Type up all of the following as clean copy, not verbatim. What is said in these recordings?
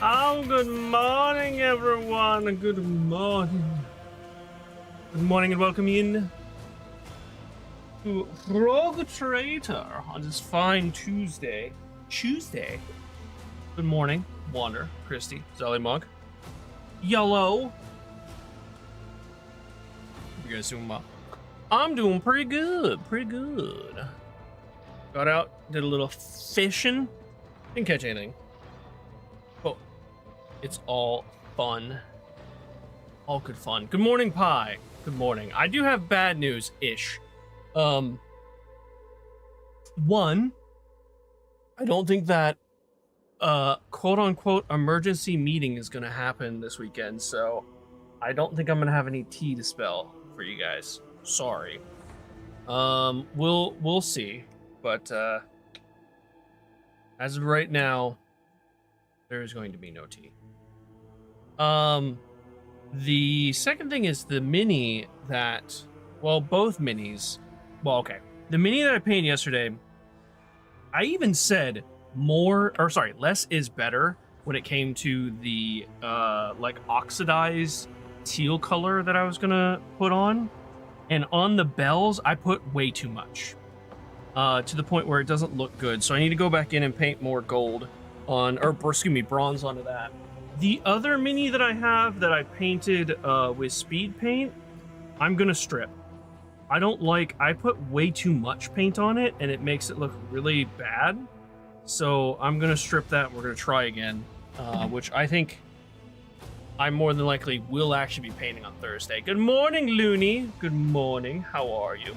Oh, good morning, everyone. Good morning. Good morning and welcome in to Rogue Traitor on this fine Tuesday. Good morning, Wander, Christy, Zelly Monk, Yellow. You guys doing well? I'm doing pretty good, Got out, did a little fishing. Didn't catch anything. But it's all fun. All good fun. Good morning, Pie. Good morning. I do have bad news-ish. One, I don't think that quote-unquote emergency meeting is gonna happen this weekend, so I don't think I'm gonna have any tea to spell for you guys. Sorry. We'll see. But as of right now, there is going to be no tea. The second thing is the mini that, well, both minis. Well, okay. The mini that I painted yesterday, I even said less is better when it came to the like oxidized teal color that I was gonna put on. And on the bells, I put way too much. To the point where it doesn't look good. So I need to go back in and paint more gold on, or excuse me, bronze onto that. The other mini that I have that I painted with speed paint, I'm gonna strip. I put way too much paint on it and it makes it look really bad. So I'm gonna strip that and we're gonna try again, which I think I more than likely will actually be painting on Thursday. Good morning, Looney. Good morning. How are you?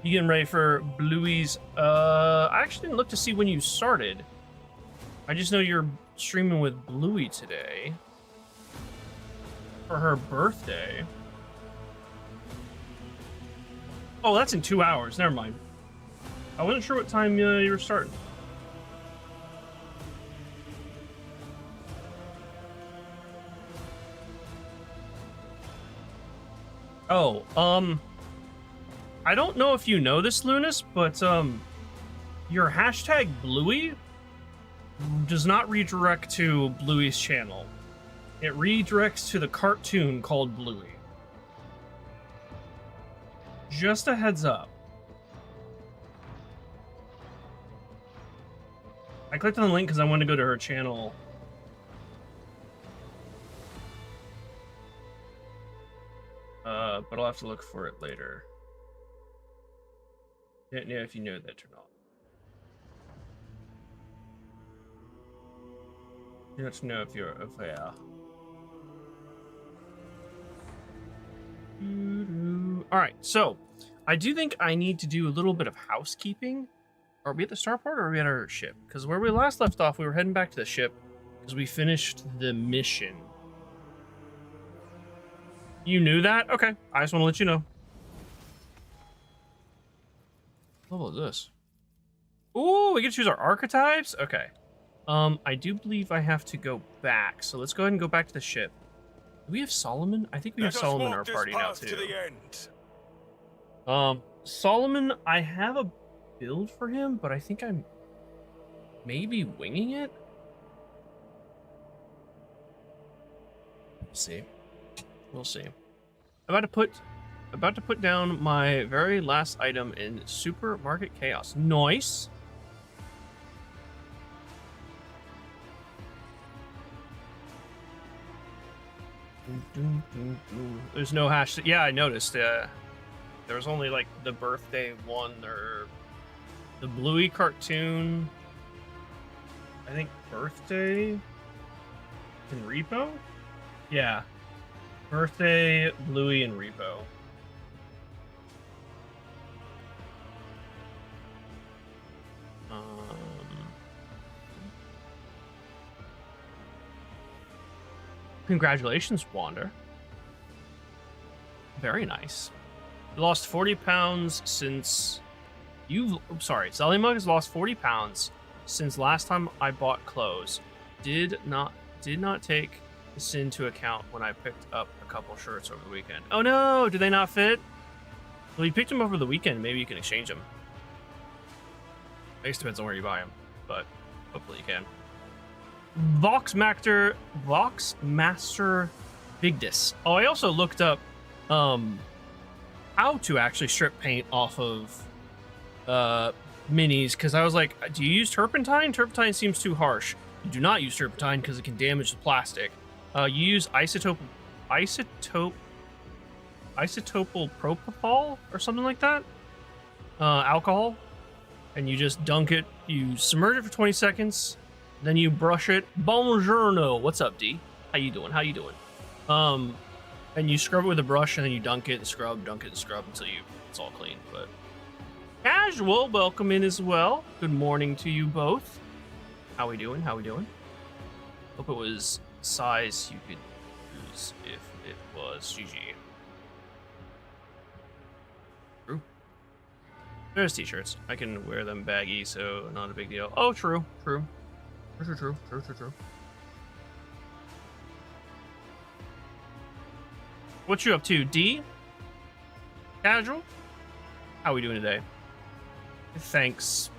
You getting ready for Bluey's? I actually didn't look to see when you started. I just know you're streaming with Bluey today for her birthday. Oh, that's in 2 hours. Never mind. I wasn't sure what time you were starting. Oh, I don't know if you know this, Lunas, but your hashtag Bluey does not redirect to Bluey's channel. It redirects to the cartoon called Bluey. Just a heads up. I clicked on the link because I wanted to go to her channel. But I'll have to look for it later. Don't know if you know that or not. You don't know if you're aware. Alright, so I do think I need to do a little bit of housekeeping. Are we at the starport or are we at our ship? Because where we last left off, we were heading back to the ship because we finished the mission. You knew that? Okay, I just want to let you know. What level is this? Ooh, we get to choose our archetypes? Okay. I do believe I have to go back, so let's go ahead and go back to the ship. Do we have Solomon? I think we have Solomon in our party now, too. Solomon, I have a build for him, but I think I'm maybe winging it? We'll see. We'll see. I'm about to put About to put down my very last item in Supermarket Chaos. Nice. There's no hash. Yeah, I noticed. There was only like the birthday one or the Bluey cartoon. I think birthday in Repo. Yeah, birthday, Bluey, and Repo. Congratulations, Wander. Very nice. You lost 40 pounds since Zellymug has lost 40 pounds since last time I bought clothes. Did not take this into account when I picked up a couple shirts over the weekend. Oh no, did they not fit? Well, you picked them over the weekend. Maybe you can exchange them. I guess it depends on where you buy them, but hopefully you can. Voxmaster Vigdis. Oh, I also looked up how to actually strip paint off of minis, because I was like, do you use turpentine? Turpentine seems too harsh. You do not use turpentine because it can damage the plastic. You use isotopal propofol or something like that. Alcohol, and you just dunk it. You submerge it for 20 seconds. Then you brush it. Buongiorno. What's up, D? How you doing? And you scrub it with a brush, and then you dunk it and scrub, dunk it and scrub until it's all clean. But Casual, welcome in as well. Good morning to you both. How we doing? Hope it was size you could use if it was GG. True. There's t-shirts. I can wear them baggy, so not a big deal. Oh, true. What you up to, D? Casual? How we doing today? Thanks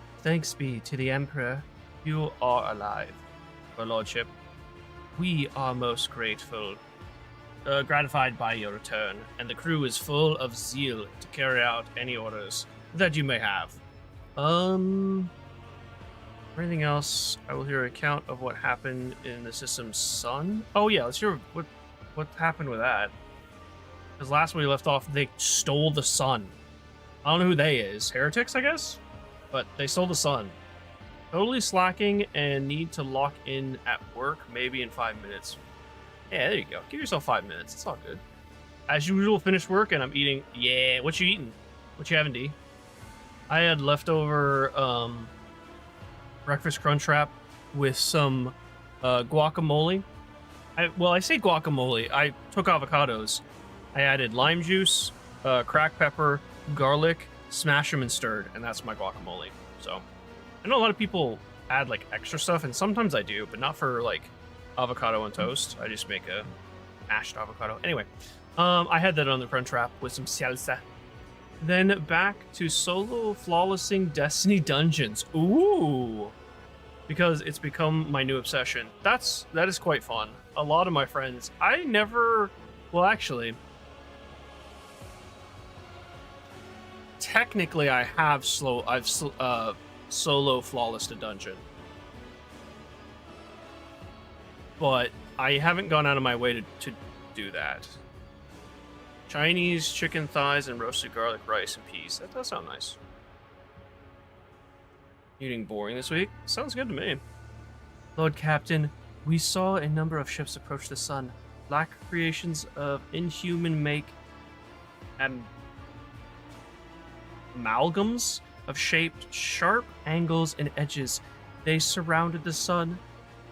be to the Emperor. You are alive, Your Lordship. We are most grateful, gratified by your return, and the crew is full of zeal to carry out any orders that you may have. Anything else? I will hear an account of what happened in the system's sun. Oh yeah, let's hear what happened with that. Because last we left off, they stole the sun. I don't know who they is. Heretics, I guess? But they stole the sun. Totally slacking and need to lock in at work maybe in 5 minutes. Yeah, there you go. Give yourself 5 minutes. It's all good. As usual, finished work and I'm eating. Yeah, what you eating? What you having, D? I had leftover breakfast crunch wrap with some guacamole. I say guacamole. I took avocados. I added lime juice, cracked pepper, garlic, smash them and stirred, and that's my guacamole. So I know a lot of people add like extra stuff, and sometimes I do, but not for like avocado on toast. I just make a mashed avocado. Anyway, I had that on the crunch wrap with some salsa. Then back to solo flawlessing Destiny dungeons. Ooh, because it's become my new obsession. That is quite fun. A lot of my friends, technically I have solo flawless a dungeon, but I haven't gone out of my way to do that. Chinese chicken thighs and roasted garlic rice and peas. That does sound nice. Eating boring this week? Sounds good to me. Lord Captain, we saw a number of ships approach the sun. Black creations of inhuman make and amalgams of shaped sharp angles and edges. They surrounded the sun,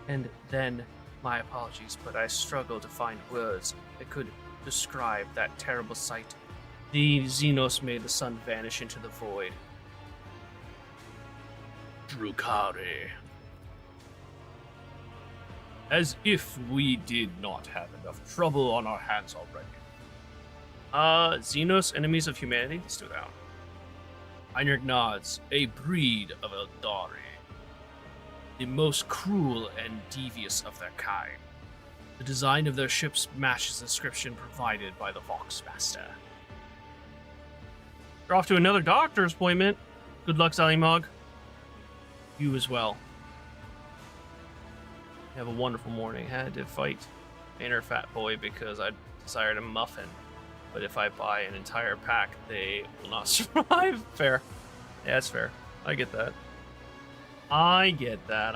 and then, my apologies, but I struggle to find words that could describe that terrible sight. The Xenos made the sun vanish into the void. Drukari. As if we did not have enough trouble on our hands already. Xenos, enemies of humanity, stood out. Heinrich nods. A breed of Eldari. The most cruel and devious of their kind. The design of their ships matches the description provided by the Voxmaster. You're off to another doctor's appointment. Good luck, Sally Mog. You as well. Have a wonderful morning. Had to fight inner fat boy because I desired a muffin. But if I buy an entire pack, they will not survive. Fair. Yeah, that's fair. I get that. I get that.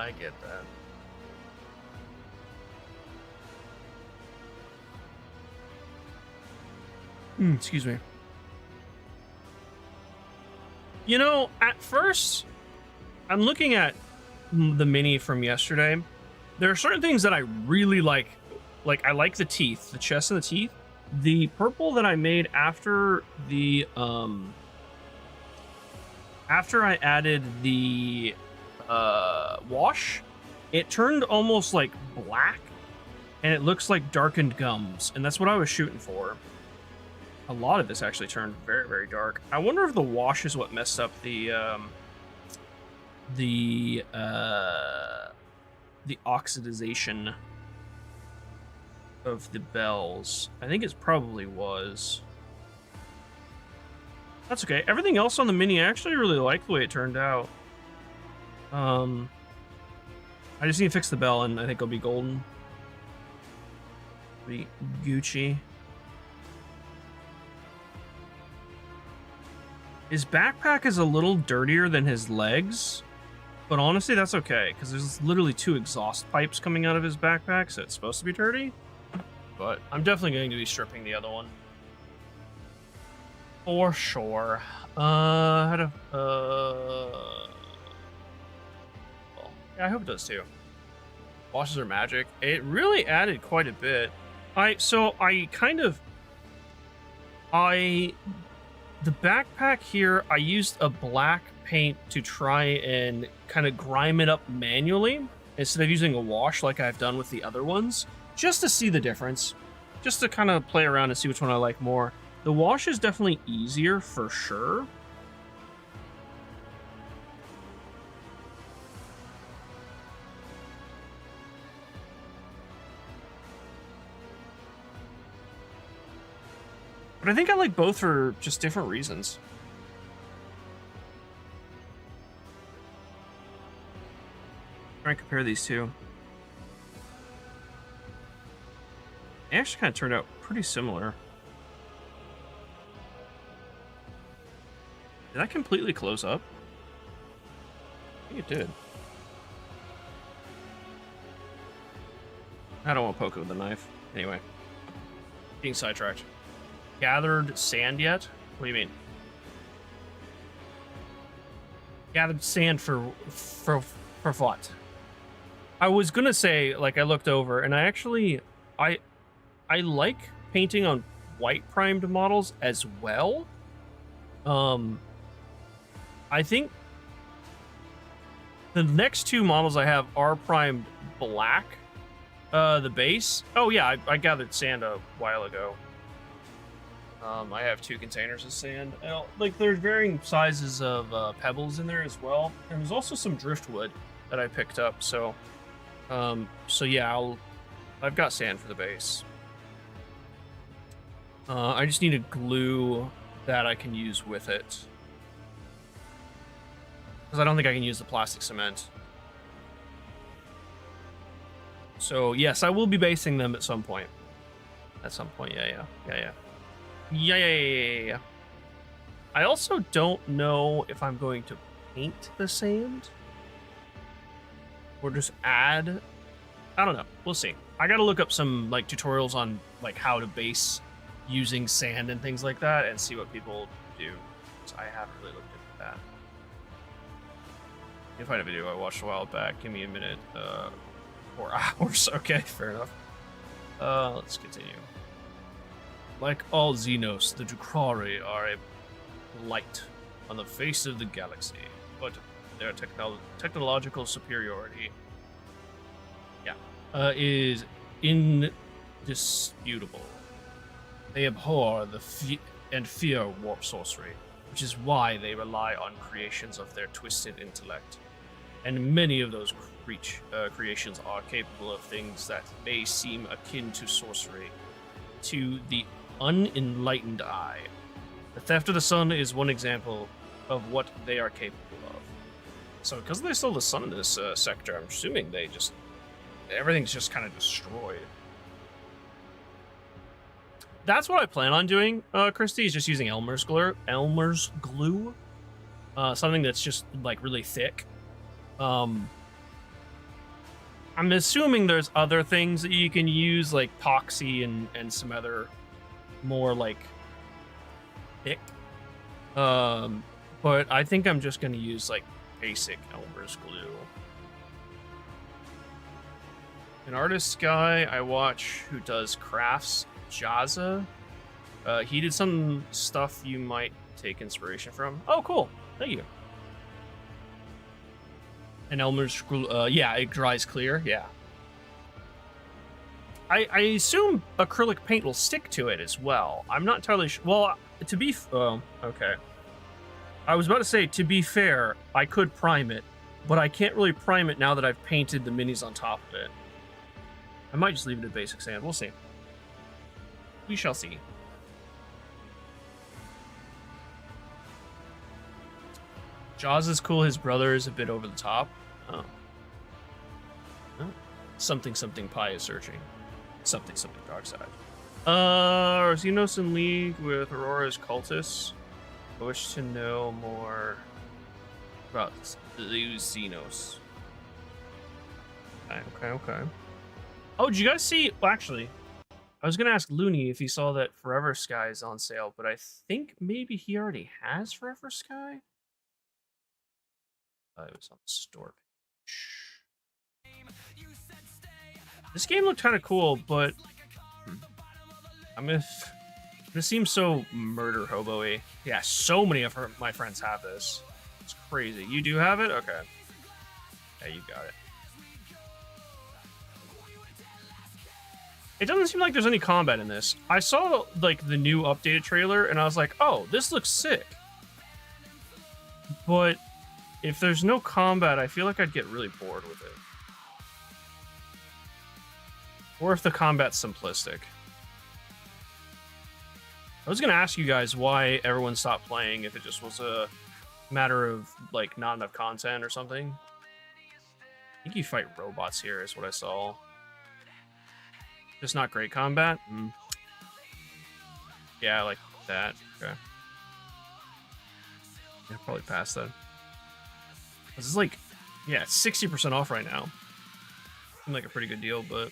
Excuse me. You know, at first, I'm looking at the mini from yesterday. There are certain things that I really like. Like, I like the teeth, the chest and the teeth. The purple that I made after the, after I added the, wash, it turned almost like black, and it looks like darkened gums, and that's what I was shooting for. A lot of this actually turned very, very dark. I wonder if the wash is what messed up the oxidization of the bells. I think it probably was. That's okay. Everything else on the mini, I actually really like the way it turned out. I just need to fix the bell, and I think it'll be golden. Be Gucci. His backpack is a little dirtier than his legs, but honestly, that's okay, because there's literally 2 exhaust pipes coming out of his backpack, so it's supposed to be dirty. But I'm definitely going to be stripping the other one. For sure. Well, yeah, I hope it does too. Washes are magic. It really added quite a bit. The backpack here, I used a black paint to try and kind of grime it up manually instead of using a wash like I've done with the other ones, just to see the difference, just to kind of play around and see which one I like more. The wash is definitely easier for sure. But I think I like both for just different reasons. Try and compare these two. They actually kind of turned out pretty similar. Did that completely close up? I think it did. I don't want to poke it with a knife. Anyway. Being sidetracked. Gathered sand yet? What do you mean? Gathered sand for what? I was gonna say, like, I looked over and I like painting on white primed models as well. I think the next 2 models I have are primed black. The base. Oh yeah, I gathered sand a while ago. I have 2 containers of sand. Like, there's varying sizes of pebbles in there as well. And there's also some driftwood that I picked up. So yeah, I've got sand for the base. I just need a glue that I can use with it, because I don't think I can use the plastic cement. So yes, I will be basing them at some point. Yeah. I also don't know if I'm going to paint the sand or just add. I don't know. We'll see. I gotta look up some like tutorials on like how to base using sand and things like that and see what people do. So I haven't really looked into that. You can find a video I watched a while back. Give me a minute. 4 hours. Okay, fair enough. Let's continue. Like all Xenos, the Drukhari are a light on the face of the galaxy, but their technological superiority, is indisputable. They abhor and fear warp sorcery, which is why they rely on creations of their twisted intellect. And many of those creations are capable of things that may seem akin to sorcery to the unenlightened eye. The theft of the sun is one example of what they are capable of. So because they stole the sun in this sector, I'm assuming they just... everything's just kind of destroyed. That's what I plan on doing, Christy, is just using Elmer's glue. Something that's just, like, really thick. I'm assuming there's other things that you can use, like epoxy and some other more, like, thick. But I think I'm just going to use, like, basic Elmer's glue. An artist guy I watch who does crafts, Jaza. He did some stuff you might take inspiration from. Oh, cool. Thank you. And Elmer's glue, yeah, it dries clear. Yeah. I assume acrylic paint will stick to it as well. I'm not entirely sure. Well, to be... oh, okay. I was about to say, to be fair, I could prime it, but I can't really prime it now that I've painted the minis on top of it. I might just leave it at basic sand. We'll see. We shall see. Jaws is cool. His brother is a bit over the top. Oh. Oh. Something pie is searching. Something dark side. Are Xenos in league with Aurora's cultists? I wish to know more about these Xenos. Okay. Oh, did you guys see? Well, actually, I was gonna ask Looney if he saw that Forever Sky is on sale, but I think maybe he already has Forever Sky. It was on the store page. This game looked kind of cool, but this seems so murder hobo-y. Yeah, so many of my friends have this. It's crazy. You do have it? Okay. Yeah, you got it. It doesn't seem like there's any combat in this. I saw, like, the new updated trailer, and I was like, oh, this looks sick. But if there's no combat, I feel like I'd get really bored with it. Or if the combat's simplistic. I was gonna ask you guys why everyone stopped playing, if it just was a matter of, like, not enough content or something. I think you fight robots here, is what I saw. Just not great combat? Yeah, I like that. Okay. Yeah, probably pass that. This is like, yeah, 60% off right now. Seemed like a pretty good deal, but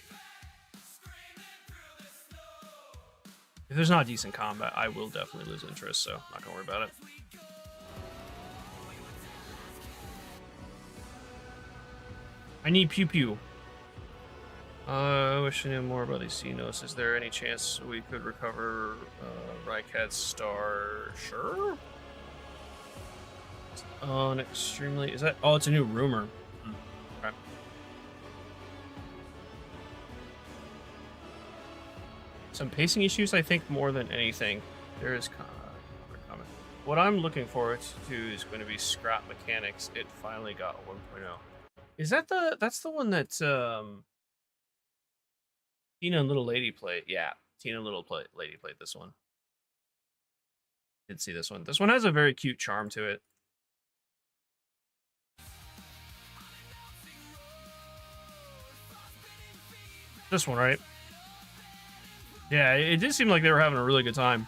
if there's not decent combat, I will definitely lose interest, so not gonna worry about it. I need pew pew. I wish I knew more about these Xenos. Is there any chance we could recover Rykat's star? Sure. On extremely... is that... oh, it's a new rumor. Okay. Some pacing issues, I think, more than anything. There is comment. What I'm looking forward to is going to be scrap mechanics. It finally got 1.0. Is that the... that's the one that... Tina and Little Lady played. Yeah, Tina and Little Lady played this one. Did see this one. This one has a very cute charm to it. This one, right? Yeah, it did seem like they were having a really good time.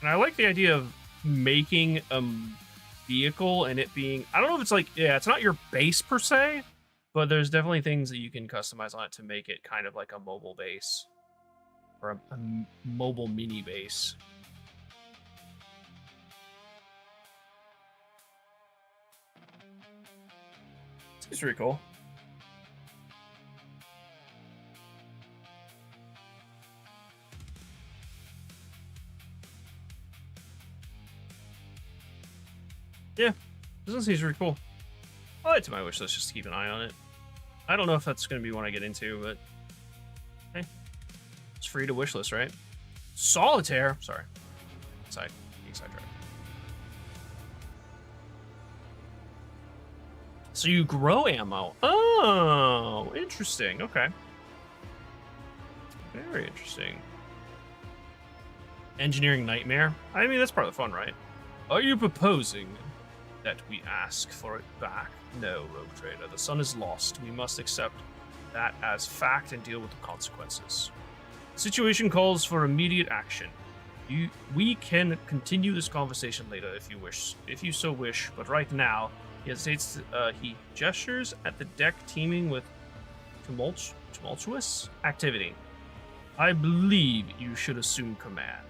And I like the idea of making a vehicle and it being... I don't know if it's like... yeah, it's not your base per se, but there's definitely things that you can customize on it to make it kind of like a mobile base. Or a mobile mini base. It's pretty cool. Yeah, this one seems really cool. I'll add it to my wish list just to keep an eye on it. I don't know if that's going to be one I get into, but hey, it's free to wish list, right? Solitaire. Sorry, sidetrack. So you grow ammo. Oh, interesting. Okay, very interesting. Engineering nightmare? I mean, that's part of the fun, right? Are you proposing that we ask for it back? No, Rogue Trader. The sun is lost. We must accept that as fact and deal with the consequences. The situation calls for immediate action. We can continue this conversation later if you so wish, but right now, he gestures at the deck teeming with tumultuous activity. I believe you should assume command.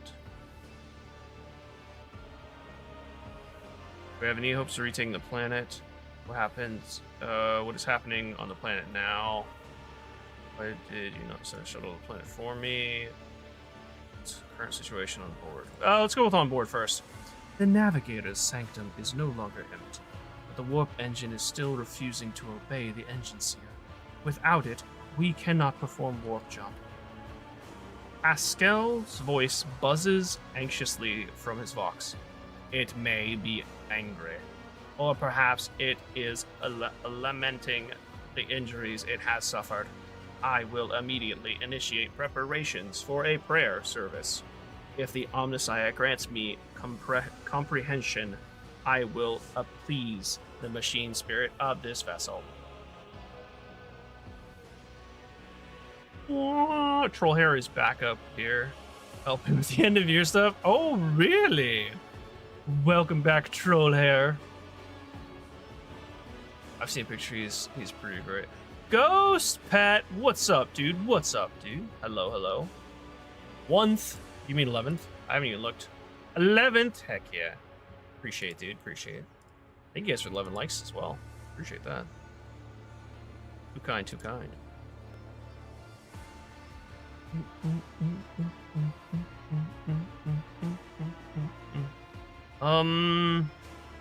Do we have any hopes of retaking the planet? What happens? What is happening on the planet now? Why did you not send a shuttle to the planet for me? What's the current situation on board? Let's go with on board first. The navigator's sanctum is no longer empty, but the warp engine is still refusing to obey the engine seer. Without it, we cannot perform warp jump. Askel's voice buzzes anxiously from his vox. It may be angry, or perhaps it is lamenting the injuries it has suffered. I will immediately initiate preparations for a prayer service. If the Omnissiah grants me comprehension, I will appease the machine spirit of this vessel. Oh, Trollhair is back up here, helping with the end of year stuff. Oh, really? Welcome back, Trollhair. I've seen pictures. He's pretty great. Ghost Pet, what's up, dude? What's up, dude? Hello, hello. 1th? You mean 11th? I haven't even looked. 11th? Heck yeah. Appreciate it, dude. Appreciate it. Thank you guys for 11 likes as well. Appreciate that. Too kind, too kind.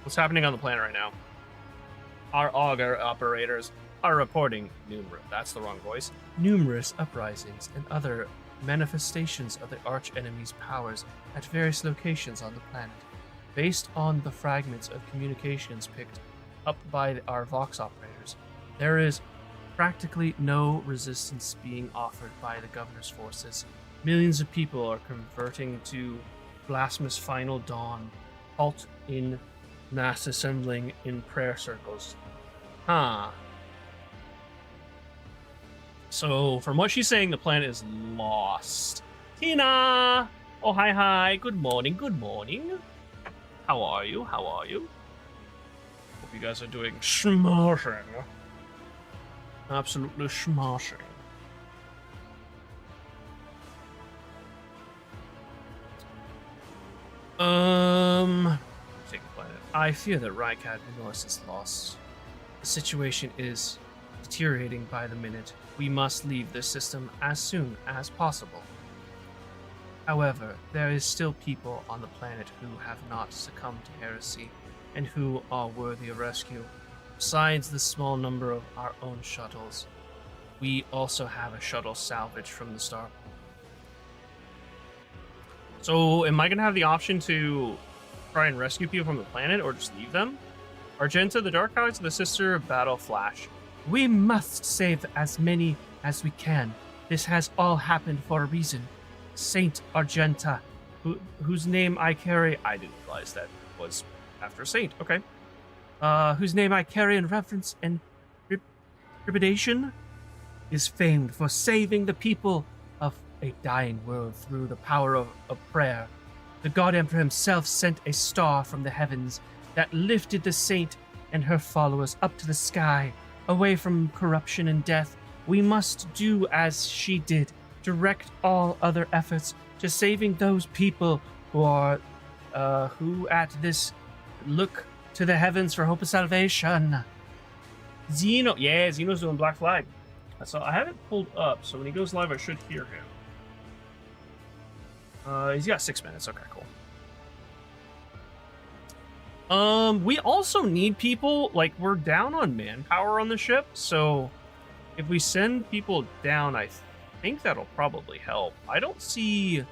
What's happening on the planet right now? Our auger operators are reporting numerous uprisings and other manifestations of the arch-enemy's powers at various locations on the planet. Based on the fragments of communications picked up by our Vox operators, there is practically no resistance being offered by the governor's forces. Millions of people are converting to blasphemous final dawn, halt in mass assembling in prayer circles. Huh. So, from what she's saying, the planet is lost. Tina! Oh, hi. Good morning, good morning. How are you? How are you? Hope you guys are doing smashing. Absolutely smashing. Take the planet. I fear that Rykad Minos is lost. The situation is deteriorating by the minute. We must leave this system as soon as possible. However, there is still people on the planet who have not succumbed to heresy and who are worthy of rescue. Besides the small number of our own shuttles, we also have a shuttle salvage from the star. So, am I going to have the option to try and rescue people from the planet or just leave them? Argenta, the Dark Eyes of the Sister, Battle Flash. We must save as many as we can. This has all happened for a reason. Saint Argenta, whose name I carry... I didn't realize that was after a saint. Okay. Whose name I carry in reverence and trepidation, is famed for saving the people of a dying world through the power of prayer. The God Emperor himself sent a star from the heavens that lifted the saint and her followers up to the sky, away from corruption and death. We must do as she did, direct all other efforts to saving those people who at this look to the heavens for hope of salvation. Zeno, yeah, Zeno's doing Black Flag. So I have it pulled up, so when he goes live, I should hear him. He's got 6 minutes. Okay, cool. We also need people, like, we're down on manpower on the ship, so if we send people down, I think that'll probably help. I don't see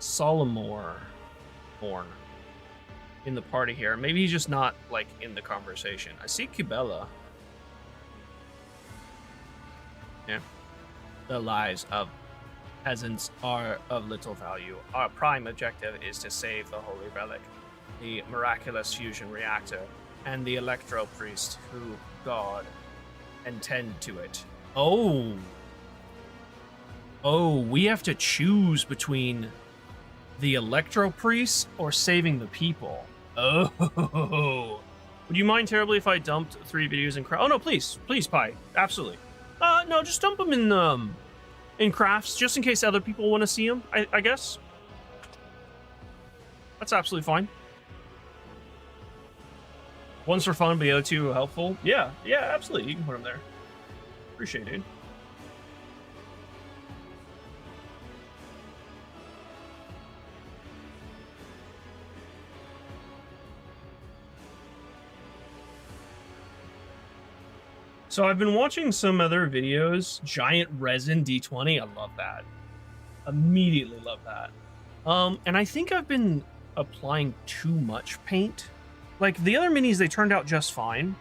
Solomor Horn in the party here. Maybe he's just not, like, in the conversation. I see Kibella. Yeah. The lives of peasants are of little value. Our prime objective is to save the Holy Relic, the miraculous fusion reactor, and the Electro Priest who God and tend to it. Oh, we have to choose between the Electro Priest or saving the people. Oh, would you mind terribly if I dumped 3 videos in craft? Oh no, please, Pi, absolutely. No, just dump them in crafts, just in case other people want to see them. I guess that's absolutely fine. One's for fun, but the other 2 are helpful. Yeah, absolutely. You can put them there. Appreciate it, dude. So I've been watching some other videos. Giant resin D20. I love that. Immediately love that. And I think I've been applying too much paint. Like, the other minis, they turned out just fine.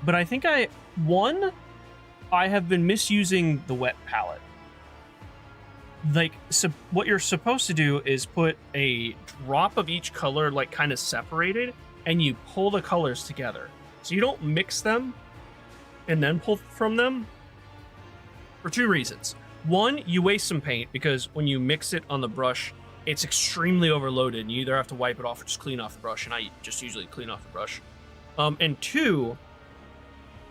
But I think I have been misusing the wet palette. Like, so what you're supposed to do is put a drop of each color, like, kind of separated, and you pull the colors together. So you don't mix them and then pull from them for 2 reasons. One, you waste some paint because when you mix it on the brush, it's extremely overloaded, and you either have to wipe it off or just clean off the brush, and I just usually clean off the brush. And 2,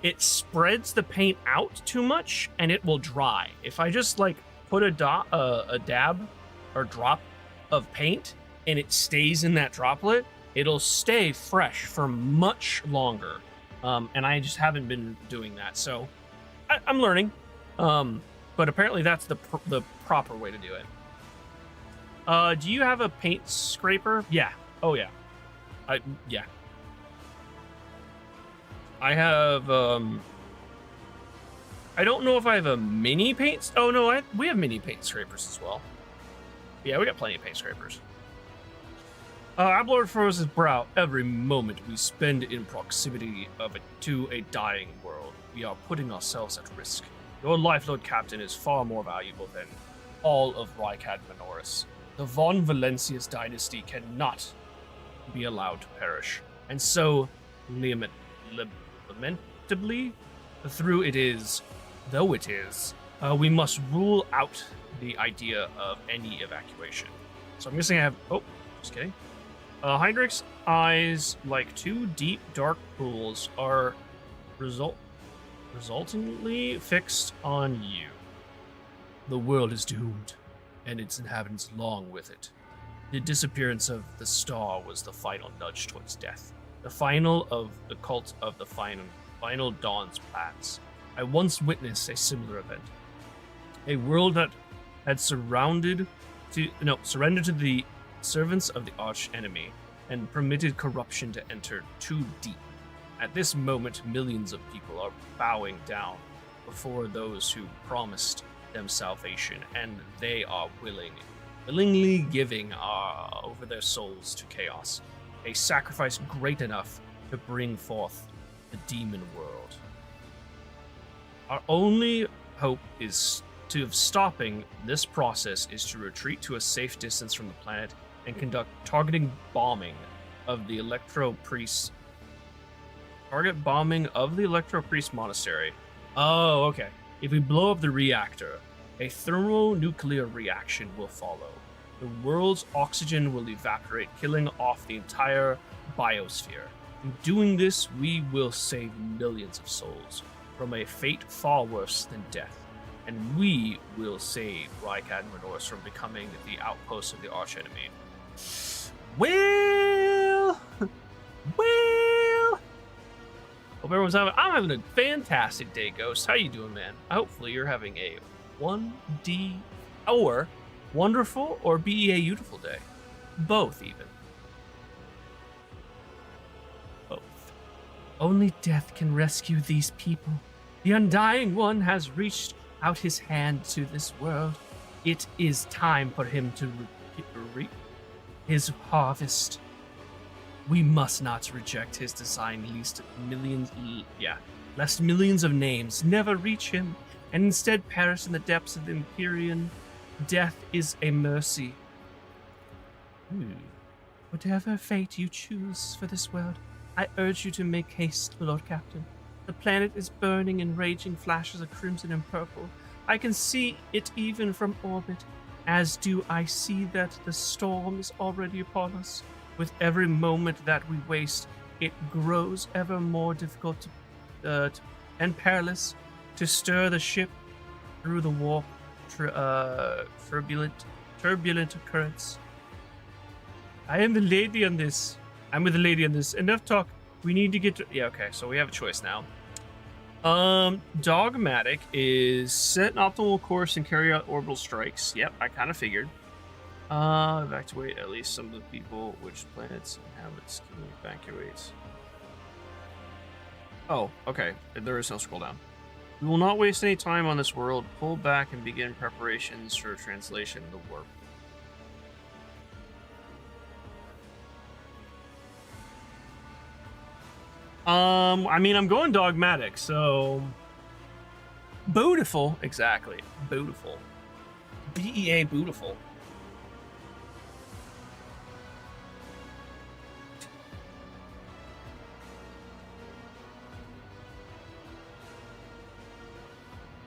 it spreads the paint out too much, and it will dry. If I just, like, put a dab or drop of paint, and it stays in that droplet, it'll stay fresh for much longer. And I just haven't been doing that, so I'm learning. But apparently that's the proper way to do it. Do you have a paint scraper? Yeah. Oh yeah. Yeah. I have I don't know if I have a mini paint. Oh no, we have mini paint scrapers as well. Yeah, we got plenty of paint scrapers. Ablord furrows his brow. Every moment we spend in proximity to a dying world, we are putting ourselves at risk. Your life, Lord Captain, is far more valuable than all of Rykad Minoris. The Von Valencius dynasty cannot be allowed to perish, and so, lamentably, though it is, we must rule out the idea of any evacuation. So I'm guessing I have... Oh, just kidding. Heinrich's eyes, like 2 deep, dark pools, are resultantly fixed on you. The world is doomed, and its inhabitants long with it. The disappearance of the star was the final nudge towards death, the final of the cult of the final dawn's plans. I once witnessed a similar event. A world that had surrendered to the servants of the arch enemy and permitted corruption to enter too deep. At this moment, millions of people are bowing down before those who promised them salvation, and they are willingly giving over their souls to chaos, a sacrifice great enough to bring forth the demon world. Our only hope is of stopping this process is to retreat to a safe distance from the planet and conduct targeting bombing of the Electro Priest. Target bombing of the Electro Priest Monastery. Oh, okay. If we blow up the reactor, a thermonuclear reaction will follow. The world's oxygen will evaporate, killing off the entire biosphere. In doing this, we will save millions of souls from a fate far worse than death. And we will save Rykad Minoris from becoming the outpost of the archenemy. Well, hope everyone's I'm having a fantastic day, Ghost. How you doing, man? Hopefully you're having a 1D or wonderful or BEA beautiful day. Both, even. Both. Only death can rescue these people. The Undying One has reached out his hand to this world. It is time for him to reap his harvest. We must not reject his design, lest millions of names never reach him, and instead perish in the depths of the Empyrean Death is a mercy. Whatever fate you choose for this world, I urge you to make haste, Lord Captain. The planet is burning in raging flashes of crimson and purple. I can see it even from orbit, as do I see that the storm is already upon us. With every moment that we waste, it grows ever more difficult and perilous to stir the ship through the warp, turbulent currents. I am the lady on this. I'm with the lady on this. Enough talk. We need to get to... Yeah, okay, so we have a choice now. Dogmatic is set an optimal course and carry out orbital strikes. Yep, I kind of figured. Evacuate at least some of the people. Which planets inhabits can we evacuate? Oh, okay. There is no scroll down. We will not waste any time on this world. Pull back and begin preparations for translation of the warp. I mean, I'm going dogmatic, so... Beautiful. Exactly. Beautiful. BEA beautiful.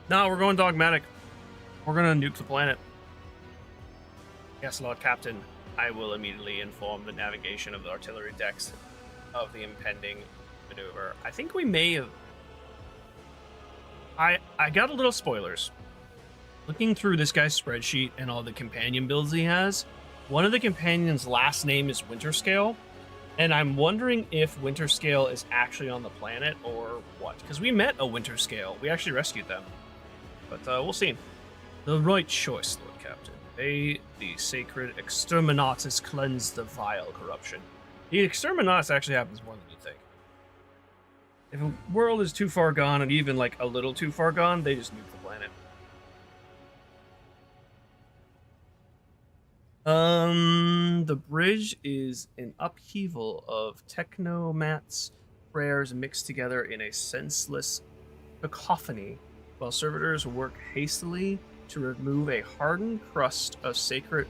No, we're going dogmatic. We're gonna nuke the planet. Yes, Lord Captain. I will immediately inform the navigation of the artillery decks of the impending maneuver. I think we may have... I got a little spoilers. Looking through this guy's spreadsheet and all the companion builds he has, one of the companions' last name is Winterscale, and I'm wondering if Winterscale is actually on the planet or what. Because we met a Winterscale. We actually rescued them. But we'll see. The right choice, Lord Captain. They, the sacred exterminatus, cleanse the vile corruption. The exterminatus actually happens more than you think. If a world is too far gone, and even like a little too far gone, they just nuke the planet. The bridge is an upheaval of technomats prayers mixed together in a senseless cacophony, while servitors work hastily to remove a hardened crust of sacred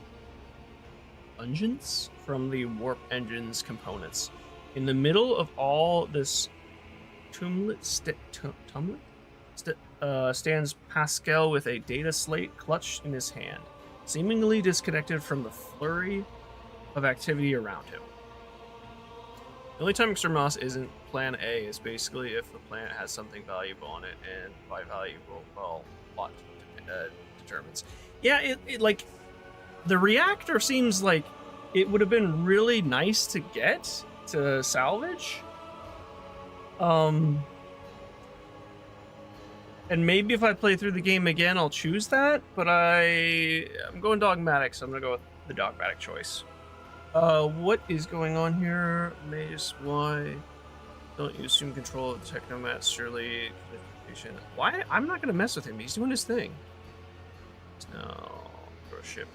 unguents from the warp engine's components. In the middle of all this stands Pascal with a data slate clutched in his hand, seemingly disconnected from the flurry of activity around him. The only time Exterminatus isn't plan A is basically if the planet has something valuable on it, and by valuable, well, what determines. Yeah, it like, the reactor seems like it would have been really nice to get to salvage. And maybe if I play through the game again, I'll choose that, but I'm going dogmatic, so I'm gonna go with the dogmatic choice. What is going on here? Magus, why don't you assume control of the Technomat? Surely, why? I'm not gonna mess with him. He's doing his thing. No, for a ship,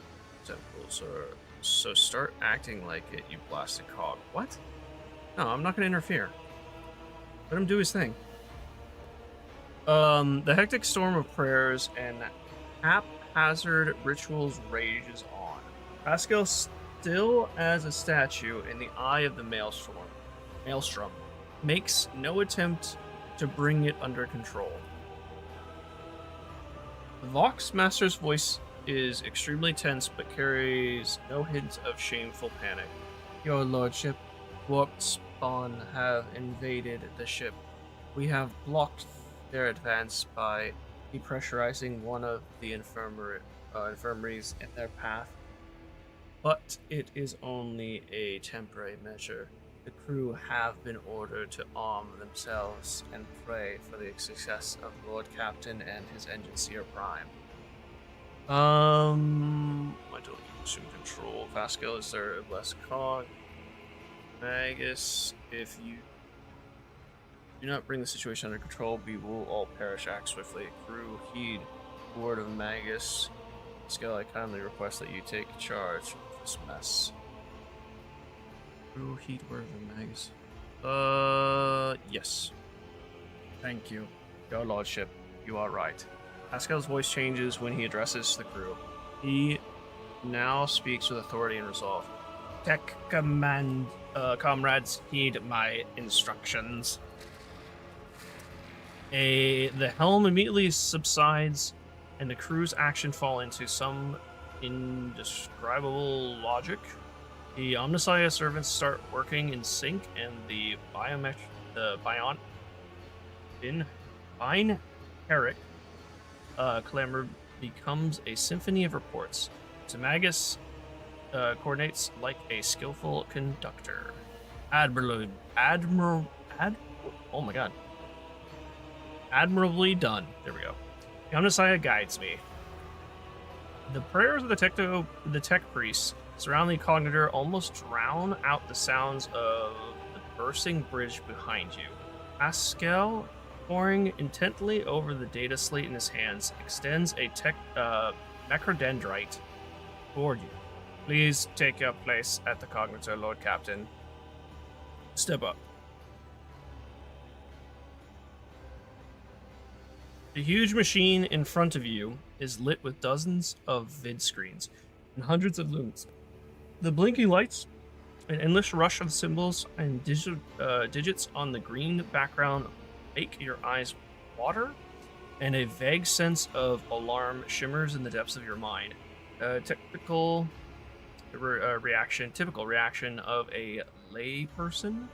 temples, or so start acting like it, you blasted cog. What? No, I'm not gonna interfere. Let him do his thing. The hectic storm of prayers and haphazard rituals rages on. Pascal still as a statue in the eye of the maelstrom, makes no attempt to bring it under control. The Vox Master's voice is extremely tense, but carries no hint of shameful panic. Your Lordship, warp spawn have invaded the ship. We have blocked their advance by depressurizing one of the infirmaries in their path. But it is only a temporary measure. The crew have been ordered to arm themselves and pray for the success of Lord Captain and his engine Seer Prime. I don't assume control. Pascal, is there a blessed cog? Magus, if you do not bring the situation under control, we will all perish. Act swiftly. Crew, heed the word of Magus. Pascal, I kindly request that you take charge of this mess. Crew, heed word of Magus. Yes. Thank you. Your Lordship, you are right. Pascal's voice changes when he addresses the crew. He now speaks with authority and resolve. Tech command, comrades, heed my instructions. The helm immediately subsides, and the crew's action fall into some indescribable logic. The Omnissiah servants start working in sync, and the Herrick clamor becomes a symphony of reports. Zamagus coordinates like a skillful conductor. Admirably done. There we go. The Omnissiah guides me. The prayers of the tech priests surround the cognitor, almost drown out the sounds of the bursting bridge behind you. Pascal, poring intently over the data slate in his hands, extends a necrodendrite toward you. Please take your place at the cognitor, Lord Captain. Step up. The huge machine in front of you is lit with dozens of vid screens and hundreds of lumens. The blinking lights, an endless rush of symbols and digits on the green background make your eyes water, and a vague sense of alarm shimmers in the depths of your mind. Typical reaction of a layperson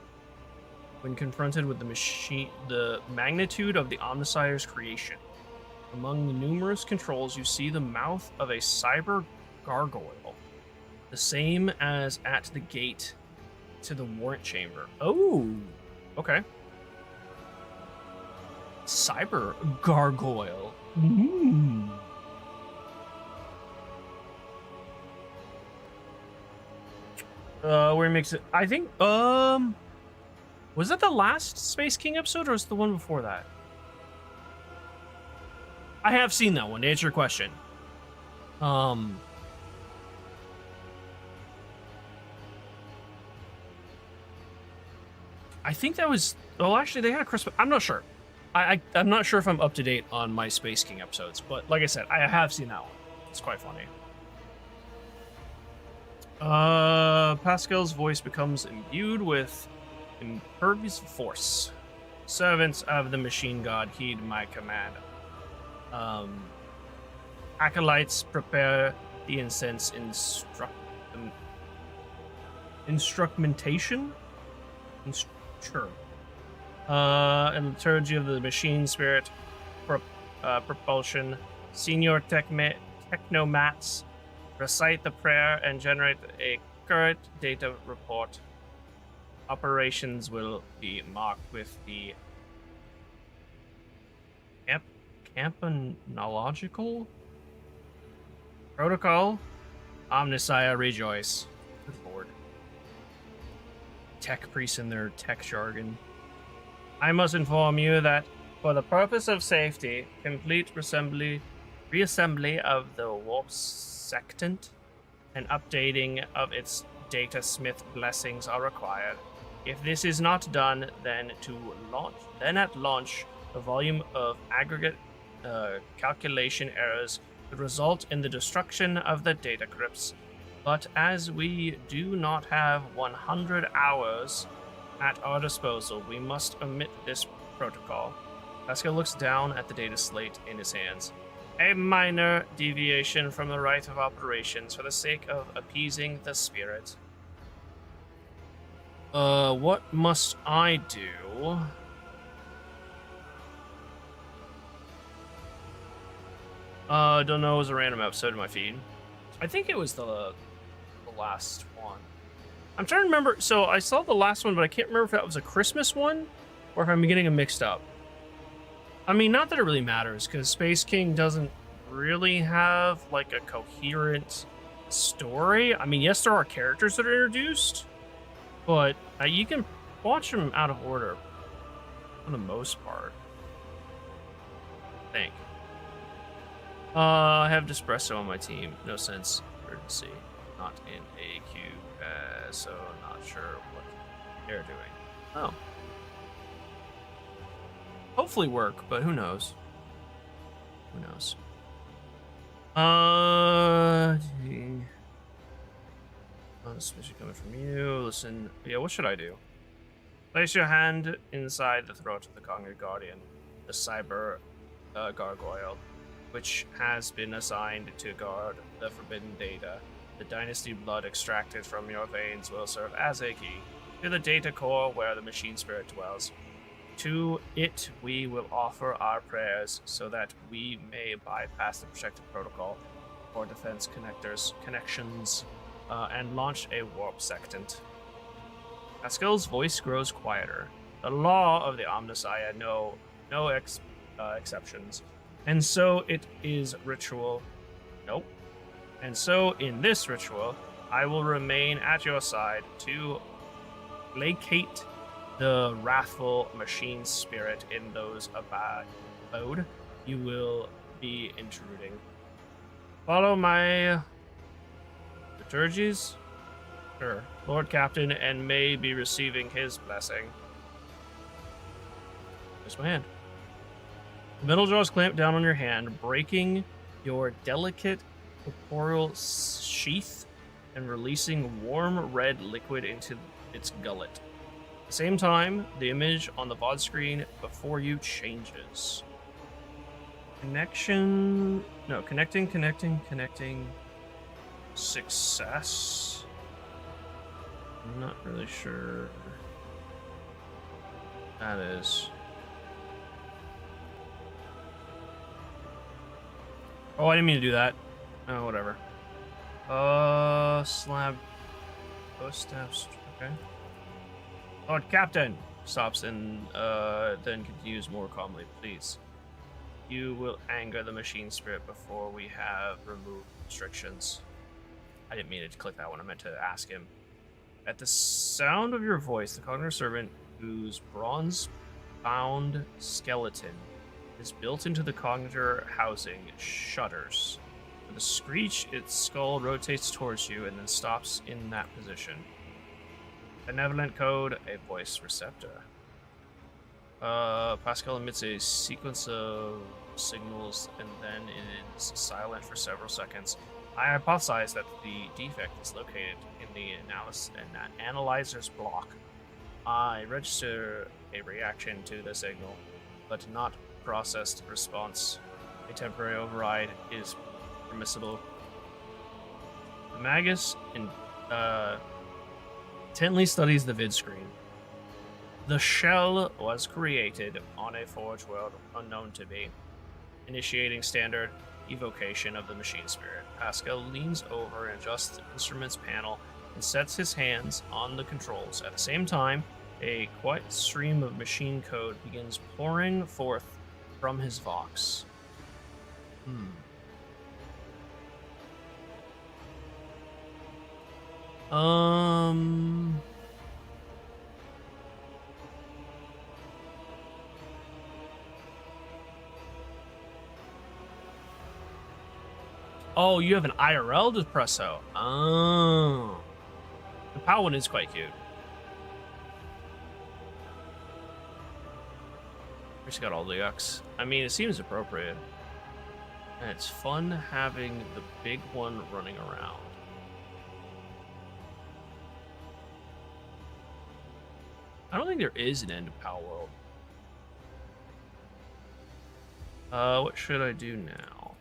when confronted with the magnitude of the Omnissiah's creation. Among the numerous controls, you see the mouth of a cyber gargoyle, the same as at the gate to the warrant chamber. Oh, okay. Cyber gargoyle. Where he makes it, I think, was that the last Space King episode, or was it the one before that? I have seen that one, to answer your question. I think that was, well, actually, they had a Christmas, I'm not sure. I'm not sure if I'm up to date on my Space King episodes, but like I said, I have seen that one. It's quite funny. Pascal's voice becomes imbued with impervious force. Servants of the machine god, heed my command. Acolytes, prepare the incense instrumentation? Sure. And liturgy of the machine spirit, propulsion. Senior technomats recite the prayer and generate a current data report. Operations will be marked with the campanological protocol. Omnissiah rejoice. Good lord. Tech priests in their tech jargon. I must inform you that for the purpose of safety, complete reassembly of the warp sectant and updating of its data smith blessings are required. If this is not done, then at launch, the volume of aggregate calculation errors could result in the destruction of the data crypts. But as we do not have 100 hours at our disposal, we must omit this protocol. Pascal looks down at the data slate in his hands. A minor deviation from the rite of operations for the sake of appeasing the spirit. What must I do? Don't know, it was a random episode in my feed. I think it was the last one. I'm trying to remember, so I saw the last one, but I can't remember if that was a Christmas one, or if I'm getting them mixed up. I mean, not that it really matters, because Space King doesn't really have, like, a coherent story. I mean, yes, there are characters that are introduced, but you can watch them out of order, for the most part. I think. I have Despresso on my team. No sense. Urgency. Not in AQ, so not sure what they're doing. Oh. Hopefully work, but who knows? Who knows? Especially coming from you. Listen, yeah, what should I do? Place your hand inside the throat of the Cognitive Guardian, the cyber gargoyle, which has been assigned to guard the forbidden data. The dynasty blood extracted from your veins will serve as a key to the data core where the machine spirit dwells. To it we will offer our prayers so that we may bypass the protective protocol for defense connections and launch a warp sectant. Pascal's voice grows quieter. The law of the Omnissiah no exceptions. And so it is ritual. Nope. And so in this ritual, I will remain at your side to placate the wrathful machine spirit in those abode you will be intruding. Follow my liturgies? Sure. Lord Captain, and may be receiving his blessing. Here's my hand. The metal jaws clamp down on your hand, breaking your delicate corporeal sheath and releasing warm red liquid into its gullet. At the same time, the image on the VOD screen before you changes. Connecting. Success. I'm not really sure that is. Oh, I didn't mean to do that. Oh, whatever. Slab. Oh, steps. Okay. Lord Captain stops and then continues more calmly. Please. You will anger the machine spirit before we have removed restrictions. I didn't mean to click that one. I meant to ask him. At the sound of your voice, the cognitive servant, whose bronze-bound skeleton is built into the cognitor housing, shudders. With a screech, its skull rotates towards you and then stops in that position. Benevolent code, a voice receptor. Pascal emits a sequence of signals and then it is silent for several seconds. I hypothesize that the defect is located in the analyzer's block. I register a reaction to the signal, but not processed response. A temporary override is permissible. The Magus intently studies the vid screen. The shell was created on a forge world unknown to me. Initiating standard evocation of the machine spirit. Pascal leans over and adjusts the instruments panel and sets his hands on the controls. At the same time, a quiet stream of machine code begins pouring forth from his Vox. Oh, you have an IRL Depresso. Oh. The POW one is quite cute. Just got all the yucks. I mean, it seems appropriate. And it's fun having the big one running around. I don't think there is an end to POW World. What should I do now?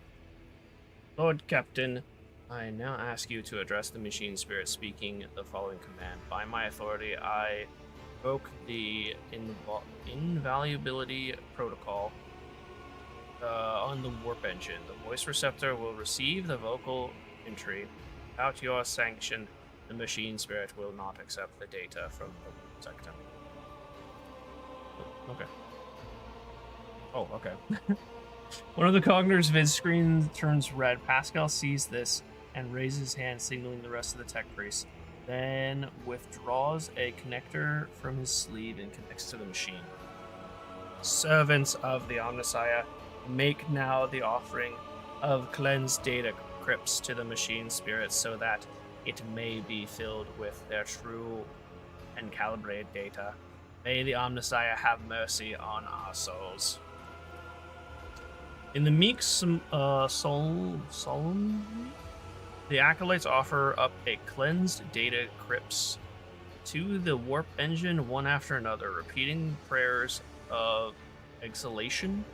Lord Captain, I now ask you to address the machine spirit speaking the following command. By my authority, I invoke the invaluability protocol on the warp engine. The voice receptor will receive the vocal entry. Without your sanction, the machine spirit will not accept the data from the sector. Okay. Oh, okay. One of the Cognitor's vid screen turns red. Pascal sees this and raises his hand, signaling the rest of the tech priest. Then withdraws a connector from his sleeve and connects to the machine. Servants of the Omnissiah, make now the offering of cleansed data crypts to the machine spirit so that it may be filled with their true and calibrated data. May the Omnissiah have mercy on our souls. In the meek solemn The Acolytes offer up a cleansed data crypts to the warp engine one after another, repeating prayers of exhalation.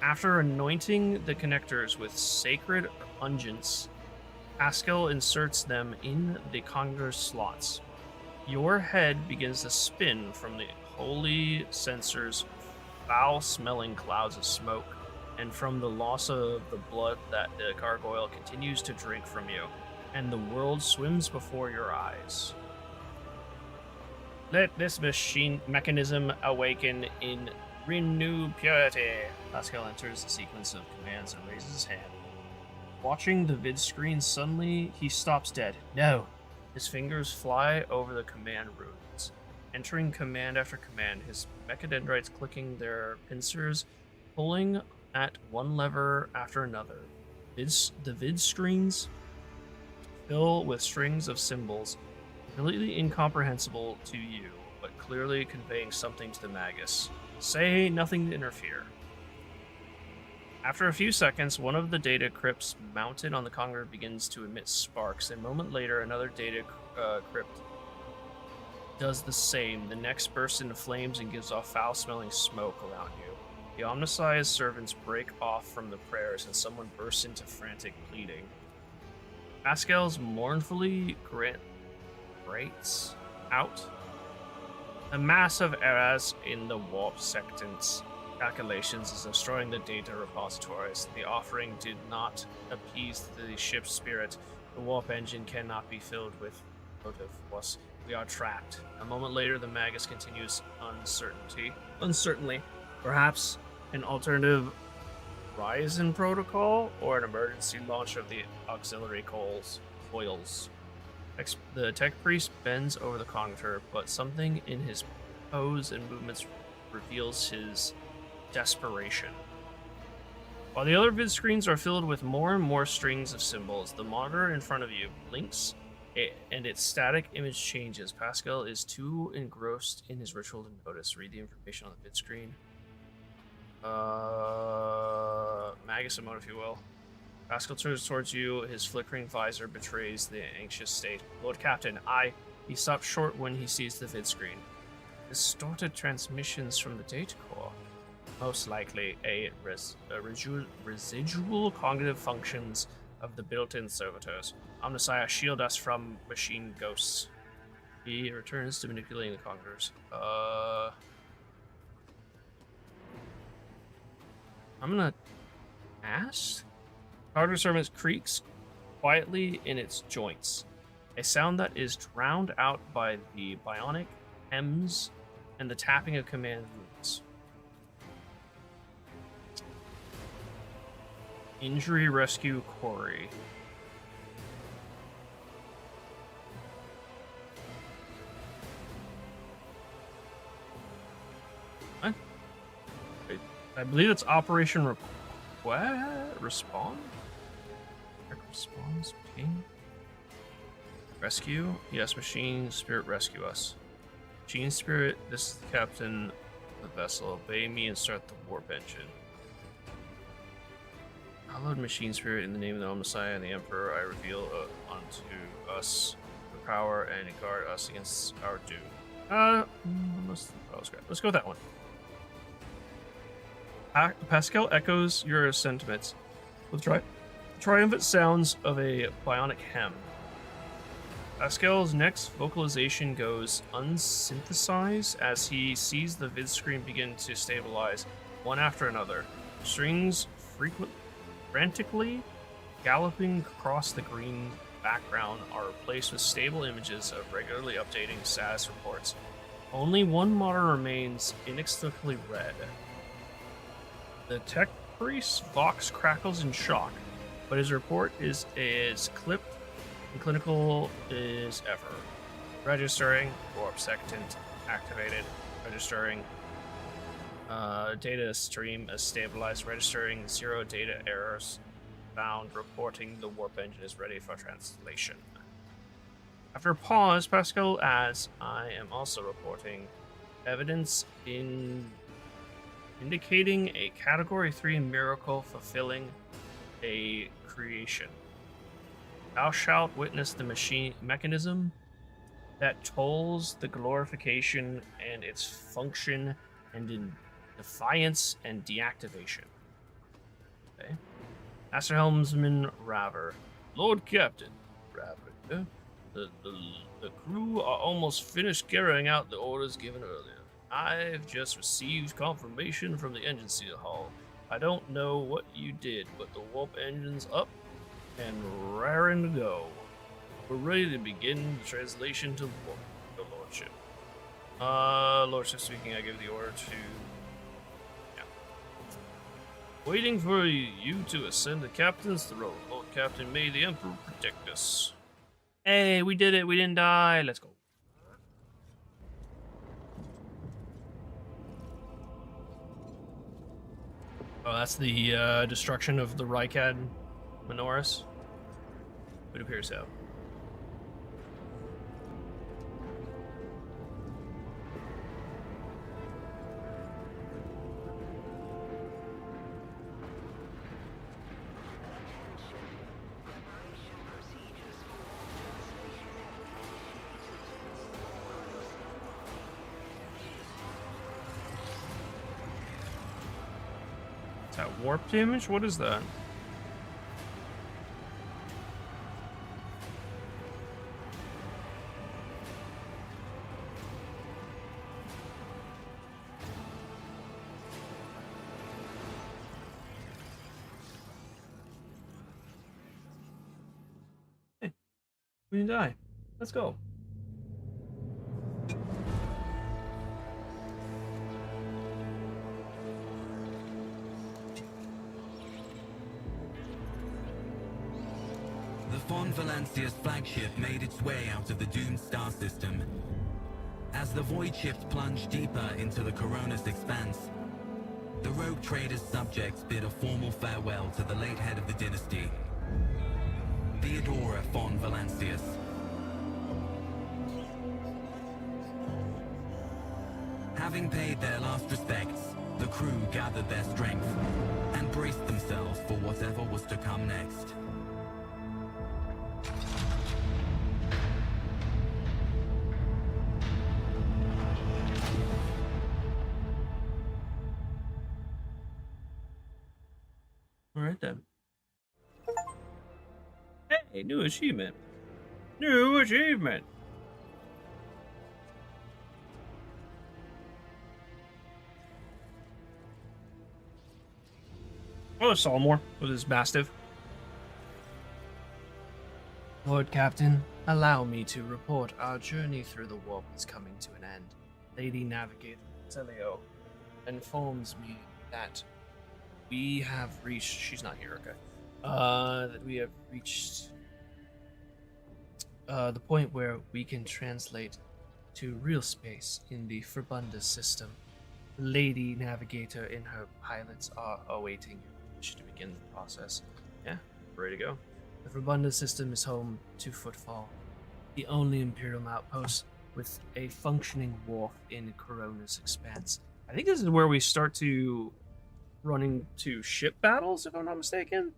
After anointing the connectors with sacred unguents, Pascal inserts them in the conductor's slots. Your head begins to spin from the holy censer's foul-smelling clouds of smoke, and from the loss of the blood that the gargoyle continues to drink from you, and the world swims before your eyes. Let this mechanism awaken in renewed purity. Pascal enters the sequence of commands and raises his hand. Watching the vid screen, suddenly he stops dead. No! His fingers fly over the command runes, entering command after command, his mechadendrites clicking their pincers, pulling at one lever after another. The vid screens fill with strings of symbols, completely incomprehensible to you, but clearly conveying something to the Magus. Say nothing to interfere. After a few seconds, one of the data crypts mounted on the conductor begins to emit sparks. A moment later, another data crypt does the same. The next bursts into flames and gives off foul-smelling smoke around you. The omnisci's servants break off from the prayers, and someone bursts into frantic pleading. Pascal's mournfully grates out. A mass of errors in the warp sectants calculations is destroying the data repositories. The offering did not appease the ship's spirit. The warp engine cannot be filled with motive force. We are trapped. A moment later, the Magus continues uncertainly. Perhaps an alternative Ryzen protocol or an emergency launch of the auxiliary coils. The tech priest bends over the conductor, but something in his pose and movements reveals his desperation. While the other vid screens are filled with more and more strings of symbols, the monitor in front of you blinks and its static image changes. Pascal is too engrossed in his ritual to notice. Read the information on the vid screen. Magus emote, if you will. Pascal turns towards you. His flickering visor betrays the anxious state. Lord Captain, He stops short when he sees the vid screen. Distorted transmissions from the data core. Most likely a residual cognitive functions of the built-in servitors. Omnissiah, shield us from machine ghosts. He returns to manipulating the conquerors. I'm gonna ask. Conqueror servant creaks quietly in its joints. A sound that is drowned out by the bionic hems and the tapping of command runes. Injury rescue quarry. What? I believe it's Operation Respawn? Response ping? Rescue? Yes, machine spirit, rescue us. Machine spirit, this is the captain of the vessel. Obey me and start the warp engine. Hallowed machine spirit, in the name of the Omnissiah and the Emperor, I reveal unto us the power and guard us against our doom. Let's go with that one. Pascal echoes your sentiments with triumphant sounds of a bionic hem. Pascal's next vocalization goes unsynthesized as he sees the vid screen begin to stabilize one after another. Strings frantically galloping across the green background are replaced with stable images of regularly updating status reports. Only one monitor remains inexplicably red. The tech priest's vox crackles in shock, but his report is as clipped and clinical as ever. Registering, warp sectant activated. Registering, data stream is stabilized. Registering, 0 data errors found. Reporting the warp engine is ready for translation. After a pause, Pascal adds, I am also reporting evidence indicating a Category 3 miracle fulfilling a creation. Thou shalt witness the machine mechanism that tolls the glorification and its function and in defiance and deactivation. Okay. Master Helmsman Raver. Lord Captain Raver. The crew are almost finished carrying out the orders given earlier. I've just received confirmation from the engine seat hall. I don't know what you did, but the warp engine's up and raring to go. We're ready to begin the translation to warp, your lordship. Lordship speaking, I give the order to... Yeah. Waiting for you to ascend the captain's throne. Lord Captain, may the Emperor protect us. Hey, we did it. We didn't die. Let's go. Oh, that's the destruction of the Rykad Minoris? It appears so. Is that warp damage? What is that? Hey, we didn't die. Let's go. The Von Valancia's flagship made its way out of the doomed star system. As the void ships plunged deeper into the Coronis expanse, the rogue trader's subjects bid a formal farewell to the late head of the dynasty, Theodora von Valancius. Having paid their last respects, the crew gathered their strength and braced themselves for whatever was to come next. Alright then. Hey, new achievement. New achievement. Oh, Solmore with his Mastiff. Lord Captain, allow me to report our journey through the warp is coming to an end. Lady Navigator Celio informs me that we have reached... She's not here, okay. That we have reached the point where we can translate to real space in the Verbunda system. The Lady Navigator and her pilots are awaiting permission to begin the process. Yeah, ready to go. The Verbunda system is home to Footfall, the only Imperial outpost with a functioning wharf in Coronis expanse. I think this is where we start to running to ship battles, if I'm not mistaken.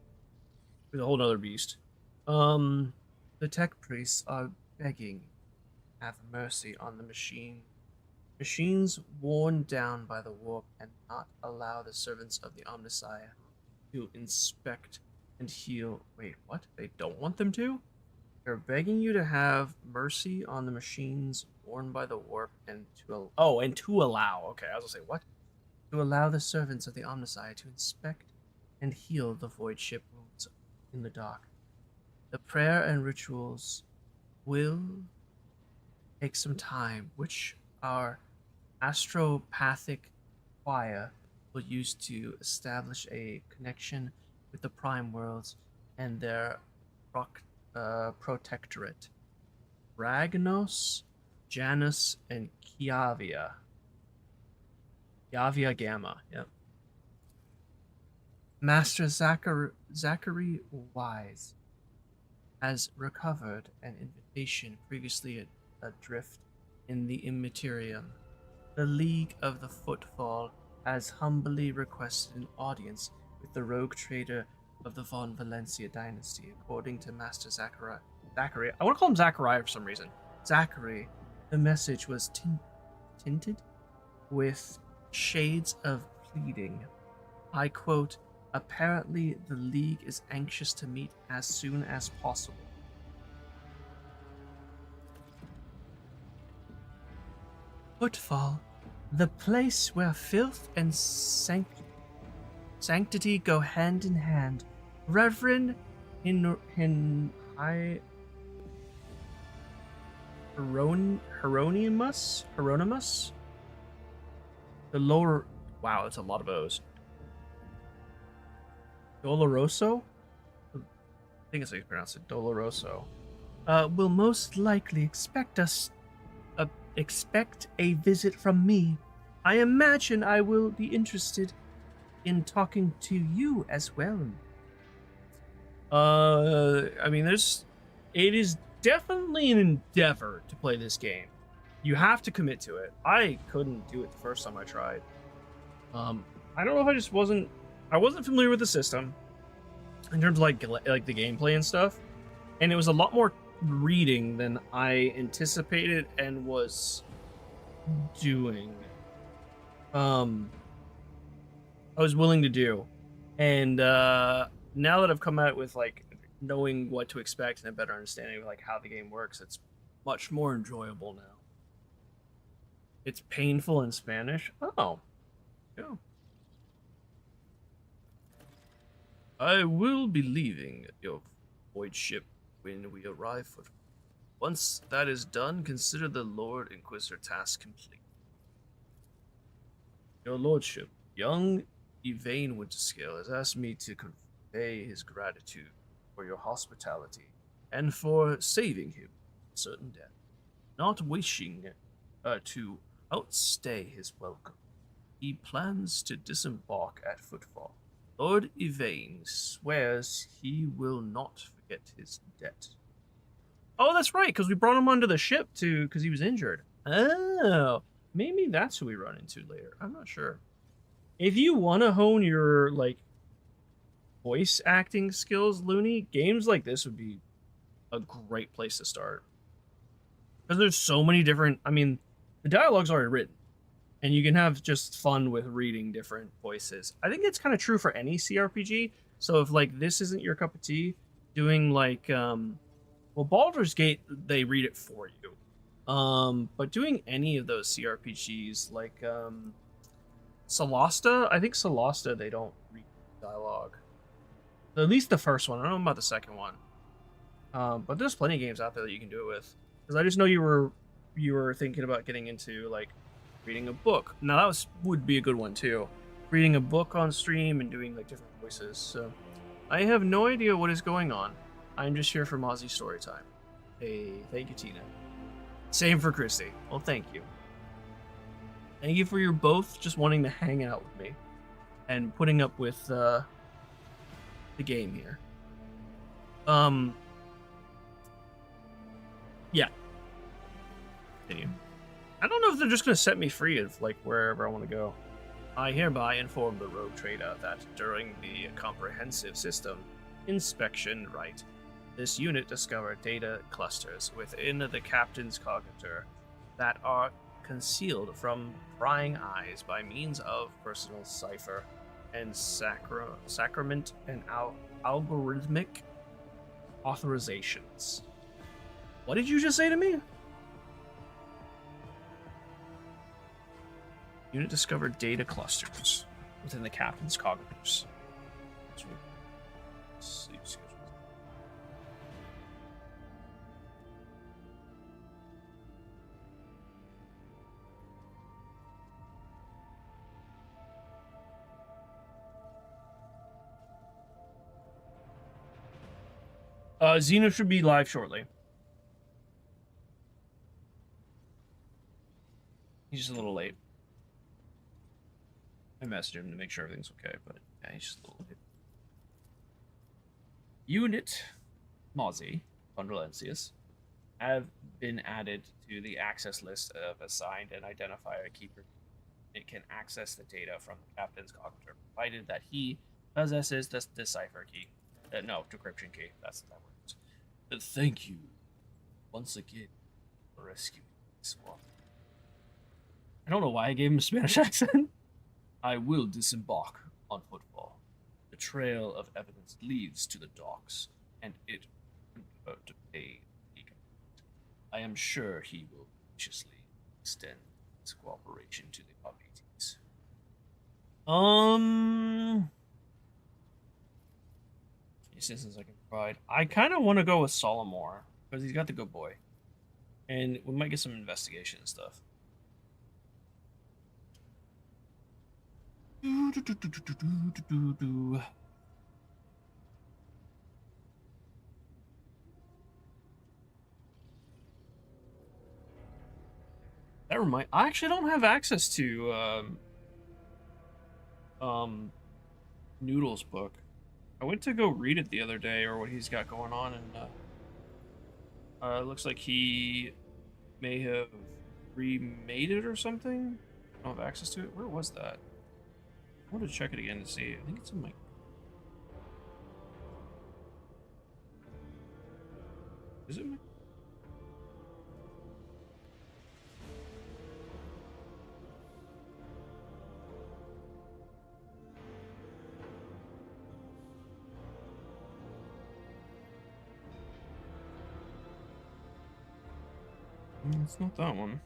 It's a whole other beast. The tech priests are begging, have mercy on the machines worn down by the warp, and not allow the servants of the Omnissiah to inspect and heal. Wait, what? They don't want them to? They're begging you to have mercy on the machines worn by the warp and to allow. Okay, I was gonna say what? To allow the servants of the Omnissiah to inspect and heal the void ship wounds in the dock. The prayer and rituals will take some time, which our astropathic choir will use to establish a connection with the prime worlds and their protectorate. Ragnos, Janus, and Kiavia. Kiavia Gamma, yep. Master Zachary Wise has recovered an invitation previously adrift in the Immaterium. The League of the Footfall has humbly requested an audience with the rogue trader of the Von Valencia dynasty, according to Master Zachary. I want to call him Zachariah for some reason. Zachary, the message was tinted with shades of pleading. I quote, apparently the League is anxious to meet as soon as possible. Footfall, the place where filth and sanctity go hand in hand. Reverend Hieronymus? The lower... Wow, that's a lot of O's. Doloroso? I think it's how you pronounce it. Doloroso. Will most likely expect a visit from me. I imagine I will be interested in talking to you as well. I mean, it is definitely an endeavor to play this game. You have to commit to it. I couldn't do it the first time I tried. I don't know if I wasn't familiar with the system in terms of like the gameplay and stuff, and it was a lot more reading than I anticipated and was doing. I was willing to do, and now that I've come out with like knowing what to expect and a better understanding of like how the game works, it's much more enjoyable now. It's painful in Spanish. Oh, yeah. I will be leaving your void ship when we arrive. Once that is done, consider the Lord Inquisitor task complete. Your Lordship, young Yvain Winterscale has asked me to convey his gratitude for your hospitality and for saving him from certain death, not wishing to outstay his welcome. He plans to disembark at Footfall. Lord Yvain swears he will not forget his debt. Oh, that's right, because we brought him onto the ship because he was injured. Oh, maybe that's who we run into later. I'm not sure. If you want to hone your like voice acting skills, Looney, games like this would be a great place to start. Because there's so many different... I mean, the dialogue's already written, and you can have just fun with reading different voices. I think it's kind of true for any CRPG. So if like this isn't your cup of tea, doing like... well, Baldur's Gate, they read it for you. But doing any of those CRPGs, like Solasta, I think Solasta, they don't read dialogue. At least the first one. I don't know about the second one. But there's plenty of games out there that you can do it with. Because I just know you were thinking about getting into like reading a book. Now that would be a good one too. Reading a book on stream and doing like different voices. So I have no idea what is going on. I'm just here for Mozzie story time. Hey, thank you, Tina. Same for Christy. Well, thank you. Thank you for your both just wanting to hang out with me and putting up with the game here. Yeah. Continue. I don't know if they're just going to set me free of like wherever I want to go. I hereby inform the rogue trader that during the comprehensive system inspection right, this unit discovered data clusters within the captain's cognitor that are concealed from prying eyes by means of personal cipher and sacrament and algorithmic authorizations. What did you just say to me? Unit discovered data clusters within the captain's cognitors. Xeno should be live shortly. He's just a little late. I messaged him to make sure everything's okay, but yeah, he's just a little late. Unit Mozzie von Valencius have been added to the access list of assigned and identifier keeper. It can access the data from the captain's cognitor, provided that he possesses the decipher key. No, decryption key. That's that works. Thank you once again for rescuing this one. I don't know why I gave him a Spanish accent. I will disembark on footfall. The trail of evidence leads to the docks, and it will to pay the government. I am sure he will graciously extend his cooperation to the RPTs. Assistance I can provide. I kind of want to go with Solomore because he's got the good boy, and we might get some investigation and stuff. That reminds. I actually don't have access to Noodle's book. I went to go read it the other day, or what he's got going on, and it looks like he may have remade it or something. I don't have access to it. Where was that? I want to check it again to see. I think it's in my. Is it? It's not that one.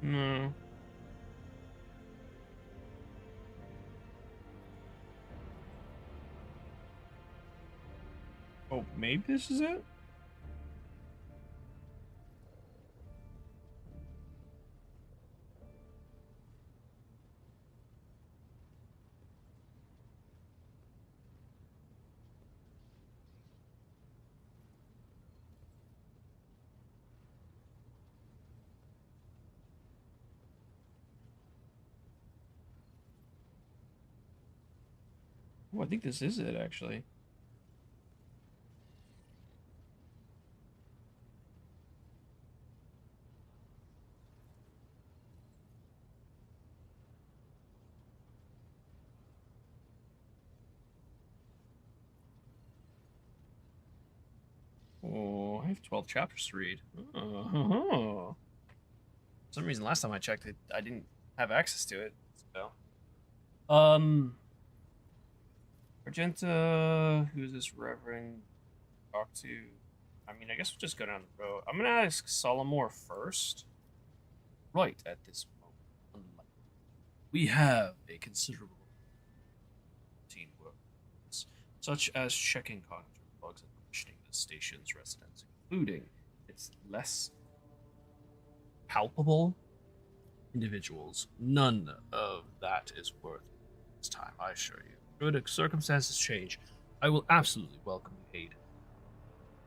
No. Oh, maybe this is it? Oh, I think this is it, actually. Oh, I have 12 chapters to read. Oh. For some reason, last time I checked it, I didn't have access to it. So, Argenta, who's this Reverend? Talk to. I mean, I guess we'll just go down the road. I'm gonna ask Solomore first. Right at this moment, we have a considerable routine work, such as checking cognitive bugs and questioning the station's residents, including its less palpable individuals. None of that is worth its time, I assure you. Should circumstances change, I will absolutely welcome the aid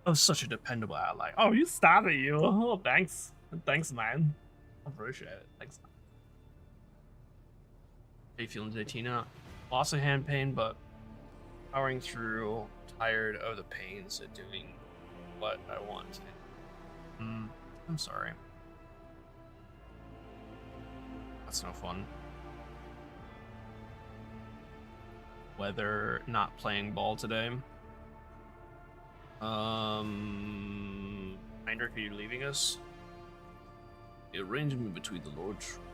of such a dependable ally. Oh, you started, you. Oh, thanks. Thanks, man. I appreciate it. Thanks. How you feeling today, Tina? Lots of hand pain, but powering through. Tired of the pains of doing what I want. I'm sorry. That's no fun. Weather, not playing ball today. Heinrich, are you leaving us? The arrangement between the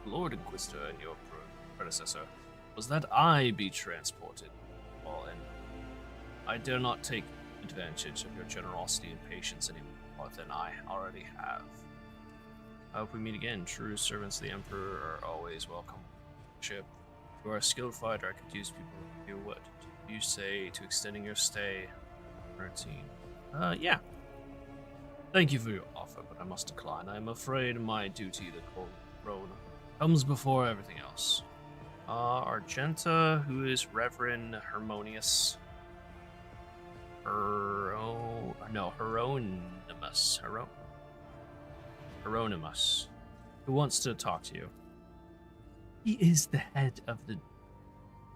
Lord Inquisitor and your predecessor was that I be transported. All in. I dare not take advantage of your generosity and patience any more than I already have. I hope we meet again. True servants of the Emperor are always welcome. Ship. You are a skilled fighter. I could use people like you. What do you say to extending your stay? 13. Yeah. Thank you for your offer, but I must decline. I am afraid my duty, the throne, comes before everything else. Argenta, who is Reverend Harmonious. Hieronymus. Who wants to talk to you? He is the head of the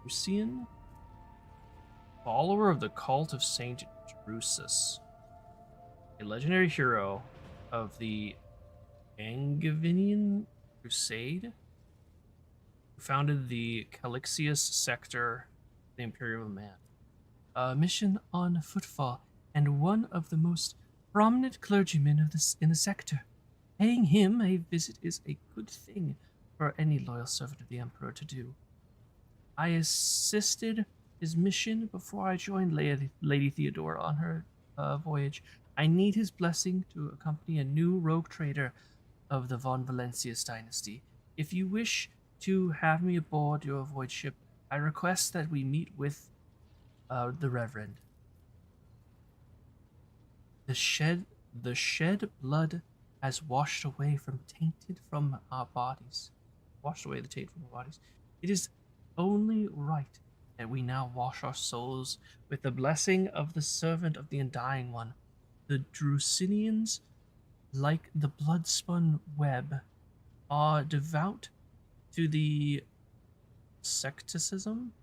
Drusian, follower of the cult of Saint Drusus, a legendary hero of the Angevinian Crusade, who founded the Calixius sector, the Imperial Man. A mission on footfall, and one of the most prominent clergymen of in the sector. Paying him a visit is a good thing for any loyal servant of the Emperor to do. I assisted his mission before I joined Lady Theodora on her voyage. I need his blessing to accompany a new rogue trader of the Von Valencius dynasty. If you wish to have me aboard your voyage ship, I request that we meet with the Reverend. The shed blood has washed away the taint from our bodies. It is only right that we now wash our souls with the blessing of the servant of the Undying One. The Drusinians, like the blood-spun web, are devout to the secticism,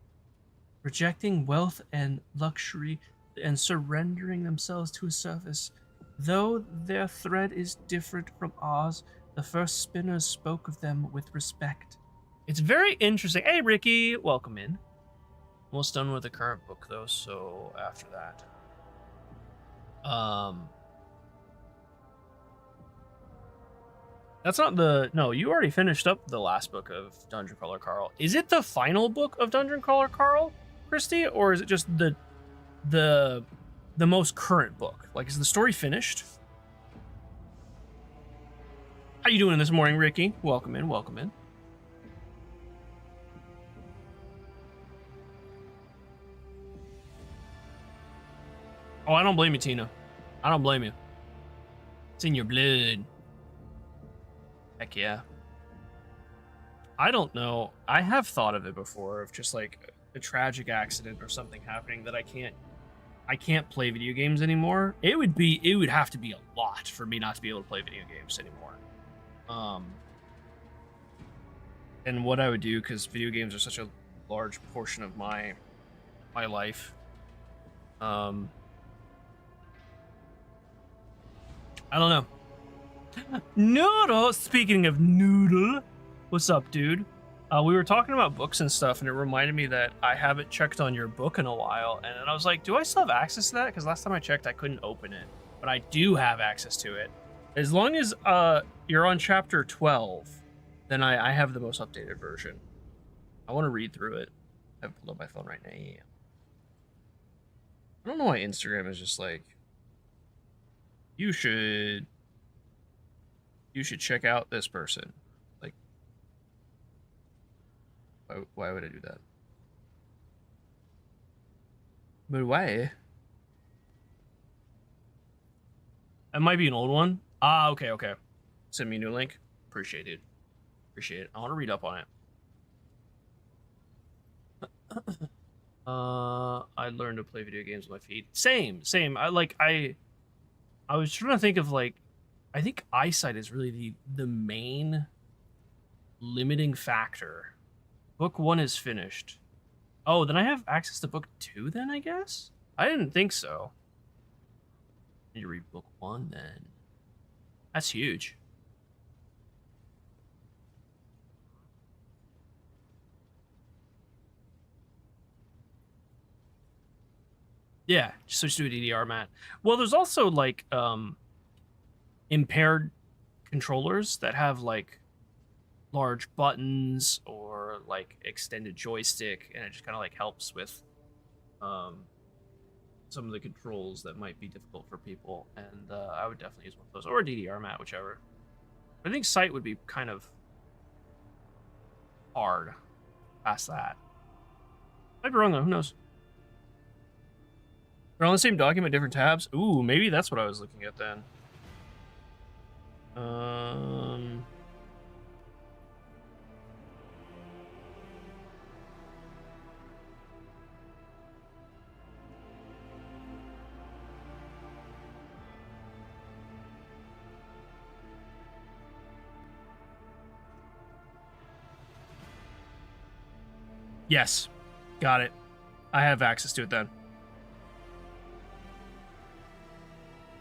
rejecting wealth and luxury and surrendering themselves to his service. Though their thread is different from ours, the first spinners spoke of them with respect. It's very interesting. Hey, Ricky, welcome in. Almost done with the current book, though, so after that. That's not the... No, you already finished up the last book of Dungeon Crawler Carl. Is it the final book of Dungeon Crawler Carl, Christy? Or is it just the most current book? Like, is the story finished? How you doing this morning, Ricky? Welcome in, welcome in. Oh, I don't blame you, Tina. I don't blame you. It's in your blood. Heck yeah. I don't know. I have thought of it before, of just like a tragic accident or something happening that I can't play video games anymore. It would have to be a lot for me not to be able to play video games anymore. And what I would do, because video games are such a large portion of my life. I don't know. Noodle, speaking of Noodle, what's up, dude? We were talking about books and stuff, and it reminded me that I haven't checked on your book in a while, and then I was like, do I still have access to that? Because last time I checked, I couldn't open it, but I do have access to it. As long as you're on chapter 12, then I have the most updated version. I want to read through it. I have it pulled up my phone right now. Yeah. I don't know why Instagram is just like, you should check out this person. Like, why would I do that? But why? That might be an old one. Ah, okay. Send me a new link. Appreciate it. I want to read up on it. I learned to play video games with my feet. Same. I was trying to think of, like, I think eyesight is really the main limiting factor. Book 1 is finished. Oh, then I have access to book 2 then, I guess? I didn't think so. I need to read book 1 then. That's huge. Yeah, just switch to a DDR mat. Well, there's also like impaired controllers that have like large buttons or like extended joystick, and it just kind of like helps with some of the controls that might be difficult for people. And I would definitely use one of those, or a DDR mat, whichever. I think sight would be kind of hard past that. Might be wrong though, who knows? They're on the same document, different tabs. Ooh, maybe that's what I was looking at then. Um. Yes, got it. I have access to it then.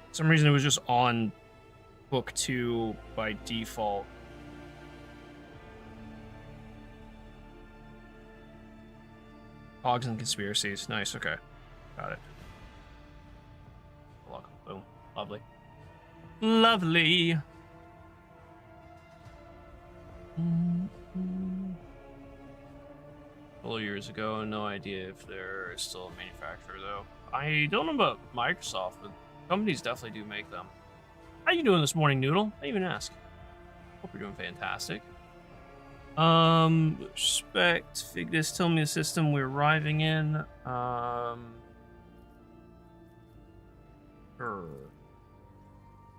For some reason it was just on book 2 by default. Hogs and conspiracies. Nice, okay. Got it. Boom. Lovely. Lovely. A couple of years ago, no idea if they're still a manufacturer though. I don't know about Microsoft, but companies definitely do make them. How you doing this morning, Noodle? I even ask. Hope you're doing fantastic. Respect. Figdis, tell me the system we're arriving in.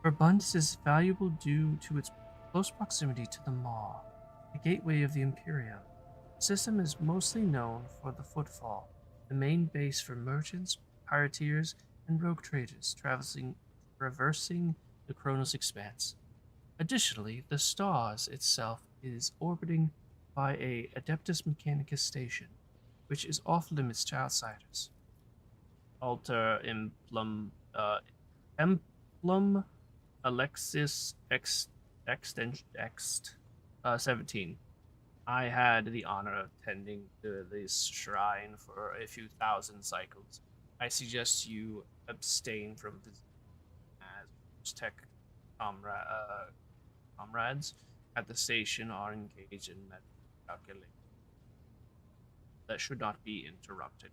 Abundance is valuable due to its close proximity to the Maw, the gateway of the Imperium. The system is mostly known for the Footfall, the main base for merchants, pirateers, and rogue traders traversing the Kronos Expanse. Additionally, the Stars itself is orbiting by a Adeptus Mechanicus station, which is off limits to outsiders. Alter Emblem Alexis X 17. I had the honor of tending to this shrine for a few thousand cycles. I suggest you abstain from this as tech comrades at the station are engaged in calculation that should not be interrupted.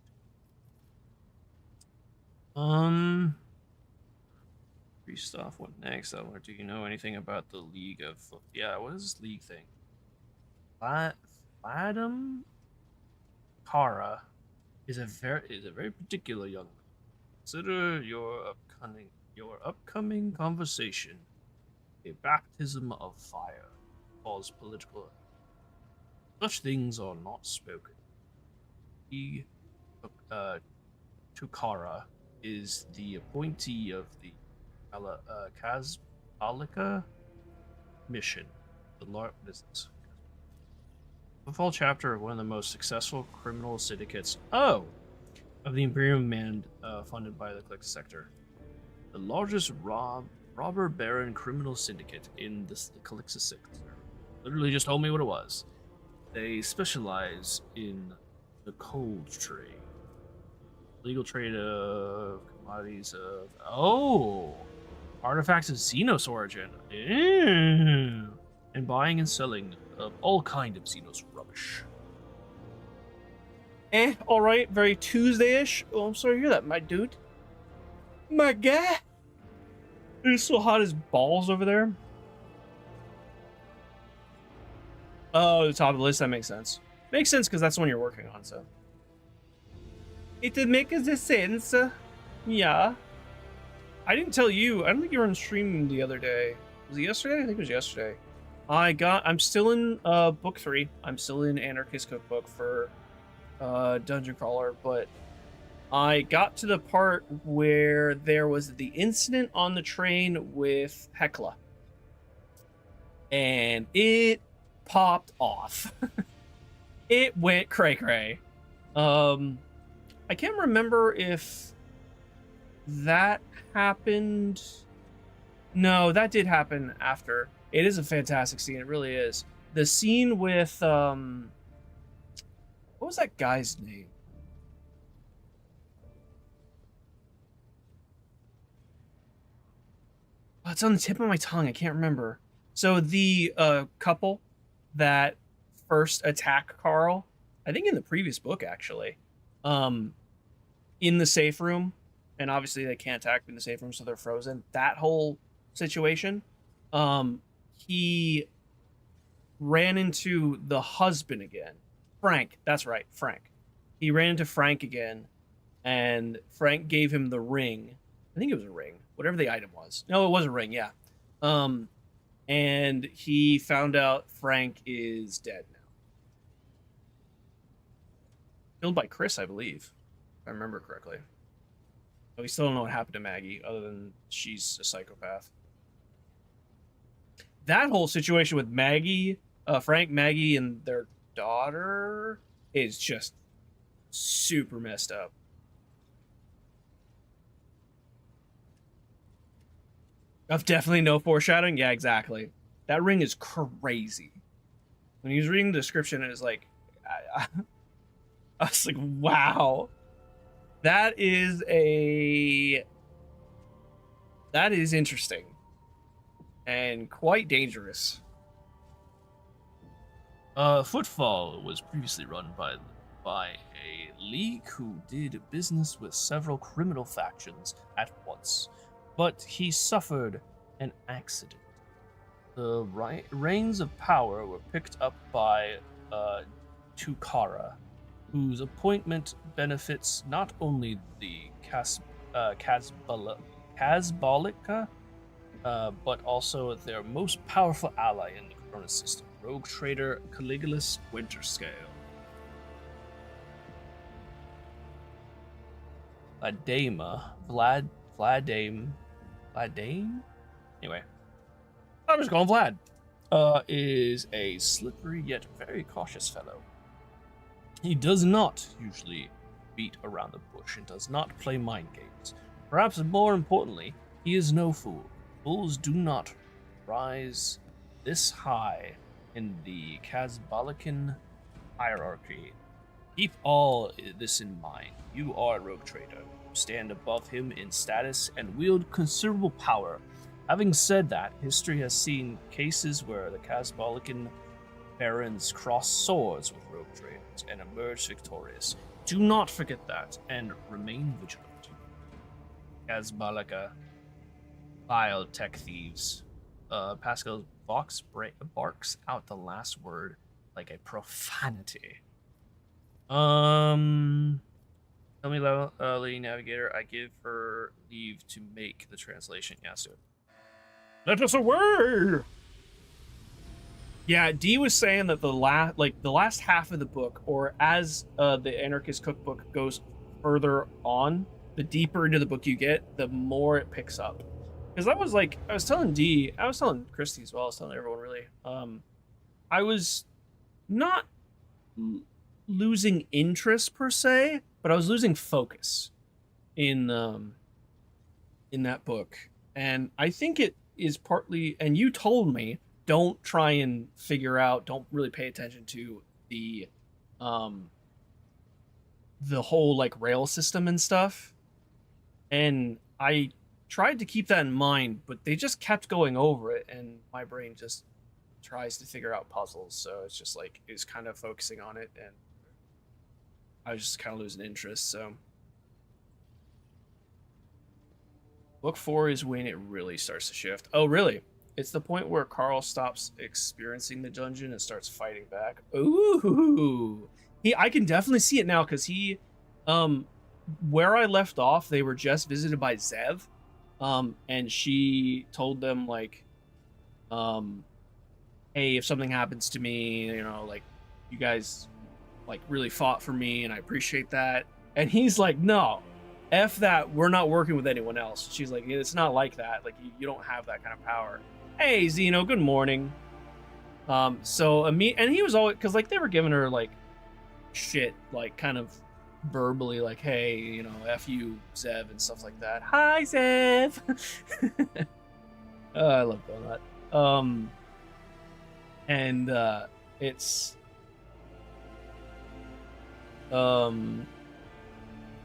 Christoph, what next? Do you know anything about the League of... Yeah, what is this League thing? Vladam Kara is a very particular young man. Consider your upcoming conversation a baptism of fire. Cause political. Such things are not spoken. He, Tukara, is the appointee of the Kazbalika mission. What is this? The fall chapter of one of the most successful criminal syndicates of the Imperium Command, funded by the Click sector. The largest robber baron criminal syndicate in the Calixus sector. Literally just told me what it was. They specialize in the cold trade. Legal trade of commodities of... Oh! Artifacts of Xenos origin. Ew. And buying and selling of all kind of Xenos rubbish. Alright. Very Tuesday-ish. Oh, I'm sorry to hear that, my dude. My guy. It's so hot as balls over there. Oh, the top of the list, that makes sense. Makes sense because that's the one you're working on, so. It makes sense. Yeah. I didn't tell you. I don't think you were on stream the other day. Was it yesterday? I think it was yesterday. I'm still in book 3. I'm still in Anarchist Cookbook for Dungeon Crawler, but I got to the part where there was the incident on the train with Hecla. And it popped off. It went cray-cray. I can't remember if that happened. No, that did happen after. It is a fantastic scene. It really is. The scene with what was that guy's name? Oh, it's on the tip of my tongue. I can't remember. So the couple that first attack Carl, I think in the previous book actually, in the safe room, and obviously they can't attack in the safe room, so they're frozen. That whole situation, he ran into the husband again. Frank, that's right, Frank. He ran into Frank again, and Frank gave him the ring. I think it was a ring, whatever the item was. No, it was a ring, yeah. and he found out Frank is dead now. Killed by Chris, I believe, if I remember correctly. But we still don't know what happened to Maggie, other than she's a psychopath. That whole situation with Maggie, Frank, Maggie, and their daughter is just super messed up. Of definitely no foreshadowing? Yeah, exactly. That ring is crazy. When he was reading the description, it was like, I was like, wow. That is interesting. And quite dangerous. Footfall was previously run by a league who did business with several criminal factions at once, but he suffered an accident. The reins of power were picked up by Tukara, whose appointment benefits not only the Kazbalika, but also their most powerful ally in the Corona system, rogue trader Caligulus Winterscale. Vladame? Anyway, I'm just calling Vlad. Is a slippery yet very cautious fellow. He does not usually beat around the bush and does not play mind games. Perhaps more importantly, he is no fool. Fools do not rise this high in the Kazbalikan hierarchy. Keep all this in mind. You are a rogue trader. You stand above him in status and wield considerable power. Having said that, history has seen cases where the Kazbalikan barons cross swords with rogue traders and emerge victorious. Do not forget that and remain vigilant. Kazbalika, vile tech thieves. Pascal Vox barks out the last word like a profanity. Tell me, Lady Navigator, I give her leave to make the translation. Yeah, let's do it. Let us away! Yeah, D was saying that the last half of the book, or as the Anarchist Cookbook goes further on, the deeper into the book you get, the more it picks up. Because I was telling D, I was telling Christy as well, I was telling everyone really, I was not losing interest per se, but I was losing focus in that book. And I think it is partly, and you told me, don't try and figure out, don't really pay attention to the whole like rail system and stuff. And I tried to keep that in mind, but they just kept going over it, and my brain just tries to figure out puzzles. So it's just like, it's kind of focusing on it, and I was just kind of losing interest. So book 4 is when it really starts to shift. Oh, really? It's the point where Carl stops experiencing the dungeon and starts fighting back. Ooh, I can definitely see it now, because he, where I left off, they were just visited by Zev, and she told them like, hey, if something happens to me, you know, like, you guys like really fought for me, and I appreciate that. And he's like, no, F that, we're not working with anyone else. She's like, it's not like that. Like, you don't have that kind of power. Hey, Zeno, good morning. So, and he was always, because, like, they were giving her, like, shit, like, kind of verbally, like, hey, you know, F you, Zev, and stuff like that. Hi, Zev! I love doing that. And, it's,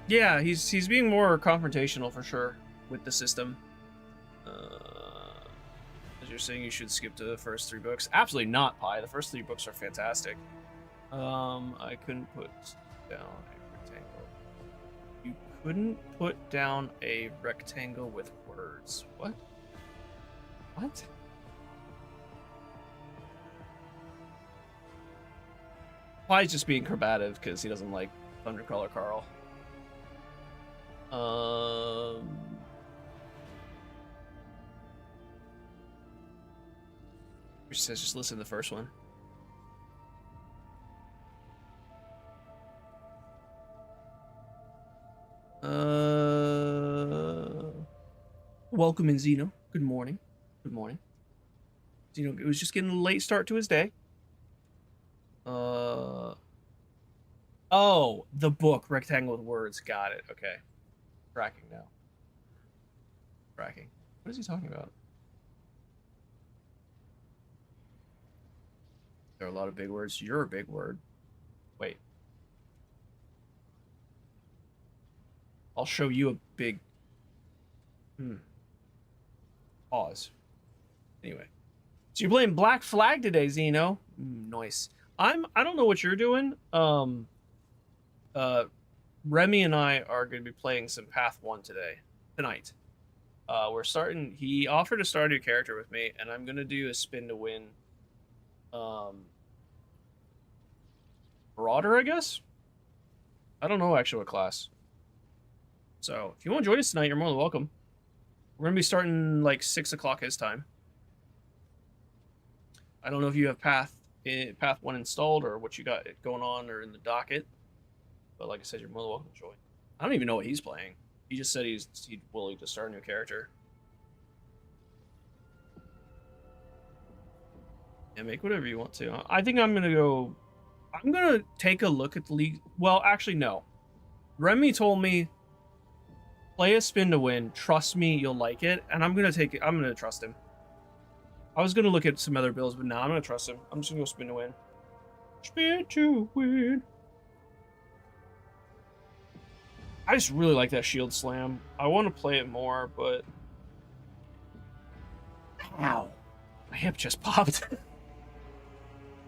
yeah, he's being more confrontational, for sure, with the system. As you're saying, you should skip to the first 3 books. Absolutely not, Pi. The first 3 books are fantastic. I couldn't put down a rectangle. You couldn't put down a rectangle with words. What? What? Pi's just being combative because he doesn't like Thundercrawler Carl. Which says just listen to the first one. Welcome in, Zeno. Good morning. Good morning. Zeno, it was just getting a late start to his day. Oh, the book, Rectangle with Words. Got it. Okay. Tracking now. Tracking. What is he talking about? There are a lot of big words. You're a big word. Wait. I'll show you a big... Pause. Anyway. So you're playing Black Flag today, Zeno. Nice. I don't know what you're doing. Remy and I are going to be playing some Path 1 tonight. We're starting... He offered to start a new character with me, and I'm going to do a spin to win. Marauder, I guess? I don't know actually what class. So, if you want to join us tonight, you're more than welcome. We're going to be starting like 6 o'clock his time. I don't know if you have Path 1 installed or what you got going on or in the docket. But like I said, you're more than welcome to join. I don't even know what he's playing. He just said he's willing to start a new character. Yeah, make whatever you want to. I think I'm going to go... I'm going to take a look at the league. Well, actually, no. Remy told me, play a spin to win. Trust me, you'll like it. And I'm going to take it. I'm going to trust him. I was going to look at some other builds, but now I'm going to trust him. I'm just going to go spin to win. Spin to win. I just really like that shield slam. I want to play it more, but... Ow. My hip just popped.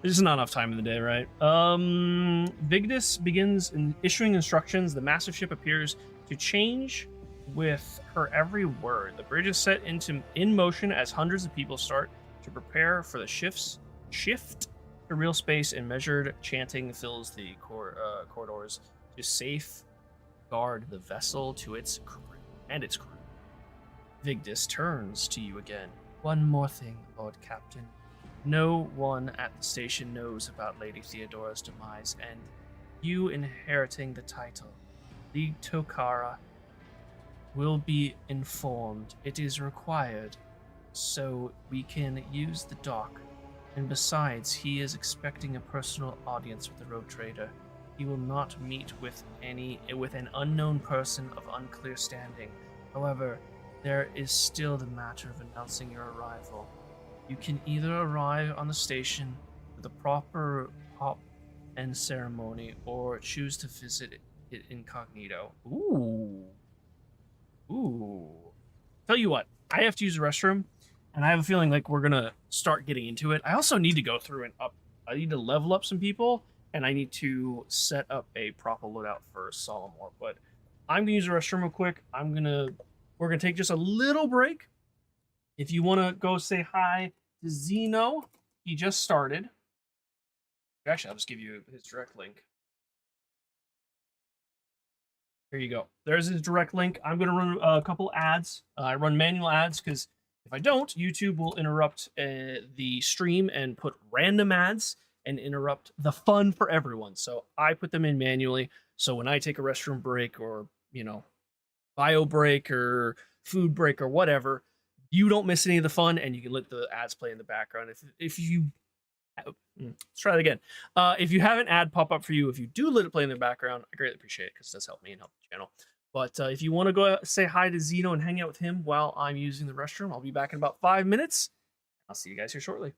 There's just not enough time in the day, right? Vigdis begins issuing instructions. The massive ship appears to change with her every word. The bridge is set in motion as hundreds of people start to prepare for the shift to real space, and measured chanting fills the corridors to safeguard the vessel to its crew and its crew. Vigdis turns to you again. One more thing, Lord Captain. No one at the station knows about Lady Theodora's demise, and you inheriting the title, the Tokara, will be informed. It is required, so we can use the dock. And besides, he is expecting a personal audience with the rogue trader. He will not meet with an unknown person of unclear standing. However, there is still the matter of announcing your arrival. You can either arrive on the station with a proper hop and ceremony, or choose to visit it incognito. Ooh. Tell you what, I have to use the restroom, and I have a feeling like we're gonna start getting into it. I also need to go through and I need to level up some people, and I need to set up a proper loadout for Solomore. But I'm gonna use the restroom real quick. We're gonna take just a little break. If you want to go say hi to Zeno, he just started. Actually, I'll just give you his direct link. Here you go. There's his direct link. I'm going to run a couple ads. I run manual ads because if I don't, YouTube will interrupt the stream and put random ads and interrupt the fun for everyone. So I put them in manually. So when I take a restroom break or, bio break or food break or whatever, you don't miss any of the fun, and you can let the ads play in the background. If you... Let's try that again. If you have an ad pop up for you, if you do let it play in the background, I greatly appreciate it because it does help me and help the channel. But if you want to go say hi to Zeno and hang out with him while I'm using the restroom, I'll be back in about 5 minutes. I'll see you guys here shortly.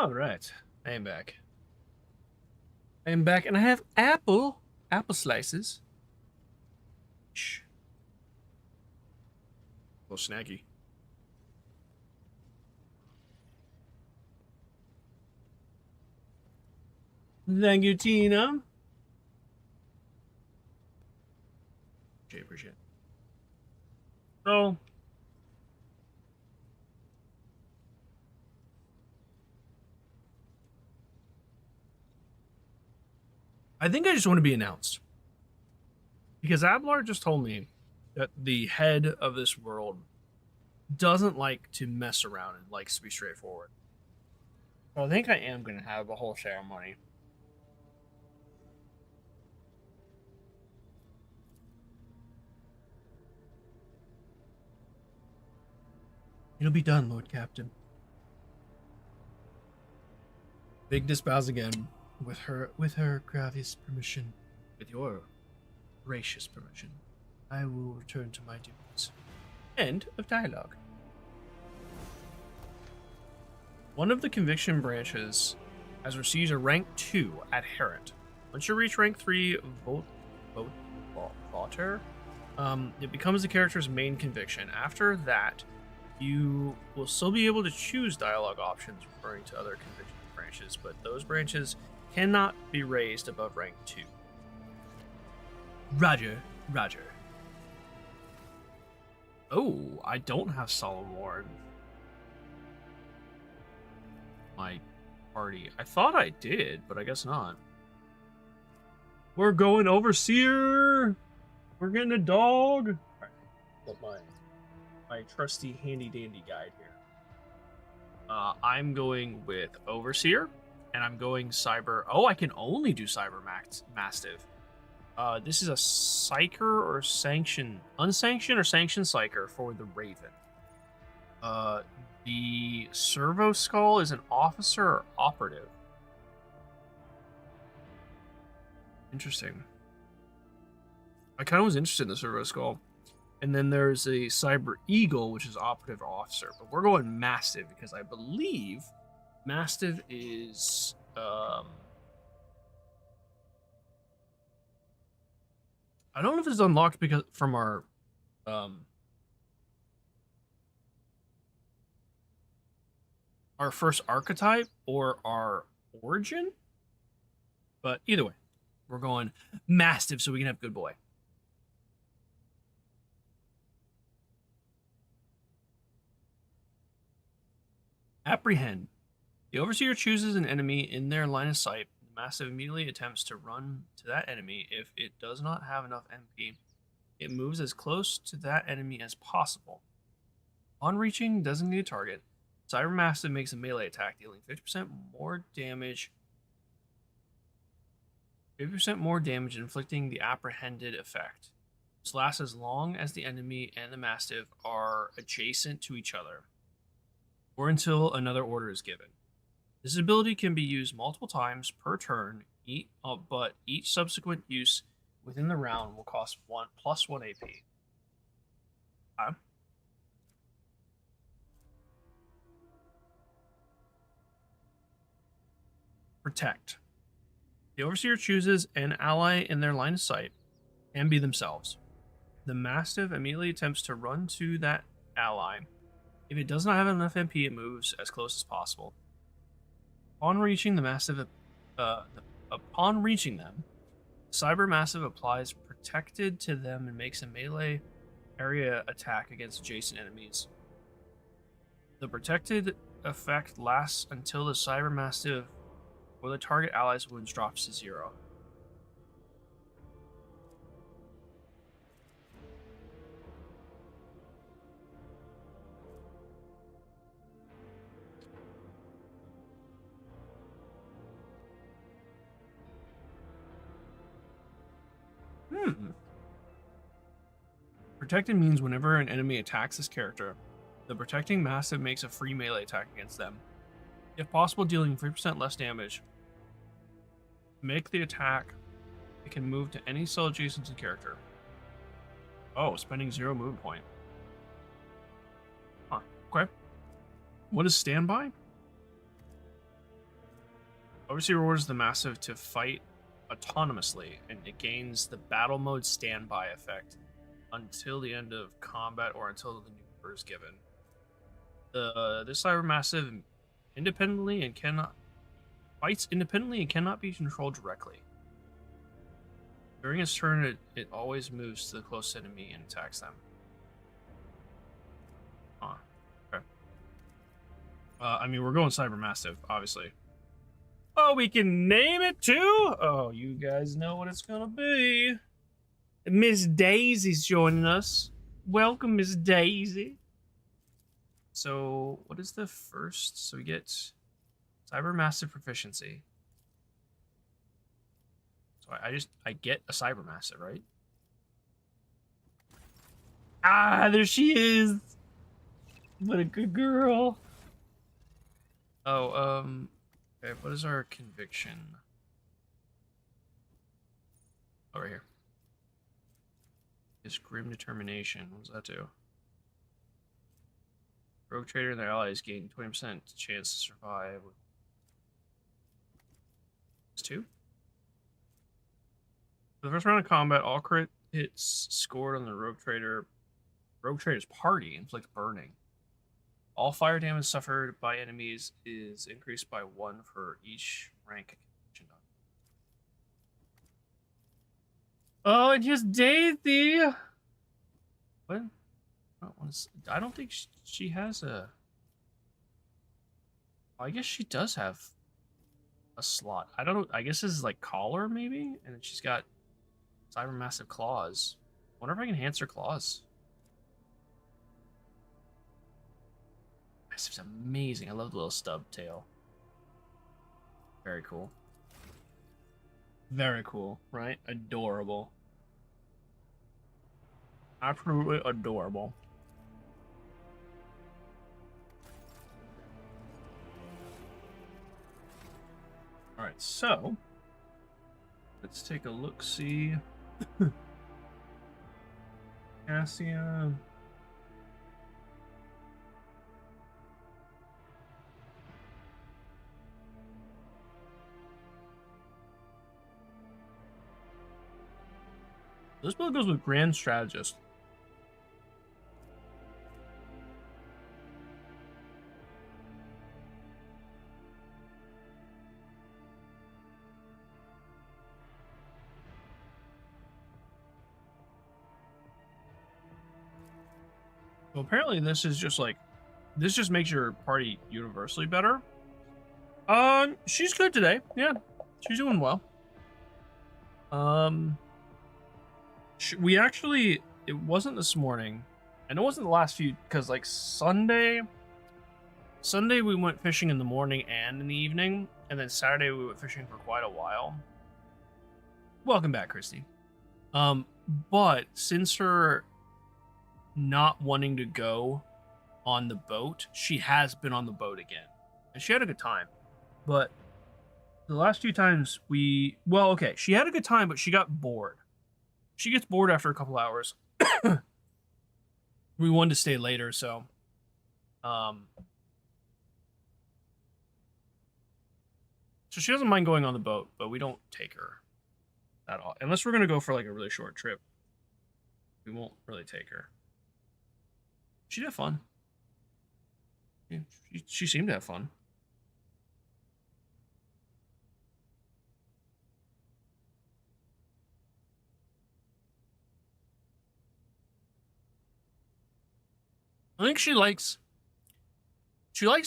All right, I am back. I am back, and I have apple slices. Shh. A little snacky. Thank you, Tina. Appreciate it. So, I think I just want to be announced. Because Ablar just told me that the head of this world doesn't like to mess around and likes to be straightforward. So I think I am going to have a whole ceremony. It'll be done, Lord Captain. Vigdis bows again, with her gracious permission, with your gracious permission. I will return to my duties. End of dialogue. One of the conviction branches has received a rank 2 adherent. Once you reach rank 3 voter, it becomes the character's main conviction. After that, you will still be able to choose dialogue options referring to other conviction branches, but those branches cannot be raised above rank 2. Roger, roger. Oh, I don't have Solemn Warn. My party. I thought I did, but I guess not. We're going Overseer! We're getting a dog! Alright, put my trusty handy dandy guide here. I'm going with Overseer, and I'm going Cyber. Oh, I can only do Cyber Mastiff. This is a Psyker or unsanctioned or sanctioned Psyker for the Raven. The Servo Skull is an officer or operative. Interesting. I kind of was interested in the Servo Skull. And then there's a Cyber Eagle, which is operative or officer. But we're going Mastiff because I believe Mastiff is... I don't know if it's unlocked because from our first archetype or our origin. But either way, we're going Mastiff so we can have Good Boy. Apprehend. The Overseer chooses an enemy in their line of sight. The Mastiff immediately attempts to run to that enemy. If it does not have enough MP, it moves as close to that enemy as possible. On reaching designated target, Cyber Mastiff makes a melee attack, dealing 50% more damage. 50% more damage, inflicting the apprehended effect. This lasts as long as the enemy and the Mastiff are adjacent to each other, or until another order is given. This ability can be used multiple times per turn, but each subsequent use within the round will cost +1 AP. Okay. Protect. The Overseer chooses an ally in their line of sight and be themselves. The Mastiff immediately attempts to run to that ally. If it does not have enough MP, it moves as close as possible. Upon reaching them, Cyber Mastiff applies Protected to them and makes a melee area attack against adjacent enemies. The Protected effect lasts until the Cyber Mastiff or the target ally's wounds drops to 0. Protected means whenever an enemy attacks this character, the protecting Mastiff makes a free melee attack against them. If possible, dealing 3% less damage. To make the attack, it can move to any cell adjacent to the character. Oh, spending 0 movement point. Huh, okay. What is standby? Obviously rewards the massive to fight autonomously, and it gains the battle mode standby effect until the end of combat or until the new order is given. This cybermassive independently and cannot fights independently and cannot be controlled directly. During its turn, it always moves to the closest enemy and attacks them. Huh. Okay. I mean, we're going cybermassive, obviously. Oh, we can name it too? Oh, you guys know what it's gonna be. Miss Daisy's joining us. Welcome, Miss Daisy. So, what is the first? So we get cybermassive proficiency. So I get a cybermassive, right? Ah, there she is. What a good girl. Oh, okay, what is our conviction? Oh, right here. It's grim determination. What does that do? Rogue trader and their allies gain 20% chance to survive. It's 2. For the first round of combat, all crit hits scored on the rogue trader's party inflict burning. All fire damage suffered by enemies is increased by 1 for each rank. Oh, and here's Daisy. What? I don't think she has a. I guess she does have a slot. I don't know. I guess this is like collar maybe, and then she's got cybermassive claws. Wonder if I can enhance her claws. This is amazing. I love the little stub tail. Very cool. Very cool, right? Adorable. Absolutely adorable. Alright, so let's take a look-see. Cassia. This build goes with Grand Strategist. So apparently this is just like, this just makes your party universally better. She's good today. Yeah, she's doing well. We actually, it wasn't this morning, and it wasn't the last few, because like Sunday we went fishing in the morning and in the evening, and then Saturday we went fishing for quite a while. Welcome back, Christy. But since her not wanting to go on the boat, she has been on the boat again, and she had a good time. But the last few times she had a good time, but she got bored. She gets bored after a couple hours. We wanted to stay later, so so she doesn't mind going on the boat, but we don't take her at all. Unless we're going to go for like a really short trip, we won't really take her. She'd have fun. Yeah, she seemed to have fun. I think she likes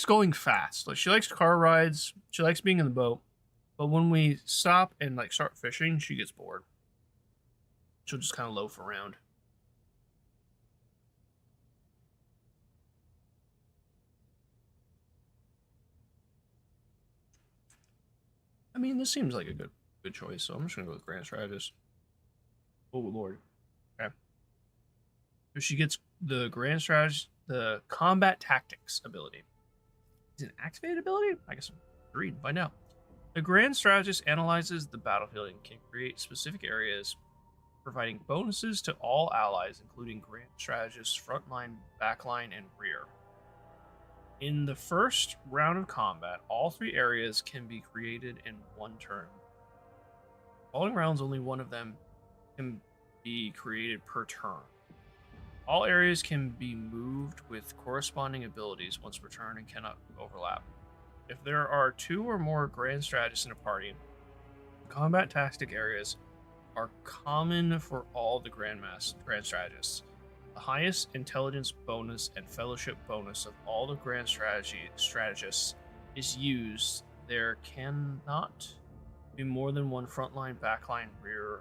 going fast. Like, she likes car rides. She likes being in the boat. But when we stop and like start fishing, she gets bored. She'll just kind of loaf around. I mean, this seems like a good choice, so I'm just gonna go with Grand Strategist. Oh Lord. Okay. So she gets the Grand Strategist, the Combat Tactics ability. Is it an activated ability? I guess I'm read and find out. The Grand Strategist analyzes the battlefield and can create specific areas, providing bonuses to all allies, including Grand Strategist's frontline, backline, and rear. In the first round of combat, all 3 areas can be created in 1 turn. Following rounds, only one of them can be created per turn. All areas can be moved with corresponding abilities once per turn and cannot overlap. If there are 2 or more grand strategists in a party, combat tactic areas are common for all the grand strategists. The highest intelligence bonus and fellowship bonus of all the grand strategists is used. There cannot be more than one frontline, backline, rear,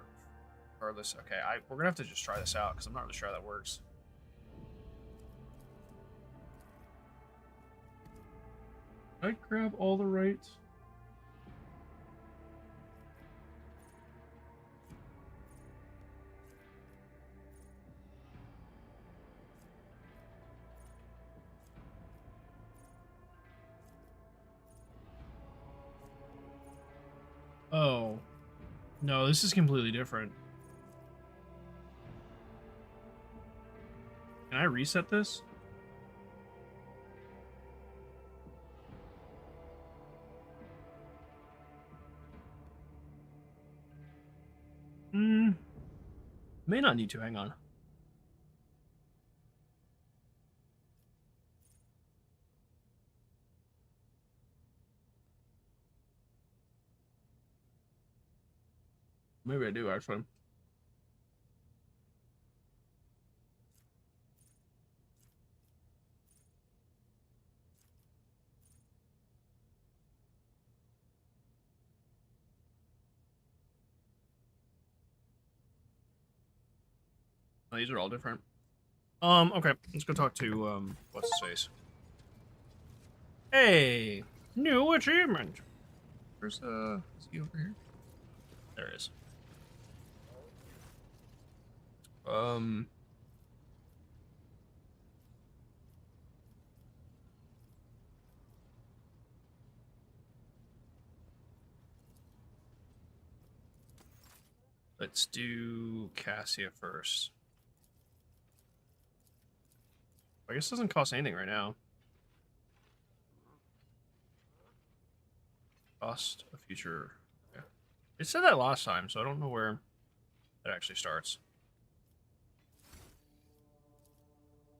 regardless. Okay, we're gonna have to just try this out because I'm not really sure how that works. Did I grab all the right? Oh. No, this is completely different. Can I reset this? May not need to, hang on. Maybe I do, actually. Oh, these are all different. Okay, let's go talk to, what's his face? Hey! New achievement! Where's, is he over here? There it is. Let's do Cassia first. I guess it doesn't cost anything right now. Cost a future. Yeah. It said that last time, so I don't know where it actually starts.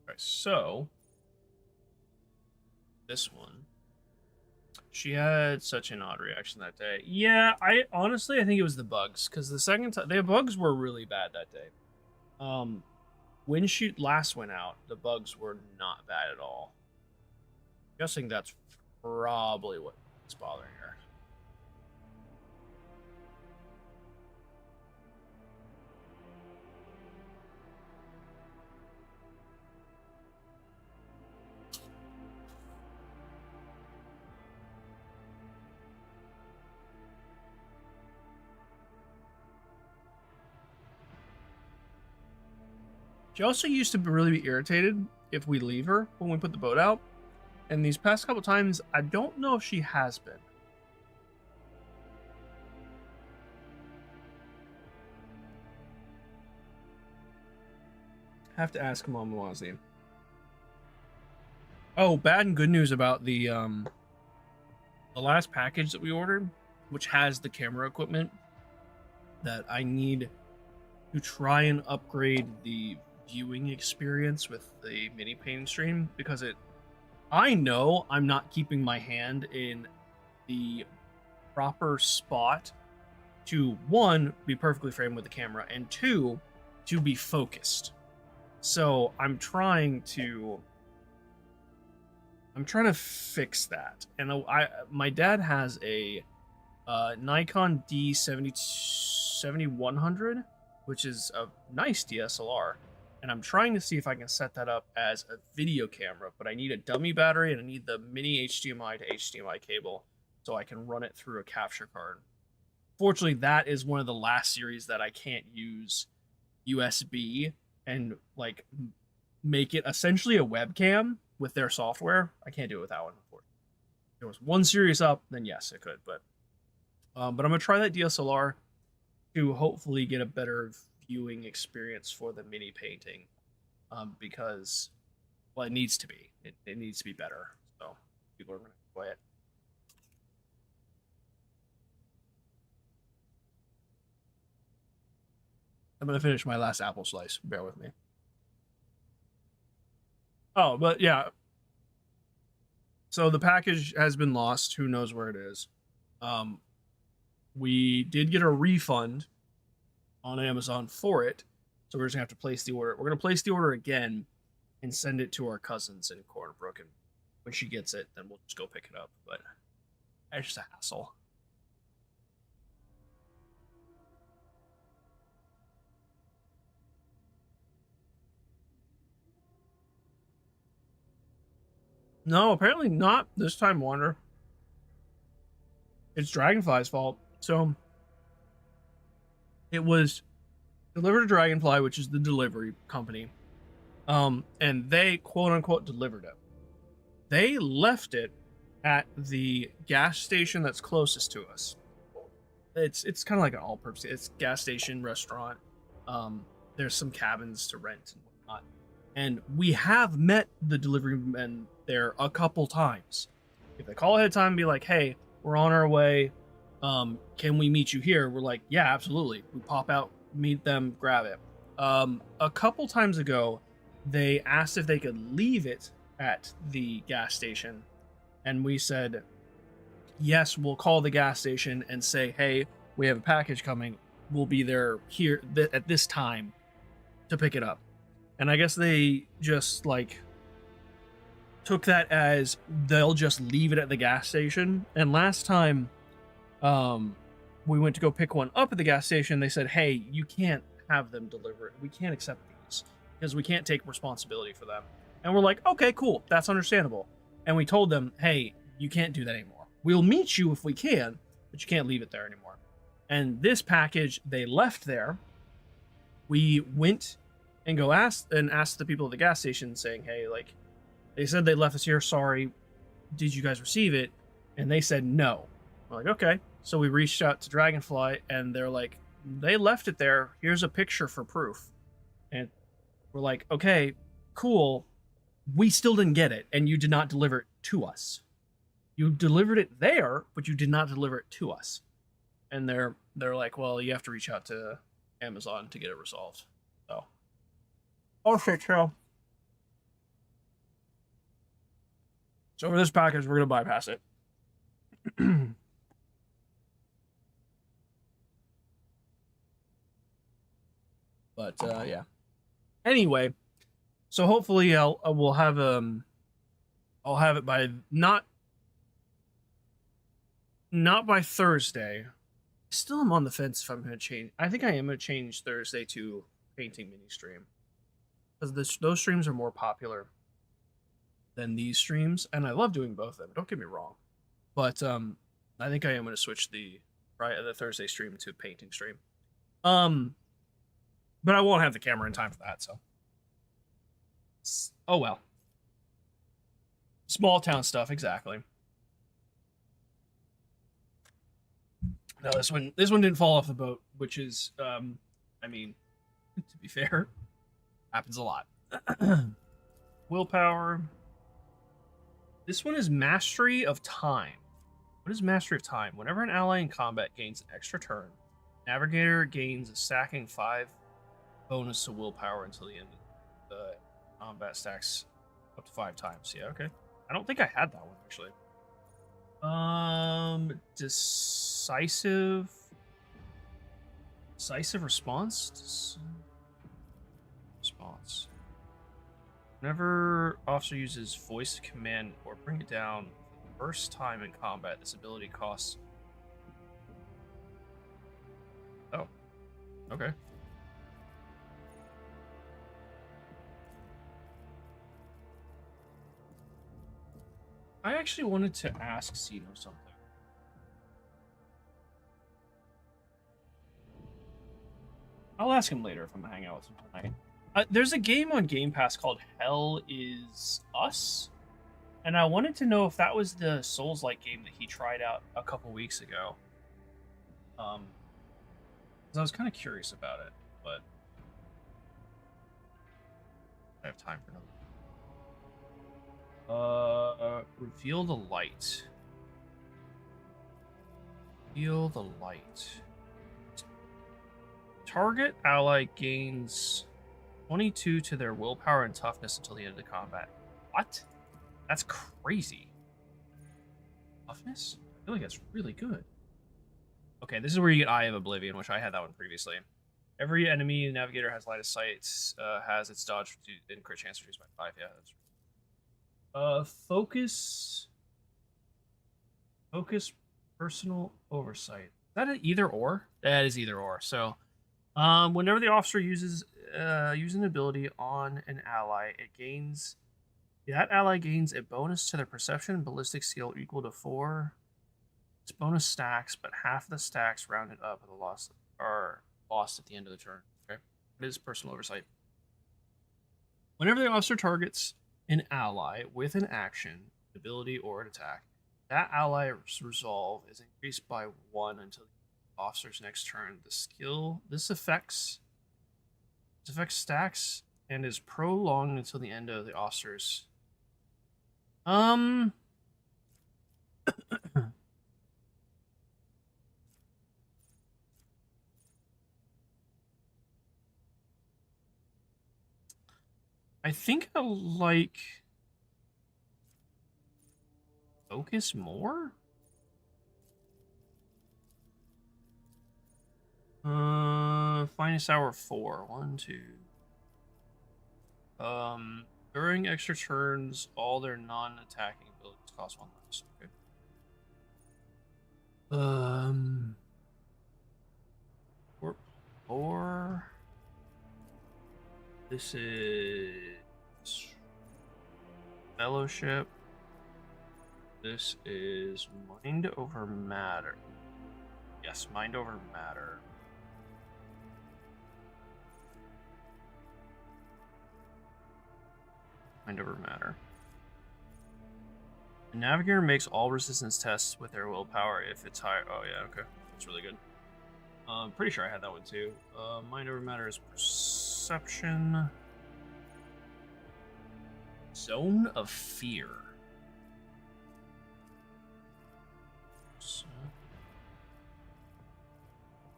Okay, so this one. She had such an odd reaction that day. Yeah, I think it was the bugs, because the second time the bugs were really bad that day. When she last went out, the bugs were not bad at all. I'm guessing that's probably what's bothering her. She also used to really be irritated if we leave her when we put the boat out. And these past couple times, I don't know if she has been. Have to ask Mom Wazi. Oh, bad and good news about the last package that we ordered, which has the camera equipment that I need to try and upgrade the viewing experience with the mini painting stream, because I know I'm not keeping my hand in the proper spot to, 1, be perfectly framed with the camera, and 2, to be focused. So I'm trying to fix that. And my dad has a Nikon D7100, which is a nice DSLR. And I'm trying to see if I can set that up as a video camera, but I need a dummy battery and I need the mini HDMI to HDMI cable so I can run it through a capture card. Fortunately, that is one of the last series that I can't use USB and like make it essentially a webcam with their software. I can't do it with that one. If there was one series up, then yes, it could. But I'm gonna try that DSLR to hopefully get a better viewing experience for the mini painting, because, well, it needs to be. It needs to be better. So People are going to enjoy it. I'm going to finish my last apple slice. Bear with me. Oh, but yeah. So the package has been lost. Who knows where it is? We did get a refund on Amazon for it. So we're just going to have to place the order. We're going to place the order again and send it to our cousins in Cornerbrook. And when she gets it, then we'll just go pick it up. But it's just a hassle. No, apparently not this time, Wander. It's Dragonfly's fault. So it was delivered to Dragonfly, which is the delivery company. And they quote unquote delivered it. They left it at the gas station that's closest to us. It's kind of like an all-purpose. It's gas station, restaurant. There's some cabins to rent and whatnot. And we have met the delivery men there a couple times. If they call ahead of time and be like, hey, we're on our way, can we meet you here? We're like, yeah, absolutely. We pop out, meet them, grab it. A couple times ago, they asked if they could leave it at the gas station, and we said, yes, we'll call the gas station and say, hey, we have a package coming. We'll be there here at this time to pick it up. And I guess they just like took that as they'll just leave it at the gas station. And last time we went to go pick one up at the gas station, they said, hey, you can't have them deliver it. We can't accept these because we can't take responsibility for them. And we're like, okay, cool. That's understandable. And we told them, hey, you can't do that anymore. We'll meet you if we can, but you can't leave it there anymore. And this package they left there. We went and asked the people at the gas station saying, hey, like, they said they left us here. Sorry. Did you guys receive it? And they said no. We're like, okay. So we reached out to Dragonfly and they're like, they left it there. Here's a picture for proof. And we're like, okay, cool. We still didn't get it. And you did not deliver it to us. You delivered it there, but you did not deliver it to us. And they're like, well, you have to reach out to Amazon to get it resolved. So, oh shit, Cheryl. So for this package, we're gonna bypass it. But yeah. Anyway, so hopefully we'll have I'll have it by not by Thursday. Still am on the fence if I'm going to change. I think I am going to change Thursday to painting mini stream. Because those streams are more popular than these streams. And I love doing both of them. Don't get me wrong. But I think I am going to switch the Thursday stream to painting stream. But I won't have the camera in time for that, so. Oh well. Small town stuff, exactly. No, this one didn't fall off the boat, which is, I mean, to be fair, happens a lot. Willpower. This one is Mastery of Time. What is Mastery of Time? Whenever an ally in combat gains an extra turn, Navigator gains a stacking 5 bonus to willpower until the end of the combat stacks up to 5 times. Yeah, okay. I don't think I had that one, actually. Decisive response. Response. Whenever officer uses voice command or bring it down for the first time in combat, this ability costs. Oh, okay. I actually wanted to ask Cino something. I'll ask him later if I'm hanging out with him tonight. There's a game on Game Pass called Hell Is Us, and I wanted to know if that was the Souls-like game that he tried out a couple weeks ago. Because I was kind of curious about it, but I have time for another. Reveal the light. Reveal the light. Target ally gains 22 to their willpower and toughness until the end of the combat. What? That's crazy. Toughness? I feel like that's really good. Okay, this is where you get Eye of Oblivion, which I had that one previously. Every enemy navigator has line of sight, has its dodge and crit chance reduced by 5. Yeah, that's right. Focus personal oversight. Is that an either or? That is either or. So, whenever the officer uses an ability on an ally, that ally gains a bonus to their perception and ballistic skill equal to 4. It's bonus stacks, but half of the stacks rounded up are lost at the end of the turn. Okay, it is personal oversight. Whenever the officer targets an ally with an action, ability, or an attack, that ally's resolve is increased by 1 until the officer's next turn. This affects stacks and is prolonged until the end of the officer's. I think I like focus more. Finest hour 4. 1, 2. During extra turns, all their non-attacking abilities cost 1 less. Okay. Or this is Fellowship. This is Mind over Matter. Yes, Mind over Matter. Mind over Matter. The Navigator makes all resistance tests with their willpower if it's higher. Oh yeah, okay. That's really good. I'm pretty sure I had that one too. Mind over Matter is Perception. Zone of Fear.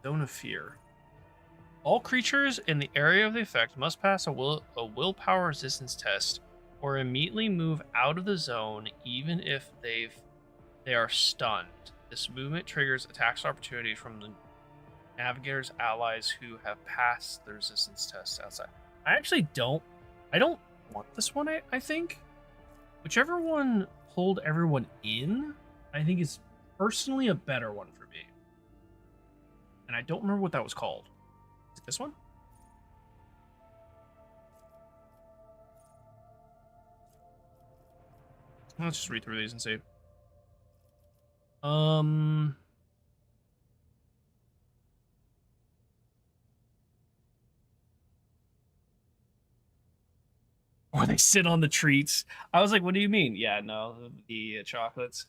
Zone of Fear. All creatures in the area of the effect must pass a willpower resistance test or immediately move out of the zone even if they are stunned. This movement triggers attacks opportunity from the Navigator's allies who have passed the resistance test outside. I don't want this one, I think. Whichever one pulled everyone in, I think is personally a better one for me. And I don't remember what that was called. Is it this one? Let's just read through these and see. Or they sit on the treats. I was like, what do you mean? Yeah, no, the chocolates.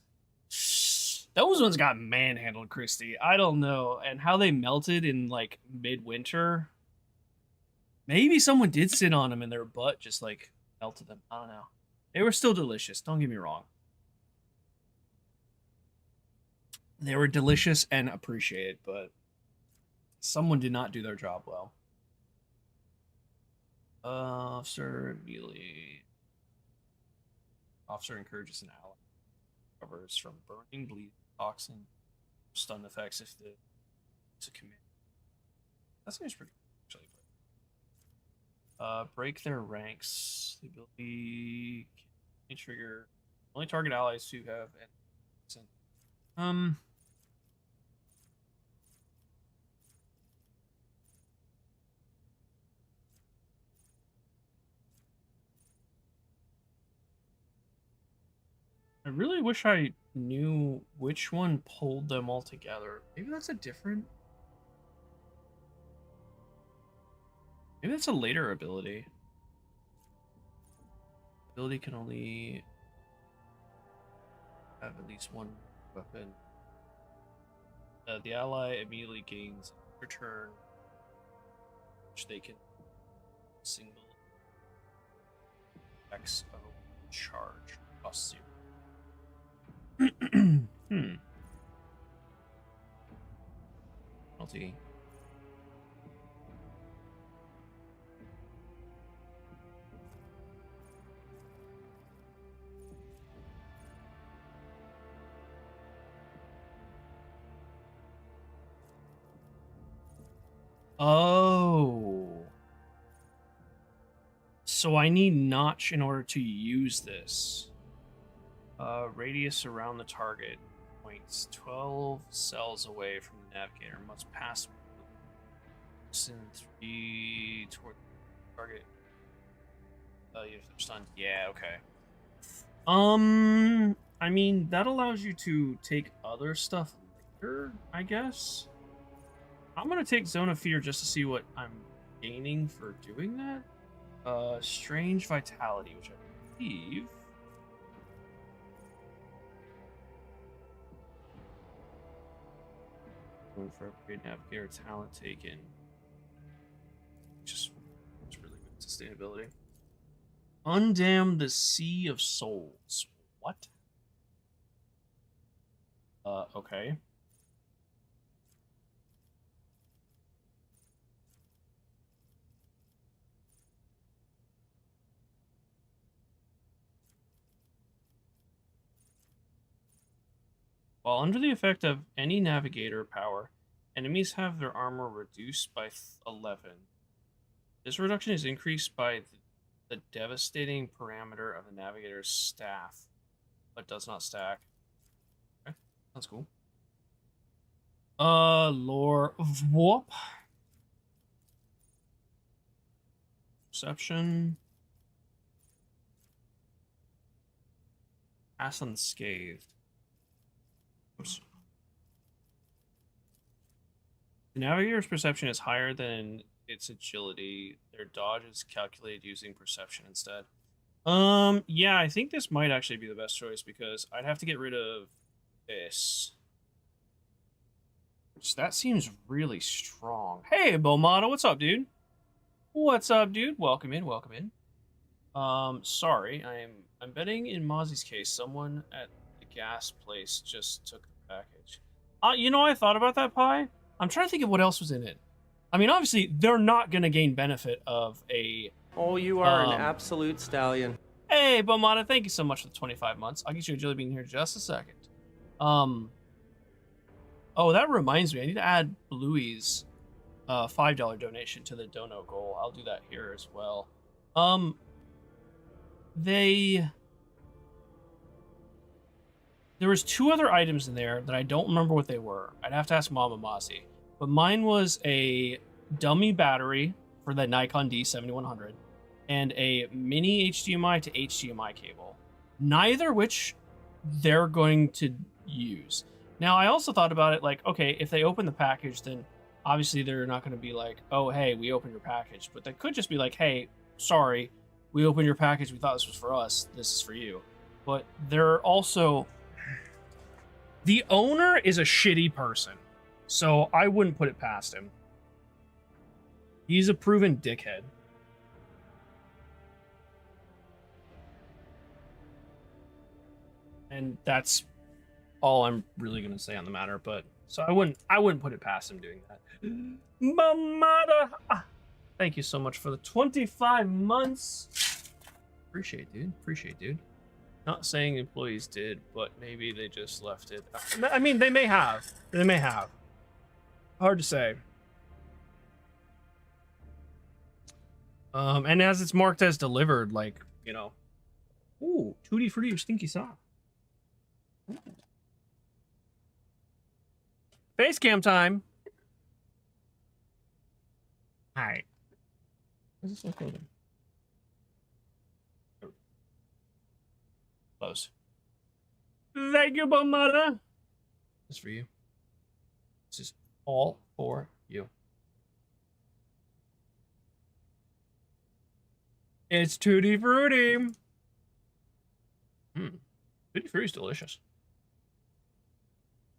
Those ones got manhandled, Christy. I don't know. And how they melted in like midwinter. Maybe someone did sit on them and their butt just like melted them. I don't know. They were still delicious. Don't get me wrong. They were delicious and appreciated, but someone did not do their job well. Officer immediately. Officer encourages an ally. Recovers from burning, bleed, toxin, stun effects if it's a command. That seems pretty good, actually. Break their ranks. The ability can trigger only target allies who have I really wish I knew which one pulled them all together. Maybe that's a different. Maybe that's a later ability. Ability can only have at least one weapon. The ally immediately gains a turn, which they can single X of charge. Costs you. Penalty. Oh. So I need notch in order to use this. Radius around the target points 12 cells away from the navigator. Must pass in 3 toward the target. You're stunned. Yeah, okay. I mean, that allows you to take other stuff later, I guess. I'm gonna take Zone of Fear just to see what I'm gaining for doing that. Strange Vitality, which I believe... Going for upgrade navigator talent taken. Just it's really good sustainability. Undam the Sea of Souls. What? Okay. While under the effect of any navigator power, enemies have their armor reduced by 11. This reduction is increased by the devastating parameter of the navigator's staff, but does not stack. Okay, that's cool. Lore of Warp. Perception. Pass unscathed. Oops. The navigator's perception is higher than its agility. Their dodge is calculated using perception instead. Yeah, I think this might actually be the best choice because I'd have to get rid of this. So that seems really strong. Hey, Bomata, what's up, dude? What's up, dude? Welcome in, welcome in. Sorry, I'm betting in Mozzie's case, someone at the gas place just took the package. You know, I thought about that, Pie. I'm trying to think of what else was in it. I mean, obviously, they're not going to gain benefit of a... Oh, you are an absolute stallion. Hey, Bomata, thank you so much for the 25 months. I'll get you a jelly bean here in just a second. Oh, that reminds me. I need to add Bluey's $5 donation to the dono goal. I'll do that here as well. There was 2 other items in there that I don't remember what they were. I'd have to ask Mama Mozzie. But mine was a dummy battery for the Nikon D7100 and a mini HDMI to HDMI cable. Neither which they're going to use. Now, I also thought about it like, okay, if they open the package, then obviously they're not going to be like, oh, hey, we opened your package. But they could just be like, hey, sorry, we opened your package. We thought this was for us. This is for you. But they're also... The owner is a shitty person, so I wouldn't put it past him. He's a proven dickhead. And that's all I'm really going to say on the matter, but so I wouldn't put it past him doing that. Mamada! Thank you so much for the 25 months. Appreciate, dude. Not saying employees did, but maybe they just left it. I mean, they may have. Hard to say. And as it's marked as delivered, like, you know. Ooh, tutti frutti or stinky sock. Face cam time. Alright. Is this okay then? Close. Thank you, Bomata. This is for you. This is all for you. It's Tutti Frutti. Tutti Frutti is delicious.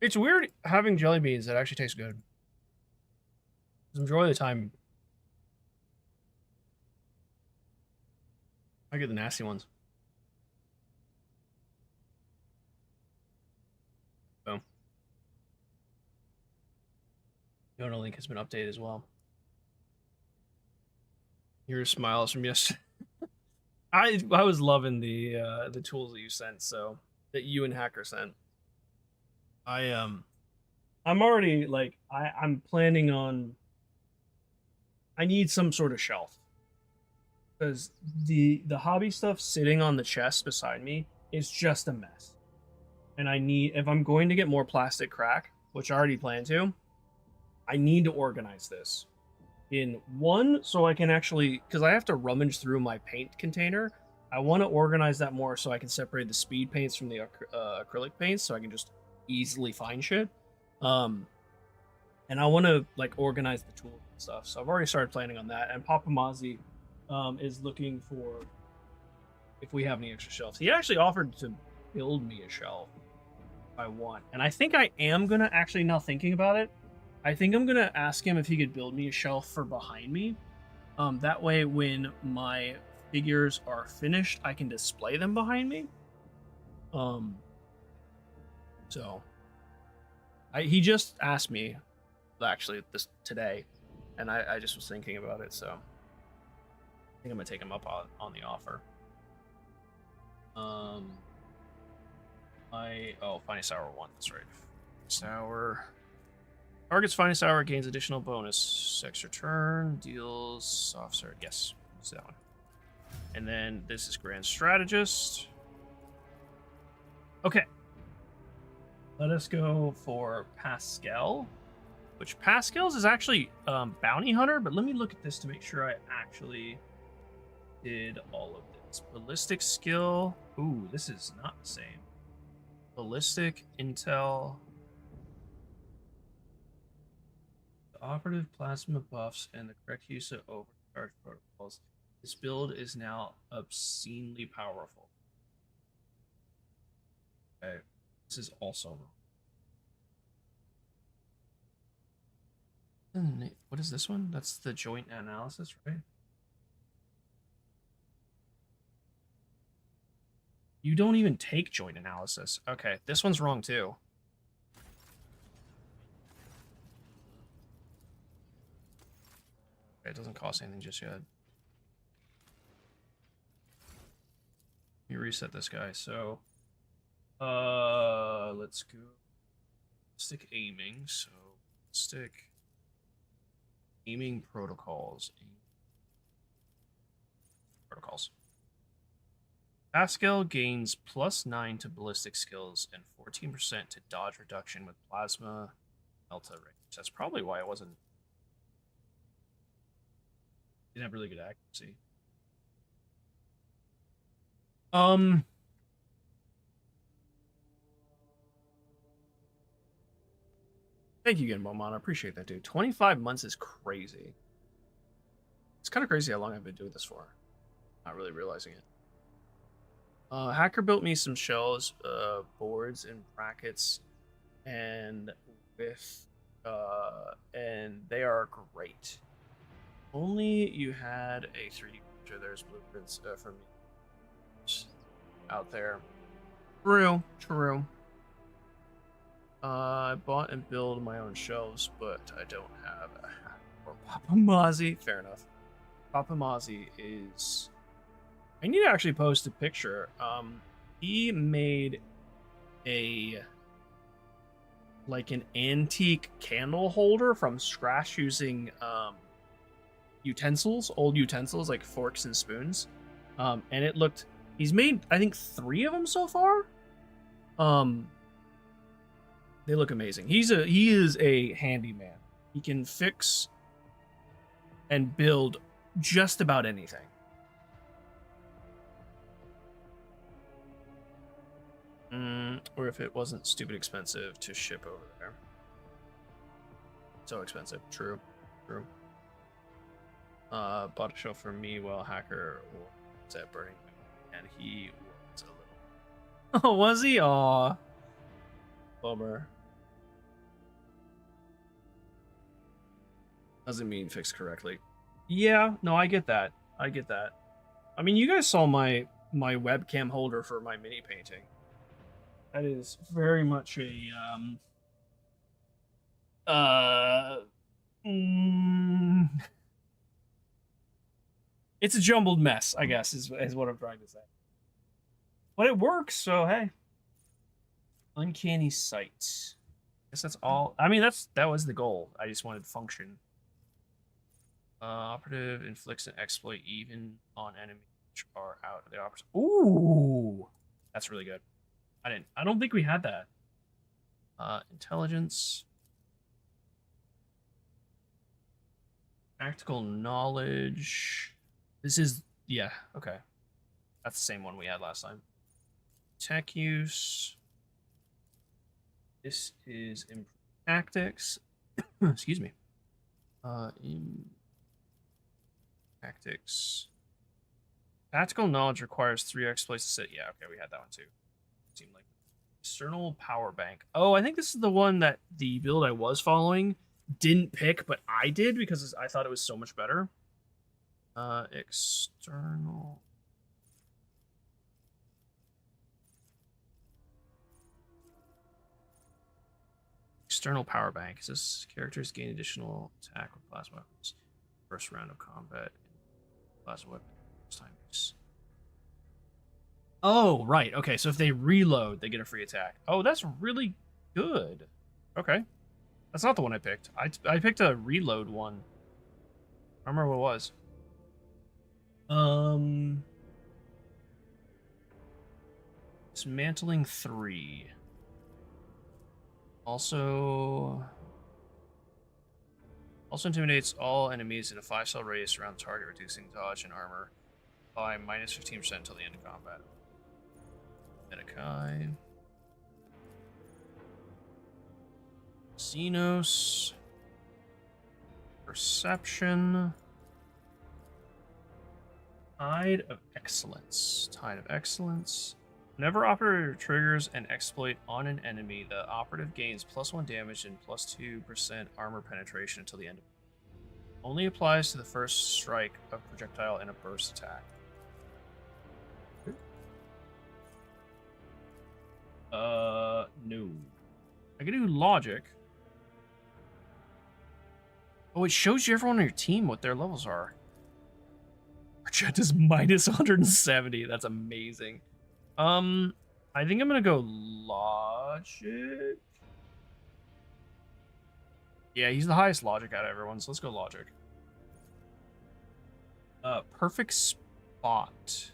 It's weird having jelly beans that actually taste good. Enjoy the time. I get the nasty ones. Donor link has been updated as well. Your smiles from yesterday. I was loving the tools that you sent, so that you and Hacker sent. I'm already like I'm planning on. I need some sort of shelf because the hobby stuff sitting on the chest beside me is just a mess, and I need, if I'm going to get more plastic crack, which I already plan to, I need to organize this in one so I can actually, because I have to rummage through my paint container. I want to organize that more so I can separate the speed paints from the acrylic paints so I can just easily find shit. And I want to like organize the tools and stuff. So I've already started planning on that. And Papa Mozzie is looking for if we have any extra shelves. He actually offered to build me a shelf if I want. And I think I am going to actually, now thinking about it, I think I'm going to ask him if he could build me a shelf for behind me. That way when my figures are finished, I can display them behind me. So he just asked me actually this today, and I just was thinking about it, so I think I'm gonna take him up on the offer. Finest Hour 1, that's right. Sour targets Finest Hour, gains additional bonus extra turn, deals soft start. Yes, it's that one. And then this is Grand Strategist. Okay. Let us go for Pascal, which Pascal's is actually Bounty Hunter, but let me look at this to make sure I actually did all of this. Ballistic skill. Ooh, this is not the same. Ballistic, intel. The operative plasma buffs and the correct use of overcharge protocols. This build is now obscenely powerful. Okay, this is also wrong. What is this one? That's the joint analysis, right? You don't even take joint analysis. Okay, this one's wrong too. Okay, it doesn't cost anything just yet. Let me reset this guy. So, let's go. Stick aiming. So, stick aiming protocols. Pascal gains +9 to ballistic skills and 14% to dodge reduction with plasma melta range. That's probably why it didn't have really good accuracy. Thank you again, Momon. I appreciate that, dude. 25 months is crazy. It's kind of crazy how long I've been doing this for. Not really realizing it. Hacker built me some shelves, boards and brackets, and they are great. Only you had a 3D picture. There's blueprints from me out there. True. I bought and built my own shelves, but I don't have a hat or Papa Mozzie. Fair enough. Papa Mozzie is... I need to actually post a picture. He made an antique candle holder from scratch using old utensils like forks and spoons. And it looked, he's made I think 3 of them so far. They look amazing. He is a handyman. He can fix and build just about anything. Or if it wasn't stupid expensive to ship over there. So expensive. True. Bought a shelf for me while Hacker was at Burning Man, and he was a little... Oh, was he? Aw. Bummer. Doesn't mean fixed correctly. Yeah, no, I get that. I mean, you guys saw my webcam holder for my mini painting. That is very much a It's a jumbled mess, I guess, is what I'm trying to say. But it works, so hey. Uncanny sight. I guess that's all. I mean, that was the goal. I just wanted function. Operative inflicts an exploit even on enemies which are out of the operative. Ooh, that's really good. I don't think we had that. Intelligence. Practical knowledge. This is, yeah, okay. That's the same one we had last time. Tech use. This is improved tactics. Excuse me. In tactics. Tactical knowledge requires 3 exploits to sit. Yeah, okay, we had that one too. Seemed like external power bank. Oh, I think this is the one that the build I was following didn't pick, but I did because I thought it was so much better. External. External power bank. Is this characters gain additional attack with plasma weapons? First round of combat. Plasma weapon. First time use. Oh, right. Okay, so if they reload, they get a free attack. Oh, that's really good. Okay. That's not the one I picked. I picked a reload one. I don't remember what it was. Dismantling 3. Also intimidates all enemies in a 5-cell radius around the target, reducing dodge and armor by minus 15% until the end of combat. Medikai. Xenos. Perception. Tide of Excellence. Tide of Excellence. Whenever operator triggers an exploit on an enemy, the operative gains +1 damage and +2% armor penetration until the end of it. Only applies to the first strike of projectile in a burst attack. No. I can do logic. Oh, it shows you everyone on your team what their levels are. Project is minus 170. That's amazing. I think I'm gonna go logic. Yeah, he's the highest logic out of everyone, so let's go logic. Perfect spot.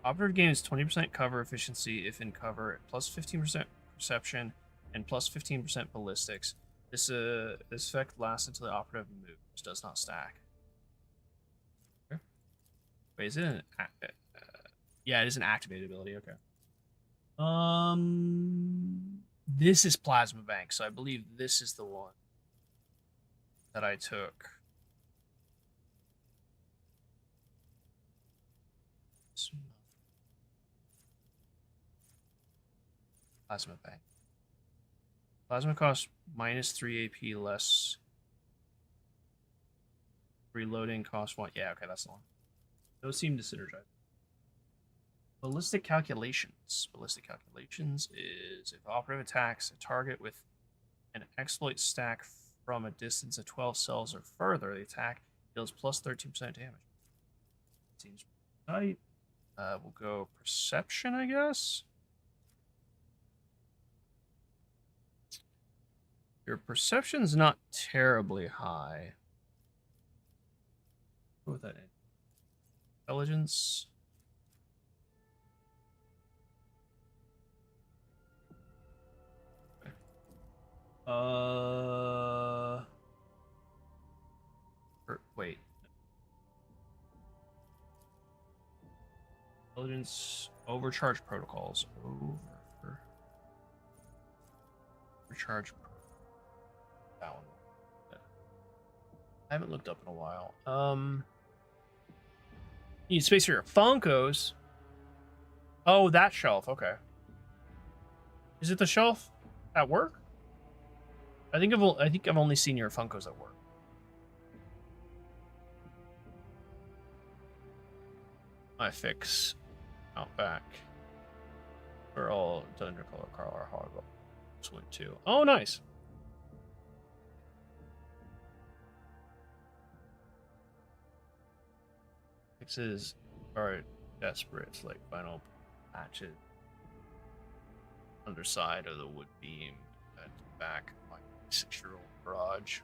Operative gains 20% cover efficiency if in cover, plus 15% perception, and plus 15% ballistics. This effect lasts until the operative moves, does not stack. Okay. Wait, is it an yeah, it is an activated ability, okay. This is Plasma Bank, so I believe this is the one that I took. Plasma Bank. Plasma costs minus 3 AP less. Reloading costs 1. Yeah, okay, that's the one. Those seem to synergize. Ballistic calculations. Ballistic calculations is if operative attacks a target with an exploit stack from a distance of 12 cells or further, the attack deals plus 13% damage. Seems tight. We'll go perception, I guess. Your perception's not terribly high. What was that? Intelligence. Wait. Intelligence overcharge protocols. Overcharge. That one. I haven't looked up in a while. You need space for your Funkos. Oh, that shelf. Okay. Is it the shelf at work? I think I've only seen your Funkos at work. I fix out back. We're all Thunder Color Carl or Hoggle. Swing 2. Oh, nice. Fixes are desperate, like final patches. Underside of the wood beam at the back of my 6-year-old garage.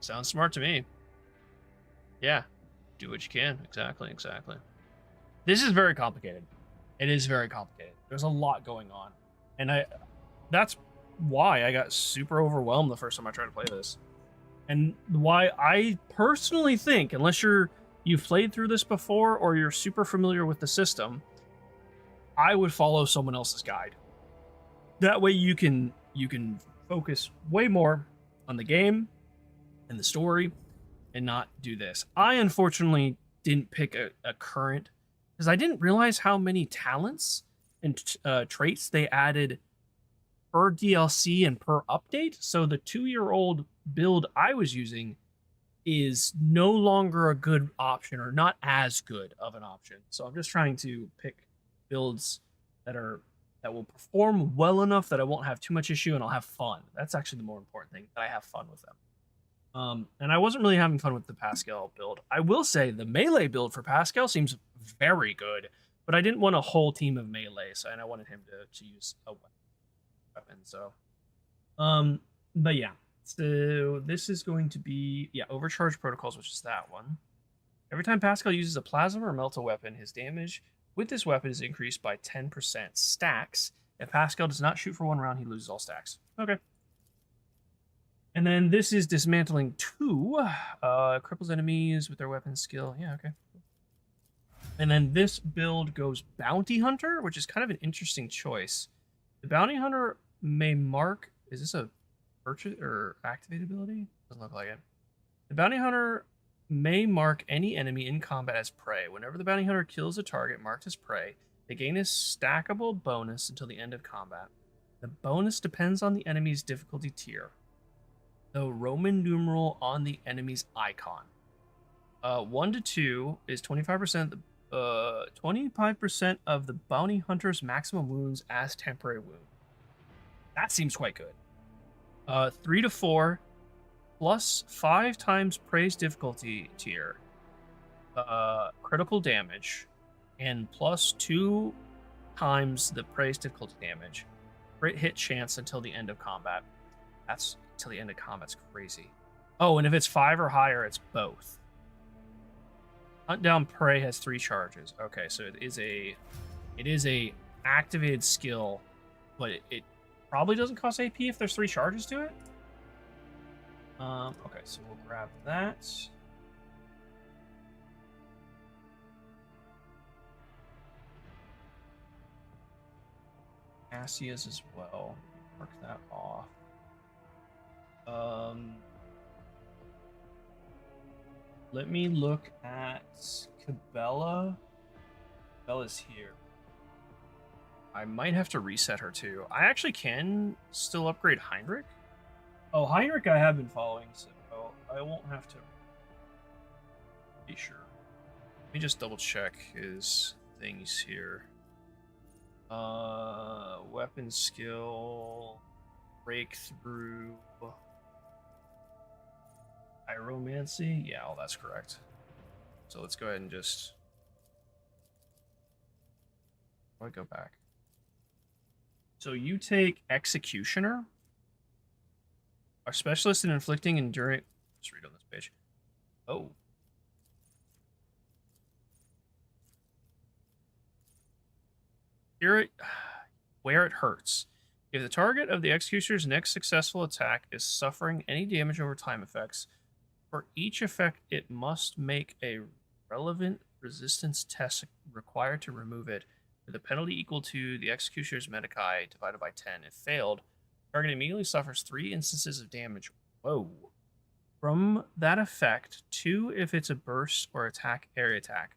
Sounds smart to me. Yeah, do what you can. Exactly. This is very complicated. It is very complicated. There's a lot going on. And that's why I got super overwhelmed the first time I tried to play this. And why I personally think, unless you've played through this before or you're super familiar with the system, I would follow someone else's guide. That way you can focus way more on the game and the story and not do this. I unfortunately didn't pick a current because I didn't realize how many talents and traits they added per DLC and per update. So the 2-year-old build I was using is no longer a good option, or not as good of an option. So I'm just trying to pick builds that will perform well enough that I won't have too much issue and I'll have fun. That's actually the more important thing, that I have fun with them. And I wasn't really having fun with the Pascal build. I will say the melee build for Pascal seems very good, but I didn't want a whole team of melee, and I wanted him to use a weapon. So, but yeah. So this is going to be, Overcharge Protocols, which is that one. Every time Pascal uses a plasma or melta weapon, his damage with this weapon is increased by 10% stacks. If Pascal does not shoot for 1 round, he loses all stacks. Okay. And then this is Dismantling 2. Cripples enemies with their weapon skill. Yeah, okay. And then this build goes Bounty Hunter, which is kind of an interesting choice. The Bounty Hunter may mark... Is this a purchase or activate ability? Doesn't look like it. The Bounty Hunter may mark any enemy in combat as prey. Whenever the Bounty Hunter kills a target marked as prey, they gain a stackable bonus until the end of combat. The bonus depends on the enemy's difficulty tier, the Roman numeral on the enemy's icon. 1 to 2 is 25%. 25% of the Bounty Hunter's maximum wounds as temporary wound. That seems quite good. 3 to 4 plus 5 times Prey's difficulty tier, critical damage, and plus 2 times the Prey's difficulty damage. Crit hit chance until the end of combat. That's until the end of combat's crazy. Oh, and if it's 5 or higher, it's both. Hunt down Prey has 3 charges. Okay, so it is a activated skill, but it probably doesn't cost AP if there's 3 charges to it. Okay, so we'll grab that. Cassia's as well. Mark that off. Let me look at Cabela. Cabela's here. I might have to reset her too. I actually can still upgrade Heinrich. Oh, Heinrich I have been following, so I won't have to be sure. Let me just double check his things here. Weapon skill, breakthrough, pyromancy. Yeah, all that's correct. So let's go ahead and just... I'll go back. So you take Executioner, a specialist in inflicting enduring... Let's read on this page. Oh. Where it hurts. If the target of the Executioner's next successful attack is suffering any damage over time effects, for each effect it must make a relevant resistance test required to remove it, with a penalty equal to the Executioner's Medicae divided by 10. If failed, the target immediately suffers 3 instances of damage. Whoa. From that effect, 2 if it's a burst or area attack.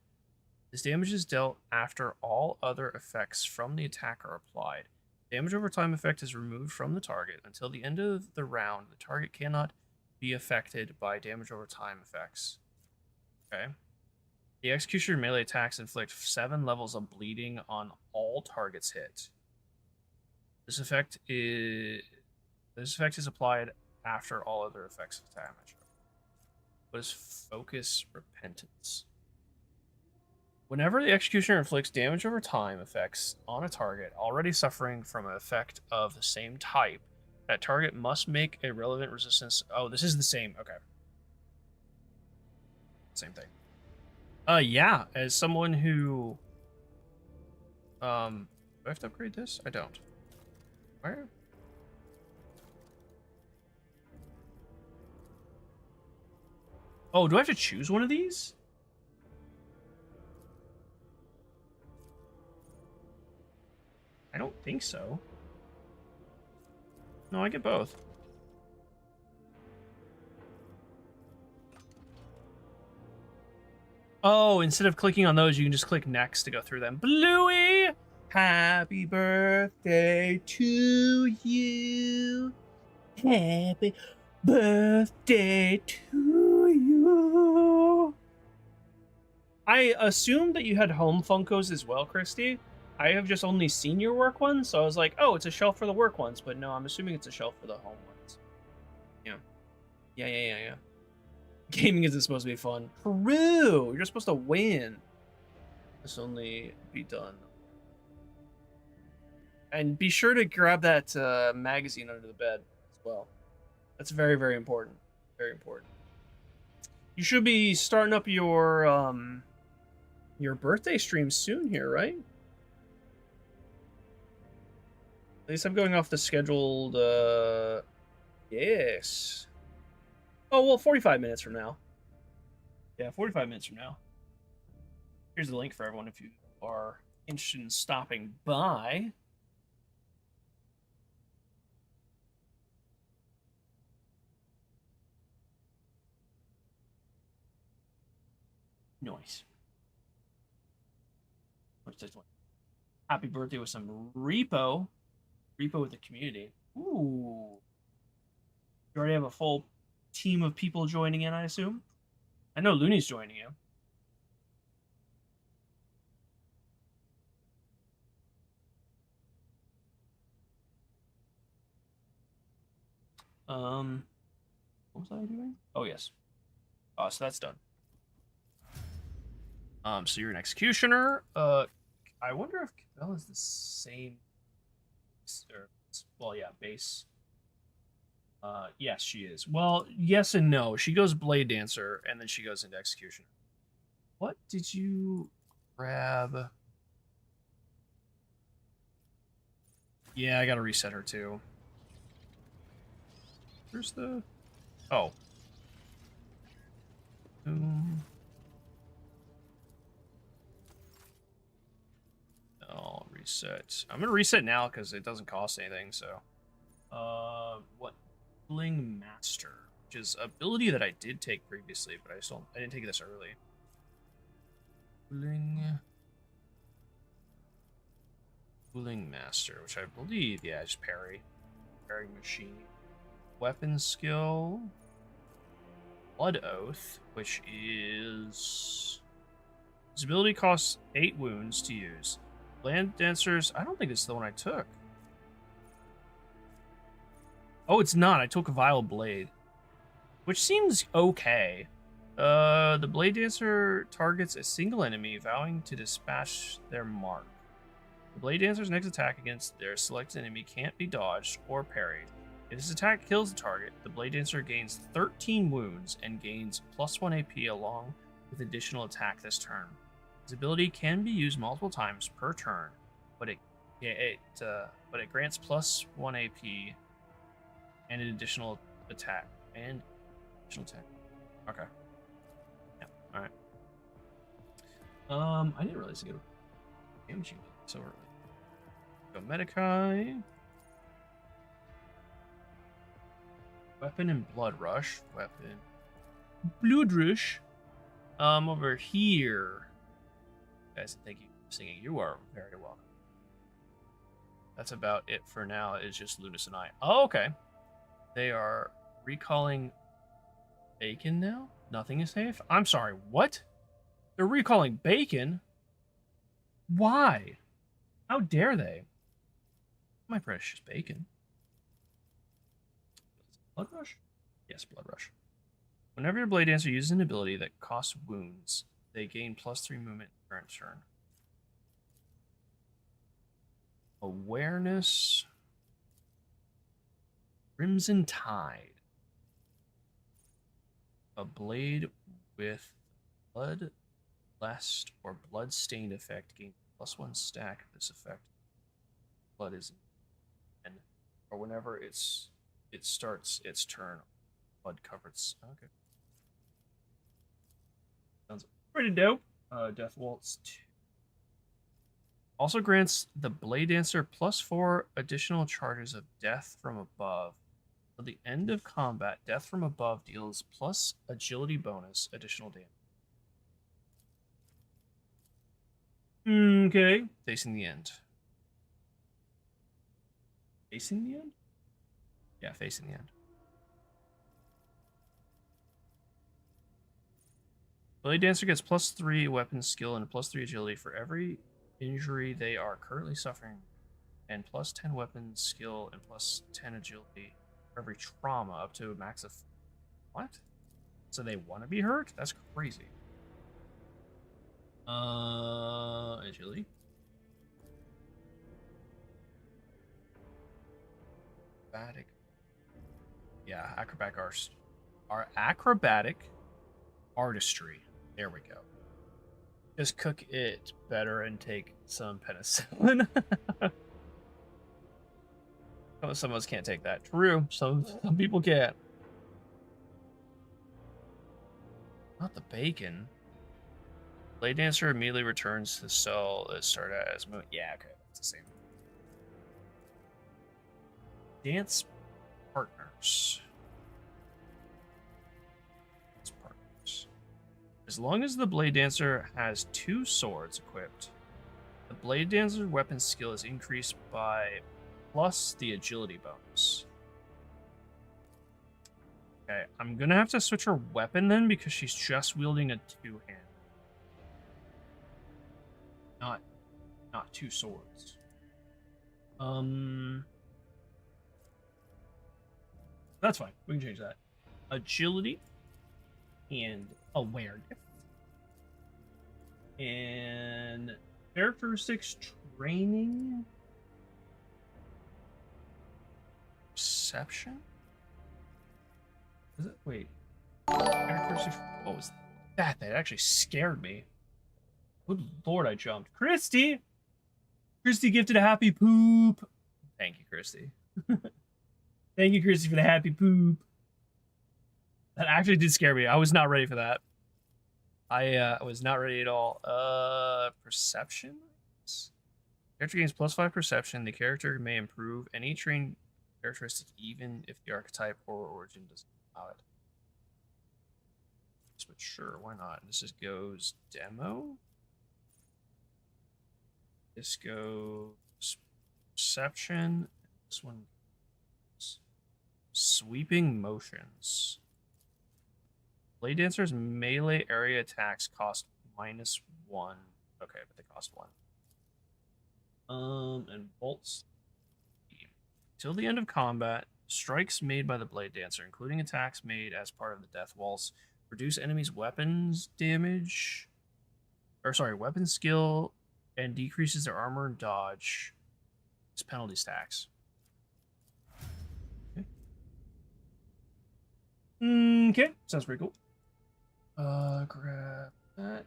This damage is dealt after all other effects from the attack are applied. Damage over time effect is removed from the target. Until the end of the round, the target cannot be affected by damage over time effects. Okay. The Executioner melee attacks inflict 7 levels of bleeding on all targets hit. This effect is applied after all other effects of damage. What is Focus Repentance? Whenever the executioner inflicts damage over time effects on a target already suffering from an effect of the same type, that target must make a relevant resistance. Oh, this is the same. Okay. Same thing. Yeah, as someone who do I have to upgrade this? I don't. Where? Oh, do I have to choose one of these? I don't think so. No, I get both. Oh, instead of clicking on those, you can just click next to go through them. Bluey! Happy birthday to you. Happy birthday to you. I assumed that you had home Funkos as well, Christy. I have just only seen your work ones, so I was like, oh, it's a shelf for the work ones, but no, I'm assuming it's a shelf for the home ones. Yeah. Yeah. Gaming isn't supposed to be fun. True! You're supposed to win. This only be done. And be sure to grab that magazine under the bed as well. That's very, very important. Very important. You should be starting up your birthday stream soon here, right? At least I'm going off the scheduled, yes. Oh, well, 45 minutes from now. Yeah, 45 minutes from now. Here's the link for everyone if you are interested in stopping by. Nice. What's this one? Happy birthday with some repo. Repo with the community. Ooh. You already have a full team of people joining in, I assume? I know Looney's joining you. What was I doing? Oh, yes. Oh, so that's done. So you're an executioner. I wonder if Cabell is the same. Or, well, yeah, base. Yes, she is. Well, yes and no. She goes Blade Dancer, and then she goes into Executioner. What did you grab? Yeah, I gotta reset her too. Where's the... Oh. I'll reset. I'm gonna reset now because it doesn't cost anything, so... What? Bling Master, which is ability that I did take previously, but I didn't take this early. Bling Master, which I believe, yeah, just parry. Parry machine. Weapon skill. Blood Oath, which is... This ability costs 8 wounds to use. Land Dancers, I don't think this is the one I took. Oh, it's not. I took Vile Blade, which seems okay. The Blade Dancer targets a single enemy, vowing to dispatch their mark. The Blade Dancer's next attack against their selected enemy can't be dodged or parried. If this attack kills the target, the Blade Dancer gains 13 wounds and gains +1 AP along with additional attack this turn. This ability can be used multiple times per turn, but it grants +1 AP and an additional attack. Okay. Yeah. All right. I didn't realize it was damaging so early. Go Medikai. Weapon and Blood Rush. Weapon. Blood Rush. Over here. Guys, thank you for singing. You are very welcome. That's about it for now. It's just Lunas and I. Oh, okay. They are recalling Bacon now? Nothing is safe? I'm sorry, what? They're recalling Bacon? Why? How dare they? My precious Bacon. Blood Rush? Yes, Blood Rush. Whenever your Blade Dancer uses an ability that costs wounds, They gain +3 movement current turn. Awareness. Crimson Tide. A blade with blood blessed or blood-stained effect gains +1 stack of this effect. Blood is in, or whenever it starts its turn, blood covered. Okay. Sounds pretty dope. Death Waltz 2. Also grants the Blade Dancer +4 additional charges of death from above. At the end of combat, death from above deals plus agility bonus additional damage. Okay. Facing the end. Facing the end? Yeah, facing the end. Blade Dancer gets +3 weapon skill and +3 agility for every injury they are currently suffering, and +10 weapon skill and +10 agility for every trauma up to a max of... What? So they want to be hurt? That's crazy. Agility. Acrobatic. Yeah, acrobatic artistry. There we go. Just cook it better and take some penicillin. Some of us can't take that. True. Some people can't. Not the bacon. Blade Dancer immediately returns to the cell that started as moon. Yeah, okay. It's the same. Dance partners. As long as the Blade Dancer has 2 swords equipped, the Blade Dancer weapon skill is increased by plus the agility bonus. Okay, I'm gonna have to switch her weapon then because she's just wielding a 2-hand. Not 2 swords. That's fine. We can change that. Agility and awareness. And characteristics training. Perception? Is it? Wait. Characteristics. What was that? That actually scared me. Good lord, I jumped. Kristie! Kristie gifted a happy poop. Thank you, Kristie. Thank you, Kristie, for the happy poop. That actually did scare me. I was not ready for that. I was not ready at all. Perception? Character gains +5 perception. The character may improve any trained characteristic even if the archetype or origin doesn't allow it. But sure, why not? This is goes demo. This goes perception. This one goes sweeping motions. Blade Dancer's melee area attacks cost -1. Okay, but they cost 1. And bolts. Till the end of combat, strikes made by the Blade Dancer, including attacks made as part of the Death Waltz, reduce enemies' weapons damage, weapon skill, and decreases their armor and dodge. It's penalty stacks. Okay, sounds pretty cool. Grab that.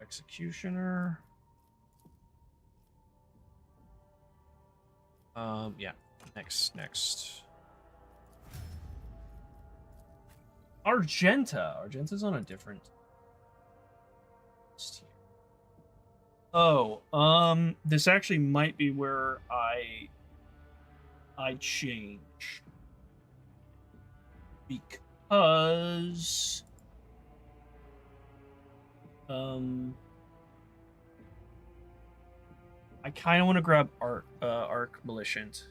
Executioner. Yeah. Next. Argenta. Argenta's on a different list here. Oh, this actually might be where I change. Because I kind of want to grab Arc Militant.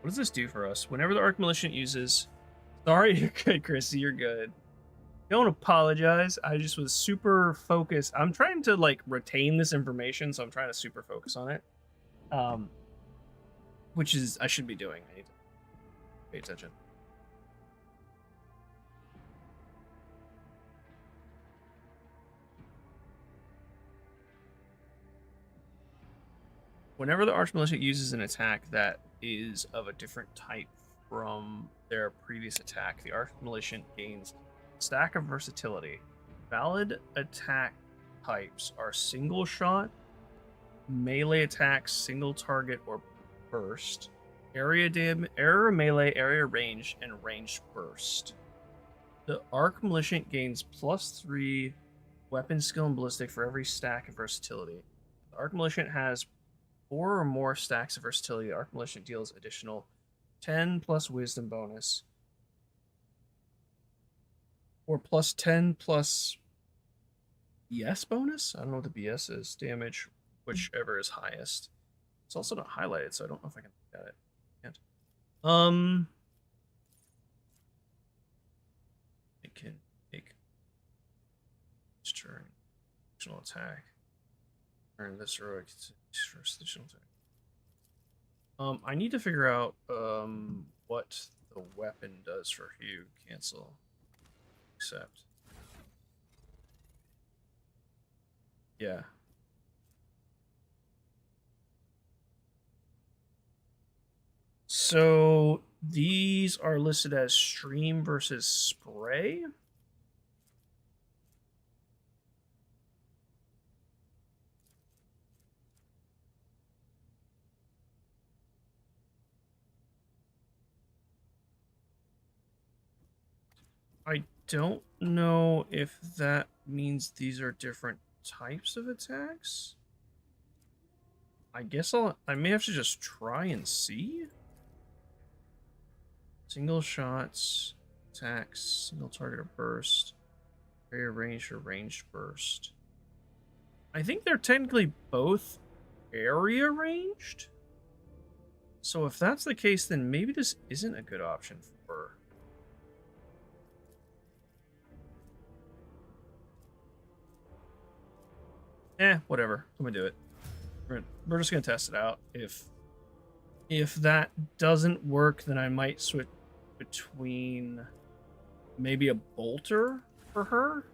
What does this do for us? Whenever the Arc Militant uses... Sorry, you're good, Kristie, you're good. Don't apologize. I just was super focused. I'm trying to, like, retain this information, so I'm trying to super focus on it. Which is... I should be doing. I need to pay attention. Whenever the Archmilitia uses an attack that is of a different type from their previous attack, the Archmilitia gains stack of versatility. Valid attack types are single shot, melee attacks, single target, or burst, area melee, area range, and ranged burst. The Archmilitia gains +3 weapon skill and ballistic for every stack of versatility. The Archmilitia has 4 or more stacks of versatility. The Archmilitia deals additional 10 plus wisdom bonus, or +10 plus BS bonus? I don't know what the BS is. Damage, whichever is highest. It's also not highlighted, so I don't know if I can look at it. Can't. It can make each turn additional attack. Turn this heroic first additional attack. I need to figure out what the weapon does for Hugh. Cancel. Accept. Yeah. So these are listed as stream versus spray. I don't know if that means these are different types of attacks. I guess I may have to just try and see. Single shots, attacks, single target or burst, area range or ranged burst. I think they're technically both area ranged. So if that's the case, then maybe this isn't a good option for... whatever. I'm gonna do it. We're just gonna test it out. If that doesn't work, then I might switch between maybe a bolter for her.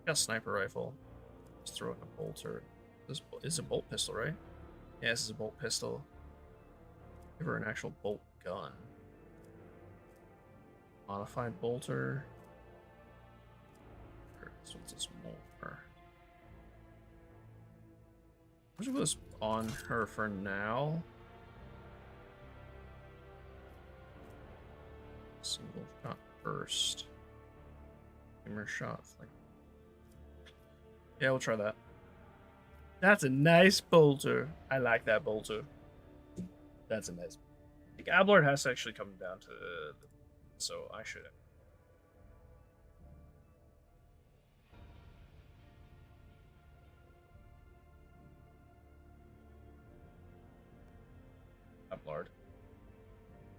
Got a sniper rifle. Just throw in a bolter. This is a bolt pistol, right? Yeah, this is a bolt pistol. Give her an actual bolt gun. Modified bolter. This one's a smaller. I'm just gonna put this on her for now. Single shot burst. Hammer shot. Yeah, we'll try that. That's a nice bolter. I like that bolter. That's a nice. I think Ablard has to actually come down to so I should. Ablard.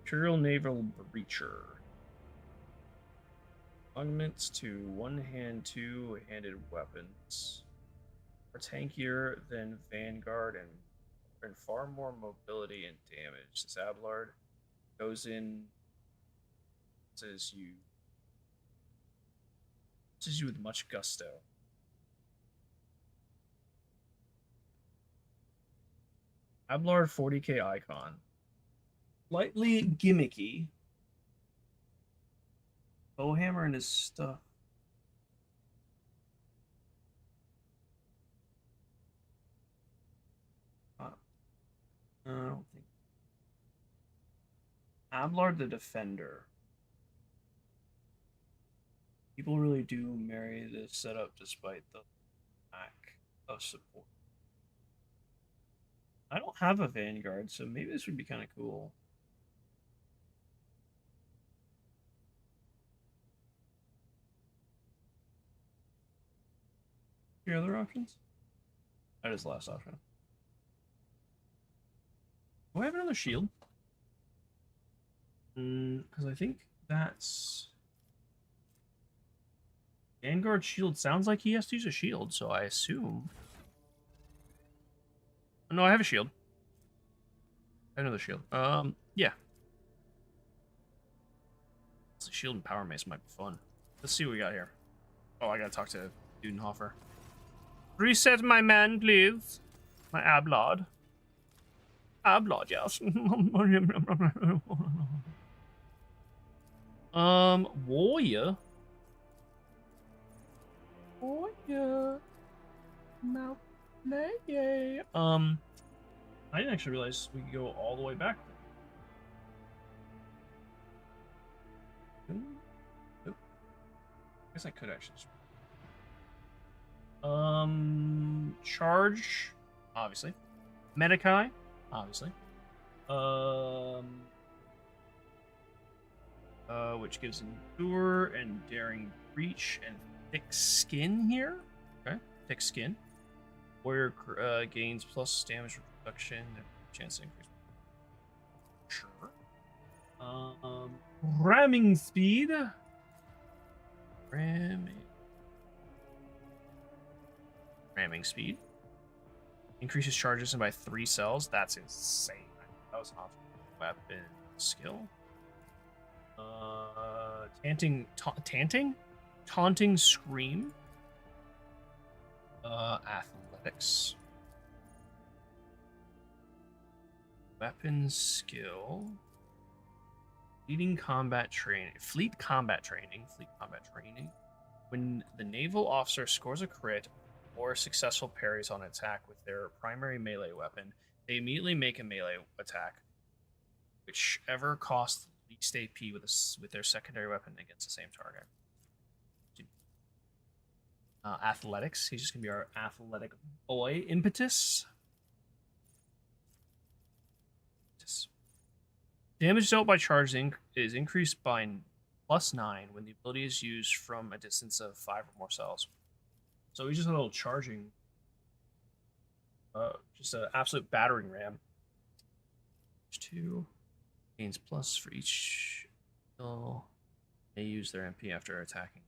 Imperial Naval Breacher. Augments to one-hand, two-handed weapons. Are tankier than Vanguard and far more mobility and damage. This Ablard goes in, says you with much gusto. Ablard 40k icon. Slightly gimmicky. Bowhammer and his stuff. I don't think. Ablard the Defender. People really do marry this setup despite the lack of support. I don't have a Vanguard, so maybe this would be kind of cool. Your other options? That is the last option. Do I have another shield? Because I think that's... Vanguard shield sounds like he has to use a shield, so I assume... No, I have a shield. I have another shield. Yeah. The shield and power mace might be fun. Let's see what we got here. Oh, I gotta talk to Dudenhofer. Reset my man, please. My Ablard. blood, yes. Warrior. Warrior. Mount Play. I didn't actually realize we could go all the way back. Nope. I guess I could actually. Charge, obviously. Medikai, obviously. Which gives endure and daring breach and thick skin here. Okay, thick skin. Warrior gains plus damage reduction and chance to increase. Sure. Ramming speed. Ramming speed. Increases charges by 3 cells. That's insane. That was an awesome weapon skill. Taunting scream. Athletics. Weapon skill. Fleet combat training. When the naval officer scores a crit or successful parries on attack with their primary melee weapon, they immediately make a melee attack, whichever costs the least AP with their secondary weapon against the same target. Athletics. He's just gonna be our athletic boy. Impetus. Damage dealt by charge is increased by +9 when the ability is used from a distance of 5 or more cells. So he's just a little charging. Just an absolute battering ram. 2 gains plus for each skill. They use their MP after attacking.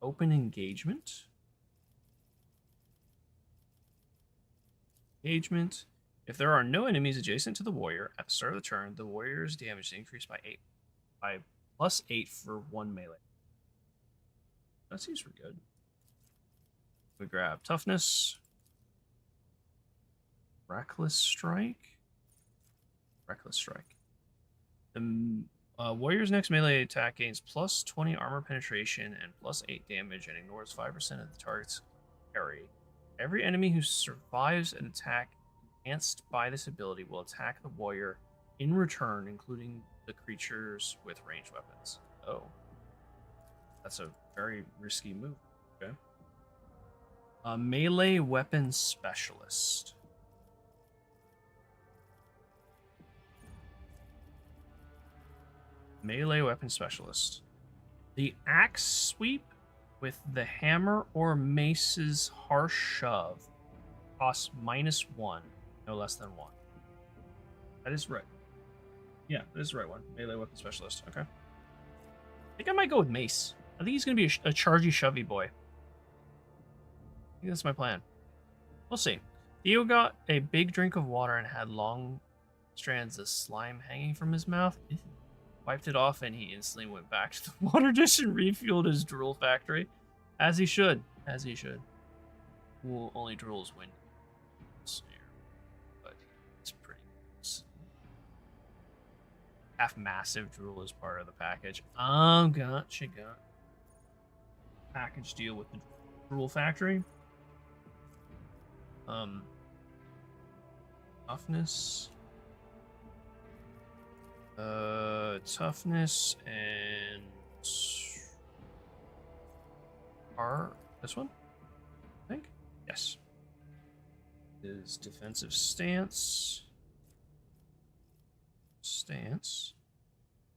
Open engagement. If there are no enemies adjacent to the warrior at the start of the turn, the warrior's damage is increased by +8 for 1 melee. That seems pretty good. We grab toughness. Reckless strike. The warrior's next melee attack gains +20 armor penetration and +8 damage and ignores 5% of the target's parry. Every enemy who survives an attack enhanced by this ability will attack the warrior in return, including the creatures with ranged weapons. Oh. That's a very risky move. Okay. A melee weapon specialist. Melee weapon specialist. The axe sweep with the hammer or mace's harsh shove costs -1, no less than 1. That is right. Yeah, that is the right one. Melee weapon specialist. Okay. I think I might go with mace. I think he's going to be a chargy, shovey boy. I think that's my plan. We'll see. Theo got a big drink of water and had long strands of slime hanging from his mouth. Wiped it off, and he instantly went back to the water dish and refueled his drool factory. As he should. As he should. Well, only drools win. But it's pretty close. Half massive drool is part of the package. Gotcha. Package deal with the drool factory. Toughness. Toughness and this one, I think. Yes. Is defensive stance.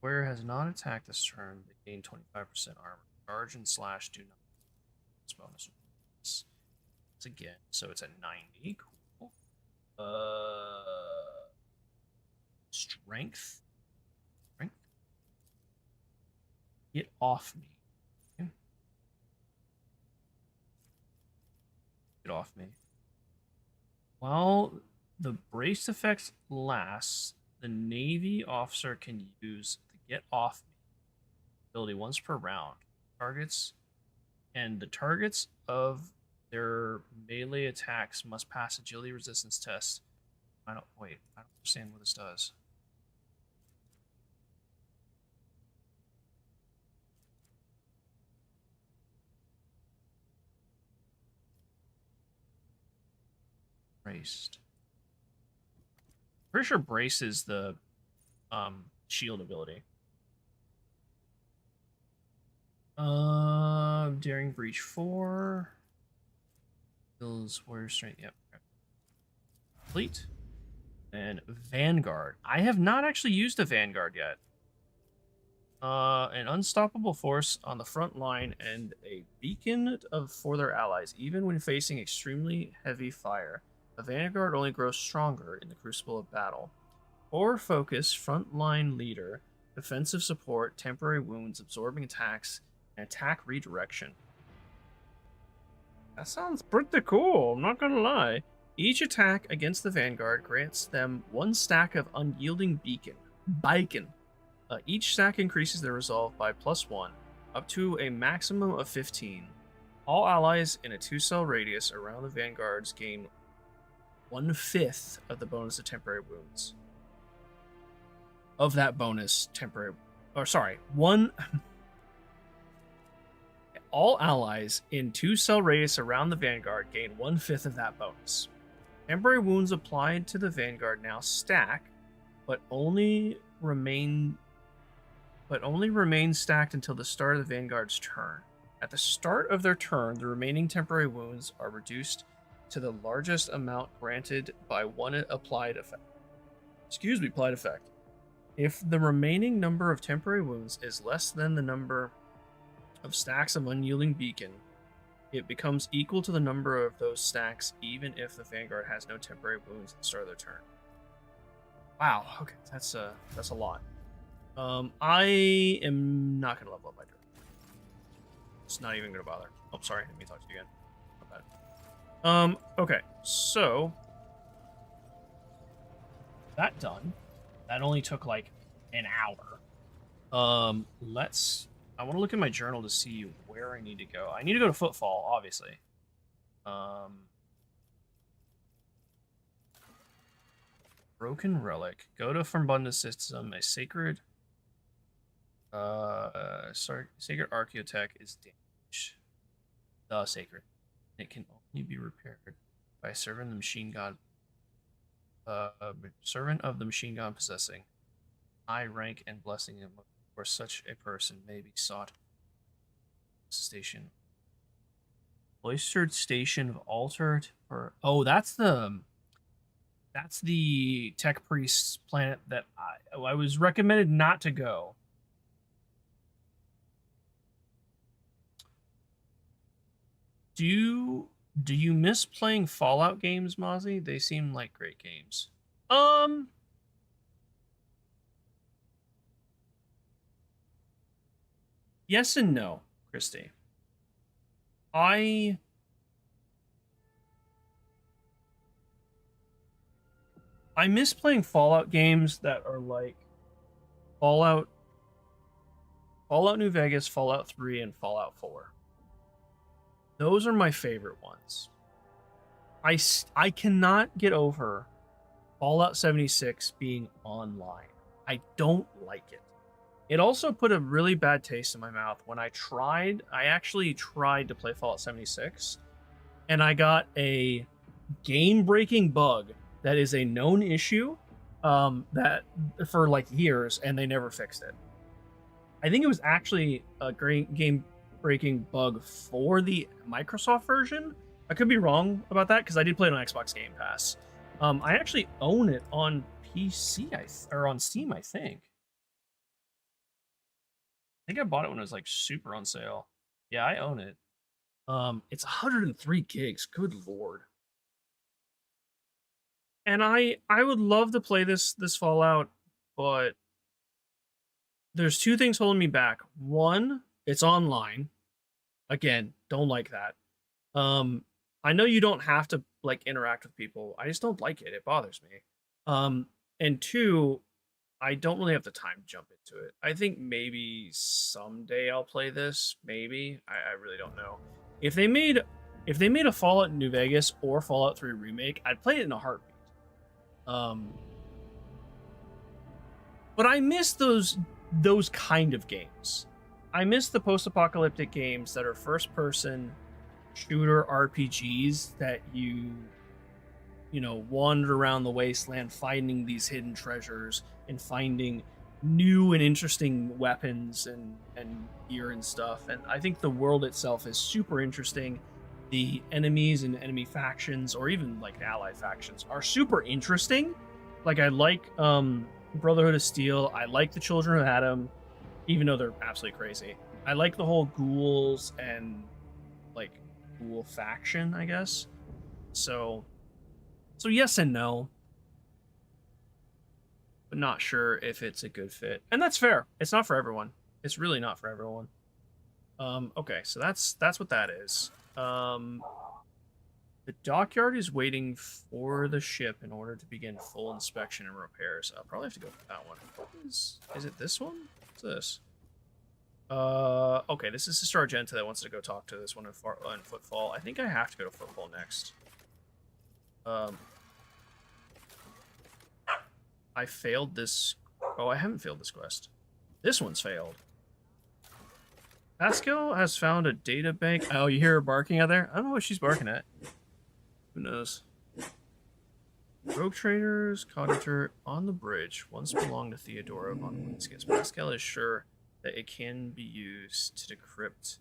Warrior has not attacked this turn. They gain 25% armor. Charge and slash do not. This bonus. It's again, so it's at 90. Cool. Strength. Get off me. Okay. Get off me. While the brace effect lasts, the Navy officer can use the Get Off Me ability once per round. The targets of Their melee attacks must pass agility resistance tests. I don't understand what this does. Braced. Pretty sure brace is the shield ability. Daring breach 4. Kills warrior strength. Yep. Complete. And Vanguard. I have not actually used a Vanguard yet. An unstoppable force on the front line and a beacon for their allies, even when facing extremely heavy fire. A Vanguard only grows stronger in the crucible of battle. Or focus, frontline leader, defensive support, temporary wounds, absorbing attacks, and attack redirection. That sounds pretty cool, I'm not gonna lie. Each attack against the Vanguard grants them 1 stack of unyielding beacon. Each stack increases their resolve by +1, up to a maximum of 15. All allies in a 2-cell radius around the Vanguards gain 1/5 of the bonus of temporary wounds. Of that bonus, all allies in 2-cell radius around the Vanguard gain 1/5 of that bonus. Temporary wounds applied to the Vanguard now stack, but only remain stacked until the start of the Vanguard's turn. At the start of their turn, the remaining temporary wounds are reduced to the largest amount granted by one applied effect. If the remaining number of temporary wounds is less than the number of stacks of unyielding beacon, it becomes equal to the number of those stacks, even if the Vanguard has no temporary wounds at the start of their turn. Wow, okay, that's a lot. I am not gonna level up my turn. It's not even gonna bother. Oh, sorry, let me talk to you again. My bad. Okay, so that done. That only took like an hour. I want to look at my journal to see where I need to go. I need to go to Footfall, obviously. Broken Relic. Go to Fumbunda System. A sacred sacred Archaeotech is damaged. The sacred. It can only be repaired by a servant of the machine god. Servant of the machine god possessing high rank and blessing him, or such a person may be sought. Station. Cloistered Station of Altered. Oh, that's the Tech Priest's planet that I was recommended not to go. Do you miss playing Fallout games, Mozzie? They seem like great games. Yes and no, Christy. I miss playing Fallout games that are like Fallout New Vegas, Fallout 3, and Fallout 4. Those are my favorite ones. I cannot get over Fallout 76 being online. I don't like it. It also put a really bad taste in my mouth when I actually tried to play Fallout 76, and I got a game-breaking bug that is a known issue that for like years, and they never fixed it. I think it was actually a great game-breaking bug for the Microsoft version. I could be wrong about that because I did play it on Xbox Game Pass. I actually own it on PC, or on Steam, I think. I think I bought it when it was like super on sale. Yeah, I own it. It's 103 gigs. Good lord. And I would love to play this Fallout, but there's two things holding me back. One, it's online. Again, don't like that. I know you don't have to like interact with people. I just don't like it. It bothers me. And two, I don't really have the time to jump into it. I think maybe someday I'll play this. Maybe. I really don't know. If they made if they made a Fallout New Vegas or Fallout 3 remake, I'd play it in a heartbeat. But I miss those kind of games. I miss the post-apocalyptic games that are first-person shooter RPGs that you wander around the wasteland finding these hidden treasures and finding new and interesting weapons and gear and stuff. And I think the world itself is super interesting. The enemies and enemy factions, or even like ally factions, are super interesting. Like, I like Brotherhood of Steel. I like the Children of Adam, even though they're absolutely crazy. I like the whole ghouls and like ghoul faction, I guess. So yes and no, but not sure if it's a good fit. And that's fair. It's not for everyone. It's really not for everyone. Okay, so that's what that is. The dockyard is waiting for the ship in order to begin full inspection and repairs. I'll probably have to go for that one. Is it this one? What's this? Okay, this is Sister Argenta that wants to go talk to this one in Footfall. I think I have to go to Footfall next. I failed this. Oh, I haven't failed this quest. This one's failed. Pascal has found a data bank. Oh, you hear her barking out there? I don't know what she's barking at. Who knows? Rogue traders, cognitor on the bridge once belonged to Theodora von Winskis. Pascal is sure that it can be used to decrypt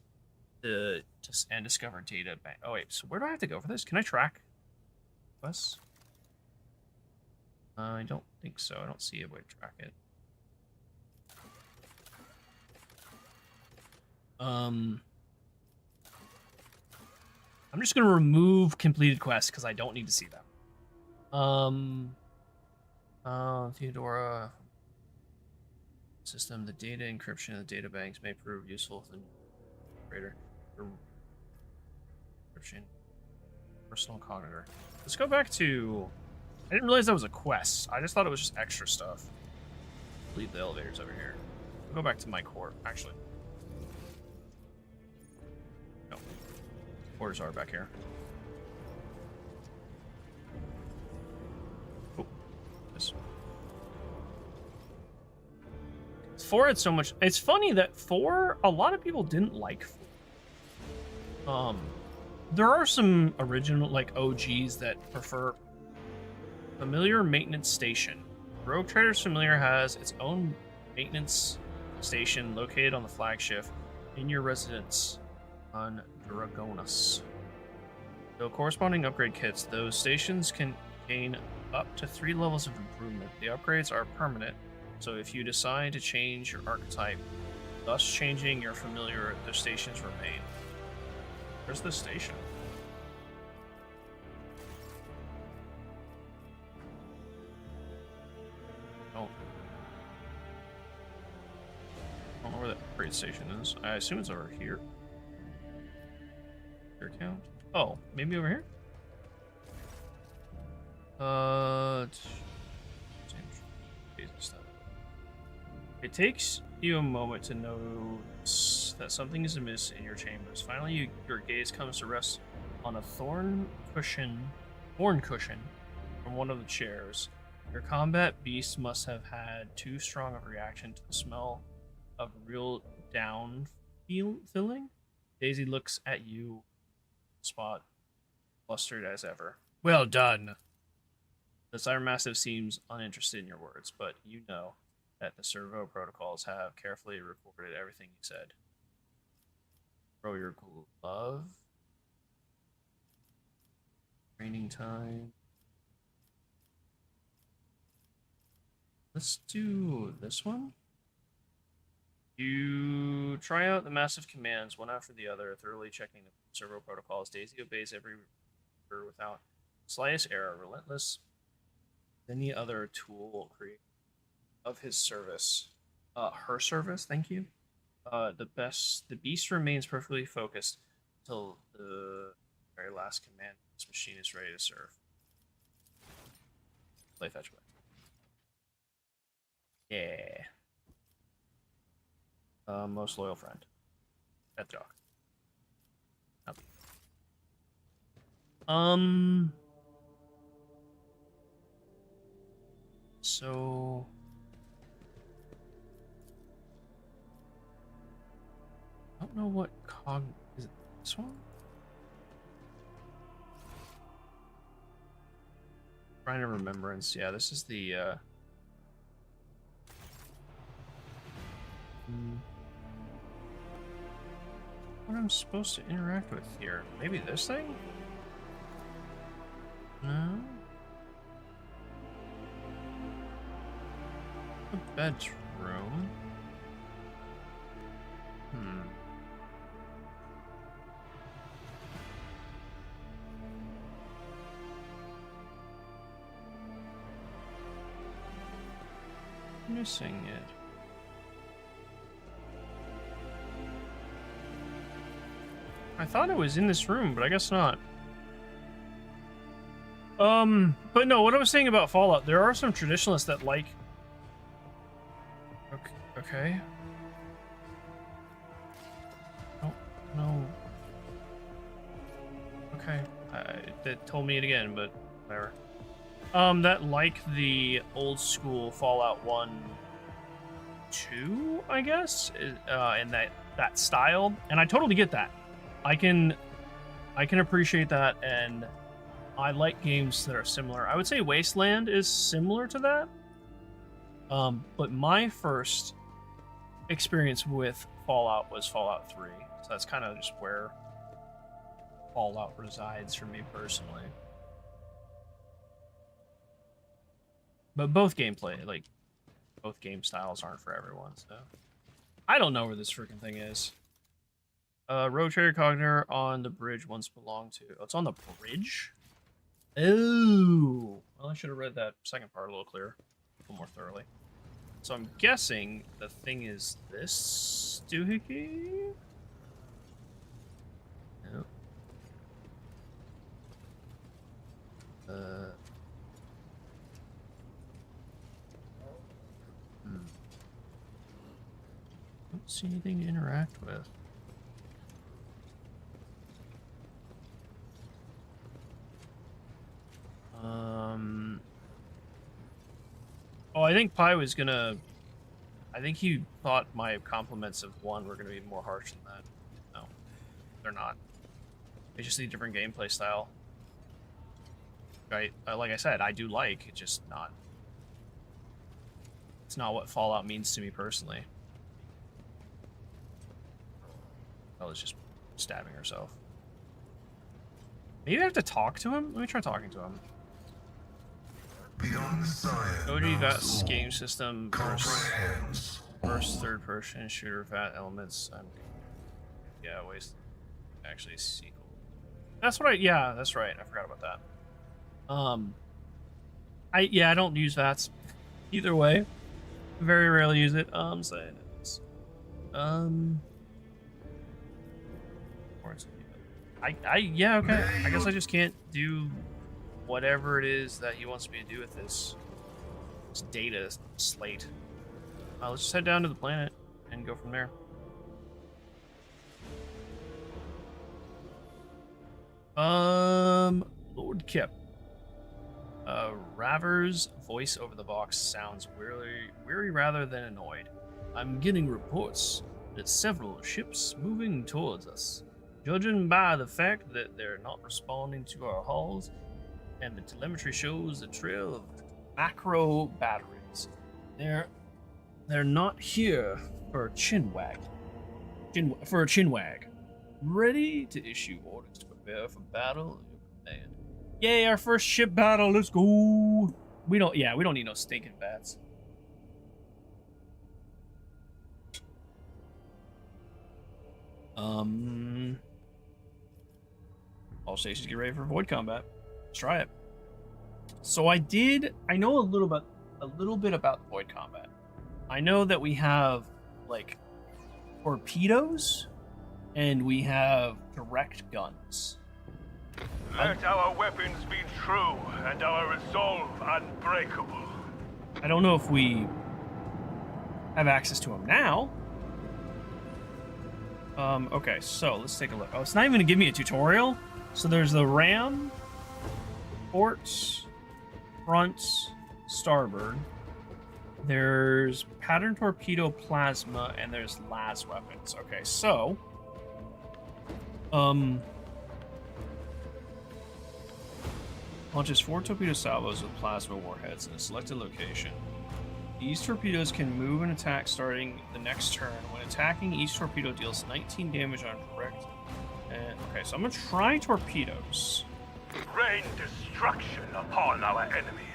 and discover data bank. Oh wait, so where do I have to go for this? Can I track quests? I don't think so. I don't see a way to track it. I'm just gonna remove completed quests because I don't need to see them. Theodora system. The data encryption of the data banks may prove useful to the operator. Encryption. Personal cognitor. Let's go back to. I didn't realize that was a quest. I just thought it was just extra stuff. Leave the elevators over here. I'll go back to my core, actually. No. Quarters are back here. Oh. This. 4 had so much. It's funny that 4, a lot of people didn't like 4. There are some original, like, OGs that prefer Familiar Maintenance Station. Rogue Traders Familiar has its own maintenance station located on the flagship in your residence on Dragonus. Though corresponding upgrade kits, those stations can gain up to 3 levels of improvement. The upgrades are permanent, so if you decide to change your archetype, thus changing your familiar, the stations remain. Where's the station? I don't know where that upgrade station is. I assume it's over here. Your account? Oh, maybe over here? It takes you a moment to notice that something is amiss in your chambers. Finally, your gaze comes to rest on a thorn cushion from one of the chairs. Your combat beast must have had too strong of a reaction to the smell of real down filling. Daisy looks at you, spot flustered as ever. Well done. The Cybermassive seems uninterested in your words, but you know that the servo protocols have carefully recorded everything you said. Throw your glove. Training time. Let's do this one. You try out the massive commands one after the other, thoroughly checking the servo protocols. Daisy obeys every order without slightest error, relentless as any other tool created of his service. Her service, thank you. The beast remains perfectly focused until the very last command. This machine is ready to serve. Play fetch back. Yeah. Most loyal friend. At the dock. So I don't know what is it this one? Trying to remembrance. Yeah, this is the what I'm supposed to interact with here. Maybe this thing? No. A bedroom. Missing it. I thought it was in this room, but I guess not. But no, what I was saying about Fallout, there are some traditionalists that like... Okay. Oh, no. Okay. That told me it again, but whatever. That like the old school Fallout 1, 2, I guess, and that style, and I totally get that. I can appreciate that, and I like games that are similar. I would say Wasteland is similar to that. But my first experience with Fallout was Fallout 3, so that's kind of just where Fallout resides for me personally. But both gameplay, like, both game styles aren't for everyone, so... I don't know where this freaking thing is. Road Trader Cogner on the bridge once belonged to... Oh, it's on the bridge? Oh! Well, I should have read that second part a little clearer. A little more thoroughly. So I'm guessing the thing is this doohickey? Nope. Don't see anything to interact with. Oh, I think Pi was gonna... I think he thought my compliments of 1 were gonna be more harsh than that. No, they're not. They just need a different gameplay style. Right? Like I said, I do like, it's just not... It's not what Fallout means to me personally. Bella's just stabbing herself. Maybe I have to talk to him? Let me try talking to him. Beyond science, OG VATS game system first third person shooter VAT elements. Yeah, waste. Actually, sequel. That's what yeah, that's right. I forgot about that. I don't use VATS either way. Very rarely use it. Saying it's yeah, okay. I guess I just can't do whatever it is that he wants me to do with this data slate. Let's just head down to the planet and go from there. Lord Kip. Raver's voice over the box sounds weary rather than annoyed. I'm getting reports that several ships moving towards us. Judging by the fact that they're not responding to our halls, and the telemetry shows a trail of macro batteries. They're not here for a chinwag. For a chinwag. Ready to issue orders to prepare for battle. Command. Yay, our first ship battle. Let's go. We don't need no stinking bats. All stations get ready for void combat. Let's try it. So I know a little bit about void combat. I know that we have like torpedoes and we have direct guns. Let our weapons be true and our resolve unbreakable. I don't know if we have access to them now. Okay, so let's take a look. Oh, it's not even gonna give me a tutorial. So there's the ram, port, front, starboard. There's pattern torpedo, plasma, and there's las weapons. Okay, so launches 4 torpedo salvos with plasma warheads in a selected location. These torpedoes can move and attack starting the next turn. When attacking, each torpedo deals 19 damage on correct. Okay, so I'm gonna try torpedoes. Rain destruction upon our enemies.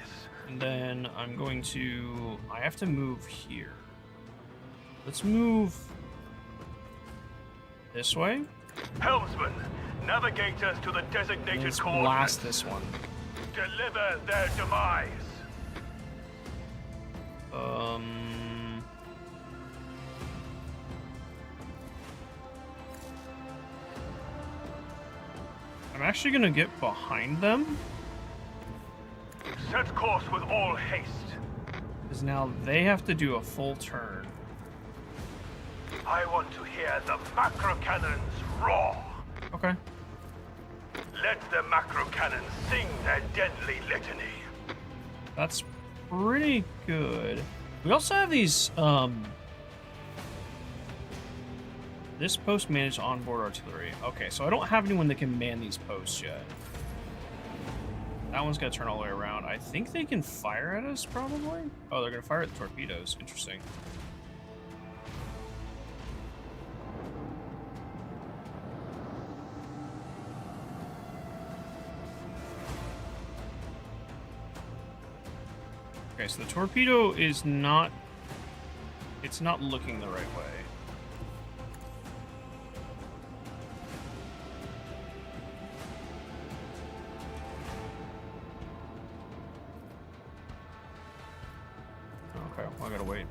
And then I'm going to... I have to move here. Let's move this way. Helmsman, navigate us to the designated Let's coordinates. blast this one. Deliver their demise. I'm actually gonna get behind them, Set course with all haste. because now they have to do a full turn. I want to hear the macro cannons roar. Okay. Let the macro cannons sing their deadly litany. That's pretty good. We also have these, this post managed onboard artillery. Okay, so I don't have anyone that can man these posts yet. That one's gonna turn all the way around. I think they can fire at us, probably? Oh, they're gonna fire at the torpedoes. Interesting. Okay, so the torpedo is not... It's not looking the right way. Okay, well, I gotta wait.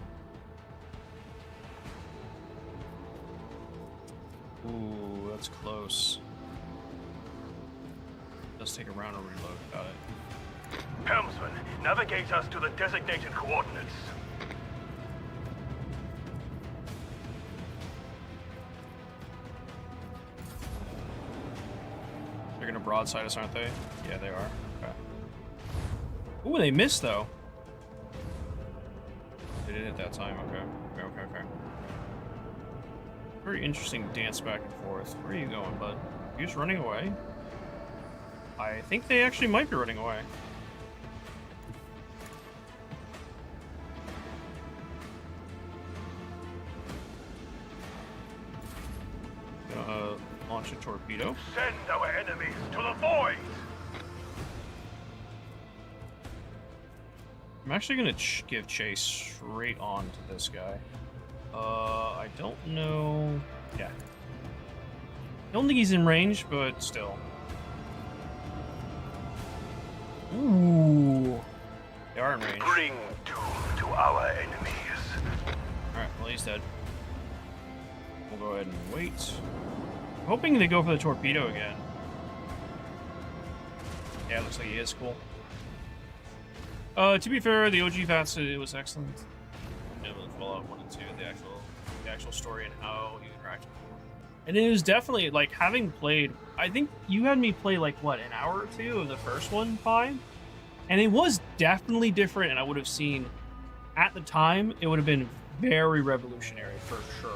Ooh, that's close. Does take a round to reload. Got it. Helmsman, navigate us to the designated coordinates. They're gonna broadside us, aren't they? Yeah, they are. Okay. Ooh, they missed though. They did it that time. Okay. Okay. Very interesting dance back and forth. Where are you going, bud? You just running away? I think they actually might be running away. Launch a torpedo. Send our enemies to the void. I'm actually gonna give chase straight on to this guy. I don't know. Yeah. Don't think he's in range, but still. Ooh. They are in range. Bring doom to our enemies. Alright, well, he's dead. We'll go ahead and wait. I'm hoping they go for the torpedo again. Yeah, it looks like he is. Cool. To be fair, the OG VATS, it was excellent. It was Fallout 1 and 2, the actual story and how you interact with them. And it was definitely, like, having played, I think you had me play, like, what, an hour or two of the first one, fine? And it was definitely different, and I would have seen, at the time, it would have been very revolutionary, for sure.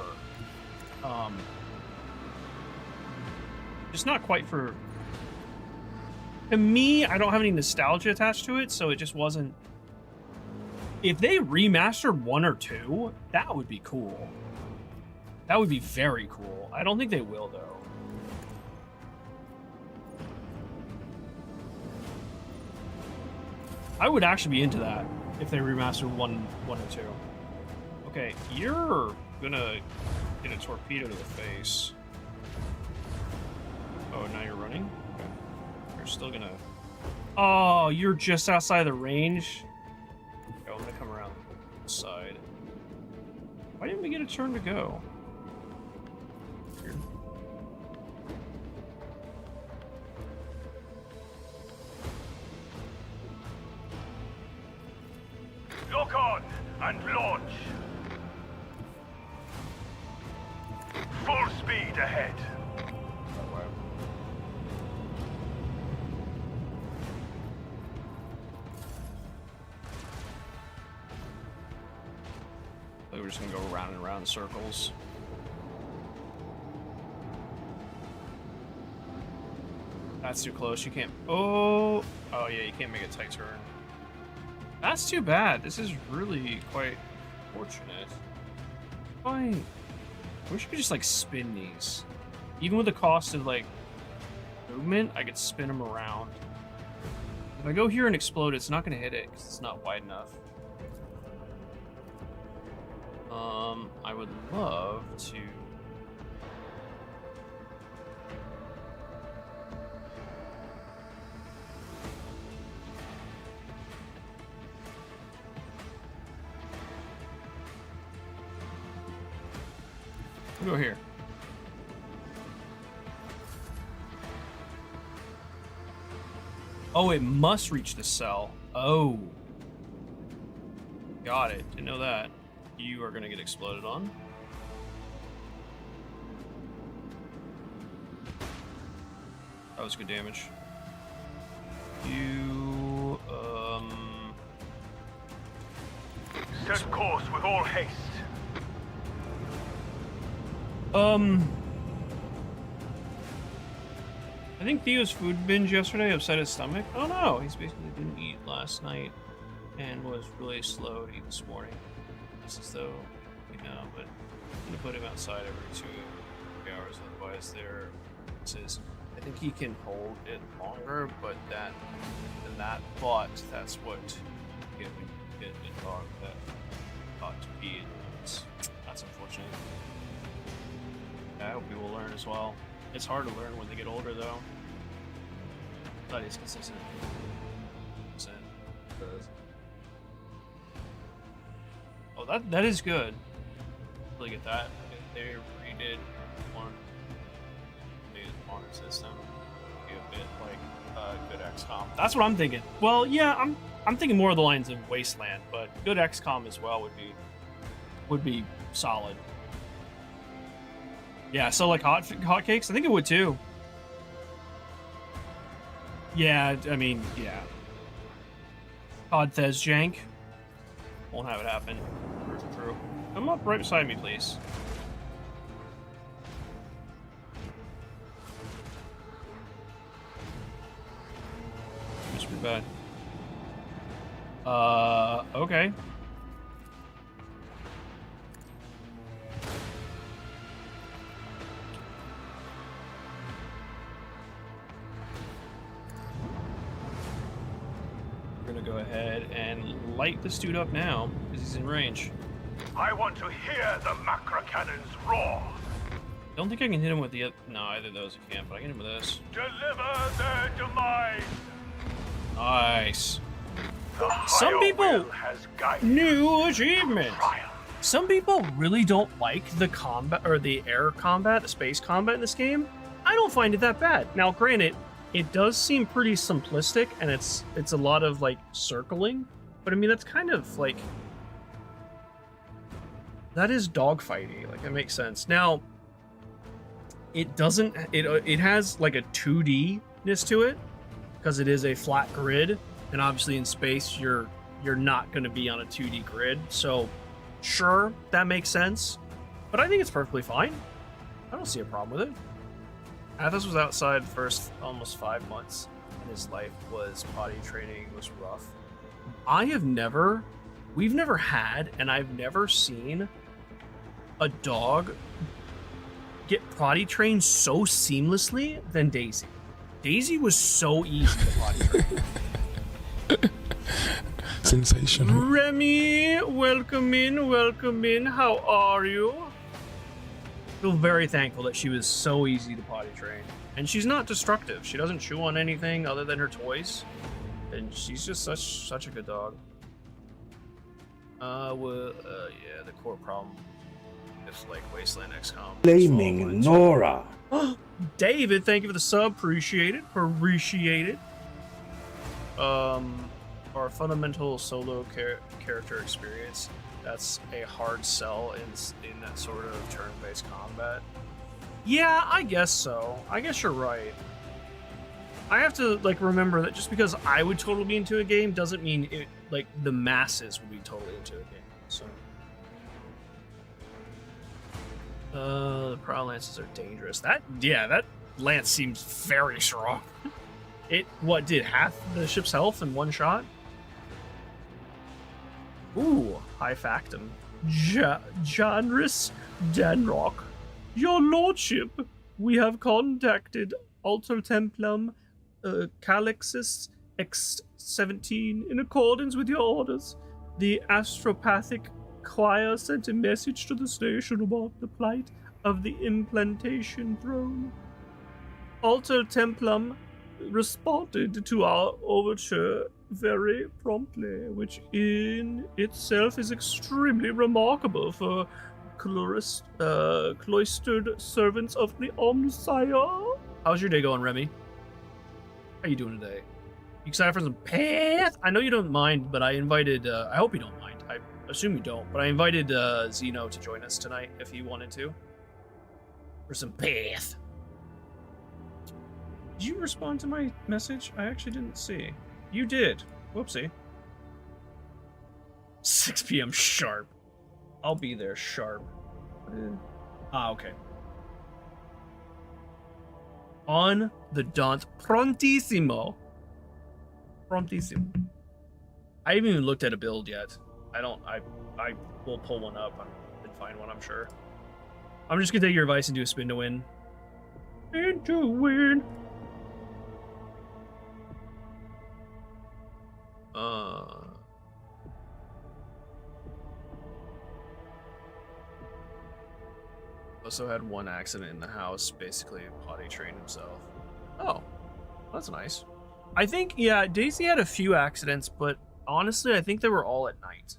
Just not quite for... To me, I don't have any nostalgia attached to it, so it just wasn't... If they remastered 1 or 2, that would be cool. That would be very cool. I don't think they will, though. I would actually be into that if they remastered 1 or 2. Okay, you're gonna get a torpedo to the face. Oh, now you're running? Okay. You're still gonna... Oh, you're just outside the range? Okay, I'm gonna come around the side. Why didn't we get a turn to go? Weird. Lock on and launch. Full speed ahead. we're just gonna go around and around in circles. That's too close. You can't. Oh yeah, you can't make a tight turn. That's too bad. This is really quite fortunate. I wish you could just like spin these. Even with the cost of like movement, I could spin them around. If I go here and explode, it's not going to hit it because it's not wide enough. I would love to. We'll go here. Oh, it must reach the cell. Oh. Got it. Didn't know that. You are going to get exploded on. That was good damage. You, Set course with all haste. I think Theo's food binge yesterday upset his stomach. Oh no, he's basically didn't eat last night and was really slow to eat this morning. It's as though, you know, but I'm gonna put him outside every 2 hours, otherwise there is. I think he can hold it longer, but that thought, that's what gave the dog that thought to be. That's unfortunate. I hope he will learn as well. It's hard to learn when they get older, though. But he's consistent. Oh, that is good. Look at that. They redid one. They did the modern system. Be a bit like good XCOM. That's what I'm thinking. Well, yeah, I'm thinking more of the lines of Wasteland, but good XCOM as well would be solid. Yeah, so like hotcakes? I think it would too. Yeah, I mean, yeah. Todd Thez jank. Won't have it happen. True. Come up right beside me, please. Must be bad. Okay. Go ahead and light this dude up now because he's in range. I want to hear the macro cannons roar. Don't think I can hit him with the other. No, either of those I can't, but I can hit him with this. Deliver their demise. Nice. The Some higher people will has guided new achievement. triumph. Some people really don't like the combat or the air combat, the space combat in this game. I don't find it that bad. Now, granted, it does seem pretty simplistic, and it's a lot of like circling, but I mean that's kind of like that is dogfighty. Like it makes sense. Now, it doesn't. It has like a 2D-ness to it because it is a flat grid, and obviously in space you're not going to be on a 2D grid. So, sure, that makes sense, but I think it's perfectly fine. I don't see a problem with it. Athos was outside the first almost 5 months, and his life was potty training was rough. We've never had, and I've never seen a dog get potty trained so seamlessly than Daisy. Daisy was so easy to potty train. Sensational. Remy, welcome in. How are you? Feel very thankful that she was so easy to potty train, and she's not destructive. She doesn't chew on anything other than her toys, and she's just such a good dog. Yeah, the core problem is like Wasteland XCOM. Blaming Nora. David, thank you for the sub. Appreciate it. Our fundamental solo character experience. That's a hard sell in that sort of turn-based combat. Yeah, I guess so. I guess you're right. I have to like remember that just because I would totally be into a game doesn't mean it like the masses would be totally into a game. So The prow lances are dangerous. That lance seems very strong. It did half the ship's health in one shot? Ooh, high factum. Janris Danrock. Your lordship, we have contacted Alter Templum Calixis X-17 in accordance with your orders. The astropathic choir sent a message to the station about the plight of the implantation throne. Alter Templum responded to our overture very promptly, which in itself is extremely remarkable for cloistered servants of the Omnissiah. How's your day going, Remy? How you doing today? You excited for some path? I know you don't mind, but I invited, I hope you don't mind. I assume you don't, but I invited Zeno to join us tonight if he wanted to. For some path. Did you respond to my message? I actually didn't see. You did. Whoopsie. 6 p.m. sharp. I'll be there sharp. Okay. On the dot. Prontissimo. Prontissimo. I haven't even looked at a build yet. I will pull one up and find one, I'm sure. I'm just gonna take your advice and do a spin to win. Spin to win. Also had one accident in the house, basically potty trained himself. Oh, that's nice. I think, yeah, Daisy had a few accidents, but honestly, I think they were all at night.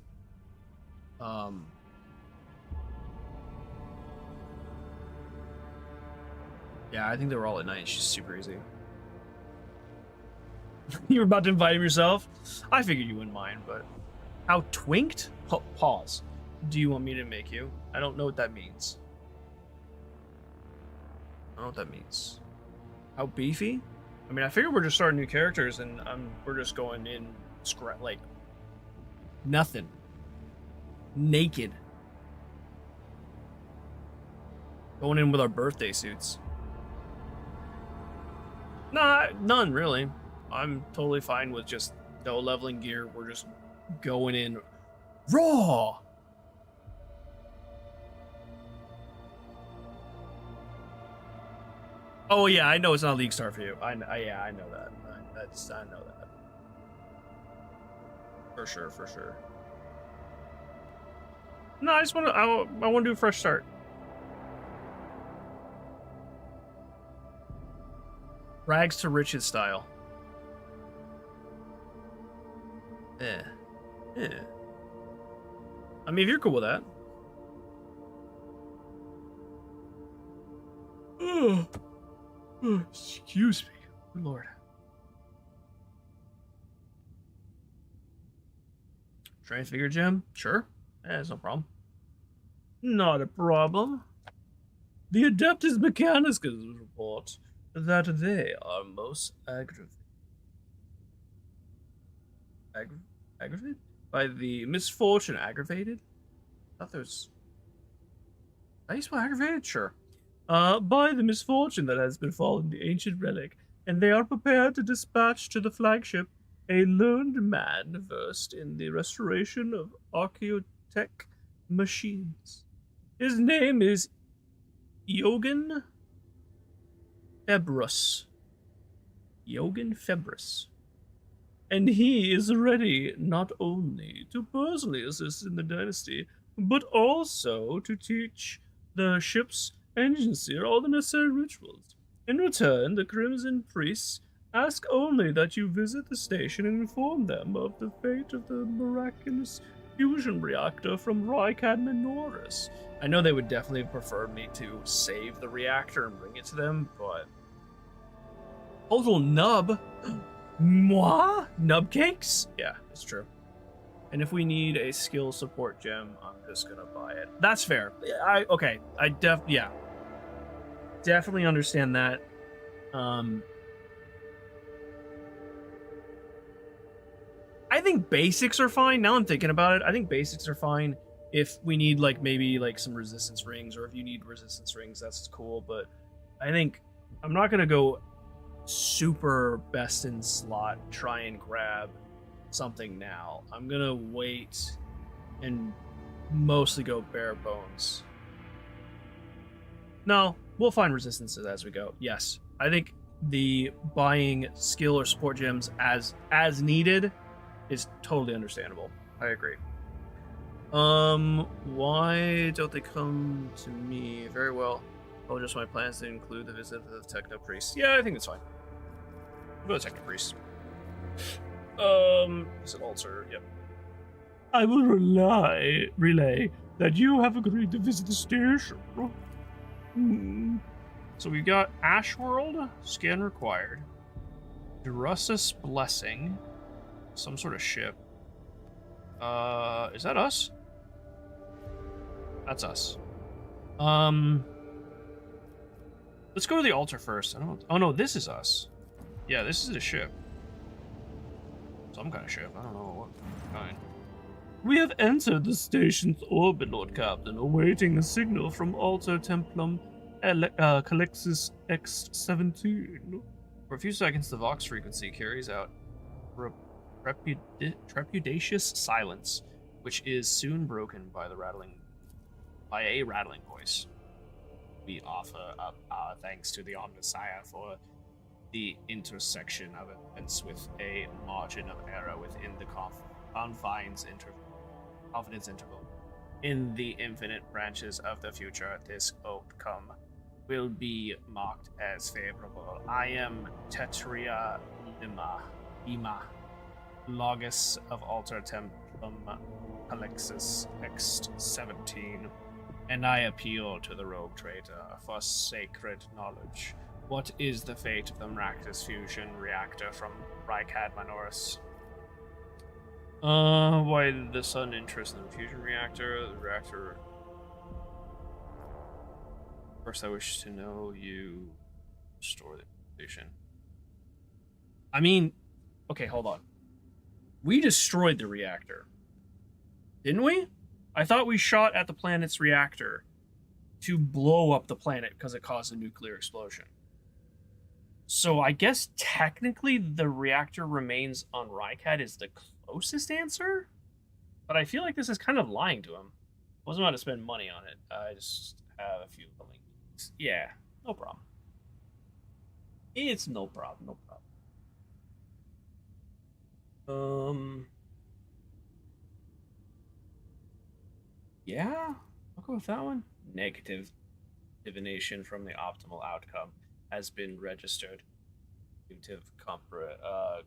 Yeah, I think they were all at night. She's super easy. You were about to invite him yourself? I figured you wouldn't mind, but... How twinked? Pause. Do you want me to make you? I don't know what that means. I don't know what that means. How beefy? I mean, I figured we're just starting new characters and we're just going in like nothing. Naked. Going in with our birthday suits. Nah, none really. I'm totally fine with just no leveling gear. We're just going in raw. Oh yeah, I know it's not League Star for you. I know that. I know that. For sure. No, I just want to. I want to do a fresh start. Rags to riches style. Yeah. I mean, if you're cool with that. Excuse me. Good Lord. Transfigure gem? Sure. Yeah, that's no problem. Not a problem. The Adeptus Mechanicus report that they are most aggravated. Aggravated? By the misfortune aggravated? I thought there's... How do you spell aggravated? Sure. By the misfortune that has befallen the ancient relic, and they are prepared to dispatch to the flagship a learned man versed in the restoration of archaeotech machines. His name is Iogen Februs. Iogen Februs. And he is ready not only to personally assist in the dynasty, but also to teach the ship's engineer all the necessary rituals. In return, the Crimson Priests ask only that you visit the station and inform them of the fate of the miraculous fusion reactor from Rykad Norris. I know they would definitely have preferred me to save the reactor and bring it to them, but... Total nub? Moi? Nub cakes? Yeah, it's true. And if we need a skill support gem, I'm just gonna buy it. That's fair. Yeah. Definitely understand that. I think basics are fine. Now I'm thinking about it. I think basics are fine. If we need like maybe like some resistance rings, or if you need resistance rings, that's cool. But I think I'm not gonna go super best in slot, try and grab something now. I'm gonna wait and mostly go bare bones. No, we'll find resistances as we go. Yes, I think the buying skill or support gems as needed is totally understandable. I agree. Why don't they come to me? Very well. I'll adjust my plans to include the visit of the Techno Priest. Yeah, I think that's fine. Go to Techno Priest. Is it altar? Yep. I will relay that you have agreed to visit the station. So we've got Ash World, scan required. Drusus Blessing, some sort of ship. Is that us? That's us. Let's go to the altar first. Oh no, this is us. Yeah, this is a ship. Some kind of ship. I don't know what kind. We have entered the station's orbit, Lord Captain, awaiting a signal from Altar Templum Calexis X-17. For a few seconds, the Vox frequency carries out trepidatious silence, which is soon broken by a rattling voice. We offer up our thanks to the Omnissiah for the intersection of events with a margin of error within the confidence interval. In the infinite branches of the future, this outcome will be marked as favorable. I am Tetria Lima, Logos of Altar Templum Alexis X-17, and I appeal to the rogue traitor for sacred knowledge. What is the fate of the Maractus fusion reactor from Rykad Minoris? Why did the sun interest in the fusion reactor? The reactor... First, I wish to know you restore the station. I mean, okay, hold on. We destroyed the reactor. Didn't we? I thought we shot at the planet's reactor to blow up the planet because it caused a nuclear explosion. So I guess technically the reactor remains on Rykad is the closest answer? But I feel like this is kind of lying to him. Wasn't about to spend money on it. I just have a few links. Yeah, no problem. It's no problem, no problem. Yeah, I'll go with that one. Negative divination from the optimal outcome has been registered.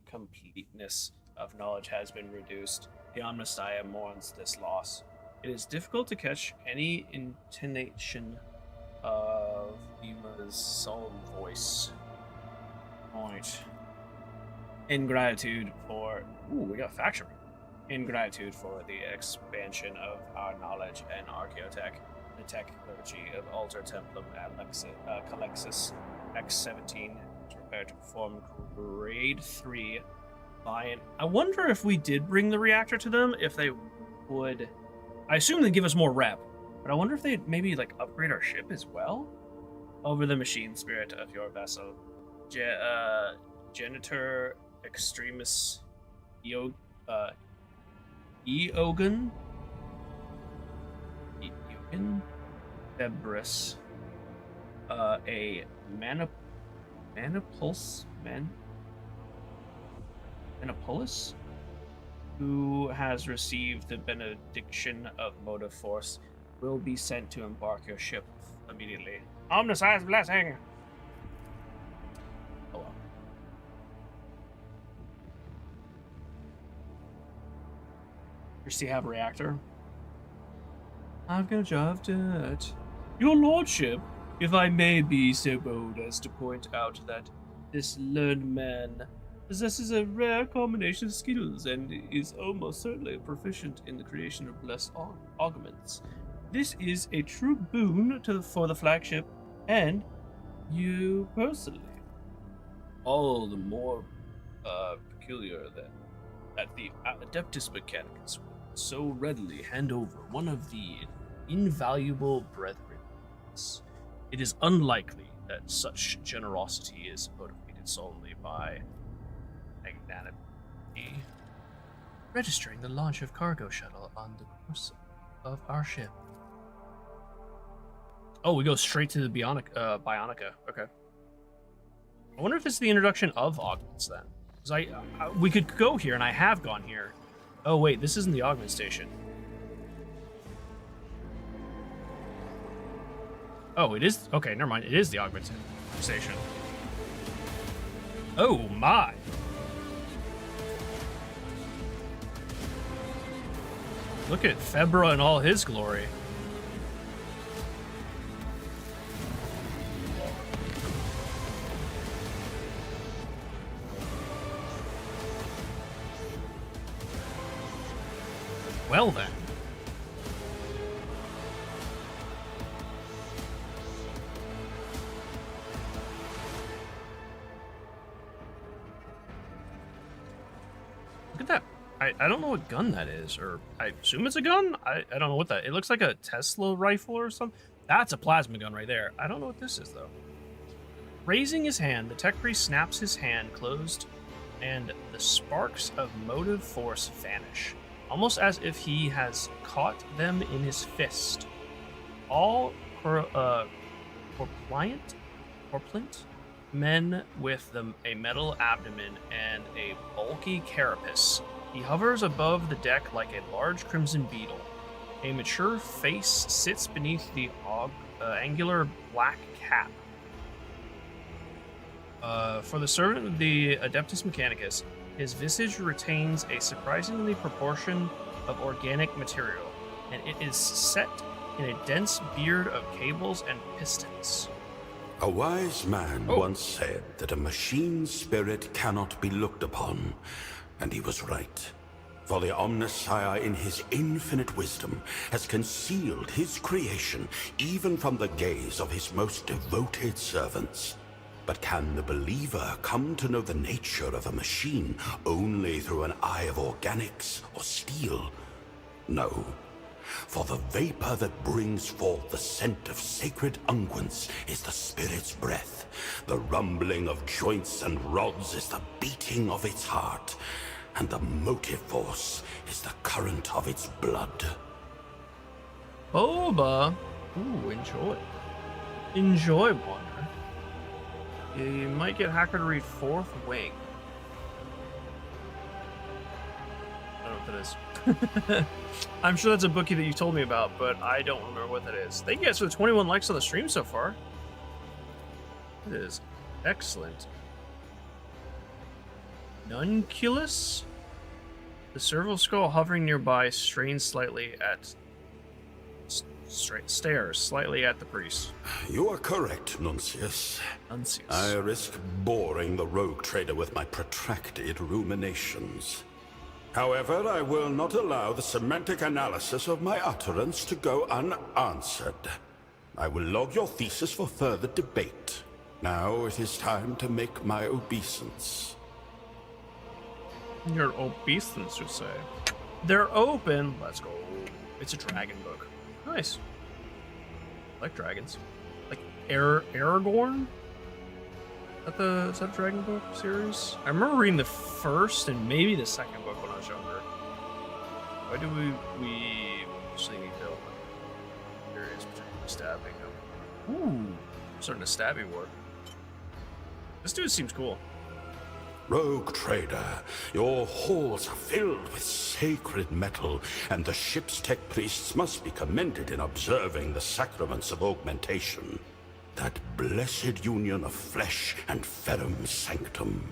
Completeness of knowledge has been reduced. The Omnissiah mourns this loss. It is difficult to catch any intonation of Ima's solemn voice. Right. In gratitude for... Ooh, we got faction. In gratitude for the expansion of our knowledge and archaeotech, the tech clergy of Altar Templum Calexis X-17 is prepared to perform Grade 3 buy-in. I wonder if we did bring the reactor to them, if they would... I assume they'd give us more rep, but I wonder if they'd maybe like upgrade our ship as well? Over the machine spirit of your vessel. Genitor Extremis Eogan Debris, a Manipulus, who has received the benediction of motive force, will be sent to embark your ship immediately. Omnissiah's blessing! Oh well. Christie have a reactor? I've got a job to that. Your lordship, if I may be so bold as to point out that this learned man possesses a rare combination of skills and is almost certainly proficient in the creation of blessed augments. This is a true boon for the flagship and you personally. All the more peculiar that the Adeptus Mechanicus will so readily hand over one of the invaluable brethren. It is unlikely that such generosity is motivated solely by magnanimity. Registering the launch of cargo shuttle on the course of our ship. Oh, we go straight to the Bionica. Okay. I wonder if this is the introduction of augments then. Because we could go here, and I have gone here. Oh wait, this isn't the augment station. Oh, it is? Okay, never mind. It is the augment station. Oh my. Look at Febra in all his glory. Well then. Look at that. I don't know what gun that is, or I assume it's a gun? I don't know what that... It looks like a Tesla rifle or something. That's a plasma gun right there. I don't know what this is, though. Raising his hand, the tech priest snaps his hand closed, and the sparks of motive force vanish, almost as if he has caught them in his fist. All corpulent men with a metal abdomen and a bulky carapace. He hovers above the deck like a large crimson beetle. A mature face sits beneath the angular black cap. For the servant of the Adeptus Mechanicus, his visage retains a surprisingly proportion of organic material, and it is set in a dense beard of cables and pistons. A wise man once said that a machine spirit cannot be looked upon, and he was right. For the Omnissiah in his infinite wisdom has concealed his creation even from the gaze of his most devoted servants. But can the believer come to know the nature of a machine only through an eye of organics or steel? No. For the vapor that brings forth the scent of sacred unguents is the spirit's breath. The rumbling of joints and rods is the beating of its heart. And the motive force is the current of its blood. Boba. Ooh, enjoy. Enjoy, Wander. You might get Hacker to read Fourth Wing. I don't know what that is. I'm sure that's a bookie that you told me about, but I don't remember what that is. Thank you guys for the 21 likes on the stream so far. It is excellent. Nunculus? The cervical skull hovering nearby strains slightly at... stares slightly at the priest. You are correct, Nuncius. I risk boring the rogue trader with my protracted ruminations. However, I will not allow the semantic analysis of my utterance to go unanswered. I will log your thesis for further debate. Now it is time to make my obeisance. Your obeisance, you say? They're open. Let's go. It's a dragon book. Nice. I like dragons. Like Aragorn? Is that a dragon book series? I remember reading the first and maybe the second book when I was younger. Why do we usually need to open? Curious, particularly stabbing him. Ooh, starting a stabby war. This dude seems cool. Rogue trader, your halls are filled with sacred metal, and the ship's tech priests must be commended in observing the sacraments of augmentation. That blessed union of flesh and ferrum sanctum.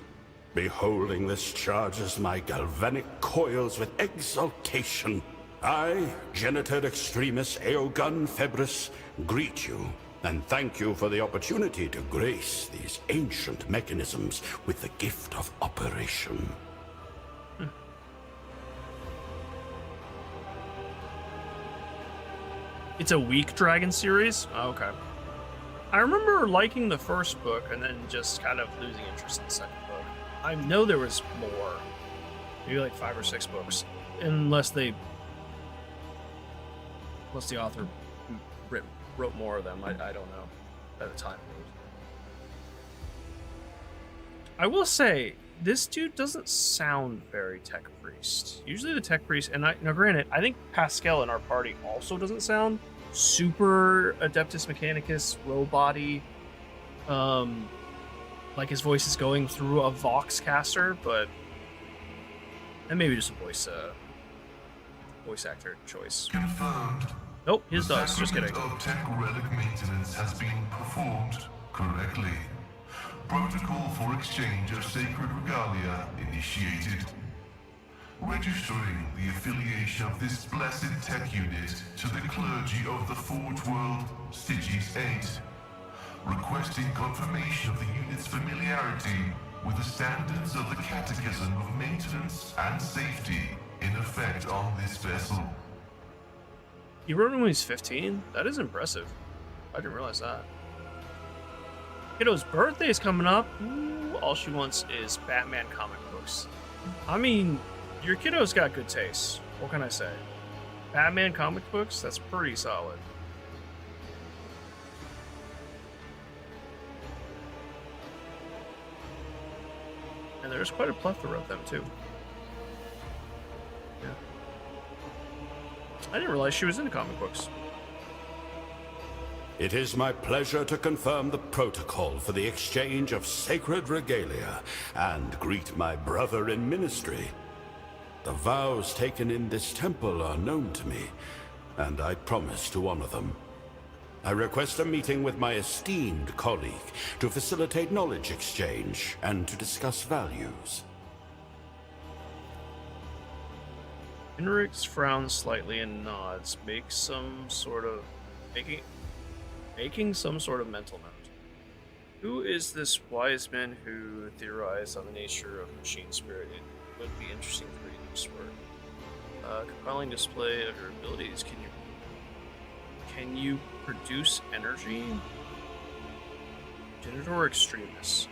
Beholding this charges my galvanic coils with exultation. I, Genitor Extremis Eogun Febris, greet you, and thank you for the opportunity to grace these ancient mechanisms with the gift of operation. It's a weak dragon series? Oh, okay. I remember liking the first book and then just kind of losing interest in the second book. I know there was more. Maybe like 5 or 6 books. Unless they Unless the author wrote more of them. I don't know at the time. I will say, this dude doesn't sound very tech priest. Usually the tech priest, and now granted, I think Pascal in our party also doesn't sound super Adeptus Mechanicus, robot-y. Like his voice is going through a Vox caster, but and maybe just a voice actor choice. Confirmed. Nope, his does. Just kidding. Of tech relic maintenance has been performed correctly. Protocol for exchange of sacred regalia initiated. Registering the affiliation of this blessed tech unit to the clergy of the Forge World, Stygies 8. Requesting confirmation of the unit's familiarity with the standards of the Catechism of Maintenance and Safety in effect on this vessel. He wrote him when he's 15? That is impressive. I didn't realize that. Kiddo's birthday is coming up. Ooh, all she wants is Batman comic books. I mean, your kiddo's got good taste. What can I say? Batman comic books? That's pretty solid. And there's quite a plethora of them, too. Yeah. I didn't realize she was into comic books. It is my pleasure to confirm the protocol for the exchange of sacred regalia and greet my brother in ministry. The vows taken in this temple are known to me, and I promise to honor them. I request a meeting with my esteemed colleague to facilitate knowledge exchange and to discuss values. Henrix frowns slightly and nods, making some sort of mental note. Who is this wise man who theorized on the nature of machine spirit? It would be interesting to read this work. Compelling display of your abilities. Can you produce energy? Genitor Extremis.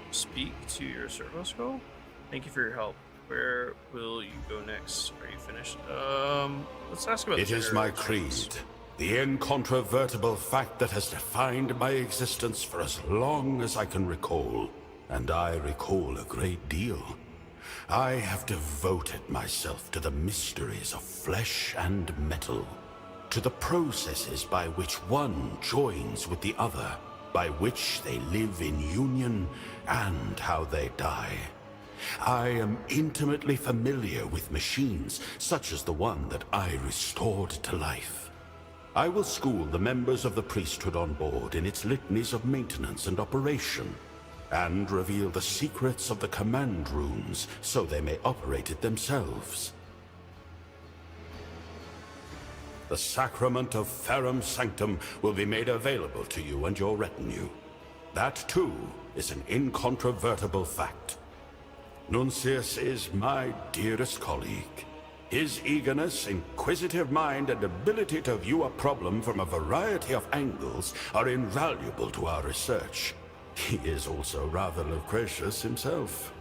Speak to your servo skull? Thank you for your help. Where will you go next? Are you finished? Let's ask about It is my creed. The incontrovertible fact that has defined my existence for as long as I can recall. And I recall a great deal. I have devoted myself to the mysteries of flesh and metal. To the processes by which one joins with the other, by which they live in union, and how they die. I am intimately familiar with machines, such as the one that I restored to life. I will school the members of the priesthood on board in its litanies of maintenance and operation, and reveal the secrets of the command runes so they may operate it themselves. The sacrament of Ferrum Sanctum will be made available to you and your retinue. That, too, is an incontrovertible fact. Nuncius is my dearest colleague. His eagerness, inquisitive mind, and ability to view a problem from a variety of angles are invaluable to our research. He is also rather loquacious himself.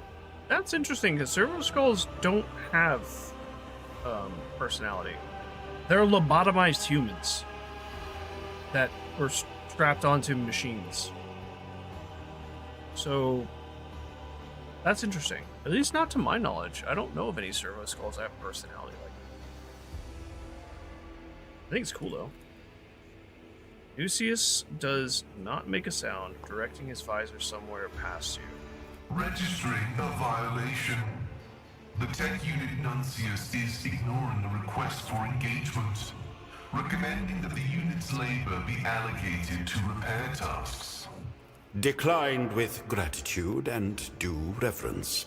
That's interesting, because servo skulls don't have personality. They're lobotomized humans that were strapped onto machines. So that's interesting. At least not to my knowledge. I don't know of any servo skulls that have personality like that. I think it's cool though. Nuncius does not make a sound, directing his visor somewhere past you. Registering a violation. The tech unit Nuncius is ignoring the request for engagement, recommending that the unit's labor be allocated to repair tasks. Declined with gratitude and due reverence.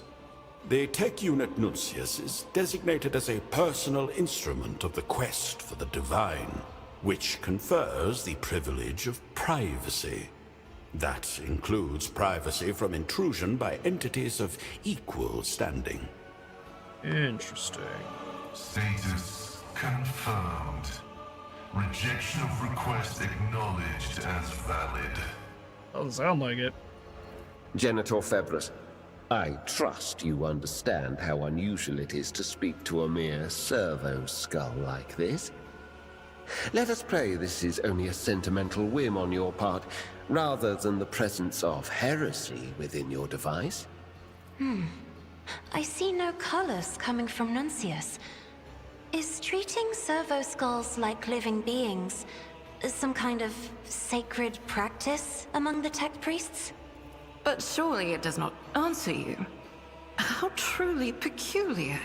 The tech unit Nuncius is designated as a personal instrument of the quest for the divine, which confers the privilege of privacy. That includes privacy from intrusion by entities of equal standing. Interesting. Status confirmed. Rejection of request acknowledged as valid. Doesn't sound like it. Genitor Febris, I trust you understand how unusual it is to speak to a mere servo skull like this. Let us pray this is only a sentimental whim on your part, rather than the presence of heresy within your device. I see no colors coming from Nuncius. Is treating servo skulls like living beings some kind of sacred practice among the tech priests? But surely it does not answer you. How truly peculiar.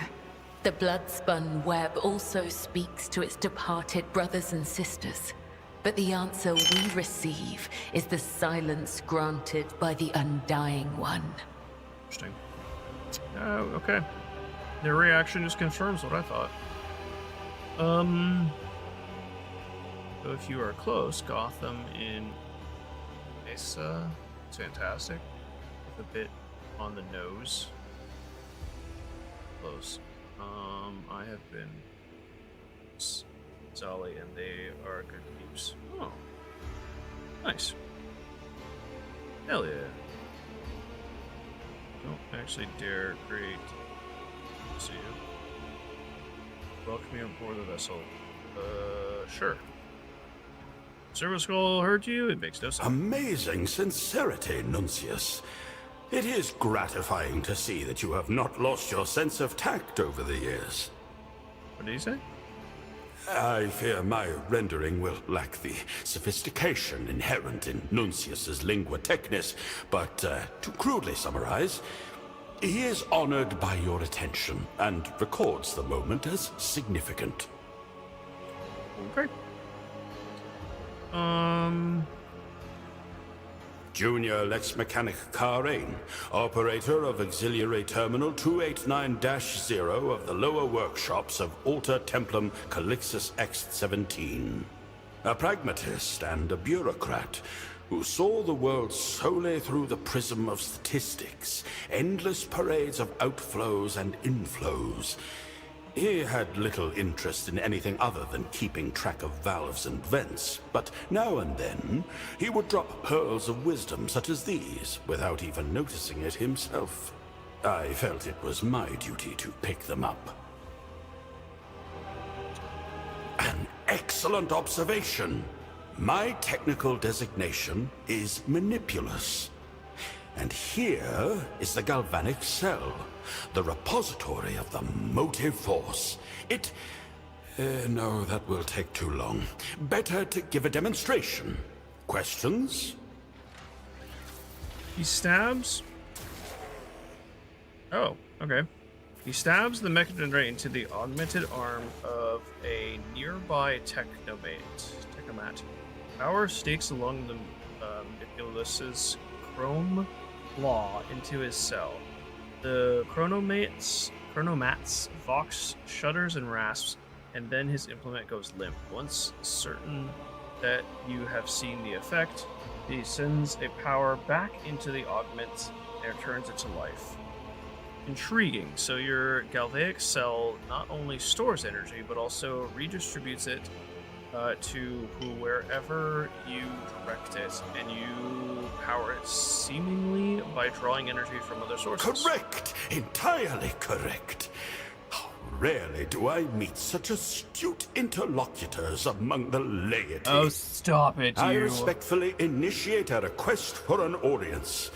The blood-spun web also speaks to its departed brothers and sisters. But the answer we receive is the silence granted by the Undying One. Interesting. Okay. Their reaction just confirms what I thought. So if you are close, Gotham in Mesa, it's fantastic. A bit on the nose. Close. I have been Sully, and they are good peeps. Oh, nice. Hell yeah. Don't actually dare create. See you. Welcome you aboard the vessel. Sure. Servo Skull hurt you? It makes no sense. Amazing sincerity, Nuncius. It is gratifying to see that you have not lost your sense of tact over the years. What did he say? I fear my rendering will lack the sophistication inherent in Nuncius's lingua technis, but to crudely summarize, he is honored by your attention and records the moment as significant. Okay. Junior Lex Mechanic Karain, operator of Auxiliary Terminal 289-0 of the lower workshops of Alta Templum Calixus X-17. A pragmatist and a bureaucrat who saw the world solely through the prism of statistics, endless parades of outflows and inflows. He had little interest in anything other than keeping track of valves and vents, but now and then he would drop pearls of wisdom such as these without even noticing it himself. I felt it was my duty to pick them up. An excellent observation. My technical designation is manipulous. And here is the galvanic cell, the repository of the motive force. No, that will take too long. Better to give a demonstration. Questions? He stabs. Oh, okay. He stabs the mechanism into the augmented arm of a nearby Techomat. Power stakes along the Manipulus's chrome claw into his cell. The chronomats Vox shudders and rasps, and then his implement goes limp. Once certain that you have seen the effect, he sends a power back into the augment and returns it to life. Intriguing. So your galvanic cell not only stores energy, but also redistributes it to wherever you direct it, and you power it seemingly by drawing energy from other sources. Correct! Entirely correct. How rarely do I meet such astute interlocutors among the laity. Oh, stop it, I you. respectfully initiate a request for an audience.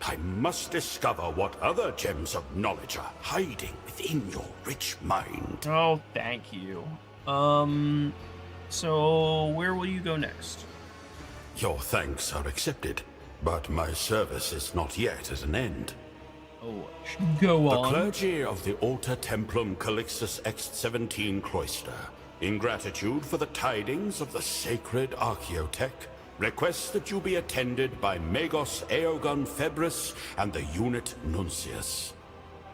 I must discover what other gems of knowledge are hiding within your rich mind. Oh, thank you. So where will you go next? Your thanks are accepted, but my service is not yet at an end. Oh, go on. The clergy of the Alta Templum Calixus X-17 cloister, in gratitude for the tidings of the sacred Archaeotech, request that you be attended by Magos Aeogon Febris and the unit Nuncius.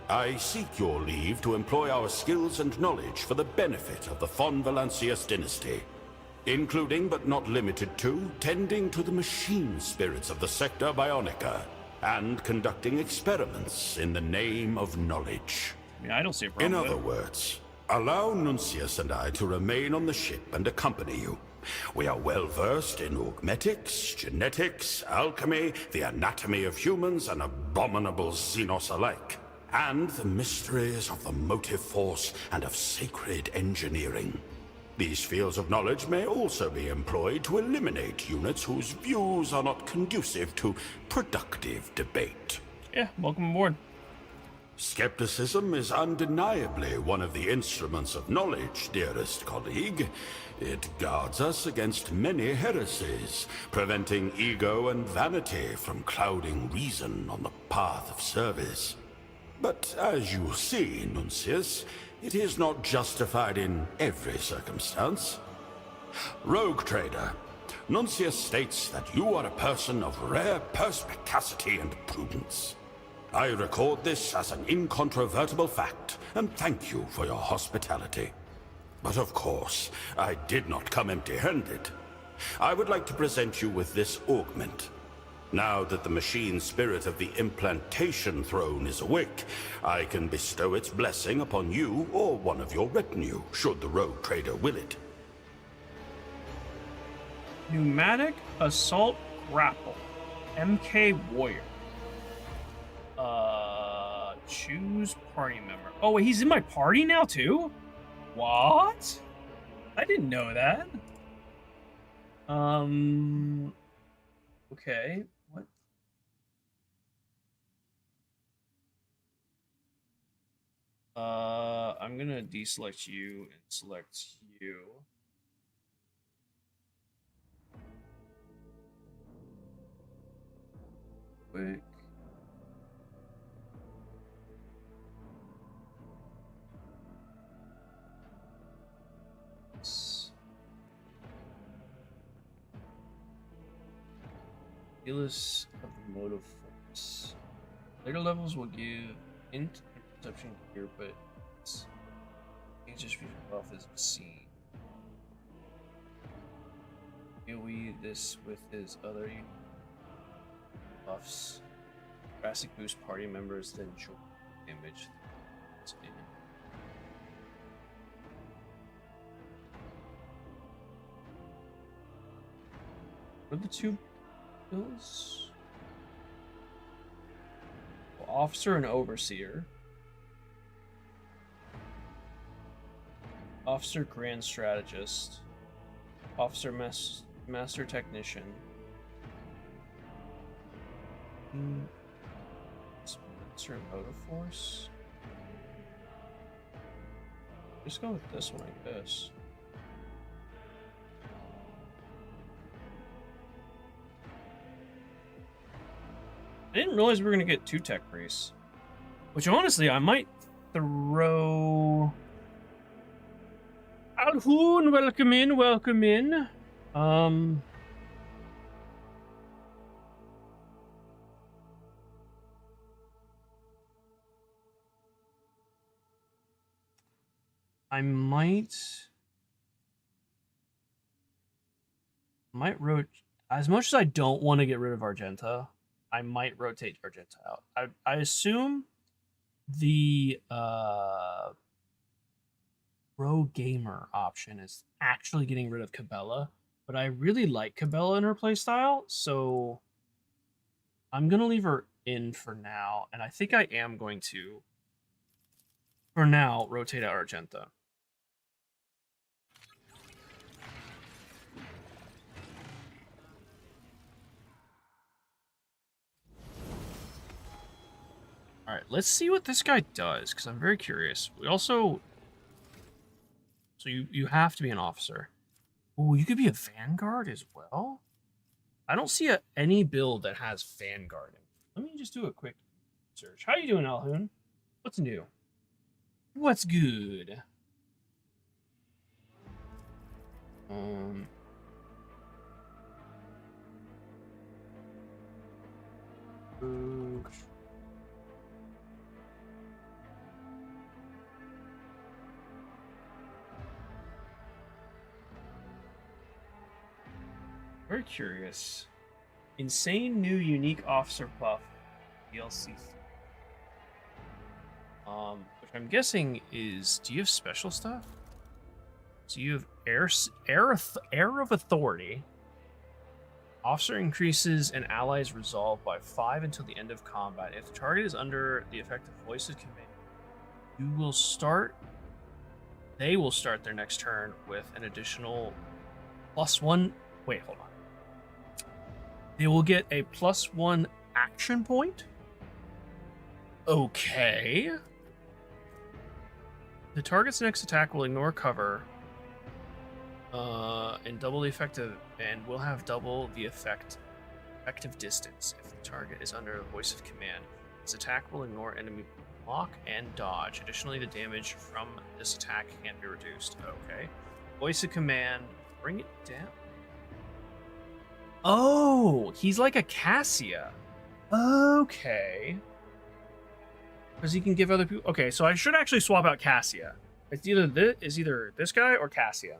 I seek your leave to employ our skills and knowledge for the benefit of the Von Valancius dynasty, including but not limited to tending to the machine spirits of the Sector Bionica and conducting experiments in the name of knowledge. I mean, I don't see a problem. In other words, allow Nuncius and I to remain on the ship and accompany you. We are well versed in augmetics, genetics, alchemy, the anatomy of humans, and abominable xenos alike, and the mysteries of the motive force and of sacred engineering. These fields of knowledge may also be employed to eliminate units whose views are not conducive to productive debate. Yeah, welcome aboard. Skepticism is undeniably one of the instruments of knowledge, dearest colleague. It guards us against many heresies, preventing ego and vanity from clouding reason on the path of service. But as you see, Nuncius, it is not justified in every circumstance. Rogue Trader, Nuncius states that you are a person of rare perspicacity and prudence. I record this as an incontrovertible fact, and thank you for your hospitality. But of course, I did not come empty-handed. I would like to present you with this augment. Now that the machine spirit of the implantation throne is awake, I can bestow its blessing upon you or one of your retinue, should the Rogue Trader will it. Pneumatic Assault Grapple. MK Warrior. Choose party member. Oh, wait, he's in my party now, too? What? I didn't know that. Okay. What? I'm gonna deselect you and select you. Quick. Healers of the mode of force. Later levels will give int and perception here, but distribution buff is seen. AoE this with his other buffs. Drastic boost party members, then short damage. What are the two bills? Well, officer and overseer. Officer grand strategist. Officer master technician. Spencer motive force. Just go with this one, I guess. I didn't realize we were gonna get 2 tech priests. Which honestly, I might throw. Alhoon, welcome in, welcome in. I might rotate. As much as I don't want to get rid of Argenta, I might rotate Argenta out. I assume the pro gamer option is actually getting rid of Cabela, but I really like Cabela in her playstyle, so I'm gonna leave her in for now, and I think I am going to, for now, rotate out Argenta. All right, let's see what this guy does, because I'm very curious. We also... So you have to be an officer. Oh, you could be a Vanguard as well? I don't see any build that has Vanguard. Let me just do a quick search. How you doing, Alhoon? What's new? What's good? Very curious. Insane new unique officer buff DLC. Which I'm guessing is, do you have special stuff? So you have air of authority. Officer increases an ally's resolve by 5 until the end of combat. If the target is under the effect of voices command, you will start they will start their next turn with an additional +1. Wait, hold on. They will get a +1 action point. Okay. The target's next attack will ignore cover and double the effective, and will have double the effective distance if the target is under a voice of command. This attack will ignore enemy block and dodge. Additionally, the damage from this attack can be reduced. Okay. Voice of command, bring it down. Oh, he's like a Cassia. Okay. Because he can give other people. Okay, so I should actually swap out Cassia. It's either this guy or Cassia.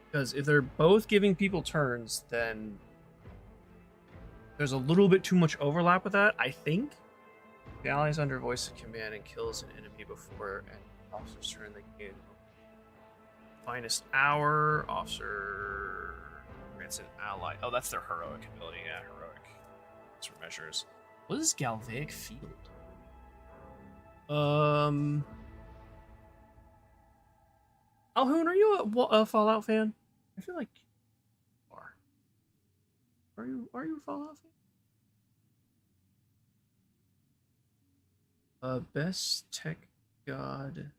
Because if they're both giving people turns, then there's a little bit too much overlap with that, I think. The ally is under voice of command and kills an enemy before an officer's turn. They can finest hour. Officer grants an ally. Oh, that's their heroic ability. Yeah, heroic. For measures. What is Galvaic Field? Alhoon, are you a Fallout fan? I feel like you are. Are you a Fallout fan? Best tech god,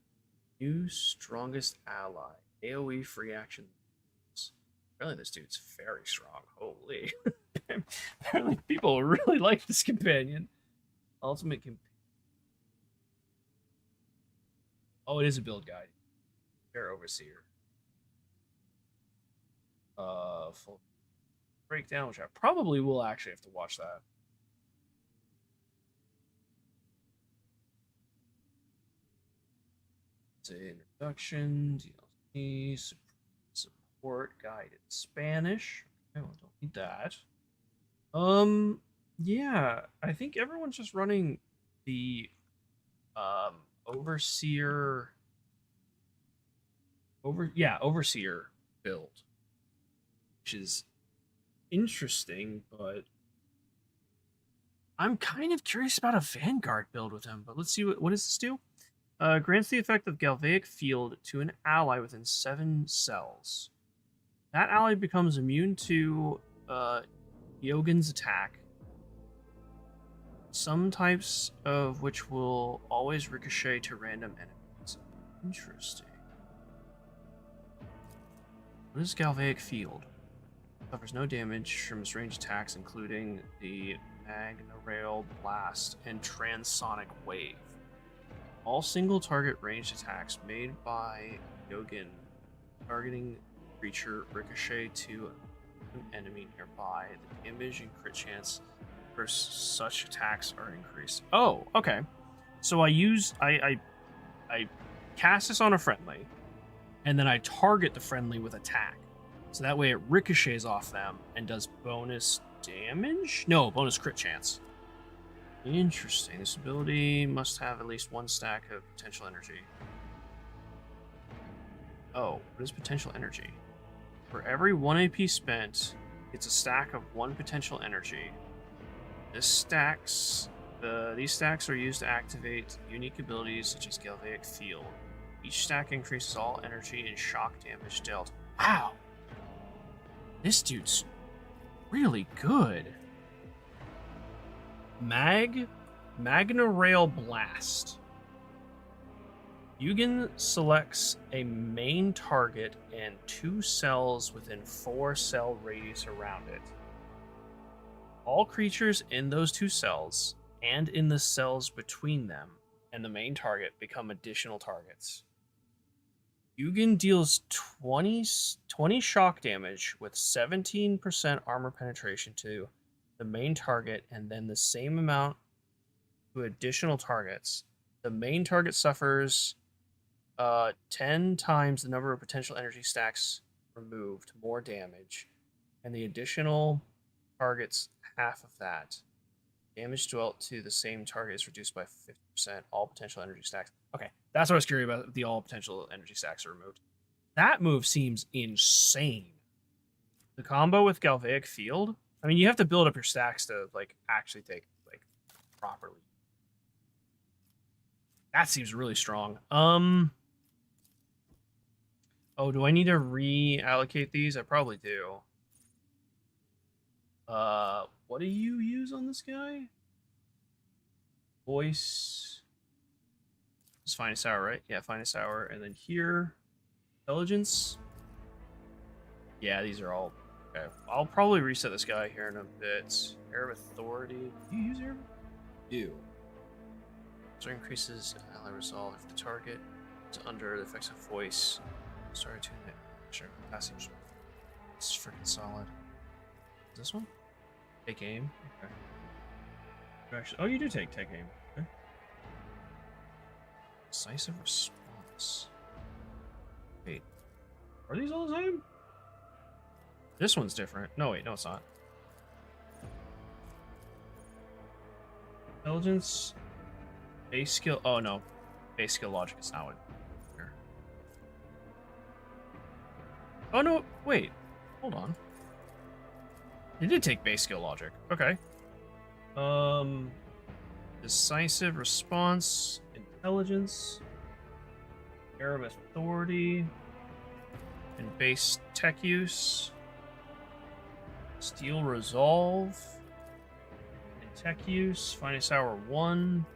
new strongest ally, AoE free action. Really, this dude's very strong. Holy. Apparently people really like this companion. Ultimate companion. Oh, it is a build guide. Fair Overseer. Full breakdown, which I probably will actually have to watch that. It's an introduction, DLC, support guide in Spanish. Okay, well, don't need that. Yeah, I think everyone's just running the Overseer build, which is interesting, but I'm kind of curious about a Vanguard build with him. But let's see what does this do? Grants the effect of Galvaic Field to an ally within 7 cells. That ally becomes immune to Yogin's attack, some types of which will always ricochet to random enemies. Interesting. What is Galvaic Field? Suffers no damage from its range attacks, including the Magna Rail Blast and Transonic Wave. All single target ranged attacks made by Yogin targeting creature ricochet to an enemy nearby. The damage and crit chance for such attacks are increased. Oh, okay. So I cast this on a friendly, and then I target the friendly with attack. So that way it ricochets off them and does bonus damage? No, bonus crit chance. Interesting. This ability must have at least 1 stack of potential energy. Oh, what is potential energy? For every 1 AP spent, it's a stack of 1 potential energy. These stacks are used to activate unique abilities such as Galvaic Field. Each stack increases all energy and shock damage dealt. Wow! This dude's really good. Magna Rail Blast. Yugen selects a main target and 2 cells within 4 cell radius around it. All creatures in those 2 cells and in the cells between them and the main target become additional targets. Yugen deals 20 shock damage with 17% armor penetration to the main target, and then the same amount to additional targets. The main target suffers 10 times the number of potential energy stacks removed, more damage, and the additional targets half of that. Damage dealt to the same target is reduced by 50%. All potential energy stacks. Okay, that's what I was curious about. The all potential energy stacks are removed. That move seems insane. The combo with Galvaic Field. I mean, you have to build up your stacks to actually take properly. That seems really strong. Oh, do I need to reallocate these? I probably do. What do you use on this guy? Voice. It's finest hour, right? Yeah, finest hour. And then here, intelligence. Yeah, these are all okay. I'll probably reset this guy here in a bit. Air of Authority. Do you use Air? Do. So increases ally resolve if the target is under the effects of voice. Start to sure capacity. It's freaking solid. Is this one? Take aim. Okay. Actually, oh, you do take aim. Okay. Decisive response. Wait, are these all the same? This one's different. No, wait, no, it's not. Intelligence. Base skill. Oh no, base skill logic is not what. Here. Oh no, wait, hold on. It did take base skill logic. Okay. Decisive response, intelligence, air of authority, and base tech use. Steel resolve, and tech use. Finest hour 1.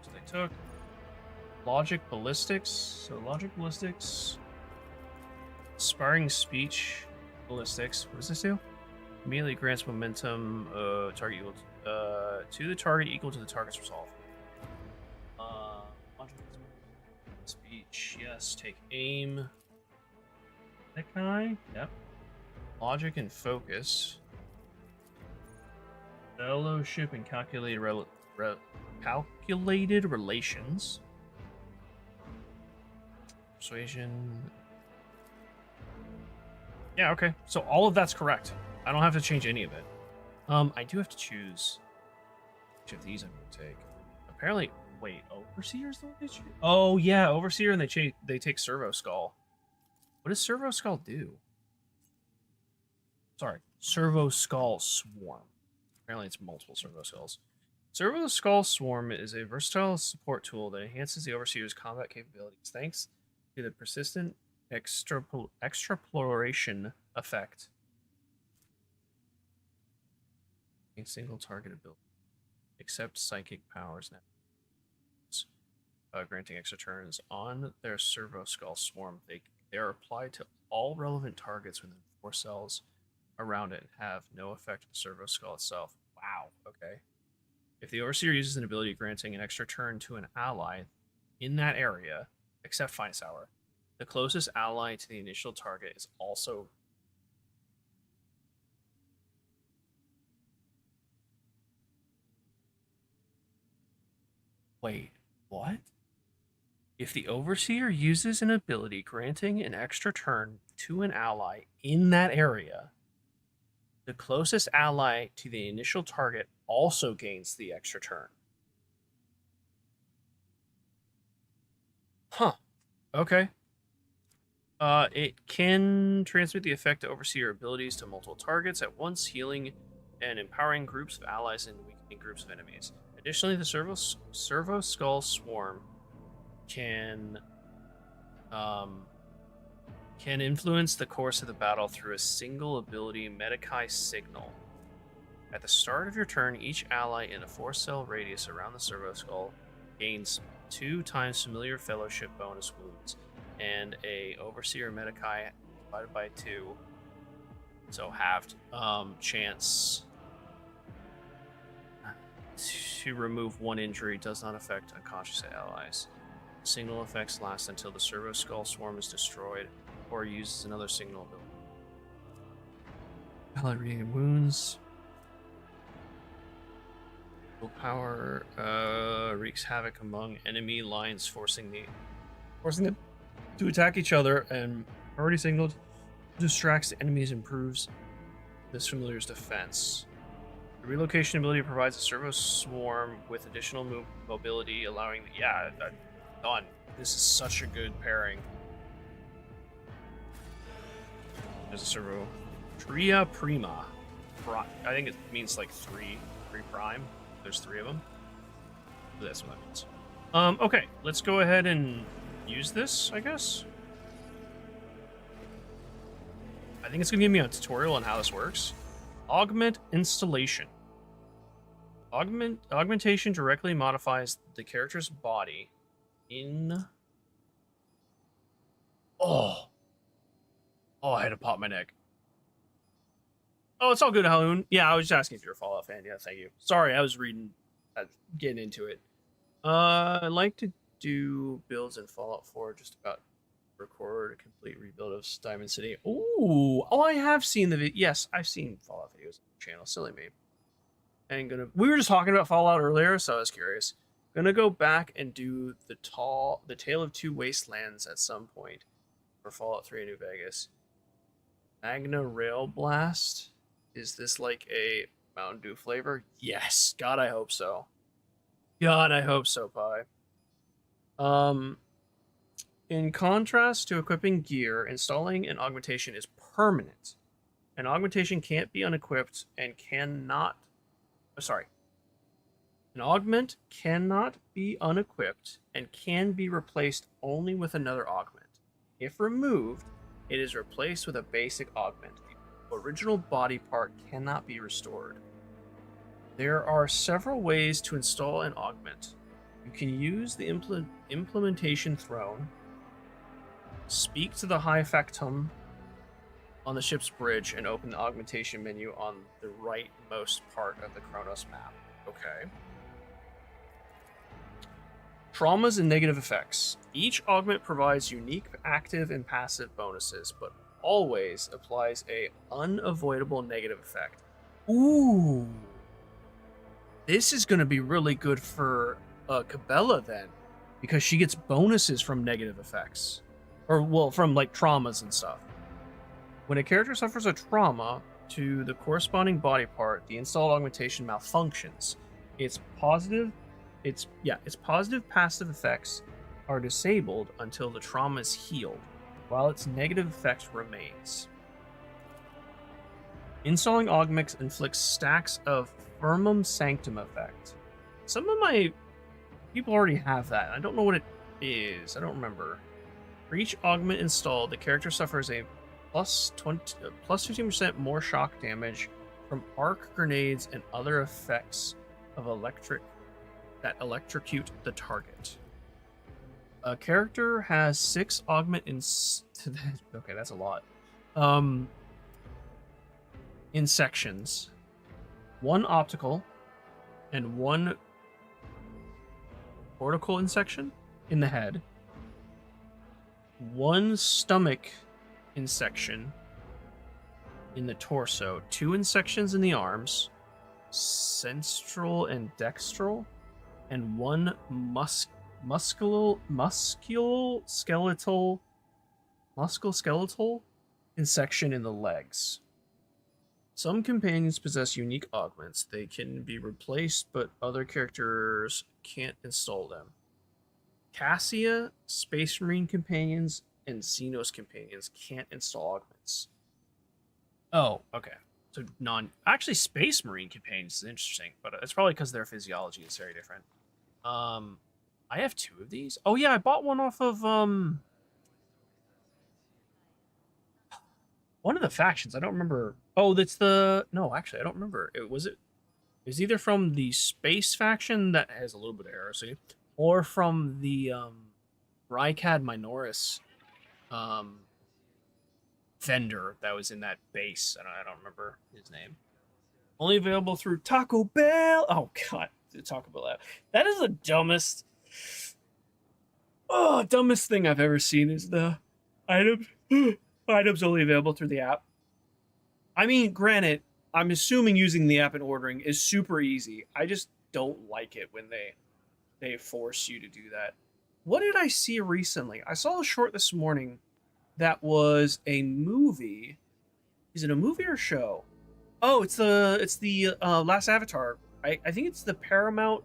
So they took logic ballistics. So logic ballistics, sparring speech ballistics. What does this do? Immediately grants momentum target equal to the target equal to the target's resolve. Speech, yes. Take aim. That guy, yep. Logic and focus. Fellowship and calculated calculated relations. Persuasion. Yeah, okay. So all of that's correct. I don't have to change any of it. I do have to choose which of these I'm going to take. Apparently, wait, Overseer's the one they choose? Oh, yeah, Overseer, and they take Servo Skull. What does Servo Skull do? Sorry, Servo Skull Swarm. Apparently, it's multiple Servo Skulls. Servo Skull Swarm is a versatile support tool that enhances the Overseer's combat capabilities thanks to the persistent extrapolation effect. A single target ability, except psychic powers now. Granting extra turns on their Servo Skull Swarm. They are applied to all relevant targets within 4 cells around it and have no effect on the Servo Skull itself. Wow, okay. If the Overseer uses an ability granting an extra turn to an ally in that area, except Finest Hour, the closest ally to the initial target is also... Wait, what? If the Overseer uses an ability granting an extra turn to an ally in that area, the closest ally to the initial target also gains the extra turn. Huh. Okay. It can transmit the effect of Overseer abilities to multiple targets at once, healing and empowering groups of allies and weakening groups of enemies. Additionally, the Servo Skull Swarm can influence the course of the battle through a single ability Medikai Signal. At the start of your turn, each ally in a 4-cell radius around the Servo Skull gains 2 times Familiar Fellowship bonus wounds and a Overseer Medikai divided by 2, so halved chance to remove 1 injury. Does not affect unconscious allies. Signal effects last until the Servo Skull Swarm is destroyed or uses another signal ability. Ally regain wounds. Power wreaks havoc among enemy lines, forcing them to attack each other, and already signaled distracts the enemies, improves this familiar's defense. The relocation ability provides a Servo Swarm with additional mobility, allowing done. This is such a good pairing. There's a Servo Tria Prima. I think it means like 3 prime. There's 3 of them. That's what that means. Okay, let's go ahead and use this, I guess. I think it's going to give me a tutorial on how this works. Augment installation. Augmentation directly modifies the character's body in... Oh, I had to pop my neck. Oh, it's all good, Haloon. Yeah, I was just asking if you're a Fallout fan. Yeah, thank you. Sorry, I was reading, getting into it. I like to do builds in Fallout 4, just about record a complete rebuild of Diamond City. Ooh, I have seen the yes, I've seen Fallout videos on the channel. Silly me. We were just talking about Fallout earlier, so I was curious. Gonna go back and do the Tale of Two Wastelands at some point for Fallout 3 New Vegas. Magna Rail Blast. Is this like a Mountain Dew flavor? Yes. God, I hope so. God, I hope so, Pi. In contrast to equipping gear, installing an augmentation is permanent. An augmentation can't be unequipped and cannot... An augment cannot be unequipped and can be replaced only with another augment. If removed, it is replaced with a basic augment. The original body part cannot be restored. There are several ways to install an augment. You can use the implementation throne, speak to the High Factum on the ship's bridge, and open the augmentation menu on the rightmost part of the Kronos map. Okay. Traumas and negative effects. Each augment provides unique active and passive bonuses, but always applies a unavoidable negative effect. Ooh. This is going to be really good for Cabela then, because she gets bonuses from negative effects. Or, well, from like traumas and stuff. When a character suffers a trauma to the corresponding body part, the installed augmentation malfunctions. Its positive passive effects are disabled until the trauma is healed, while its negative effect remains. Installing augments inflicts stacks of Firmum Sanctum effect. Some of my people already have that. I don't know what it is. I don't remember. For each augment installed, the character suffers a plus 15% more shock damage from arc grenades and other effects of that electrocute the target. A character has 6 augment okay, that's a lot. In sections, 1 optical and 1 cortical insection in the head, 1 stomach insection in the torso, 2 insections in the arms, central and dextral, and 1 musculoskeletal insection in the legs. Some companions possess unique augments. They can be replaced, but other characters can't install them. Cassia, Space Marine companions, and Xenos companions can't install augments. Oh, okay. So actually Space Marine companions is interesting, but it's probably because their physiology is very different. I have 2 of these. Oh yeah, I bought one off of one of the factions. I don't remember. Oh, that's the... No, actually, I don't remember. It was either from the Space faction that has a little bit of heresy, or from the Rykad Minoris vendor that was in that base. I don't remember his name. Only available through Taco Bell. Oh god, the Taco Bell app. That is the dumbest thing I've ever seen is the items only available through the app. I mean, granted, I'm assuming using the app and ordering is super easy. I just don't like it when they force you to do that. What did I see recently? I saw a short this morning that was a movie. Is it a movie or a show? Oh, it's the Last Avatar. I think it's the Paramount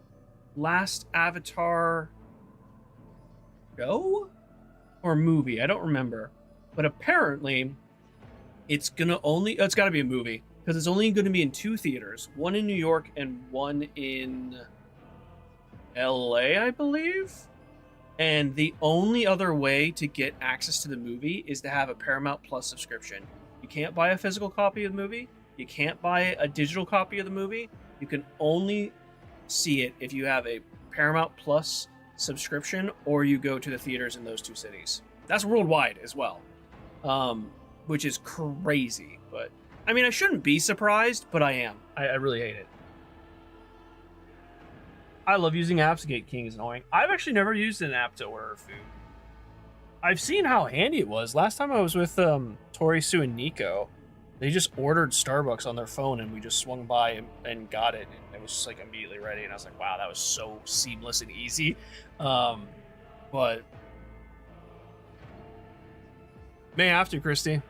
Last Avatar show or movie. I don't remember. But apparently it's got to be a movie because it's only going to be in 2 theaters, one in New York and one in LA, I believe. And the only other way to get access to the movie is to have a Paramount Plus subscription. You can't buy a physical copy of the movie. You can't buy a digital copy of the movie. You can only see it if you have a Paramount Plus subscription or you go to the theaters in those 2 cities. That's worldwide as well, which is crazy. But I mean, I shouldn't be surprised, but I am. I really hate it. I love using apps to get King is annoying. I've actually never used an app to order food. I've seen how handy it was. Last time I was with Tori, Sue, and Nico, they just ordered Starbucks on their phone and we just swung by and got it. And it was just like immediately ready. And I was like, wow, that was so seamless and easy. But may have to, Christy.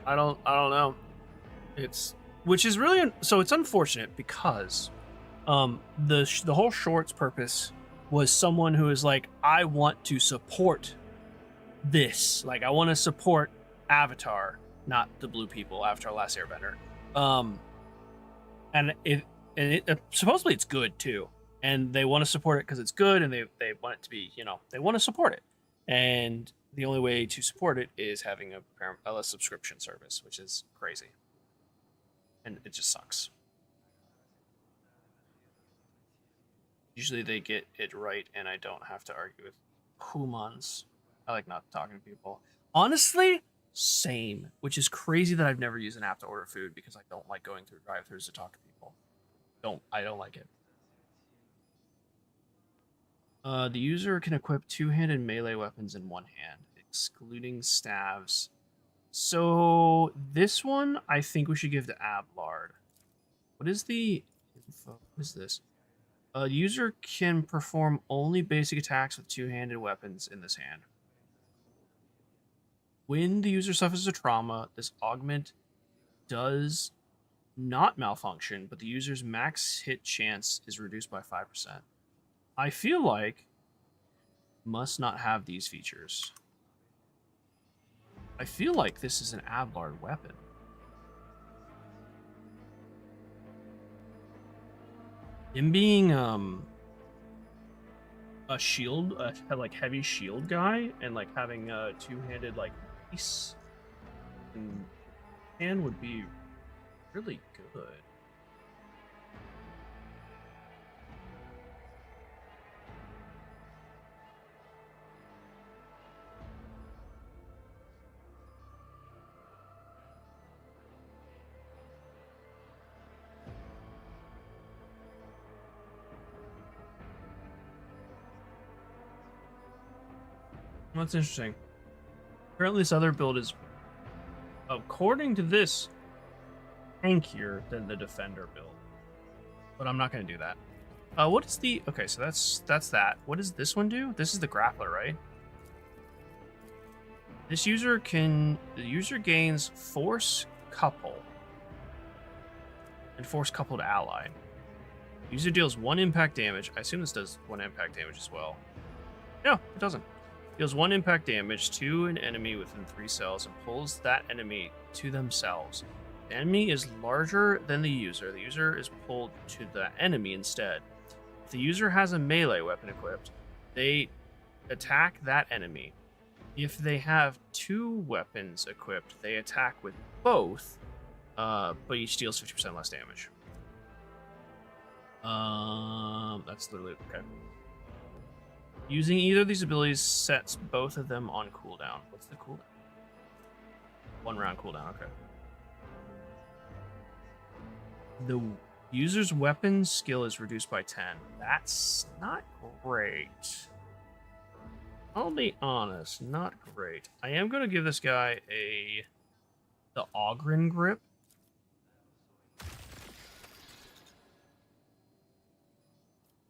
I don't know. Which is really, so it's unfortunate because the whole short's purpose was someone who is like, I want to support this. Like, I want to support Avatar, not the blue people, Avatar Last Airbender. And supposedly it's good too. And they want to support it because it's good, and they want it to be, they want to support it. And the only way to support it is having a subscription service, which is crazy. And it just sucks. Usually they get it right, and I don't have to argue with humans. I like not talking to people. Honestly, same. Which is crazy that I've never used an app to order food because I don't like going through drive-thrus to talk to people. I don't like it. The user can equip 2-handed melee weapons in one hand, excluding staves. So this one, I think we should give to Ablard. What is the info? What is this? The user can perform only basic attacks with 2-handed weapons in this hand. When the user suffers a trauma, this augment does not malfunction, but the user's max hit chance is reduced by 5%. I feel like must not have these features. I feel like this is an Ablard weapon. Him being a shield, like heavy shield guy, and like having a 2-handed like piece in hand would be really good. That's interesting. Apparently this other build is, according to this, tankier than the Defender build. But I'm not going to do that. What is the... Okay, so that's that. What does this one do? This is the grappler, right? This user can... The user gains Force Couple. And Force Coupled Ally. User deals 1 impact damage. I assume this does 1 impact damage as well. No, it doesn't. Deals 1 impact damage to an enemy within 3 cells and pulls that enemy to themselves. The enemy is larger than the user. The user is pulled to the enemy instead. If the user has a melee weapon equipped, they attack that enemy. If they have 2 weapons equipped, they attack with both, but each deals 50% less damage. That's literally okay. Using either of these abilities sets both of them on cooldown. What's the cooldown? 1 round cooldown, okay. The user's weapon skill is reduced by 10. That's not great. I'll be honest, not great. I am going to give this guy the Ogren grip.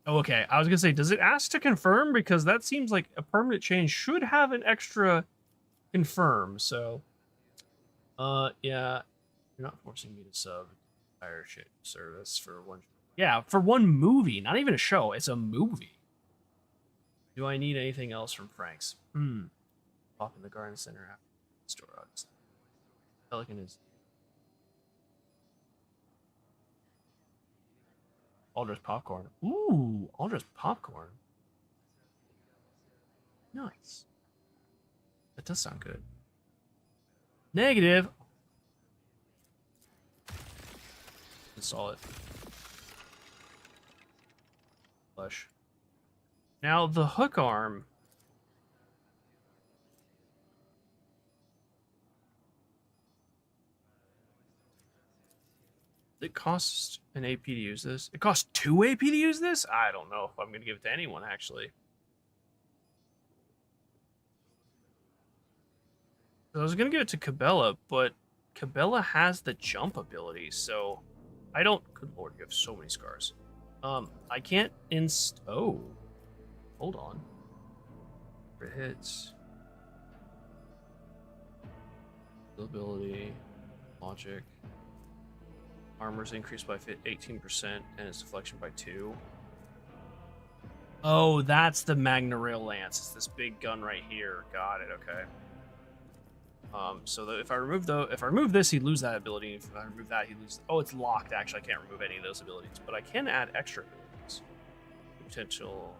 Oh, okay. I was gonna say, does it ask to confirm? Because that seems like a permanent change should have an extra confirm. So, yeah, you're not forcing me to sub entire shit service for 1. Yeah, for 1 movie, not even a show. It's a movie. Do I need anything else from Frank's? Off in the garden center after store rugs. Pelican is. Aldous popcorn. Ooh, Aldous popcorn. Nice. That does sound good. Negative. Install it. Flesh. Now the hook arm. It costs an AP to use this. It costs 2 AP to use this? I don't know if I'm going to give it to anyone, actually. I was going to give it to Cabela, but Cabela has the jump ability, so I don't... Good lord, you have so many scars. I can't Oh. Hold on. It hits. Ability. Logic. Armor's increased by 18% and its deflection by 2. Oh, that's the Magna Rail Lance. It's this big gun right here. Got it. Okay. So if I remove this, he'd lose that ability. If I remove that, he'd lose. Oh, it's locked. Actually, I can't remove any of those abilities, but I can add extra abilities. Potential.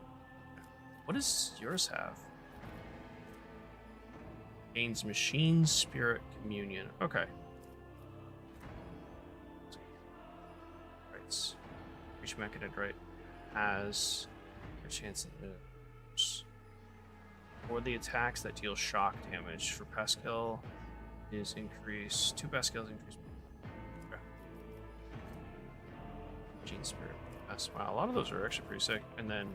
What does yours have? Gains Machine Spirit Communion. Okay. Each mechanite has a chance of or the attacks that deal shock damage for Pascal is increased 2 Pascals increase. Okay. Gene Spirit. Wow, a lot of those are actually pretty sick. And then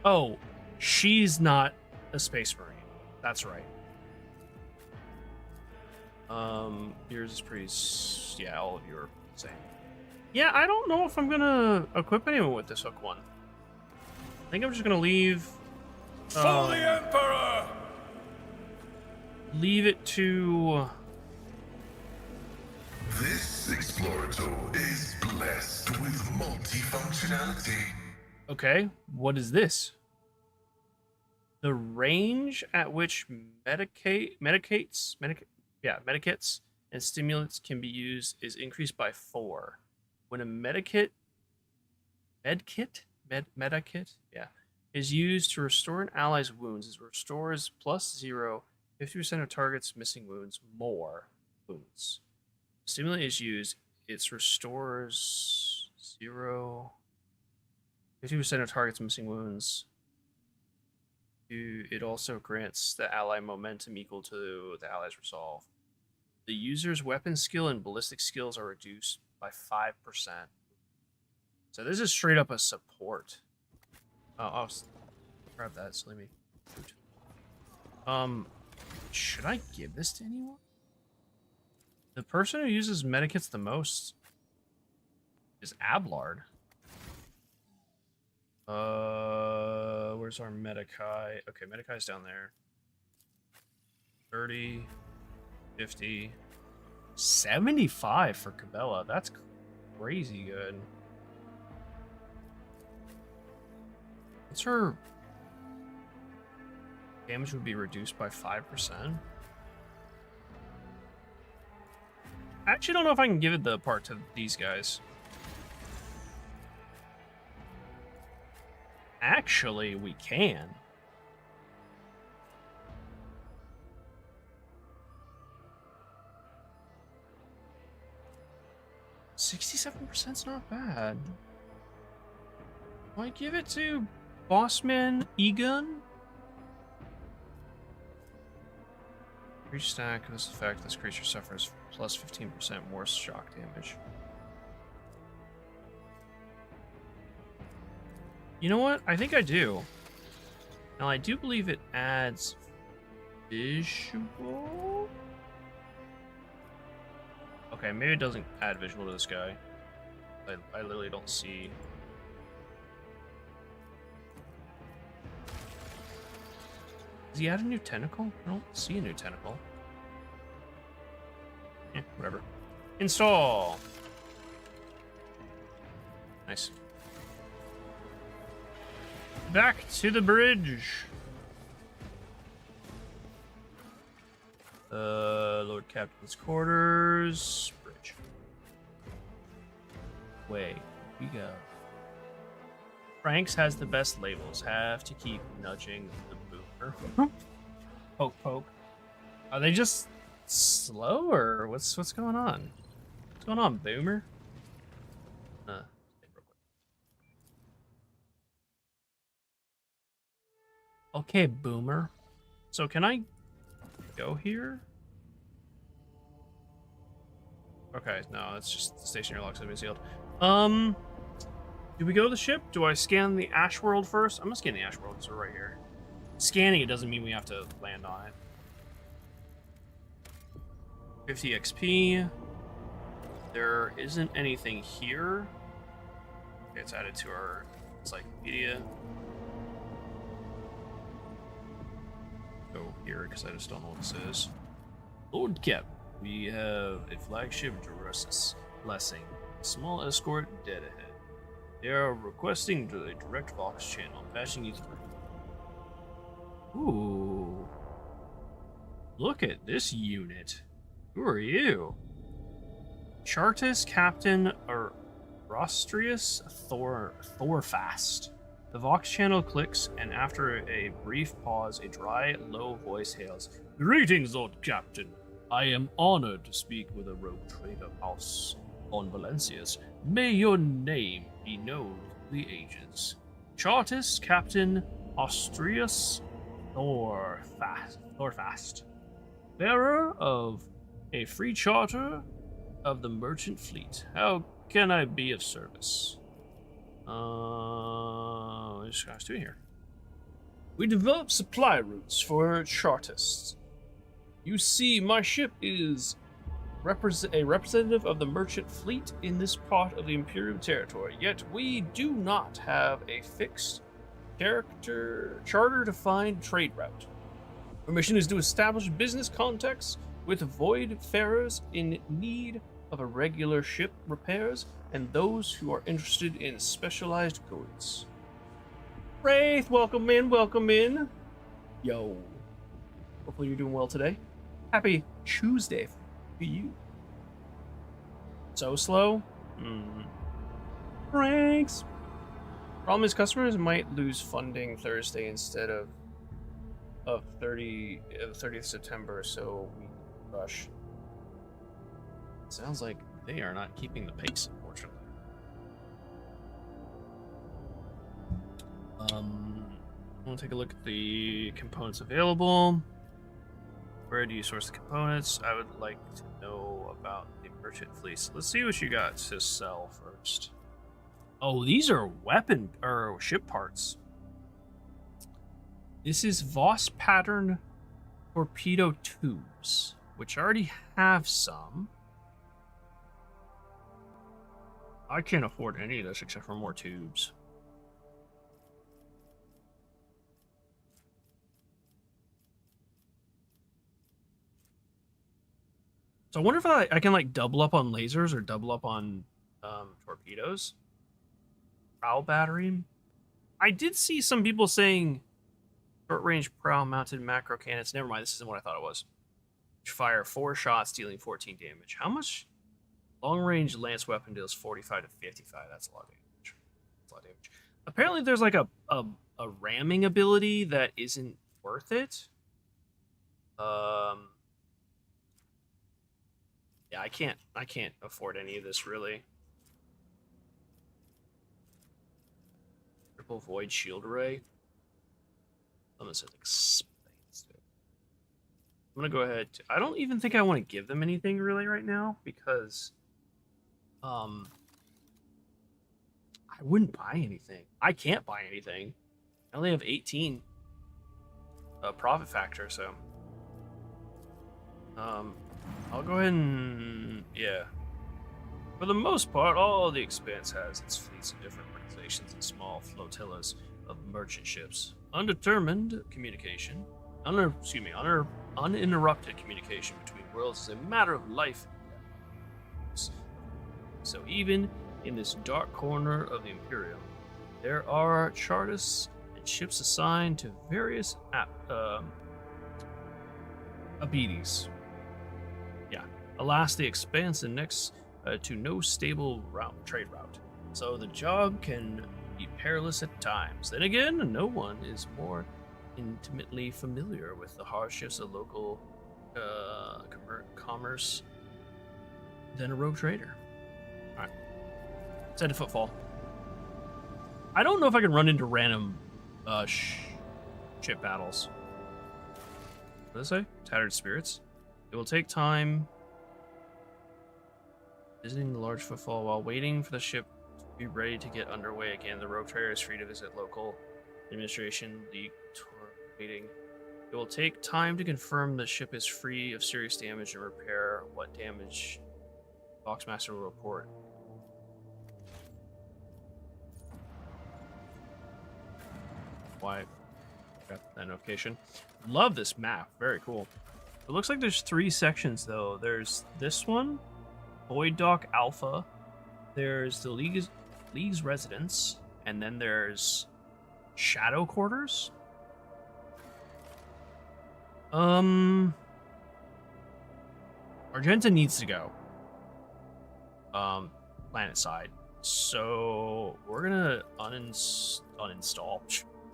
oh, she's not a Space Marine. That's right. Yours is pretty yeah, all of you are the same. Yeah, I don't know if I'm gonna equip anyone with this hook one. I think I'm just gonna leave. For the Emperor! Leave it to. This Explorator is blessed with multifunctionality. Okay, what is this? The range at which medikits and stimulants can be used is increased by 4. When a medikit is used to restore an ally's wounds, it restores +0, 50% of targets missing wounds, more wounds. Stimulant is used, it restores 0, 50% of targets missing wounds. It also grants the ally momentum equal to the ally's resolve. The user's weapon skill and ballistic skills are reduced by 5%. So this is straight up a support. Oh, I'll grab that. So let me. Should I give this to anyone? The person who uses medikits the most is Ablard. Where's our Medikai? Okay, Medikai's down there. 30, 50, 75 for Cabela. That's crazy good. What's her damage would be reduced by 5%? I actually don't know if I can give it the part to these guys. Actually, we can. %'s not bad. Might give it to Bossman Egon. Each stack of this effect, this creature suffers plus 15% more shock damage. You know what? I think I do. Now, I do believe it adds visual. Okay, maybe it doesn't add visual to this guy. I literally don't see. Does he add a new tentacle? I don't see a new tentacle. Yeah, whatever. Install. Nice. Back to the bridge. Lord Captain's quarters. Bridge. Way we go. Franks has the best labels. Have to keep nudging the boomer. Poke, poke. Are they just slow, or what's going on? What's going on, boomer? Okay, boomer. So can I go here? Okay, no, it's just the stationary locks have been sealed. Do we go to the ship? Do I scan the Ash World first? I'm gonna scan the Ash World because we're right here. Scanning it doesn't mean we have to land on it. 50 XP. There isn't anything here. Okay, it's added to our encyclopedia. Go here because I just don't know what this is. Lord Kep, we have a flagship Drusus Blessing. A small escort dead ahead. They are requesting a direct Vox channel, passing you through. Ooh. Look at this unit. Who are you? Chartis Captain Rostrius Thorfast. The Vox channel clicks, and after a brief pause, a dry, low voice hails. Greetings, Lord Captain. I am honored to speak with a rogue trader house on Valencias. May your name be known through the ages. Chartis Captain Austrius Thorfast. Bearer of a free charter of the merchant fleet. How can I be of service? What is guys doing here? We develop supply routes for chartists. You see, my ship is a representative of the merchant fleet in this part of the Imperial territory, yet we do not have a fixed charter-defined trade route. Our mission is to establish business contacts with voidfarers in need of a regular ship repairs and those who are interested in specialized goods. Wraith, welcome in, welcome in. Yo. Hopefully you're doing well today. Happy Tuesday to you. So slow? Thanks. Problem is customers might lose funding Thursday instead of 30th September, so we rush. Sounds like they are not keeping the pace, unfortunately. We'll take a look at the components available. Where do you source the components? I would like to know about the merchant fleet. Let's see what you got to sell first. Oh, these are weapon or ship parts. This is Voss pattern torpedo tubes, which I already have some. I can't afford any of this except for more tubes. So I wonder if I can like double up on lasers or double up on torpedoes. Prow battery. I did see some people saying short-range prow-mounted macro cannons. Never mind, this isn't what I thought it was. Which fire 4 shots, dealing 14 damage. How much? Long-range lance weapon deals 45 to 55. That's a lot of damage. That's a lot of damage. Apparently, there's like a ramming ability that isn't worth it. Yeah, I can't afford any of this really. Triple void shield array. I'm gonna go ahead. I don't even think I want to give them anything really right now because I wouldn't buy anything. I can't buy anything. I only have 18 profit factor, so I'll go ahead and yeah. For the most part, all the Expanse has its fleets of different organizations and small flotillas of merchant ships. Undetermined communication, uninterrupted communication between worlds is a matter of life and death. So even in this dark corner of the Imperium, there are chartists and ships assigned to various abetes. Yeah. Alas, the Expanse is next to no stable trade route, so the job can be perilous at times. Then again, no one is more intimately familiar with the hardships of local commerce than a rogue trader. Alright. Let's head to Footfall. I don't know if I can run into random ship battles. What does it say? Tattered spirits. It will take time visiting the large footfall while waiting for the ship to be ready to get underway again. The rogue trader is free to visit local administration league tour meeting. It will take time to confirm the ship is free of serious damage and repair. What damage? Boxmaster will report. Why? Got that notification. Love this map. Very cool. It looks like there's 3 sections though. There's this one, Void Dock Alpha. There's the League's residence, and then there's Shadow Quarters. Argenta needs to go. Planet side. So we're gonna uninstall.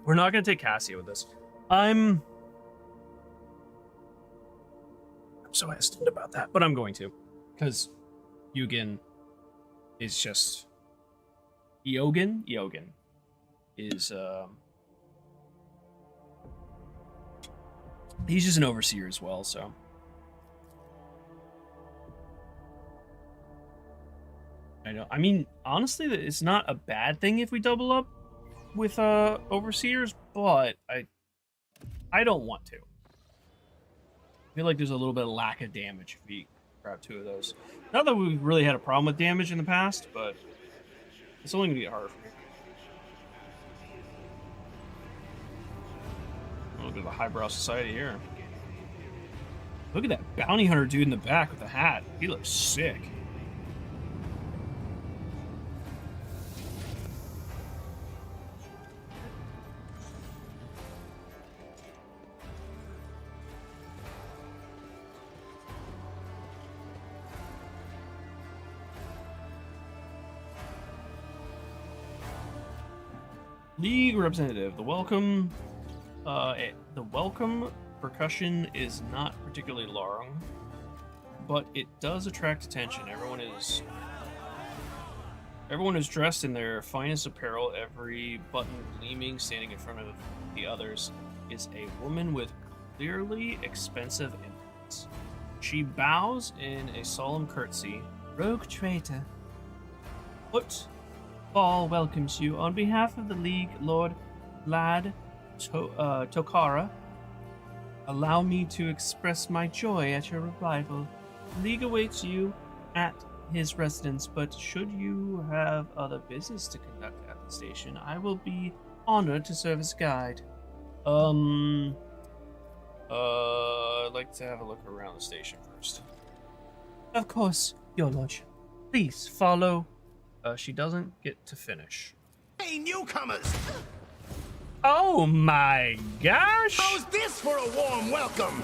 We're not gonna take Cassia with us. I'm so hesitant about that, but I'm going to, because Eugen is just Eogan is he's just an overseer as well, so I know. I mean, honestly, it's not a bad thing if we double up with overseers, but I don't want to. I feel like there's a little bit of lack of damage if we grab 2 of those. Not that we've really had a problem with damage in the past, but it's only gonna get harder for me. Look at the highbrow society here. Look at that bounty hunter dude in the back with the hat. He looks sick. League representative. The welcome percussion is not particularly long, but it does attract attention. Everyone is dressed in their finest apparel, every button gleaming. Standing in front of the others is a woman with clearly expensive implements. She bows in a solemn curtsy. Rogue traitor. Ball welcomes you. On behalf of the League, Lord Vlad Tokara, allow me to express my joy at your arrival. The League awaits you at his residence, but should you have other business to conduct at the station, I will be honored to serve as guide. I'd like to have a look around the station first. Of course, your lordship. Please follow. She doesn't get to finish. Hey, newcomers! Oh my gosh! How's this for a warm welcome?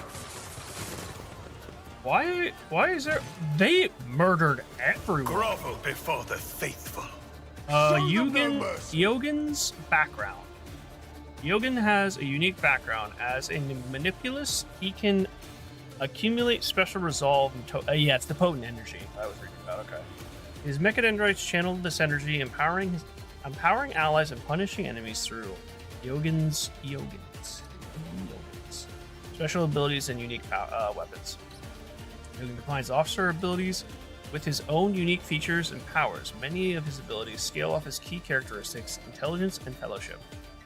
Why is there... They murdered everyone. Grovel before the faithful. Yogan's background. Yogan has a unique background. As a manipulus, he can accumulate special resolve and yeah, it's the potent energy I was reading about, okay. His mechadendrites channel this energy, empowering allies and punishing enemies through Yogan's special abilities and unique weapons. Yogan combines officer abilities with his own unique features and powers. Many of his abilities scale off his key characteristics, intelligence and fellowship,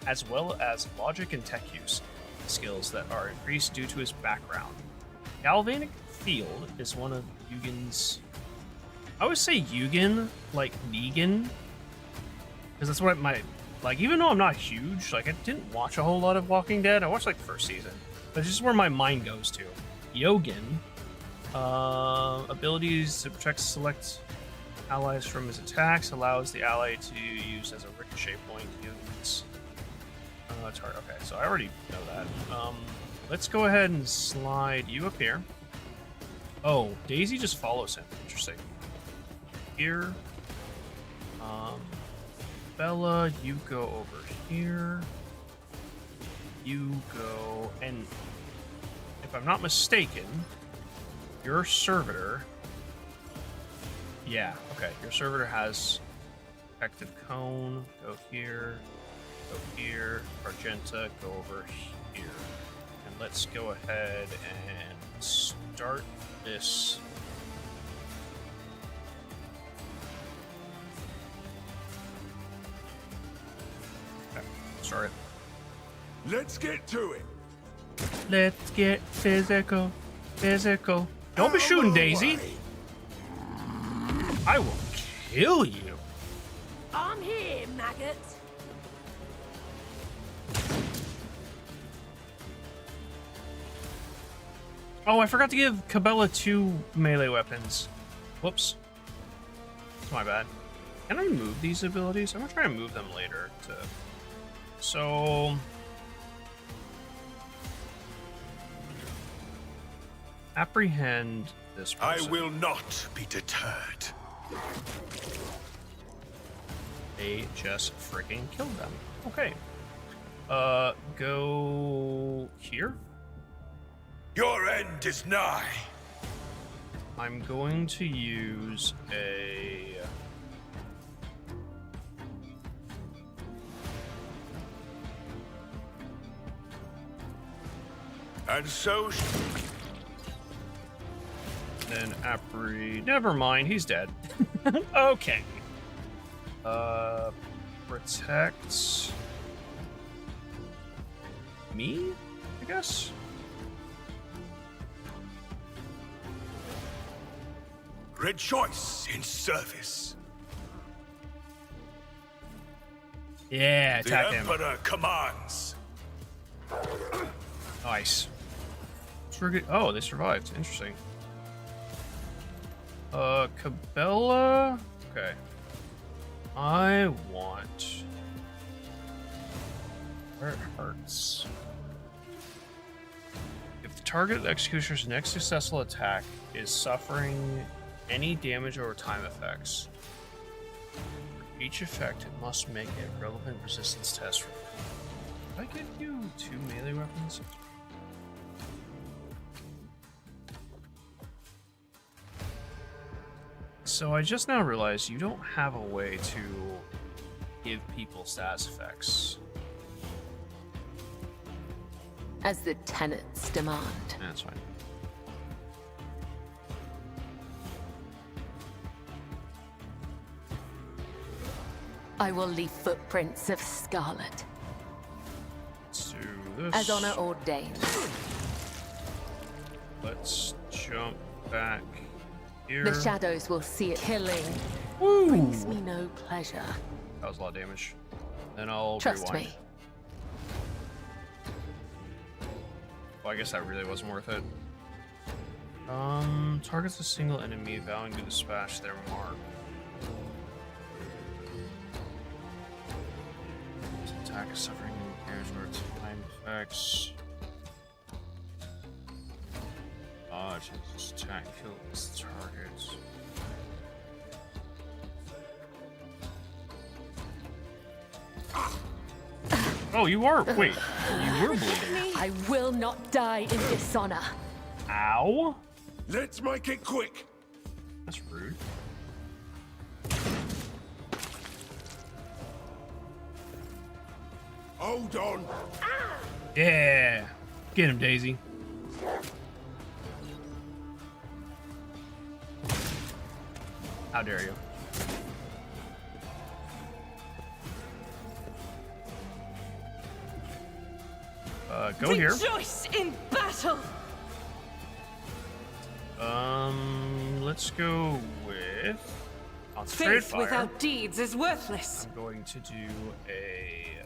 as well as logic and tech use skills that are increased due to his background. Galvanic Field is one of Eugen's... I always say Eugen, like Negan, because that's what like, even though I'm not huge, like, I didn't watch a whole lot of Walking Dead. I watched, like, the first season. That's just where my mind goes to. Yogan, abilities to protect select allies from his attacks, allows the ally to use as a ricochet point. Yogan's... it's hard. Okay, so I already know that. Let's go ahead and slide you up here. Oh, Daisy just follows him. Interesting. Here. Bella, you go over here. You go, and if I'm not mistaken, your servitor, yeah, okay, your servitor has protective cone. Go here. go here. Argenta, go over here. And let's go ahead and start this. Okay, start it. Let's get to it. Let's get physical. Physical. Don't be shooting, Daisy. I will kill you. I'm here, maggot. Oh, I forgot to give Cabela 2 melee weapons. Whoops. That's my bad. Can I move these abilities? I'm gonna try to move them later. So... apprehend this person. I will not be deterred. They just freaking killed them. Okay. Go here. Your end is nigh. I'm going to use a... And so... Then never mind, he's dead. Okay. Protect... me, I guess? Rejoice in service. Yeah, attack the him. Emperor commands. Nice. Oh, they survived. Interesting. Cabela. Okay. I want... where it hurts. If the target of the executioner's next successful attack is suffering any damage over time effects, for each effect, it must make a relevant resistance test. Did I give you 2 melee weapons? So I just now realized you don't have a way to give people status effects. As the tenants demand. That's fine. I will leave footprints of scarlet. Let's do this. As honor ordains. Let's jump back here. The shadows will see it. Killing Woo! brings me no pleasure. That was a lot of damage. Then I'll Trust rewind. me. Well, I guess that really wasn't worth it. Targets a single enemy vowing to dispatch their mark. Attack is suffering damage or time effects. Just attack kills targets. Oh, you are. Wait, you were bleeding. I will not die in dishonor. Ow. Let's make it quick. That's rude. Hold on. Yeah. Get him, Daisy. How dare you? Go here. Rejoice in battle. Let's go with Faith fire. without deeds is worthless. I'm going to do a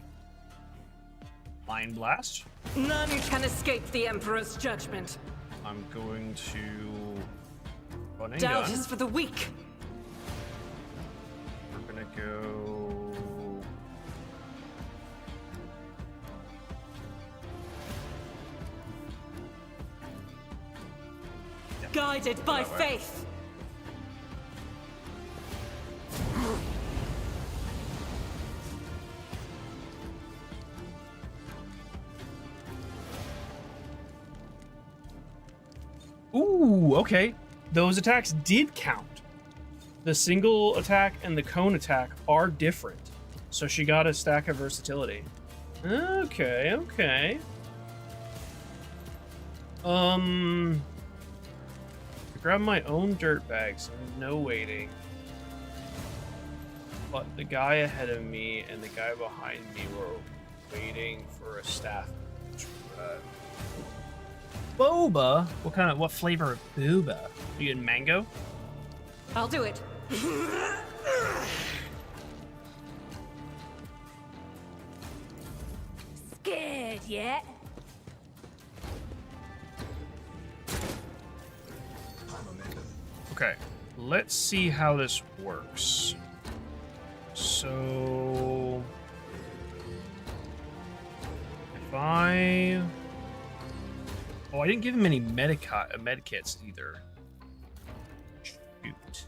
Mind Blast. None can escape the Emperor's judgment. I'm going to run and Doubt gun. is for the weak. We're gonna go. Guided by faith. Ooh, okay. Those attacks did count. The single attack and the cone attack are different. So she got a stack of versatility. Okay, okay. I grabbed my own dirt bags, no waiting. But the guy ahead of me and the guy behind me were waiting for a staff. Boba? What flavor of boba? Are you getting mango? I'll do it. Scared yet? Okay, let's see how this works. So, if I... Oh, I didn't give him any medkits either. Shoot.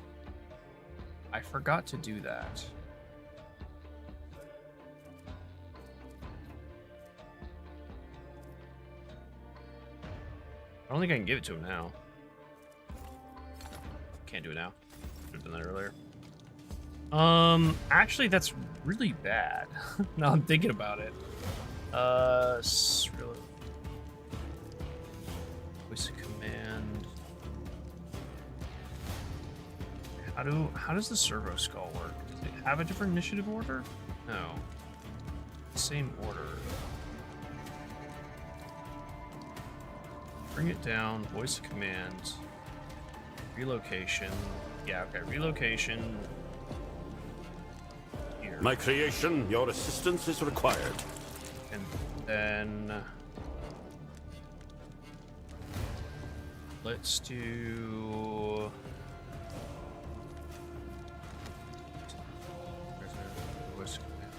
I forgot to do that. I don't think I can give it to him now. Can't do it now. Should have done that earlier. Actually, that's really bad. Now I'm thinking about it. Voice of command. How does the servo skull work? Does it have a different initiative order? No. Same order. Bring it down. Voice of command. Relocation. Yeah, okay. Relocation. Here. My creation, your assistance is required. And then let's do voice of command.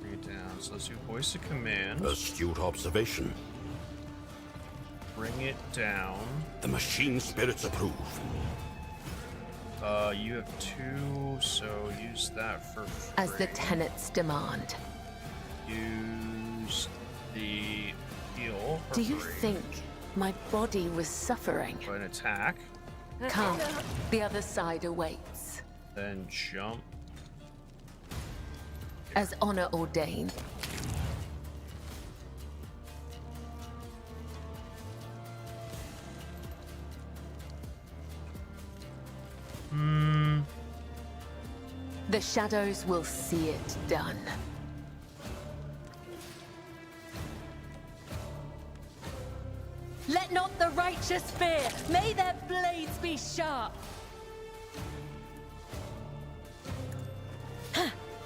Bring it down. So let's do voice of command. Astute observation. Bring it down. The machine spirits approve. You have 2, so use that for free. As the tenets demand. Use the heal for Do you free. think my body was suffering? Go ahead and attack. Come, the other side awaits. Then jump. As honor ordained. The shadows will see it done. Let not the righteous fear. May their blades be sharp.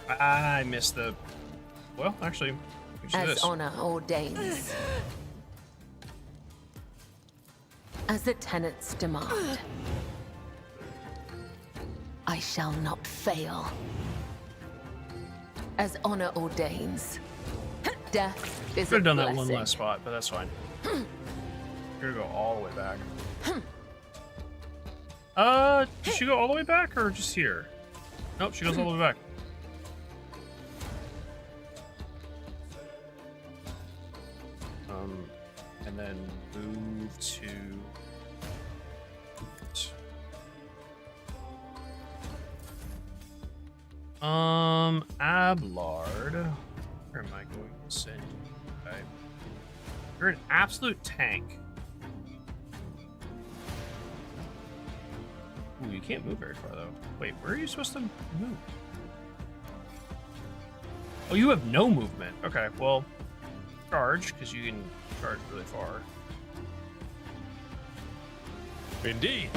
I missed the... Well, actually, we should do As this. honor ordains. As the tenets demand. I shall not fail. As honor ordains. Death is Could have done a that one blessing. last spot, but that's fine. We're gonna go all the way back. Did she go all the way back or just here? Nope, she goes all the way back. And then move to... Ablard. Where am I going to send you? Okay. You're an absolute tank. Ooh, you can't move very far though. Wait, where are you supposed to move? Oh, you have no movement. Okay, well, charge, because you can charge really far. Indeed.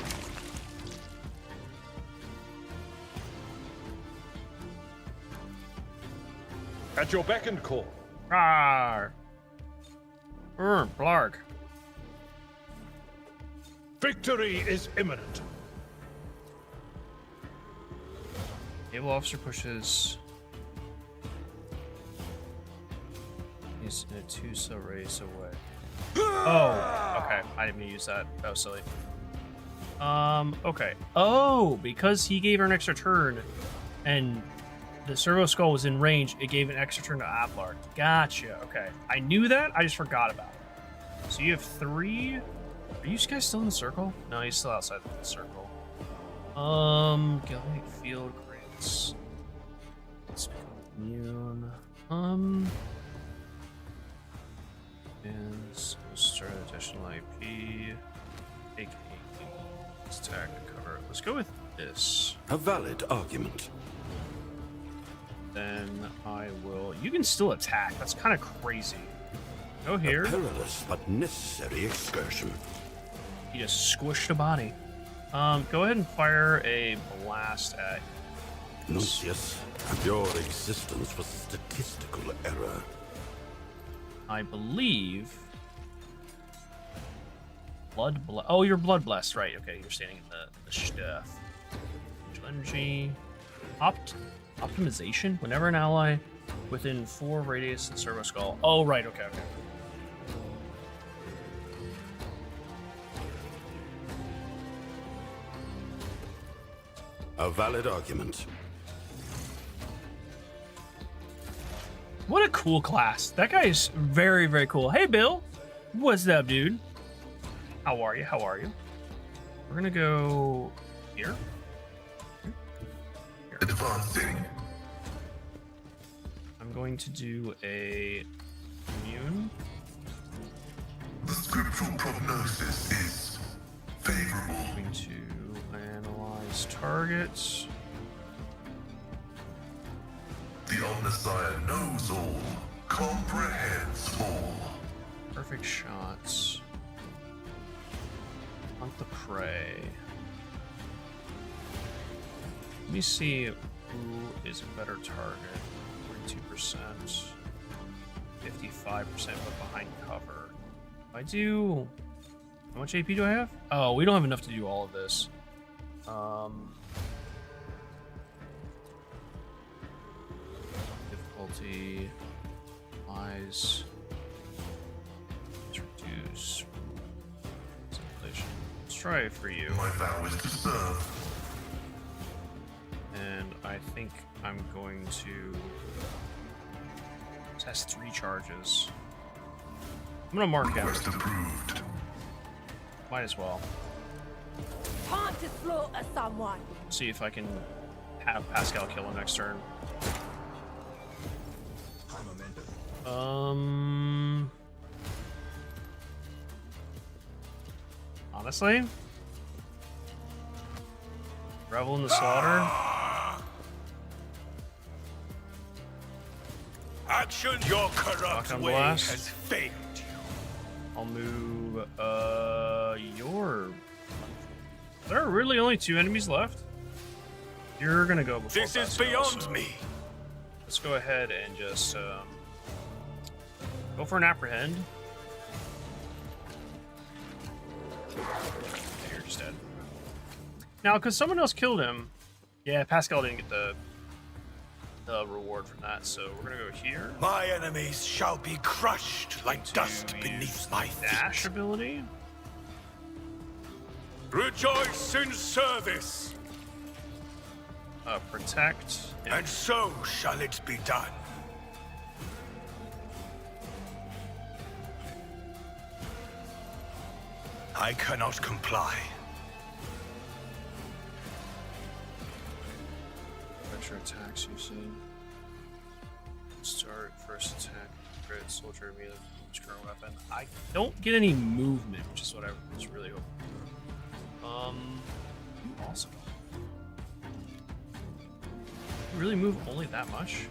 At your beck and call. Rawr. Blarg. Victory is imminent. Naval officer pushes. He's in a 2-cell race away. Oh, okay. I didn't mean to use that. That was silly. Okay. Oh, because he gave her an extra turn, and the servo skull was in range, it gave an extra turn to Ablard. Gotcha. Okay. I knew that. I just forgot about it. So you have 3. Are you guys still in the circle? No, he's still outside the circle. Galvanic field grants. Let's become immune. And so start additional IP. Take attack cover. Let's go with this. A valid argument. Then I will. You can still attack. That's kind of crazy. Go here. A perilous but necessary excursion. You just squished a body. Go ahead and fire a blast at Nuncius, your existence was statistical error. I believe. Oh, you're blood blessed, right? Okay, you're standing in the stuff. Energy. Optimization. Whenever an ally within 4 radius of servo skull. Oh, right. Okay. A valid argument. What a cool class. That guy is very, very cool. Hey, Bill. What's up, dude? How are you? We're gonna go here. Advancing. I'm going to do a immune. The scriptural prognosis is favorable. I'm going to analyze targets. The Omnissiah knows all, comprehends all. Perfect shots. Hunt the prey. Let me see who is a better target. 42%, 55%, but behind cover. If I do, how much AP do I have? Oh, we don't have enough to do all of this. Difficulty, lies, reduce, simulation. Let's try it for you. My vow is to serve. And I think I'm going to test 3 charges. I'm gonna mark out. Approved. Might as well. Time to slaughter someone. See if I can have Pascal kill him next turn. Honestly, revel in the slaughter. Action, your corrupt way blast. has failed you. I'll move your. There are really only 2 enemies left. You're gonna go before This is Pascal, beyond so me. Let's go ahead and just go for an apprehend. You're just dead. Now, because someone else killed him, yeah, Pascal didn't get the reward from that, so we're gonna go here. My enemies shall be crushed like dust beneath my feet. Dash ability. Rejoice in service. Protect. And so shall it be done. I cannot comply. Retro attacks you see. Start first attack. Crit soldier immediately use current weapon. I don't get any movement, which is what I was really hoping for. Awesome. You really move only that much?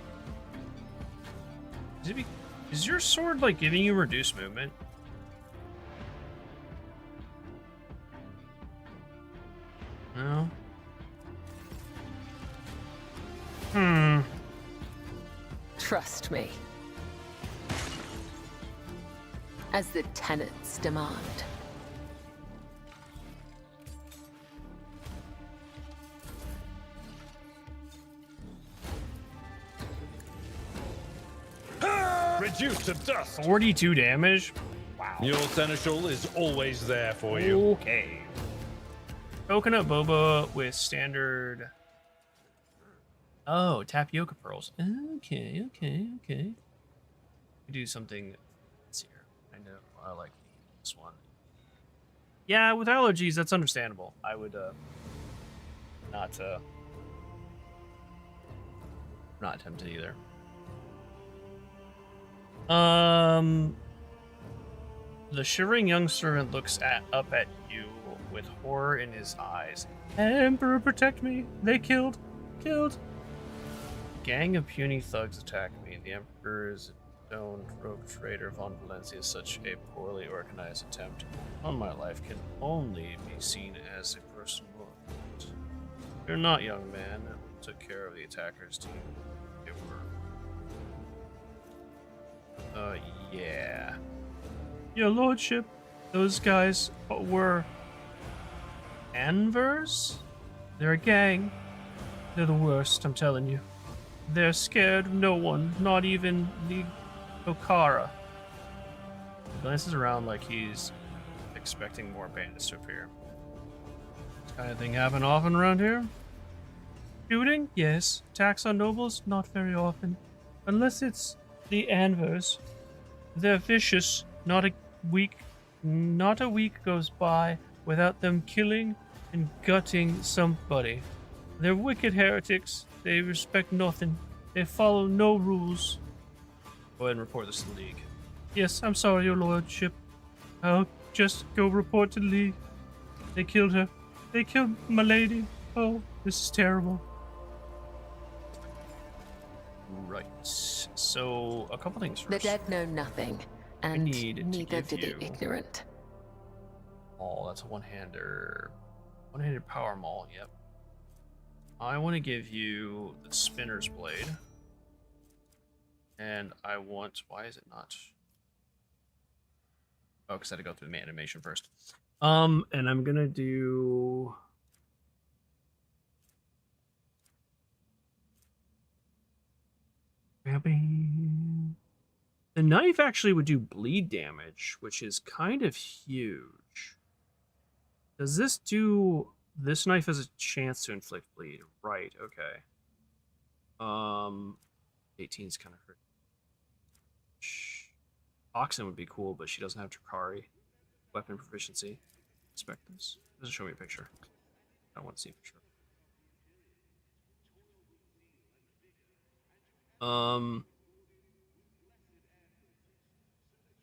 Is your sword like giving you reduced movement? No. Trust me. As the tenants demand. Reduced to dust. 42 damage? Wow. Your seneschal is always there for you. Okay. Coconut boba with standard. Oh, tapioca pearls. Okay. Do something fancier. I know. I like this one. Yeah, with allergies, that's understandable. I would not. Not tempted either. The shivering young servant looks up at you with horror in his eyes. Emperor, protect me! They killed. Gang of puny thugs attack me. The Emperor's own rogue trader von Valencia. Such a poorly organized attempt on my life can only be seen as a personal affront. You're not, young man. Who took care of the attackers to you? Yeah. Your lordship, those guys were Anvers? They're a gang. They're the worst, I'm telling you. They're scared of no one, not even the Okara. He glances around like he's expecting more bandits to appear. This kind of thing happen often around here? Shooting? Yes. Attacks on nobles? Not very often. Unless it's the Anvers. They're vicious. Not a week goes by without them killing and gutting somebody. They're wicked heretics. They respect nothing. They follow no rules. Go ahead and report this to the League. Yes, I'm sorry, your lordship. I'll just go report to the League. They killed her. They killed my lady. Oh, this is terrible. Right. So, a couple things first. The dead know nothing, and neither do the ignorant. Oh, that's a one-hander. One-handed power maul, yep. I want to give you the Spinner's Blade. And I want... Why is it not... Oh, because I had to go through the animation first. And I'm going to do... The knife actually would do bleed damage, which is kind of huge. Does this do... This knife has a chance to inflict bleed. Right, okay. 18's kind of hurt. Oxen would be cool, but she doesn't have Drakari. Weapon proficiency. Inspect this. It doesn't show me a picture. I want to see a picture.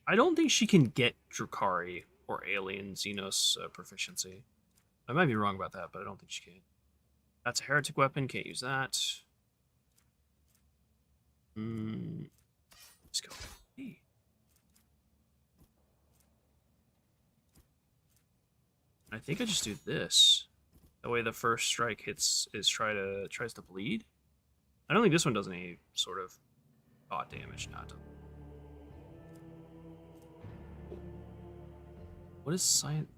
I don't think she can get Drakari or Alien Xenos proficiency. I might be wrong about that, but I don't think she can. That's a heretic weapon. Can't use that. Let's go. Hey. I think I just do this. That way the first strike tries to bleed. I don't think this one does any sort of thought damage. Not. What is silent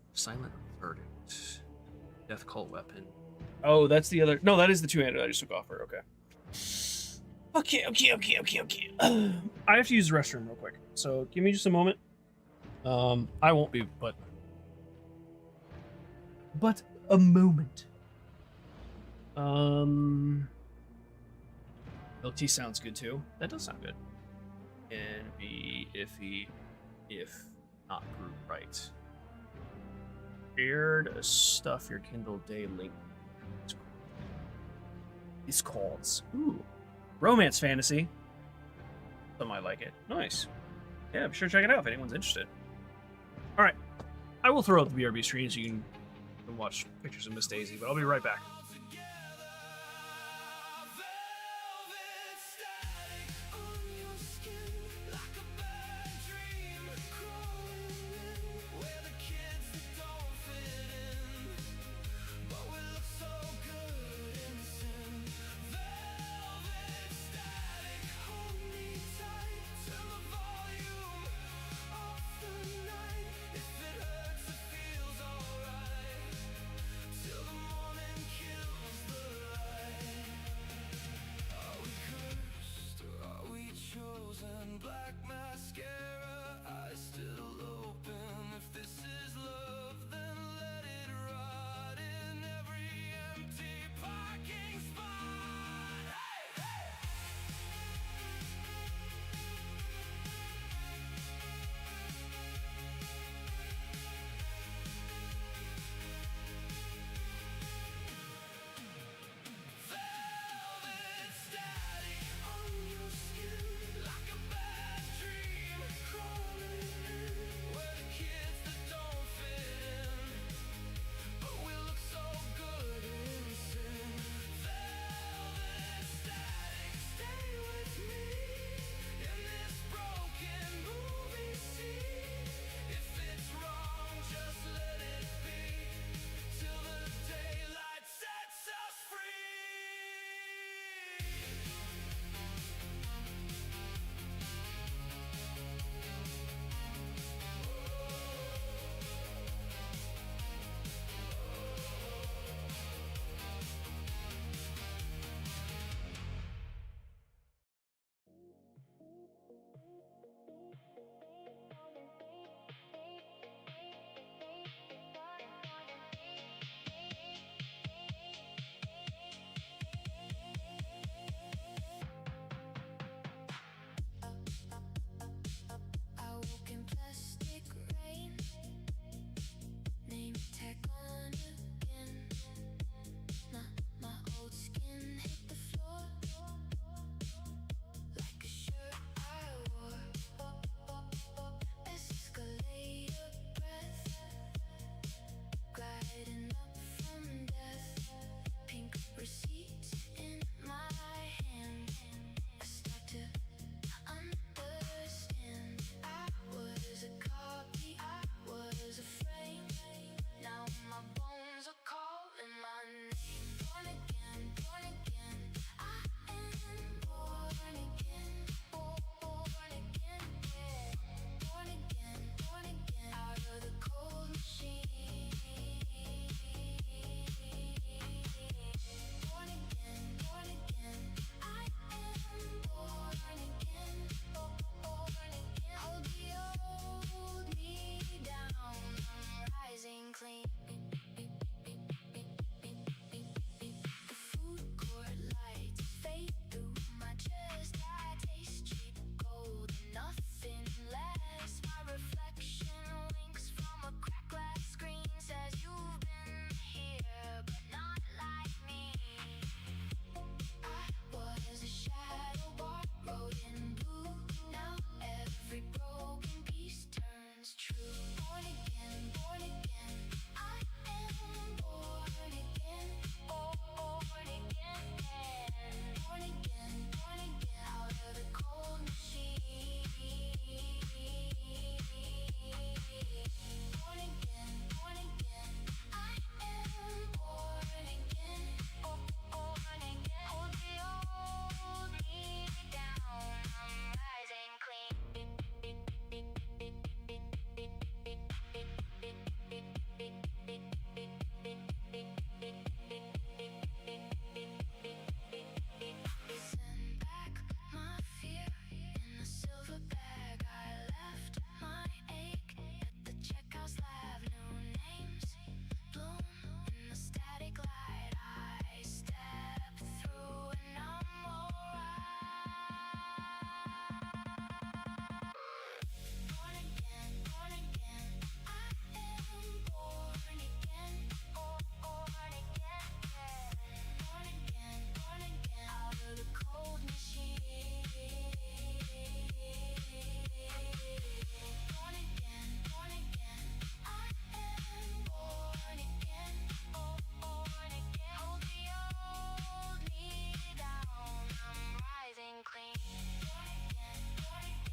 verdict? Death cult weapon. Oh, that's the other. No, that is the two-handed I just took off her. Okay. Okay. I have to use the restroom real quick, so give me just a moment. I won't be, but a moment. Milk tea sounds good too. That does sound good. And be iffy if not brute right. Shared stuff your Kindle Day link. These calls. Ooh. Romance fantasy. Some might like it. Nice. Yeah, be sure to check it out if anyone's interested. Alright. I will throw up the BRB screen so you can watch pictures of Miss Daisy, but I'll be right back. Till the morning kills.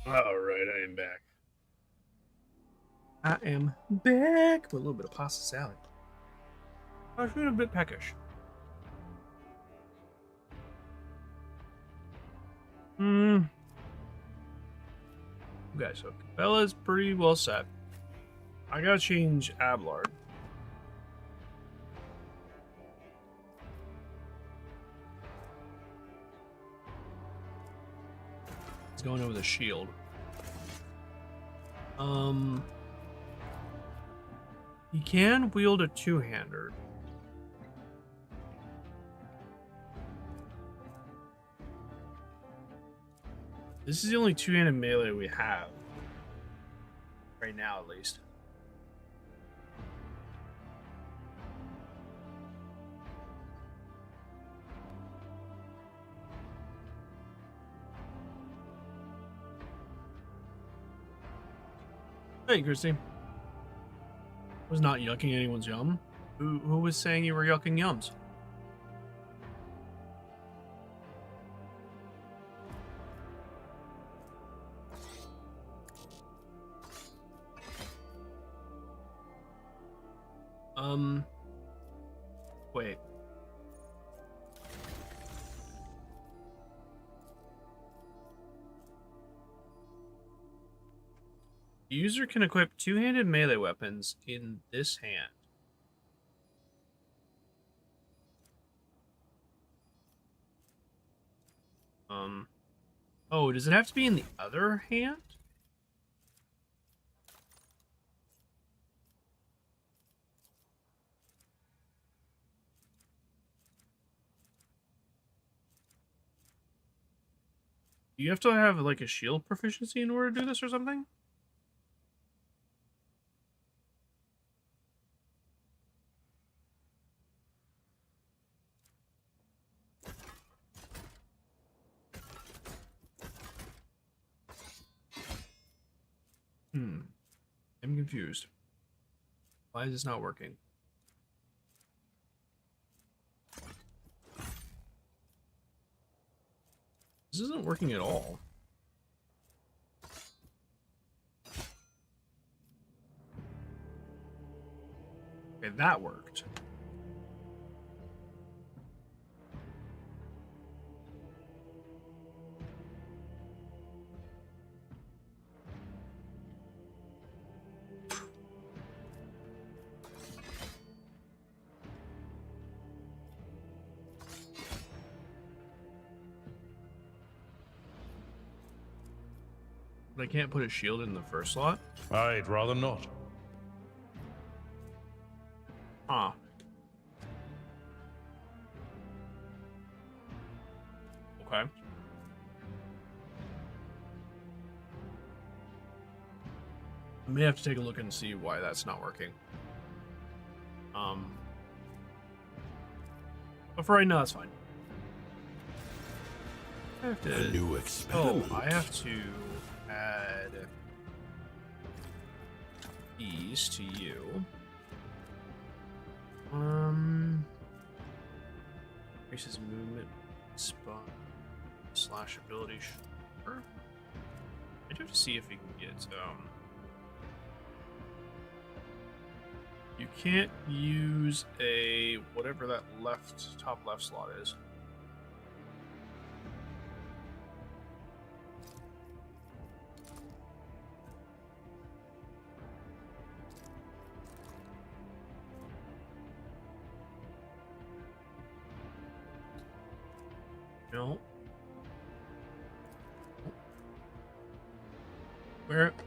All right, I am back. I am back with a little bit of pasta salad. I was feeling a bit peckish. Okay, so Capella's pretty well set. I gotta change Abelard. He's going over the shield. He can wield a two-hander. This is the only two-handed melee we have. Right now, at least. Hey, Christy. Was not yucking anyone's yum. Who was saying you were yucking yums? Wait. The user can equip two-handed melee weapons in this hand. Oh, does it have to be in the other hand? Do you have to have like a shield proficiency in order to do this or something? I'm confused. Why is this not working? This isn't working at all. Okay, that worked. But I can't put a shield in the first slot? I'd rather not. Huh. Okay. I may have to take a look and see why that's not working. But for right now, that's fine. I have to. A new experiment. Oh, I have to add these to you. Increases movement, spot, slash ability. Sure. I do have to see if we can get you can't use a whatever that top left slot is. No.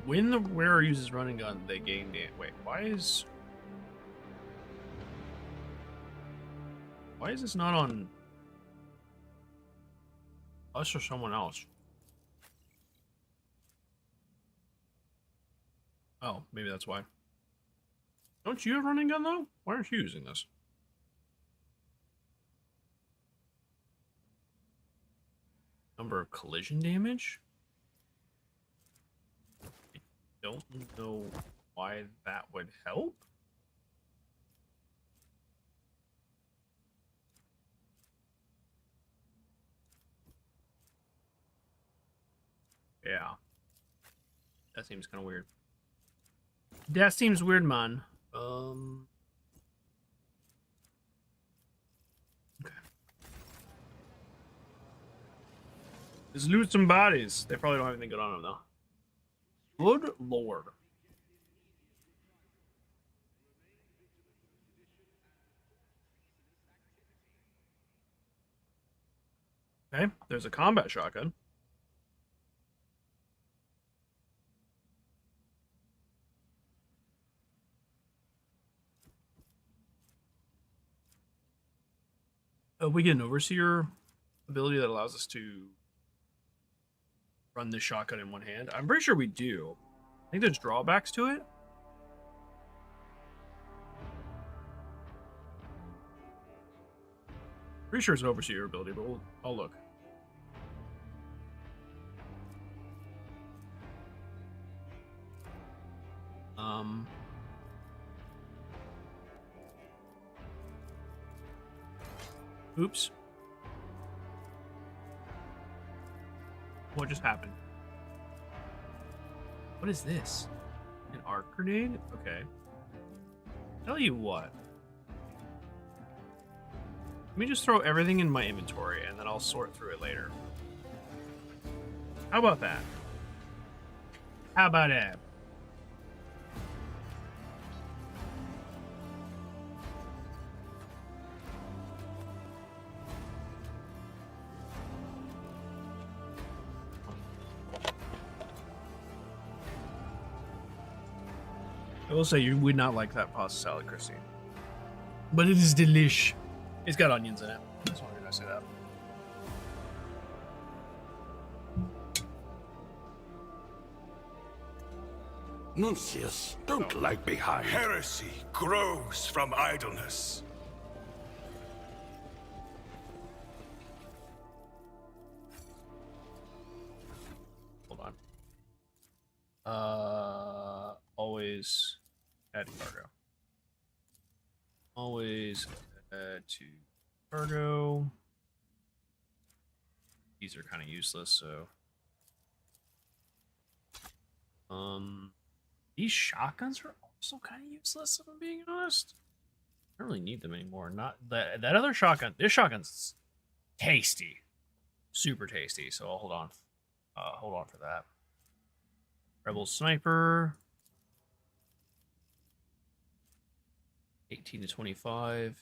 When the wearer uses running gun, they gain damage. Wait, why is this not on us or someone else? Oh, maybe that's why. Don't you have running gun though? Why aren't you using this? Number of collision damage? I don't know why that would help. Yeah. That seems kind of weird. That seems weird, man. Okay. Let's loot some bodies. They probably don't have anything good on them, though. Good lord. Okay, there's a combat shotgun. We get an overseer ability that allows us to run this shotgun in one hand. I'm pretty sure we do. I think there's drawbacks to it. Pretty sure it's an overseer ability, but I'll look. Oops. What just happened? What is this? An arc grenade? Okay. Tell you what. Let me just throw everything in my inventory and then I'll sort through it later. How about that? How about that? I will say you would not like that pasta salad, Christy. But it is delish. It's got onions in it. That's why I say that. Nuncius, don't lag behind. Heresy grows from idleness. Hold on. Always add cargo. Always add to cargo. These are kind of useless, so. These shotguns are also kind of useless, if I'm being honest. I don't really need them anymore. Not that other shotgun. This shotgun's tasty. Super tasty, so I'll hold on. Hold on for that. Rebel sniper. 18 to 25.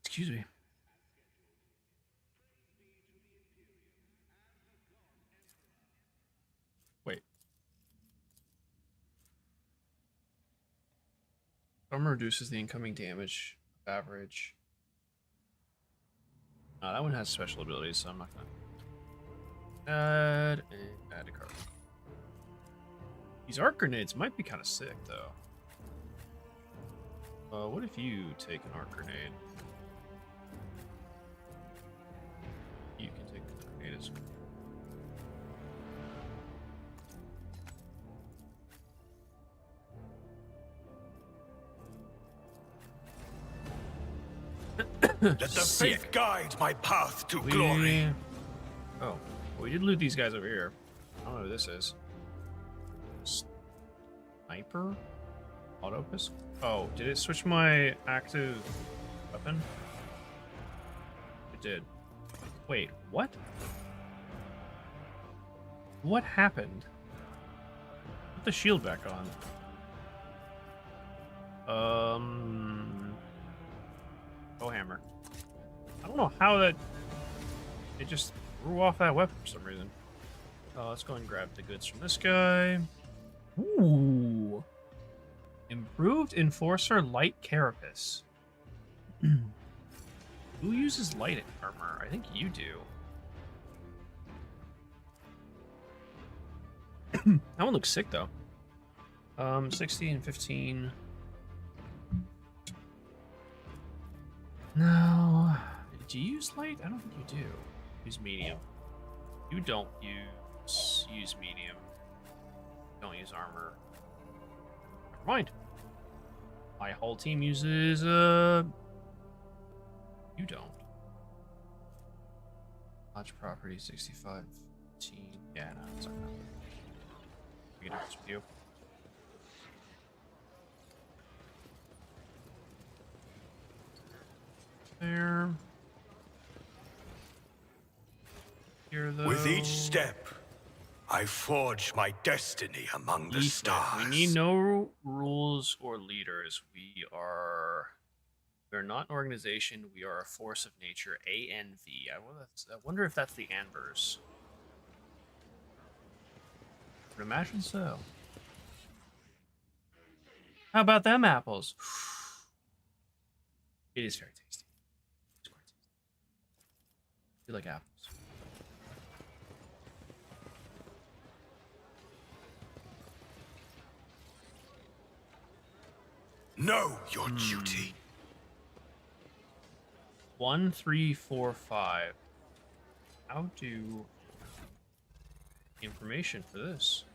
Excuse me. Wait. Armor reduces the incoming damage average. That one has special abilities, so I'm not gonna add a card. These arc grenades might be kind of sick, though. What if you take an arc grenade? You can take the grenade as well. Let the faith guide my path to glory. Oh, we did loot these guys over here. I don't know who this is. Sniper? Auto pistol? Oh, did it switch my active weapon? It did. Wait, what? What happened? Put the shield back on. Hammer. I don't know how that... It just threw off that weapon for some reason. Let's go and grab the goods from this guy. Ooh. Improved Enforcer Light Carapace. Who uses light armor? I think you do. That one looks sick, though. 60 and 15. No. Do you use light? I don't think you do. Use medium. You don't use medium. Don't use armor. Never mind. My whole team uses you don't. Lodge property 65. Yeah, no, it's not. We can do this with you. There. Here, though. With each step, I forge my destiny among the stars. We need no rules or leaders. We're not an organization. We are a force of nature. ANV. I wonder if that's the Anvers. I would imagine so. How about them apples? It is very tasty. It's quite tasty. You like apples? Know your duty. 1, 3, 4, 5. How do information for this?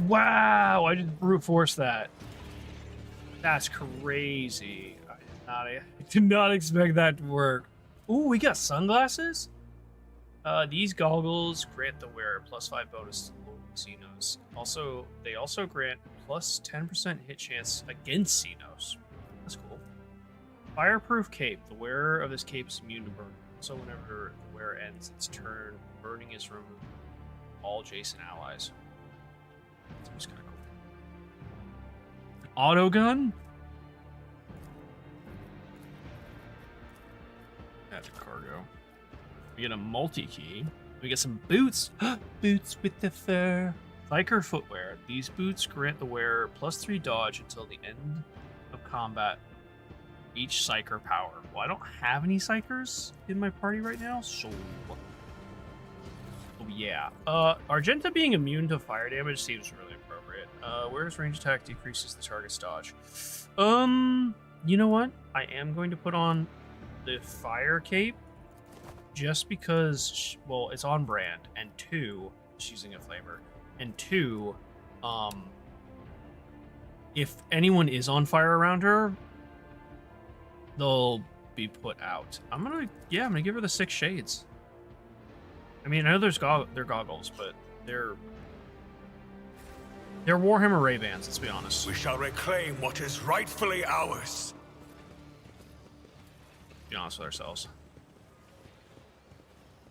Wow, I just brute force that. That's crazy. I did not expect that to work. Ooh, we got sunglasses? These goggles grant the wearer +5 bonus to local Xenos. They also grant plus 10% hit chance against Xenos. That's cool. Fireproof cape. The wearer of this cape is immune to burn. So whenever the wearer ends its turn, burning is removed from all adjacent allies. Seems kind of cool. Auto gun? That's cargo. We get a multi-key. We get some boots. Boots with the fur. Biker footwear. These boots grant the wearer +3 dodge until the end of combat. Each psyker power. Well, I don't have any psychers in my party right now, so... Oh, yeah. Argenta being immune to fire damage seems really appropriate. Where's range attack decreases the target's dodge? You know what? I am going to put on the fire cape just because, well, it's on brand, and 2, just using a flavor, and 2, if anyone is on fire around her, they'll be put out. I'm gonna give her the 6 shades. I mean, I know they're goggles, but they're Warhammer Ray-Bans, let's be honest. We shall reclaim what is rightfully ours. Be honest with ourselves.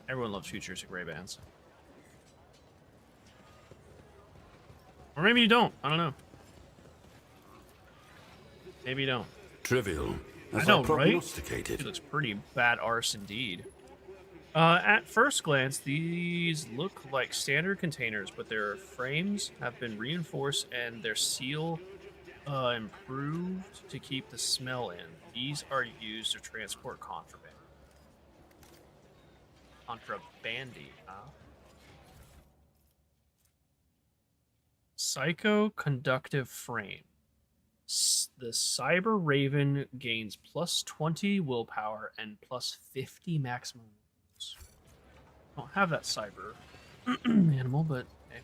Everyone loves futuristic Ray-Bans. Or maybe you don't. I don't know. Maybe you don't. Trivial. I know, right? It looks pretty bad arse indeed. At first glance, these look like standard containers, but their frames have been reinforced and their seal improved to keep the smell in. These are used to transport contraband. Contrabandy, huh? Psycho-conductive frame. The Cyber Raven gains +20 willpower and +50 maximum. I don't have that cyber animal, but okay.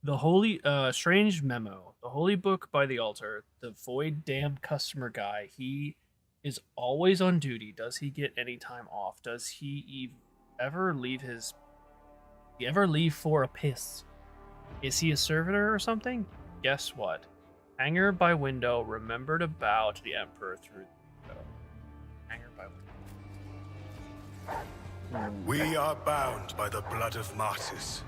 The Holy Strange Memo. The Holy Book by the Altar. The Void Damned Customer Guy. He is always on duty. Does he get any time off? Does he ever leave for a piss? Is he a servitor or something? Guess what? Hanger by window. Remember to bow to the Emperor through the window. Hanger by window. We are bound by the blood of martyrs.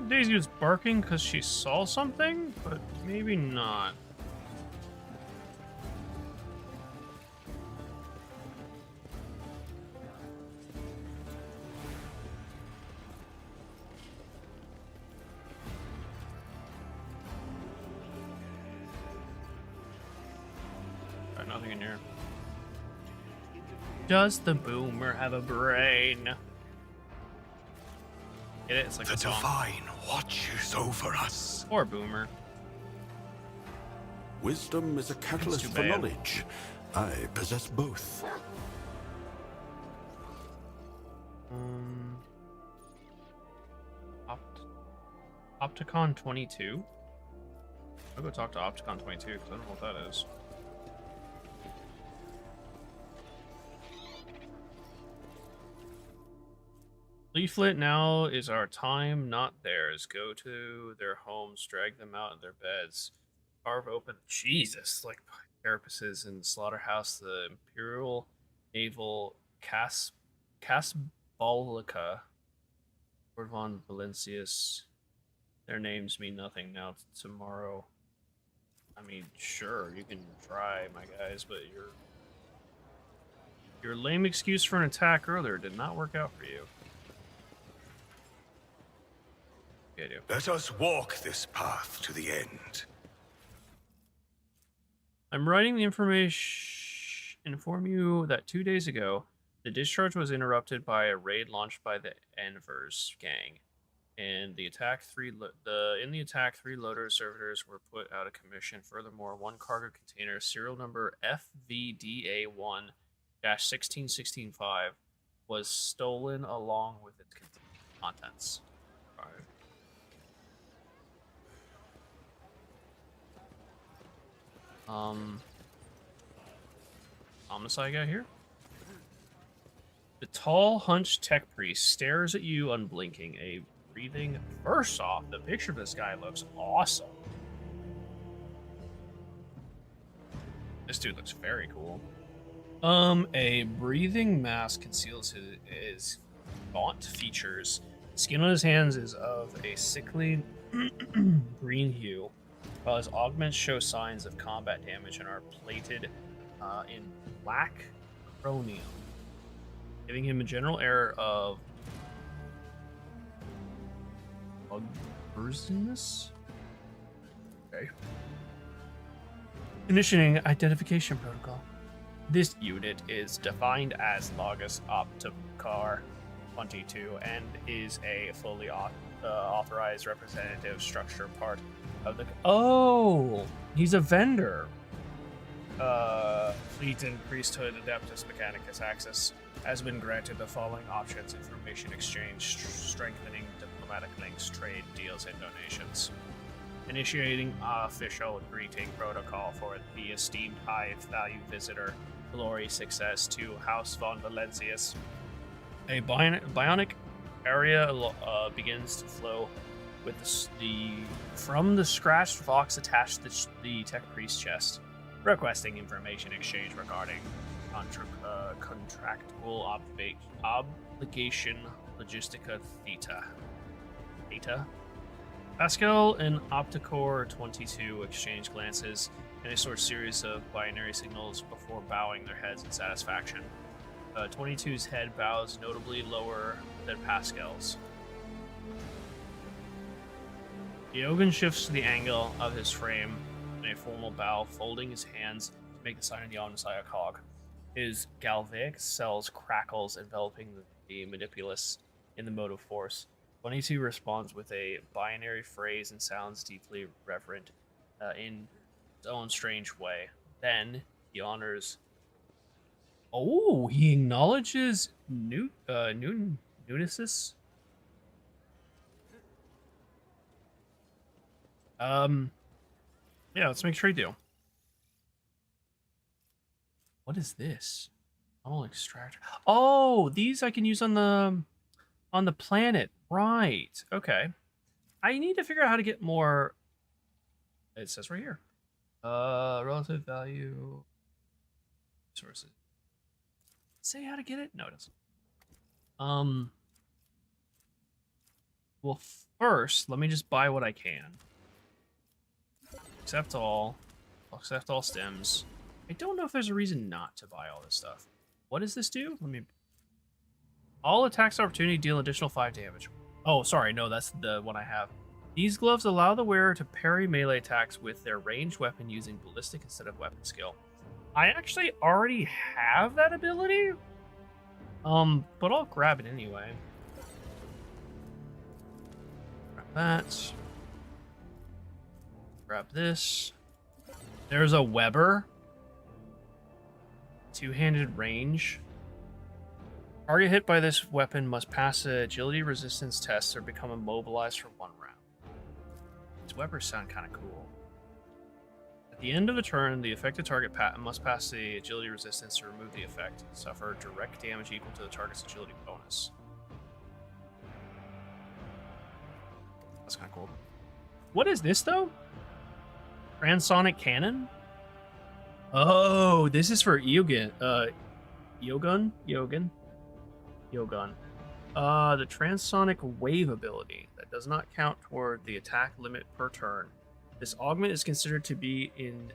Daisy was barking because she saw something, but maybe not. here. Does the boomer have a brain? Get it? It's like The a song. divine watches over us. Or boomer. Wisdom is a catalyst for knowledge. I possess both. Opticon 22. I'll go talk to Opticon 22 because I don't know what that is. Leaflet, now is our time, not theirs. Go to their homes, drag them out of their beds, carve open. Jesus, like carapaces in the slaughterhouse, the Imperial Naval Casbolica, Lord von Valencius. Their names mean nothing now. Tomorrow. I mean, sure, you can try, my guys, but your lame excuse for an attack earlier did not work out for you. Let us walk this path to the end. I'm writing the information. Inform you that 2 days ago, the discharge was interrupted by a raid launched by the Envers gang, and in the attack, 3 loader servitors were put out of commission. Furthermore, 1 cargo container, serial number FVDA1-16165, was stolen along with its contents. All right. Homicide guy here. The tall, hunched tech priest stares at you unblinking, a breathing. First off, the picture of this guy looks awesome. This dude looks very cool. A breathing mask conceals his gaunt features. The skin on his hands is of a sickly green hue, while his augments show signs of combat damage and are plated in black chromium, giving him a general air of bugbearsoness. Okay. Initiating identification protocol. This unit is defined as Logus Opticar 22 and is a fully authorized representative structure part of the... Oh! He's a vendor. Fleet and Priesthood Adeptus Mechanicus access has been granted the following options: information exchange, strengthening diplomatic links, trade deals, and donations. Initiating official greeting protocol for the esteemed high-value visitor. Glory success to House von Valencius. A bionic area begins to flow with from the scratched vox attached to the tech priest chest, requesting information exchange regarding contractual obligation logistica theta. Pascal and Opticore 22 exchange glances and a sort of series of binary signals before bowing their heads in satisfaction. 22's head bows notably lower than Pascal's. Diogen shifts the angle of his frame in a formal bow, folding his hands to make the sign of the Omnissiah cog. His galvanic cells crackles, enveloping the manipulus in the motive force. 22 responds with a binary phrase and sounds deeply reverent in its own strange way. Then he honors... Oh, he acknowledges Nudicis? Yeah, let's make a trade deal. What is this? Oh, extractor. Oh, these I can use on the planet. Right. Okay. I need to figure out how to get more. It says right here. Relative value sources. Say how to get it? No, it doesn't. Well, first, let me just buy what I can. Accept all. I'll accept all stems. I don't know if there's a reason not to buy all this stuff. What does this do? Let me... All attacks opportunity deal additional 5 damage. Oh, sorry. No, that's the one I have. These gloves allow the wearer to parry melee attacks with their ranged weapon using ballistic instead of weapon skill. I actually already have that ability. But I'll grab it anyway. Grab that. Grab this. There's a Weber. Two-handed range. Target hit by this weapon must pass a agility resistance test or become immobilized for 1 round. These Webers sound kind of cool. At the end of the turn, the affected target must pass the agility resistance to remove the effect. Suffer direct damage equal to the target's agility bonus. That's kind of cool. What is this, though? Transonic Cannon? Oh, this is for Eogun. Eogun? The Transonic Wave ability that does not count toward the attack limit per turn. This augment is considered to be in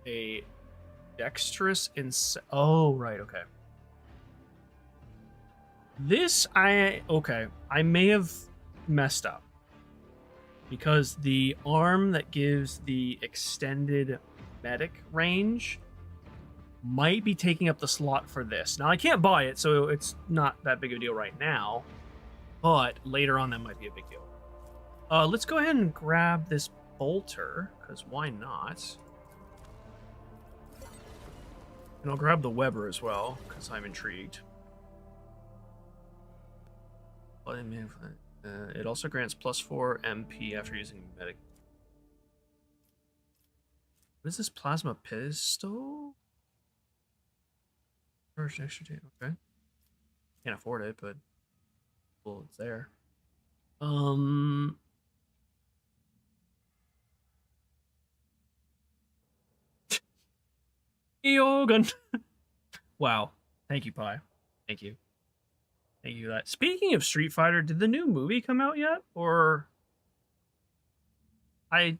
a dexterous oh, right, okay. This, I may have messed up. Because the arm that gives the extended medic range might be taking up the slot for this. Now, I can't buy it, so it's not that big of a deal right now. But later on, that might be a big deal. Let's go ahead and grab this bolter, because why not? And I'll grab the Weber as well, because I'm intrigued. It also grants +4 MP after using medic. What is this plasma pistol? First extra damage. Okay. Can't afford it, but well, it's there. Eogun. Wow. Thank you, Pi. Thank you. Thank you for that. Speaking of Street Fighter, did the new movie come out yet? Or I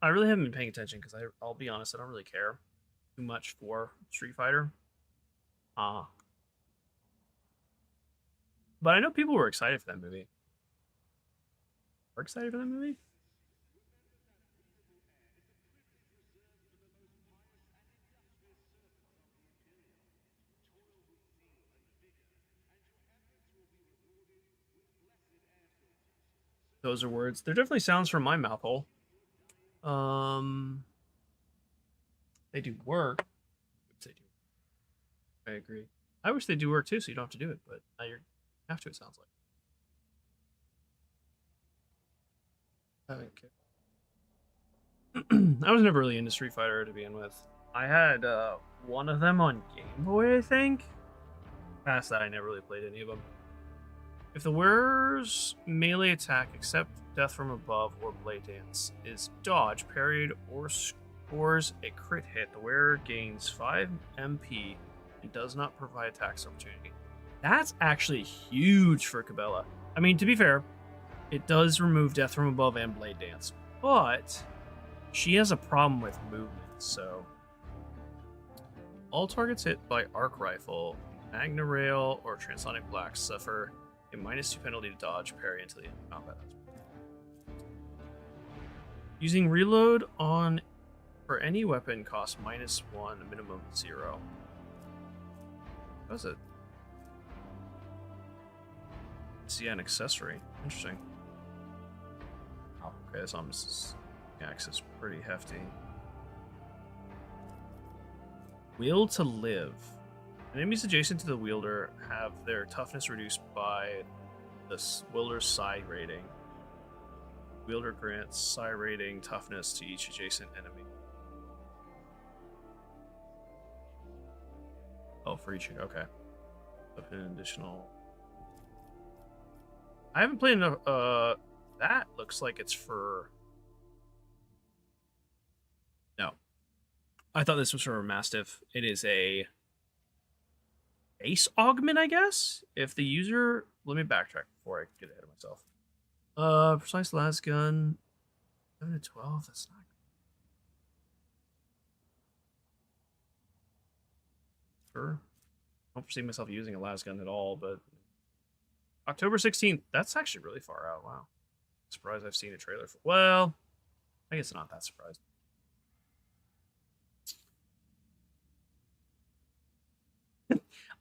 really haven't been paying attention because I'll be honest, I don't really care too much for Street Fighter. But I know people were excited for that movie. We're excited for that movie? Those are words. They're definitely sounds from my mouth hole. They do work. They do. I agree. I wish they do work too, so you don't have to do it, but now you have to, it sounds like. I don't care. I was never really into Street Fighter to begin with. I had one of them on Game Boy, I think. Past that, I never really played any of them. If the wearer's melee attack, except death from above or blade dance, is dodged, parried, or scores a crit hit, the wearer gains 5 MP and does not provide attacks opportunity. That's actually huge for Cabela. I mean, to be fair, it does remove death from above and blade dance, but she has a problem with movement, so all targets hit by arc rifle, Magna Rail, or Transonic Black suffer a -2 penalty to dodge, parry until the end of combat. Using reload on for any weapon costs -1, a minimum of 0. What is it? See an accessory. Interesting. Oh, okay, this almost is pretty hefty. Will to live. Enemies adjacent to the wielder have their toughness reduced by the wielder's psi rating. Wielder grants psi rating toughness to each adjacent enemy. Oh, for each, okay. Up an additional. I haven't played enough. That looks like it's for. No, I thought this was for a Mastiff. It is a base augment, I guess. If the user, let me backtrack before I get ahead of myself. Precise las gun, 7 to 12. That's not. Sure. I don't foresee myself using a las gun at all, but October 16th. That's actually really far out. Wow. Surprised I've seen a trailer for. Well, I guess not that surprised.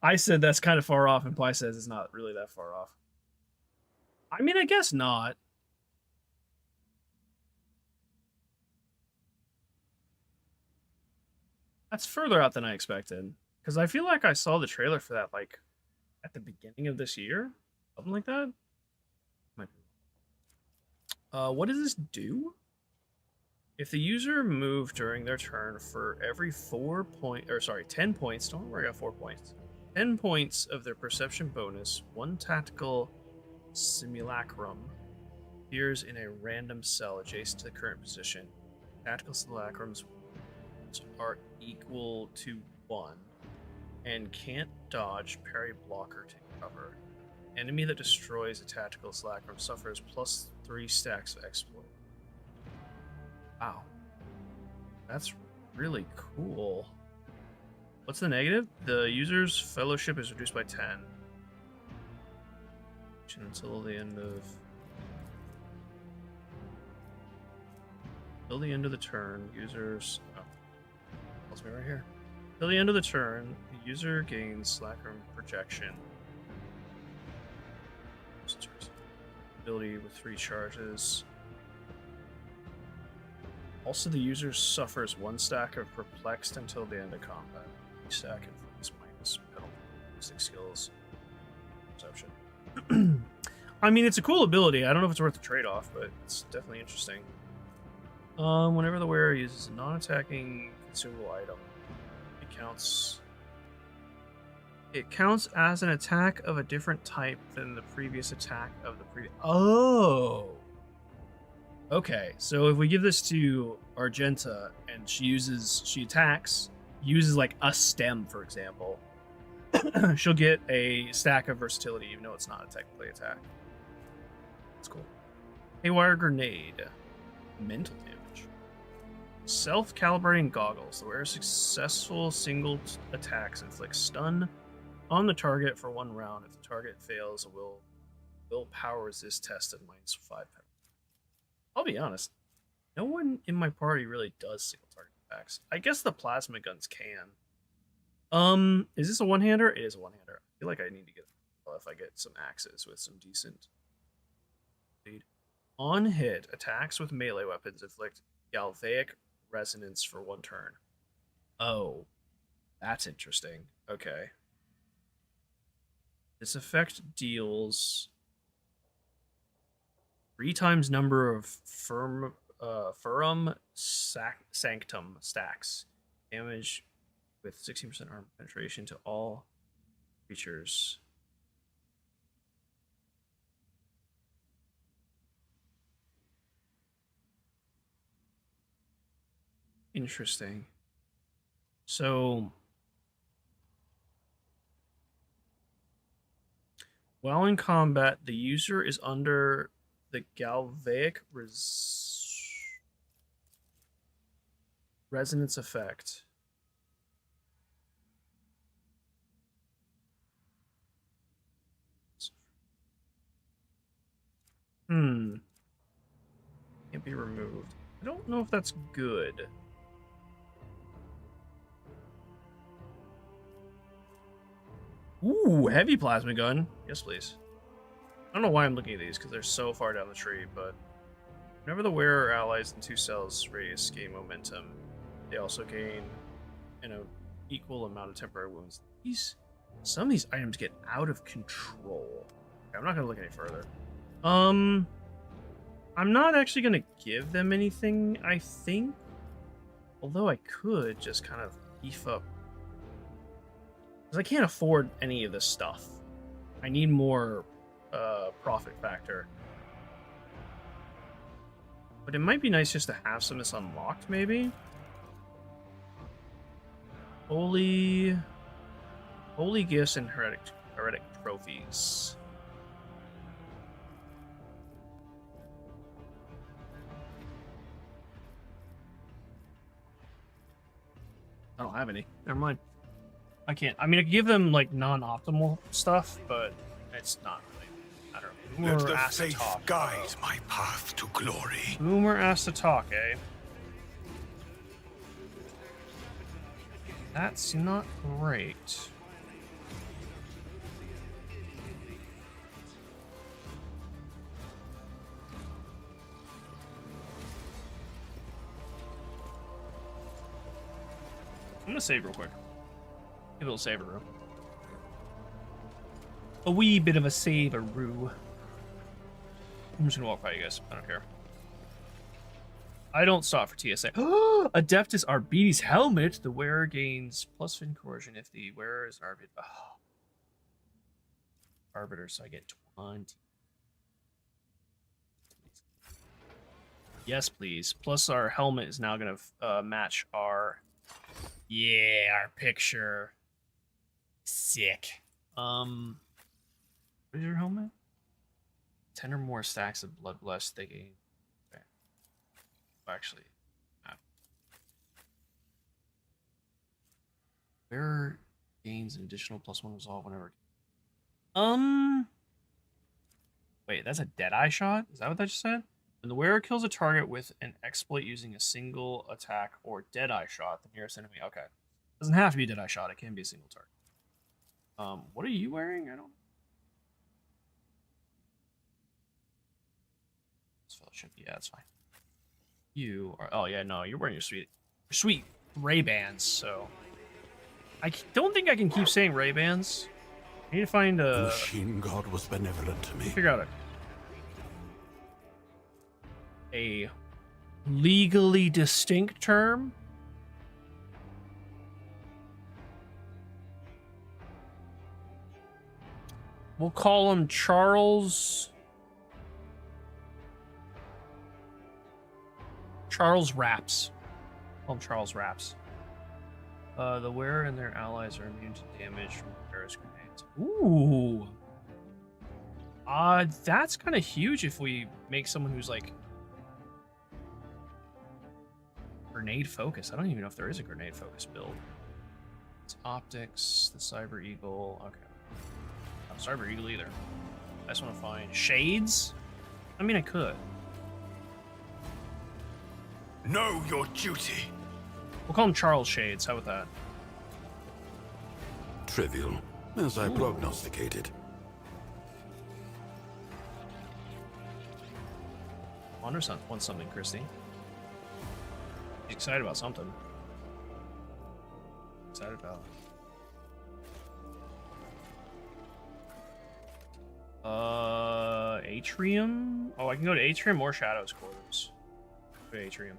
I said that's kind of far off, and Ply says it's not really that far off. I mean, I guess not. That's further out than I expected. Because I feel like I saw the trailer for that, like, at the beginning of this year? Something like that? What does this do? If the user moved during their turn for every 10 points, don't worry, I got 4 points. 10 points of their perception bonus, one tactical simulacrum appears in a random cell adjacent to the current position. Tactical simulacrums are equal to 1 and can't dodge, parry, block, or take cover. Enemy that destroys a tactical simulacrum suffers +3 stacks of exploit. Wow. That's really cool. What's the negative? The user's fellowship is reduced by 10. Until the end of the turn, users... Oh. Tells me right here. Till the end of the turn, the user gains Slacrum projection. Ability with 3 charges. Also, the user suffers 1 stack of perplexed until the end of combat. Each stack inflicts minus penalty. 6 skills. Perception. I mean, it's a cool ability. I don't know if it's worth the trade-off, but it's definitely interesting. Whenever the wearer uses a non-attacking consumable item, it counts as an attack of a different type than the previous attack of the previous... Oh! Okay, so if we give this to Argenta and she attacks, uses like a stem, for example, she'll get a stack of versatility, even though it's not a technically attack. That's cool. Haywire Grenade. Mental damage. Self-calibrating goggles. The wearer's successful single attacks inflict stun on the target for 1 round. If the target fails, willpower resist tested -5 penalty. I'll be honest, no one in my party really does single target attacks. I guess the plasma guns can. Is this a one-hander? It is a one-hander. I feel like I need to get if I get some axes with some decent speed. On hit, attacks with melee weapons inflict galvanic resonance for 1 turn. Oh, that's interesting. Okay. This effect deals 3 times number of Furum Sanctum stacks. Damage with 16% armor penetration to all creatures. Interesting. So, while in combat, the user is under the galvanic resonance effect. Can't be removed. I don't know if that's good. Ooh, heavy plasma gun. Yes, please. I don't know why I'm looking at these, because they're so far down the tree, but whenever the wearer or allies in 2 cells radius gain momentum, they also gain an equal amount of temporary wounds. Some of these items get out of control. Okay, I'm not going to look any further. I'm not actually going to give them anything, I think. Although I could just kind of beef up. Because I can't afford any of this stuff. I need more profit factor. But it might be nice just to have some of this unlocked, maybe? Holy gifts and heretic trophies. I don't have any. Never mind. I can't. I mean, I could give them like non-optimal stuff, but it's not really. I don't know. Let the faith guide my path to glory. Boomer asked to talk, eh? That's not great. gonna save real quick. Give a little saver-oo. A wee bit of a saver-oo. I'm just gonna walk by you guys. I don't care. I don't stop for TSA. Adeptus Arbites helmet. The wearer gains plus fin coercion if the wearer is an arbiter, so I get 20. Yes, please. Plus our helmet is now gonna match our our picture. Sick. What is your helmet? 10 or more stacks of blood blessed they gain. Okay. Actually, wearer gains an additional +1 resolve whenever. Wait, that's a Deadeye shot? Is that what that just said? When the wearer kills a target with an exploit using a single attack or Deadeye shot, the nearest enemy. Okay. Doesn't have to be a Deadeye shot, it can be a single target. What are you wearing? I don't know. This fellowship, yeah, that's fine. You are, oh yeah, no, you're wearing your sweet Ray-Bans, so. I don't think I can keep saying Ray-Bans. I need to find a... The machine god was benevolent to me. Figure out a legally distinct term. We'll call him Charles Raps. Call him Charles Raps. The wearer and their allies are immune to damage from Paris grenades. Ooh. That's kind of huge if we make someone who's like grenade focus. I don't even know if there is a grenade focus build. It's optics, the Cyber Eagle. Okay. Not Cyber Eagle either. I just want to find shades. I mean, I could. Know your duty. We'll call him Charles Shades. How about that? Trivial, as I prognosticated. Wonder wants something, Christy. He's excited about something. Excited about. Atrium? Oh, I can go to Atrium or Shadow's Quarters. Go to Atrium.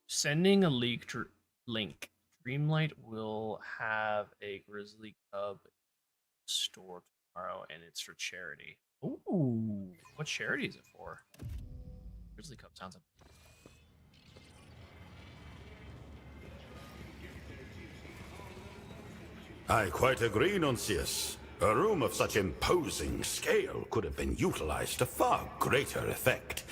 Sending a leaked link. Dreamlight will have a grizzly cub store tomorrow, and it's for charity. Ooh, what charity is it for? Grizzly cub sounds like. I quite agree, Nuncius. A room of such imposing scale could have been utilized to far greater effect.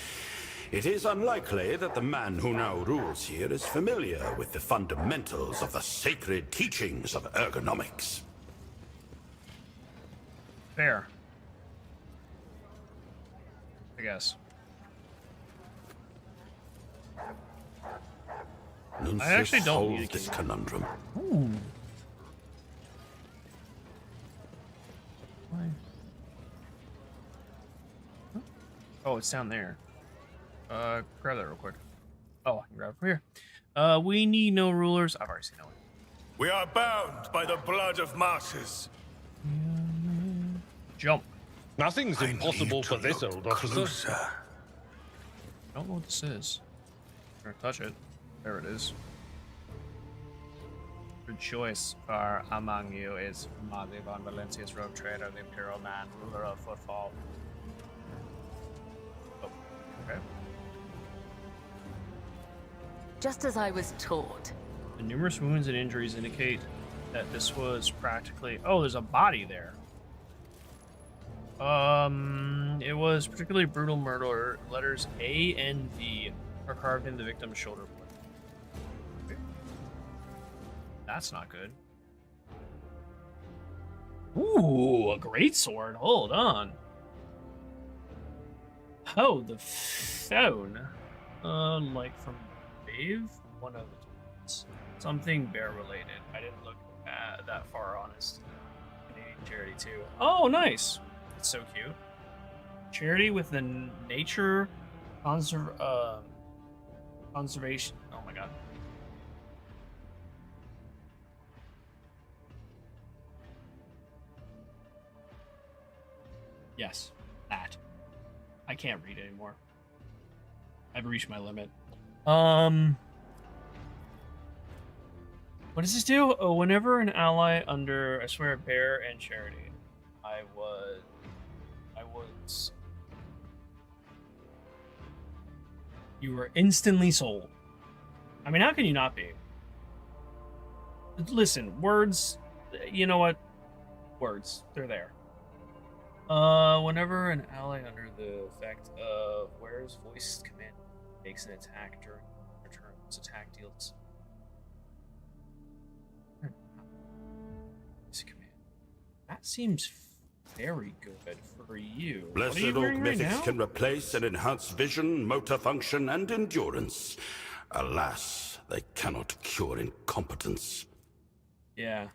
It is unlikely that the man who now rules here is familiar with the fundamentals of the sacred teachings of ergonomics. Fair. I guess. Nuncius I actually don't need solved this conundrum. Ooh. Oh, it's down there. Grab that real quick. Oh, I can grab it from here. We need no rulers. I've already seen that one. We are bound by the blood of martyrs. Jump. Nothing's impossible for this old officer. I don't know what this is. I'm gonna touch it. There it is. Rejoice, for among you is Madre von Valencia's rogue trader, the Imperial Man, ruler of Footfall. Oh, okay. Just as I was taught. The numerous wounds and injuries indicate that this was practically... Oh, there's a body there. It was particularly brutal murder. Letters A and V are carved into the victim's shoulder blade. That's not good. Ooh, a great sword. Hold on. Oh, the phone. Like from Dave? One of the tweets. Something bear related. I didn't look that far, honest. Canadian charity too. Oh, nice. It's so cute. Charity with the nature Conservation. Oh my god. Yes, that. I can't read anymore. I've reached my limit. What does this do? Oh, whenever an ally under, I swear, Bear and Charity, I was. You were instantly sold. I mean, how can you not be? Listen, words. You know what? Words. They're there. Whenever an ally under the effect of Ware's voice command makes an attack during return, its attack deals. That seems very good for you. Blessed old mythics can replace and enhance vision, motor function, and endurance. Alas, they cannot cure incompetence. Yeah.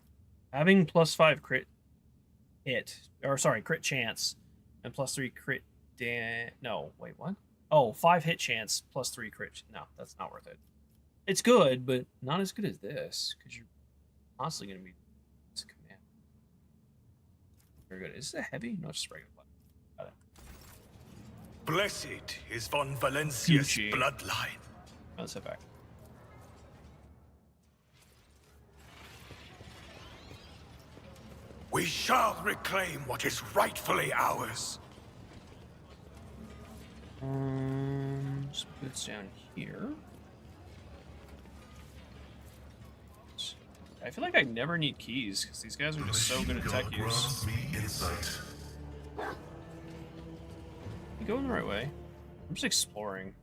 Having +5 crit hit, or sorry, crit chance, and +3 crit no, wait, what? Oh, 5 hit chance, +3 crit. No, that's not worth it. It's good, but not as good as this, because you're constantly going to be command. Very good. Is it heavy? No, just regular blood. Got it. Blessed is von Valencia's bloodline. Let's head back. We shall reclaim what is rightfully ours. Some goods down here. I feel like I never need keys because these guys are just so good at tech use. You going the right way? I'm just exploring.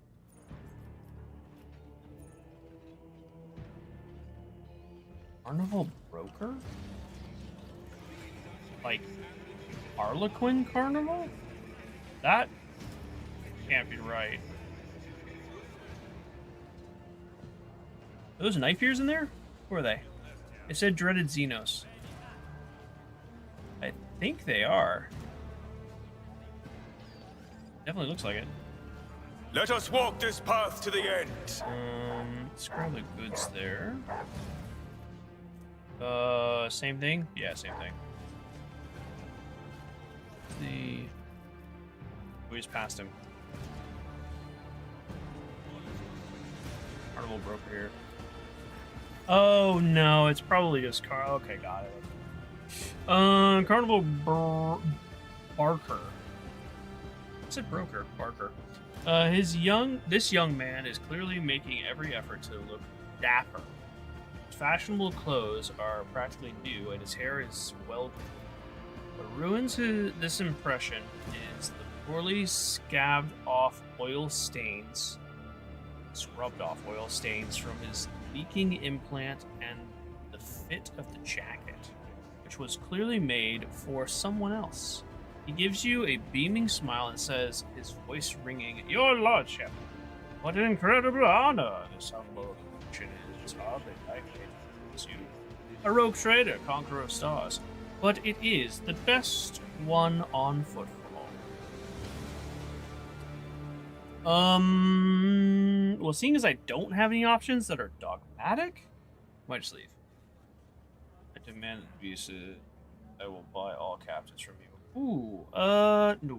Carnival Broker? Like Harlequin Carnival? That can't be right. Are those knife ears in there? Who are they? It said Dreaded Xenos. I think they are. Definitely looks like it. Let us walk this path to the end. Let's grab the goods there. Same thing? Yeah, same thing. We just passed him. Carnival Broker here. Oh no, it's probably just okay, got it. Carnival Barker. I said broker, Barker. This young man is clearly making every effort to look dapper. His fashionable clothes are practically new, and his hair is well. What ruins this impression is the poorly scrubbed off oil stains from his leaking implant and the fit of the jacket, which was clearly made for someone else. He gives you a beaming smile and says, his voice ringing, "Your Lordship, what an incredible honor this humble function is. It's hardly likely to lose you. A rogue trader, conqueror of stars, but it is the best one on foot from all." Well, seeing as I don't have any options that are dogmatic, might just leave. I demand that visa. I will buy all captives from you. Ooh, no.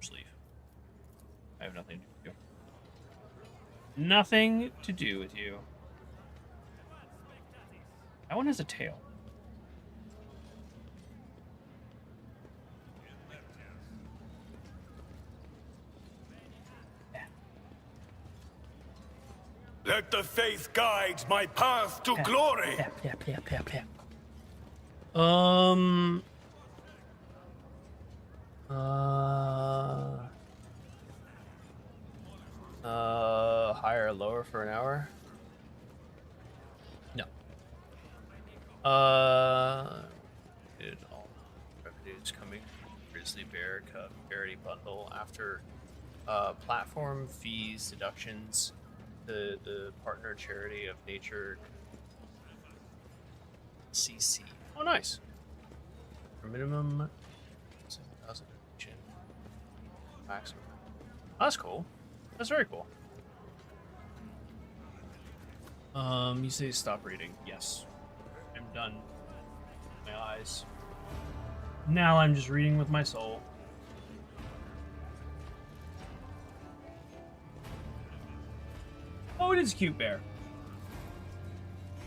Just leave. I have nothing to do with you. Nothing to do with you. That one has a tail. Let the faith guide my path to glory. Higher or lower for an hour? No. Did all revenues coming Grizzly Bear Cub Parity Bundle after platform fees deductions, the partner charity of nature CC. Oh, nice. For minimum 7,000 maximum That's cool. That's very cool. You say stop reading. Yes. I'm done. My eyes. Now I'm just reading with my soul. Oh, it is a cute bear.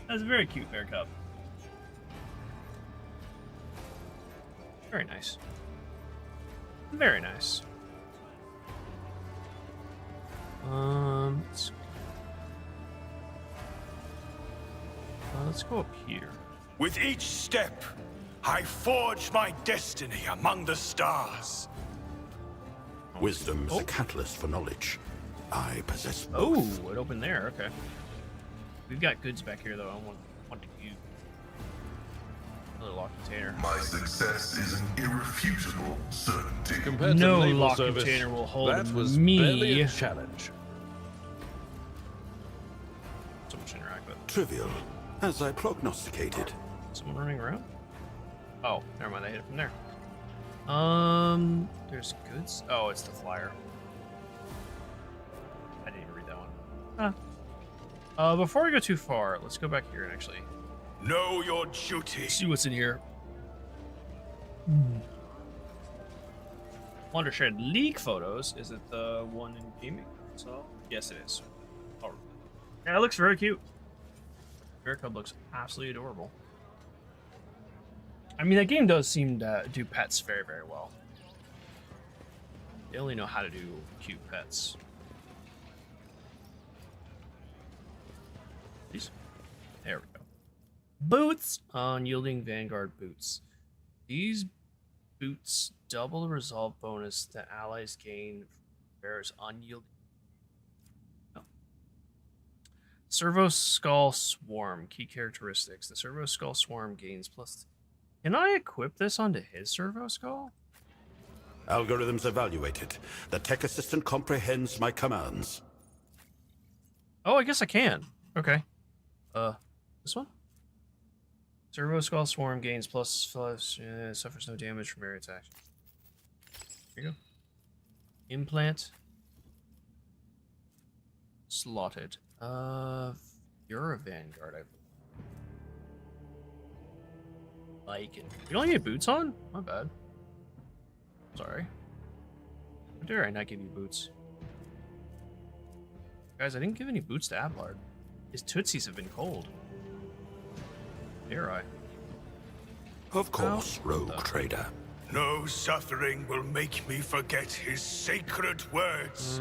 That's a very cute bear cub. Very nice. Very nice. Let's go up here. With each step, I forge my destiny among the stars. Wisdom is a catalyst for knowledge. I possess both. Oh, it opened there. Okay. We've got goods back here, though. I want to view. Another locked container. My success is an irrefutable certainty. Compared No to naval locked service, container will hold that was me. barely a challenge. So much to interact with. Trivial, as I prognosticated. Someone running around? Oh, never mind. I hit it from there. There's goods. Oh, it's the flyer. I didn't even read that one. Huh. Before we go too far, let's go back here and actually know your duty. See what's in here. Watershed leak photos. Is it the one in gaming? So yes, it is. Oh, yeah, it looks very cute. Bear Cub looks absolutely adorable. I mean, that game does seem to do pets very, very well. They only know how to do cute pets. These. There we go. Boots! Unyielding Vanguard boots. These boots double the resolve bonus that allies gain from bear's unyielding. Oh. Servo Skull Swarm. Key characteristics. The Servo Skull Swarm gains plus... Can I equip this onto his Servo Skull? Algorithms evaluate it. The tech assistant comprehends my commands. Oh, I guess I can. Okay. This one? Servo Skull Swarm gains plus suffers no damage from area attack. Here you go. Implant. Slotted. You're a Vanguard, I like it. You don't get boots on? My bad. Sorry. How dare I not give you boots? Guys, I didn't give any boots to Abelard. His tootsies have been cold. Dare I? Of course, rogue trader. No suffering will make me forget his sacred words.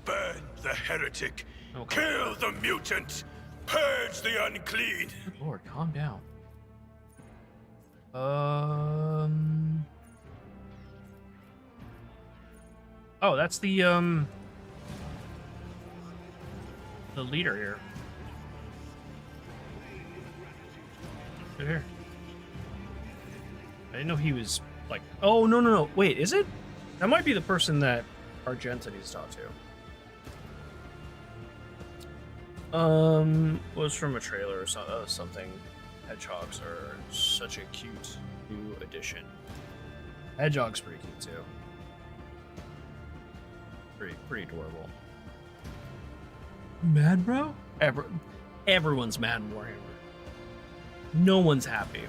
Burn the heretic. Okay. Kill the mutant. Purge the unclean. Good Lord, calm down. Oh, that's the leader here. Right here. I didn't know he was like. Oh no! Wait, is it? That might be the person that Argenta needs to talk to. Was from a trailer or something. Hedgehogs are such a cute new addition. Hedgehog's pretty cute too. Pretty adorable. Mad, bro? Everyone's mad in Warhammer. No one's happy.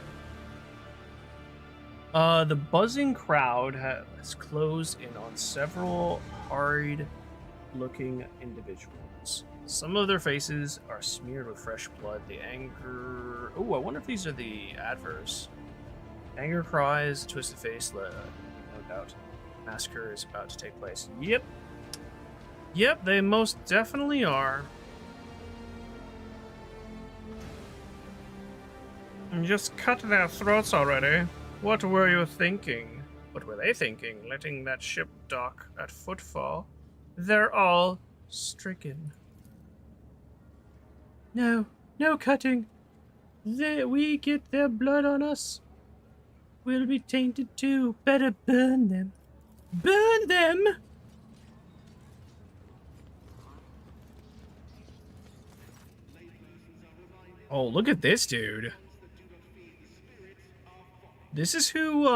The buzzing crowd has closed in on several harried-looking individuals. Some of their faces are smeared with fresh blood. The anger... Oh, I wonder if these are the adverse. Anger cries, twisted face, no doubt. Massacre is about to take place. Yep, they most definitely are. Just cut their throats already. What were you thinking? What were they thinking? Letting that ship dock at Footfall? They're all stricken. No cutting. We get their blood on us. We'll be tainted too. Better burn them. Burn them! Oh, look at this dude. This is who,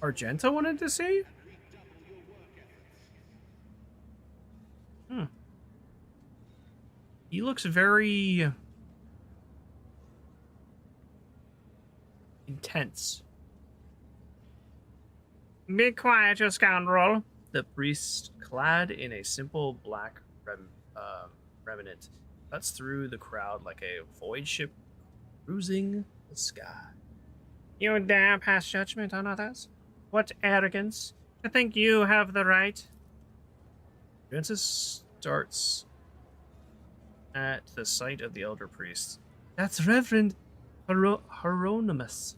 Argenta wanted to see? He looks very intense. Be quiet, you scoundrel. The priest, clad in a simple black remnant, cuts through the crowd like a void ship cruising the sky. You dare pass judgment on others? What arrogance to think you have the right. Francis starts at the sight of the elder priest. That's Reverend Hieronymus.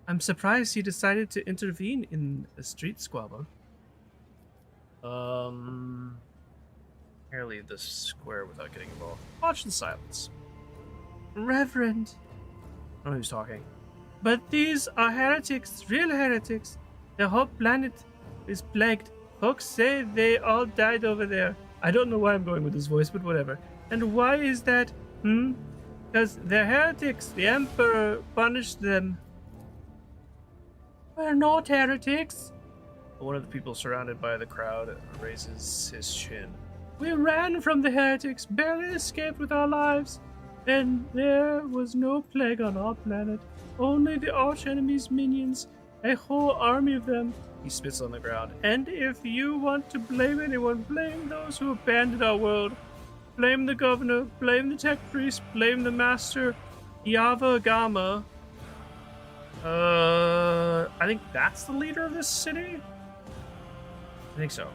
I'm surprised he decided to intervene in a street squabble. Here, leave this square without getting involved. Watch the silence. Reverend. I don't know who's talking. But these are heretics, real heretics. The whole planet is plagued. Folks say they all died over there. I don't know why I'm going with this voice, but whatever. And why is that? Because they're heretics. The Emperor punished them. We're not heretics. One of the people surrounded by the crowd raises his chin. We ran from the heretics, barely escaped with our lives. And there was no plague on our planet. Only the archenemy's minions. A whole army of them. He spits on the ground. And if you want to blame anyone, blame those who abandoned our world. Blame the governor, blame the tech priest, blame the master, Yava Gama. I think that's the leader of this city? I think so.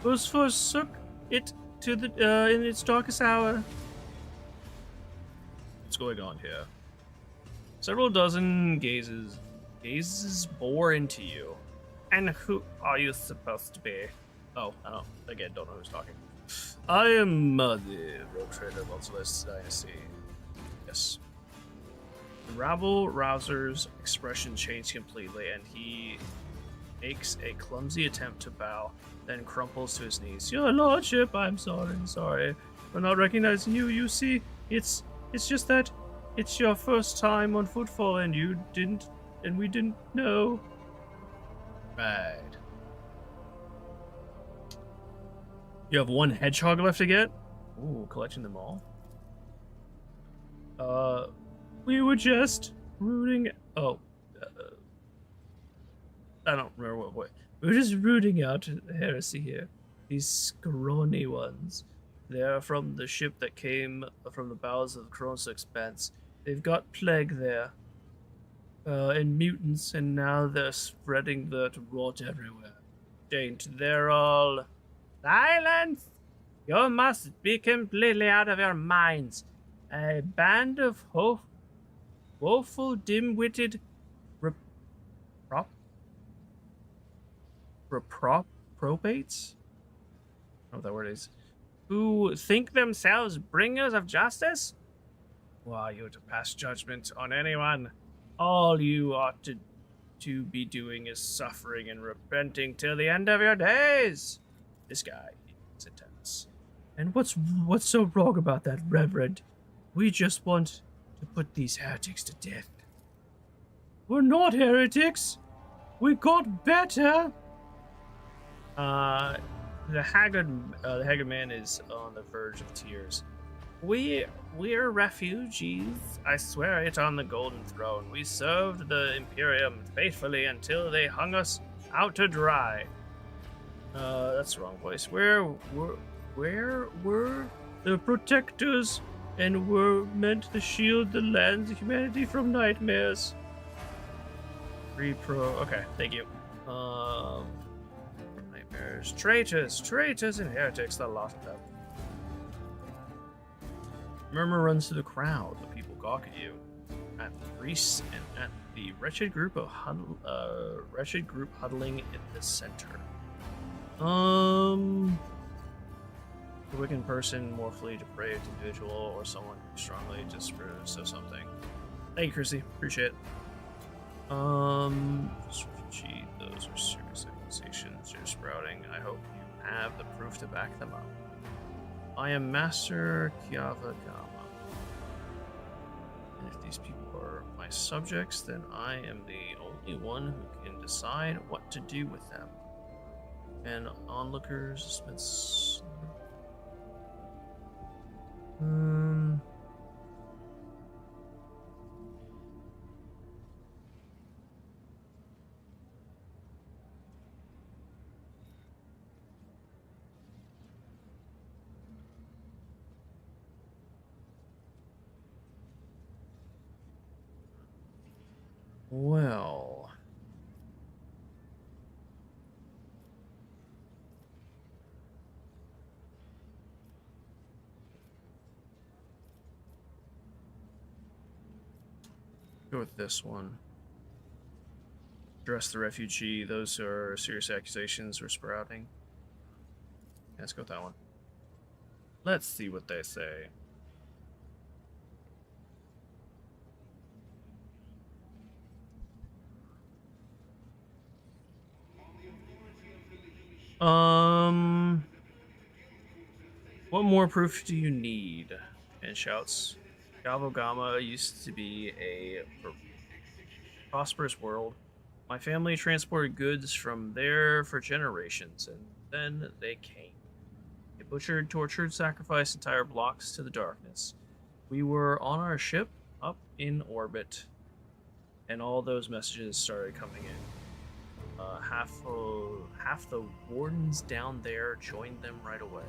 Who's forsook it to the in its darkest hour. What's going on here? Several dozen gazes bore into you. And who are you supposed to be? Oh, I don't know who's talking. I am the rogue trader of Ultimus Dynasty. Yes. The rabble-rouser's expression changed completely, and he makes a clumsy attempt to bow, then crumples to his knees. Your lordship, I'm sorry for not recognizing you. You see, it's just that it's your first time on Footfall, and we didn't know. Right. You have one hedgehog left to get? Ooh, collecting them all. We were just rooting. Oh, I don't remember what. We were just rooting out heresy here. These scrawny ones. They're from the ship that came from the bowels of the Kronos Expanse. They've got plague there. And mutants, and now they're spreading the rot everywhere. They're all... Silence! You must be completely out of your minds. A band of woeful, dim-witted reprobates? I don't know what that word is. Who think themselves bringers of justice? Who are you to pass judgment on anyone? All you ought to be doing is suffering and repenting till the end of your days. This guy is intense. And what's so wrong about that, Reverend? We just want to put these heretics to death. We're not heretics. We got better. The haggard man is on the verge of tears. We're refugees. I swear it on the Golden Throne. We served the Imperium faithfully until they hung us out to dry. That's the wrong voice. Where were the protectors, and were meant to shield the lands of humanity from nightmares. Okay, thank you. Nightmares. Traitors and heretics, the lot of them. Murmur runs through the crowd. The people gawk at you, at the priests, and at the wretched group huddling in the center. A wicked person, morphily depraved individual, or someone who strongly disapproves of something. Thank you, Chrissy. Appreciate it. Refugee, those are serious accusations you're sprouting. I hope you have the proof to back them up. I am Master Kiava Gama. And if these people are my subjects, then I am the only one who can decide what to do with them. And onlookers dismiss. Well. Go with this one. Address the refugee. Those are serious accusations were sprouting. Let's go with that one. Let's see what they say. What more proof do you need? And shouts. Galvogama used to be a prosperous world. My family transported goods from there for generations, and then they came. They butchered, tortured, sacrificed entire blocks to the darkness. We were on our ship, up in orbit, and all those messages started coming in. Half the wardens down there joined them right away,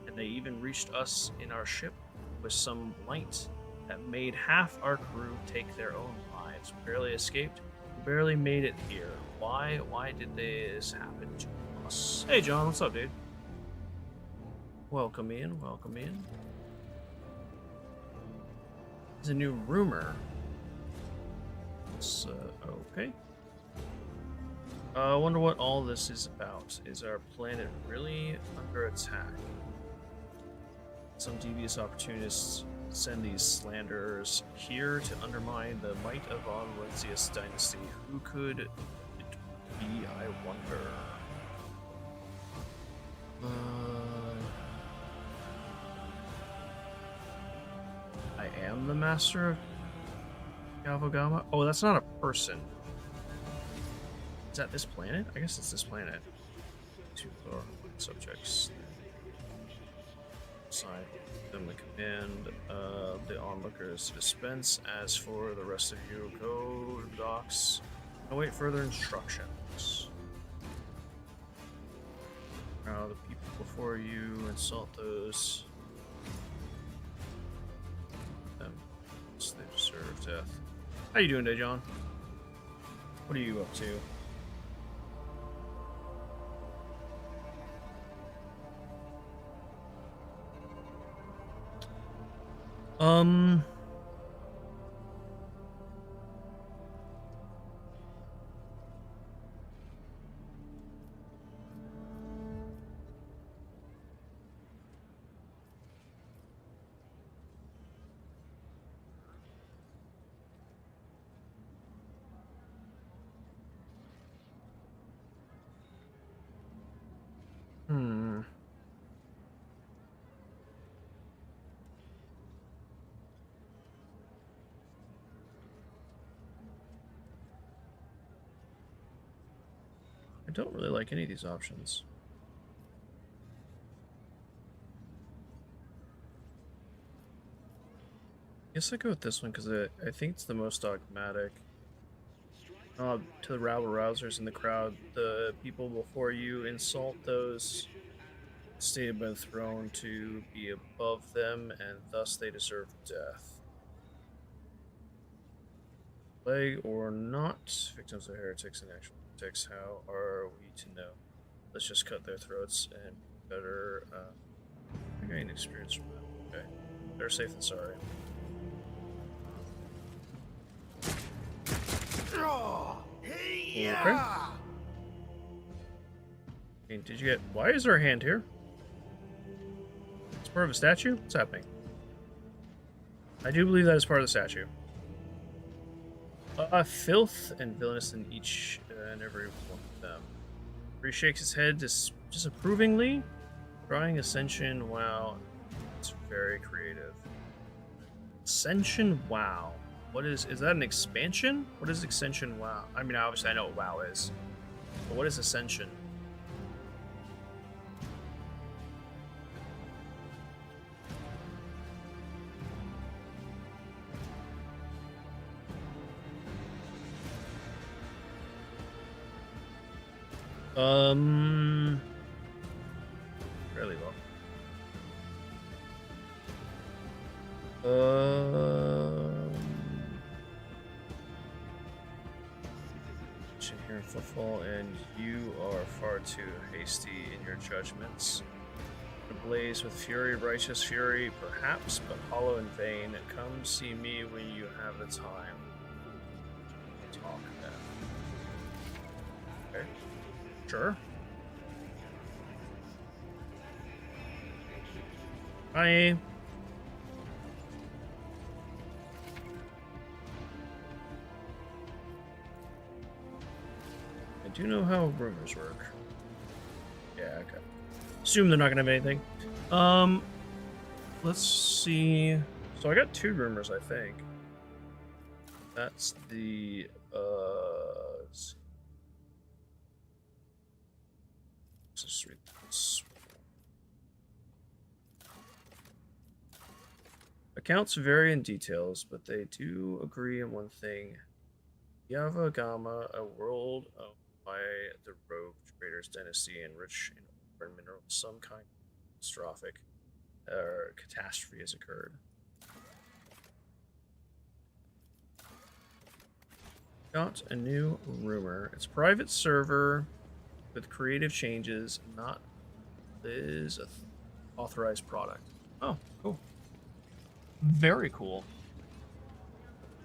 and they even reached us in our ship with some blight that made half our crew take their own lives. We barely escaped. We barely made it here. Why did this happen to us? Hey John, what's up, dude? Welcome in, welcome in. There's a new rumor. It's, okay. I wonder what all this is about. Is our planet really under attack? Some devious opportunists send these slanderers here to undermine the might of Von Lencius dynasty. Who could it be, I wonder? I am the master of Galvogama? Oh, that's not a person. Is that this planet? I guess it's this planet. Two subjects. Assign them the command of the onlookers to dispense. As for the rest of you, go to the docks and await further instructions. Now the people before you insult those. Them. So they deserve death. How you doing today, John? What are you up to? I don't really like any of these options. Guess I go with this one because I think it's the most dogmatic. To the rabble-rousers in the crowd, the people before you insult those stated by the throne to be above them, and thus they deserve death. Plague or not, victims of heretics and actual heretics, how are we to know? Let's just cut their throats and better, I gain experience from that. Okay, better safe than sorry. Okay. Hey, did you get... Why is there a hand here? It's part of a statue? What's happening? I do believe that is part of the statue. Filth and villainous in each and every one of them. He shakes his head disapprovingly. Drawing Ascension, wow. It's very creative. Ascension, wow. What is that an expansion? What is Ascension, wow? I mean, obviously I know what WoW is. But what is Ascension? Fairly well. Hearing footfall, and you are far too hasty in your judgments. Ablaze with fury, righteous fury, perhaps, but hollow and vain. Come see me when you have the time. Talk then. Okay. Sure. Bye. I do know how rumors work. Yeah, okay. Assume they're not gonna have anything. Let's see. So I got 2 rumors, I think. That's the let's just read this. Accounts vary in details, but they do agree on one thing. Yava Gama, a world owned by the rogue traders dynasty and rich in ore and minerals, some kind of catastrophic catastrophe has occurred. Got a new rumor. It's a private server with creative changes, not is a authorized product. Oh, cool. Very cool.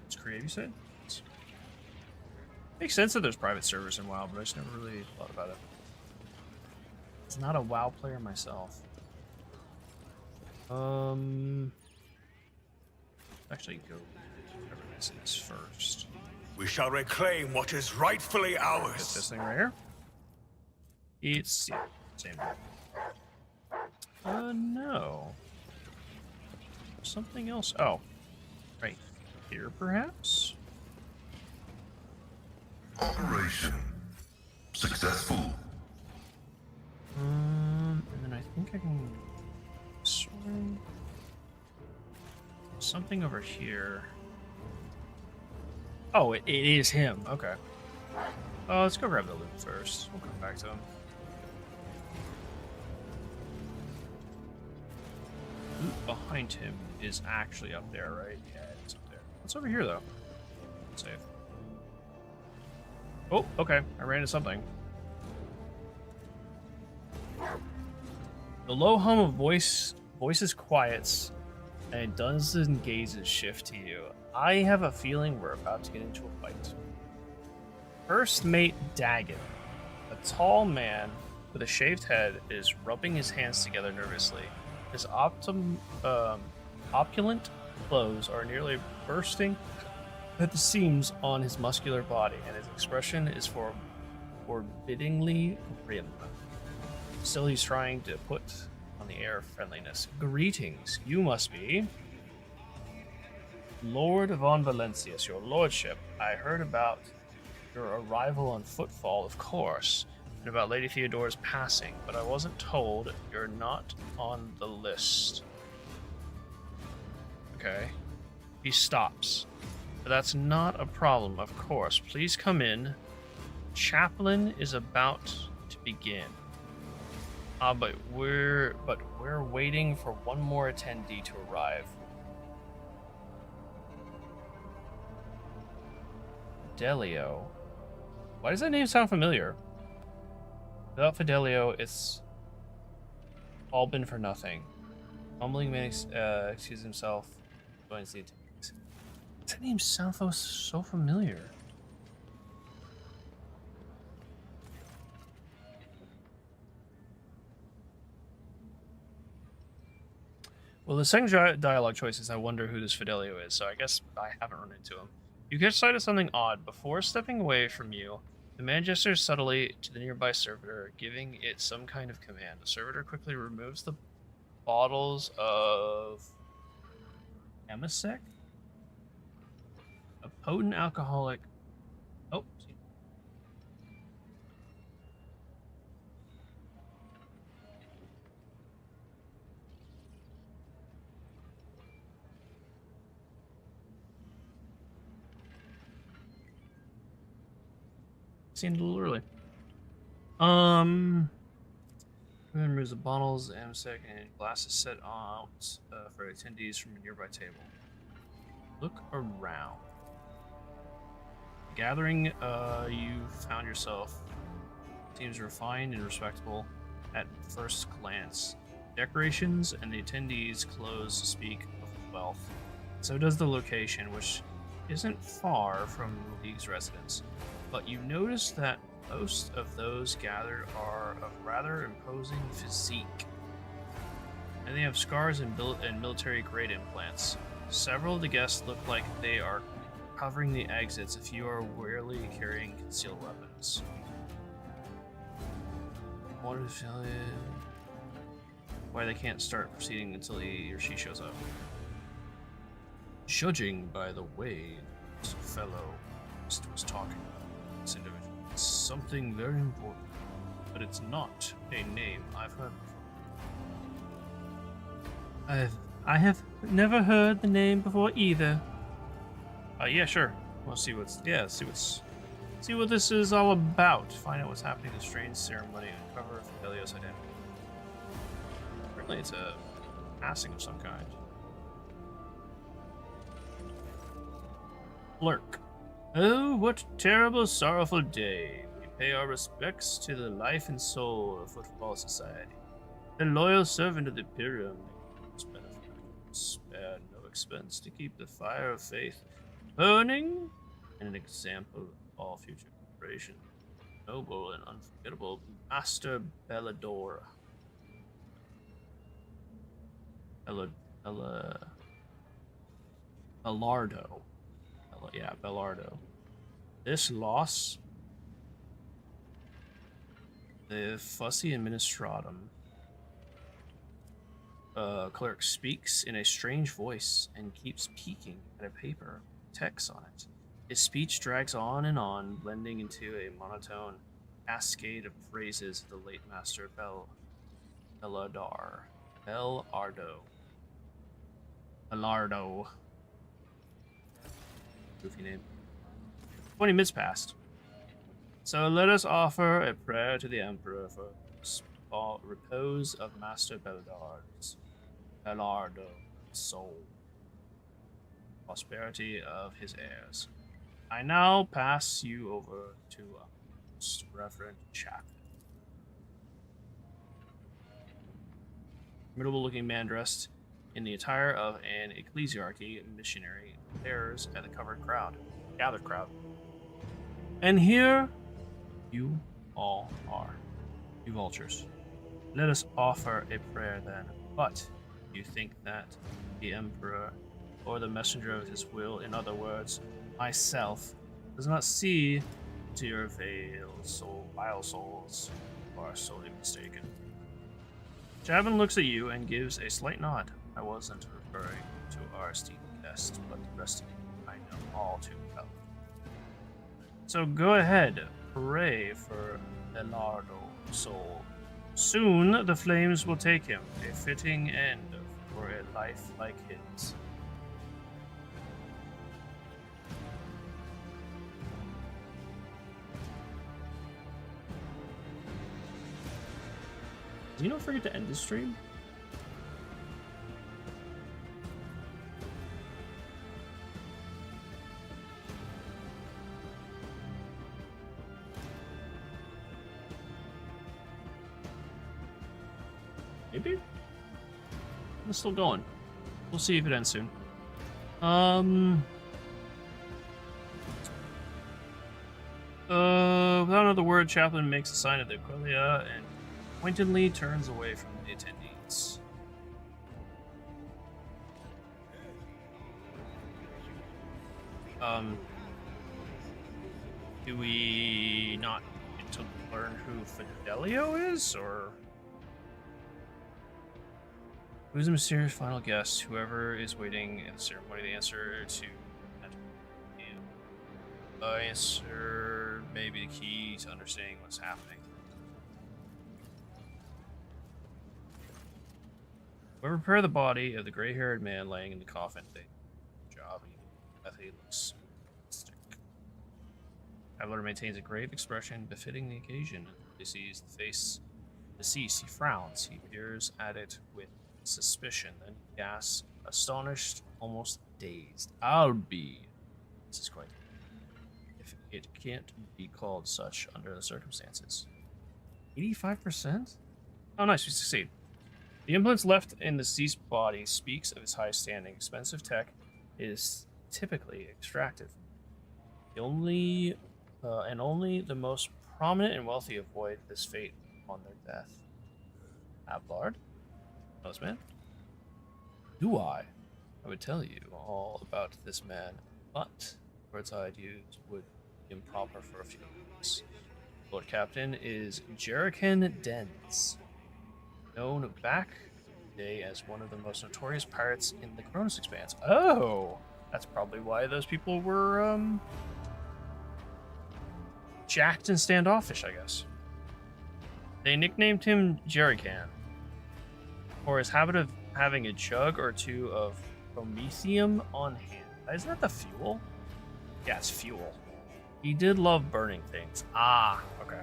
It's creative, you said? Makes sense that there's private servers in WoW, but I just never really thought about it. It's not a WoW player myself. Actually go whatever this is first. We shall reclaim what is rightfully ours. Get this thing right here. It's yeah, same. No. Something else. Oh, right here, perhaps. Operation successful. And then I think I can something over here. Oh, it is him. Okay. Let's go grab the loot first. We'll come back to him. Loot behind him is actually up there, right? Yeah, it's up there. What's over here, though? Save. Oh, okay. I ran into something. The low hum of voices quiets, and Dunstan gazes shift to you. I have a feeling we're about to get into a fight. First mate Dagon, a tall man with a shaved head, is rubbing his hands together nervously. His opulent clothes are nearly bursting at the seams on his muscular body, and his expression is forbiddingly grim. Still, he's trying to put on the air of friendliness. Greetings, you must be Lord von Valencius, your lordship. I heard about your arrival on Footfall, of course, and about Lady Theodora's passing, but I wasn't told you're not on the list. Okay. He stops. But that's not a problem, of course. Please come in. Chaplain is about to begin. But we're waiting for one more attendee to arrive. Fidelio. Why does that name sound familiar? Without Fidelio, it's all been for nothing. Mumbling man excuses himself, joins the attendees. Does that name sound so familiar? Well, the second dialogue choice is I wonder who this Fidelio is, so I guess I haven't run into him. You catch sight of something odd. Before stepping away from you, the man gestures subtly to the nearby servitor, giving it some kind of command. The servitor quickly removes the bottles of Emisec, a potent alcoholic. Oh, seemed a little early. Removes the bottles, Amsec, and glasses set out for attendees from a nearby table. Look around. Gathering, you found yourself seems refined and respectable at first glance. Decorations and the attendees' clothes speak of wealth. So does the location, which isn't far from the League's residence. But you notice that most of those gathered are of rather imposing physique. And they have scars and military-grade implants. Several of the guests look like they are covering the exits if you are warily carrying concealed weapons. Why they can't start proceeding until he or she shows up. Judging by the way this fellow was talking about this individual, it's something very important, but it's not a name I've heard before. I have never heard the name before either. Yeah, sure. We'll see see what this is all about. Find out what's happening in the strange ceremony and uncover Fidelio's identity. Apparently it's a passing of some kind. Clerk. Oh, what terrible, sorrowful day. We pay our respects to the life and soul of Football Society. The loyal servant of the Imperium spared no expense to keep the fire of faith burning, and an example of all future generation. Noble and unforgettable Master Bellador. Bellardo. Yeah, Bellardo. This loss, the fussy administratum clerk speaks in a strange voice and keeps peeking at a paper with text on it. His speech drags on, blending into a monotone cascade of phrases of the late Master Bellardo. Goofy name. 20 minutes passed. So let us offer a prayer to the Emperor for repose of Master Bellardo's soul, prosperity of his heirs. I now pass you over to Reverend Chaplain. Formidable-looking man dressed in the attire of an ecclesiarchy missionary stares at the gathered crowd. And here you all are, you vultures. Let us offer a prayer then. But you think that the Emperor, or the messenger of his will, in other words, myself, does not see to your vile souls, you are sorely mistaken. Javin looks at you and gives a slight nod. I wasn't referring to our esteemed guest, but the rest of you I know all too well. So go ahead, pray for Bellardo's soul. Soon the flames will take him, a fitting end for a life like his. Did you not forget to end the stream? Maybe? It's still going. We'll see if it ends soon. Without another word, Chaplain makes a sign of the Aquila and pointedly turns away from the attendees. Do we not get to learn who Fidelio is, or who's the mysterious final guest? Whoever is waiting in the ceremony, the answer to that answer may be the key to understanding what's happening. We prepare the body of the gray-haired man laying in the coffin. Job. He looks sick. Traveler maintains a grave expression befitting the occasion. He sees the face of the deceased. He frowns. He peers at it with suspicion. Then he gasps, astonished, almost dazed. I'll be. This is quite. it can't be called such under the circumstances. 85%? Oh, nice, we succeed. The implements left in the deceased body speaks of its high standing. Expensive tech is typically extracted. Only the most prominent and wealthy avoid this fate upon their death. Abelard? Know this man? Do I? I would tell you all about this man, but words I'd use would be improper for a few minutes. Lord Captain is Jerrican Dens, known back in the day as one of the most notorious pirates in the Cronus Expanse. Oh! That's probably why those people were, jacked and standoffish, I guess. They nicknamed him Jerrican for his habit of having a jug or two of promethium on hand. Isn't that the fuel? Yeah, it's fuel. He did love burning things. Ah, okay.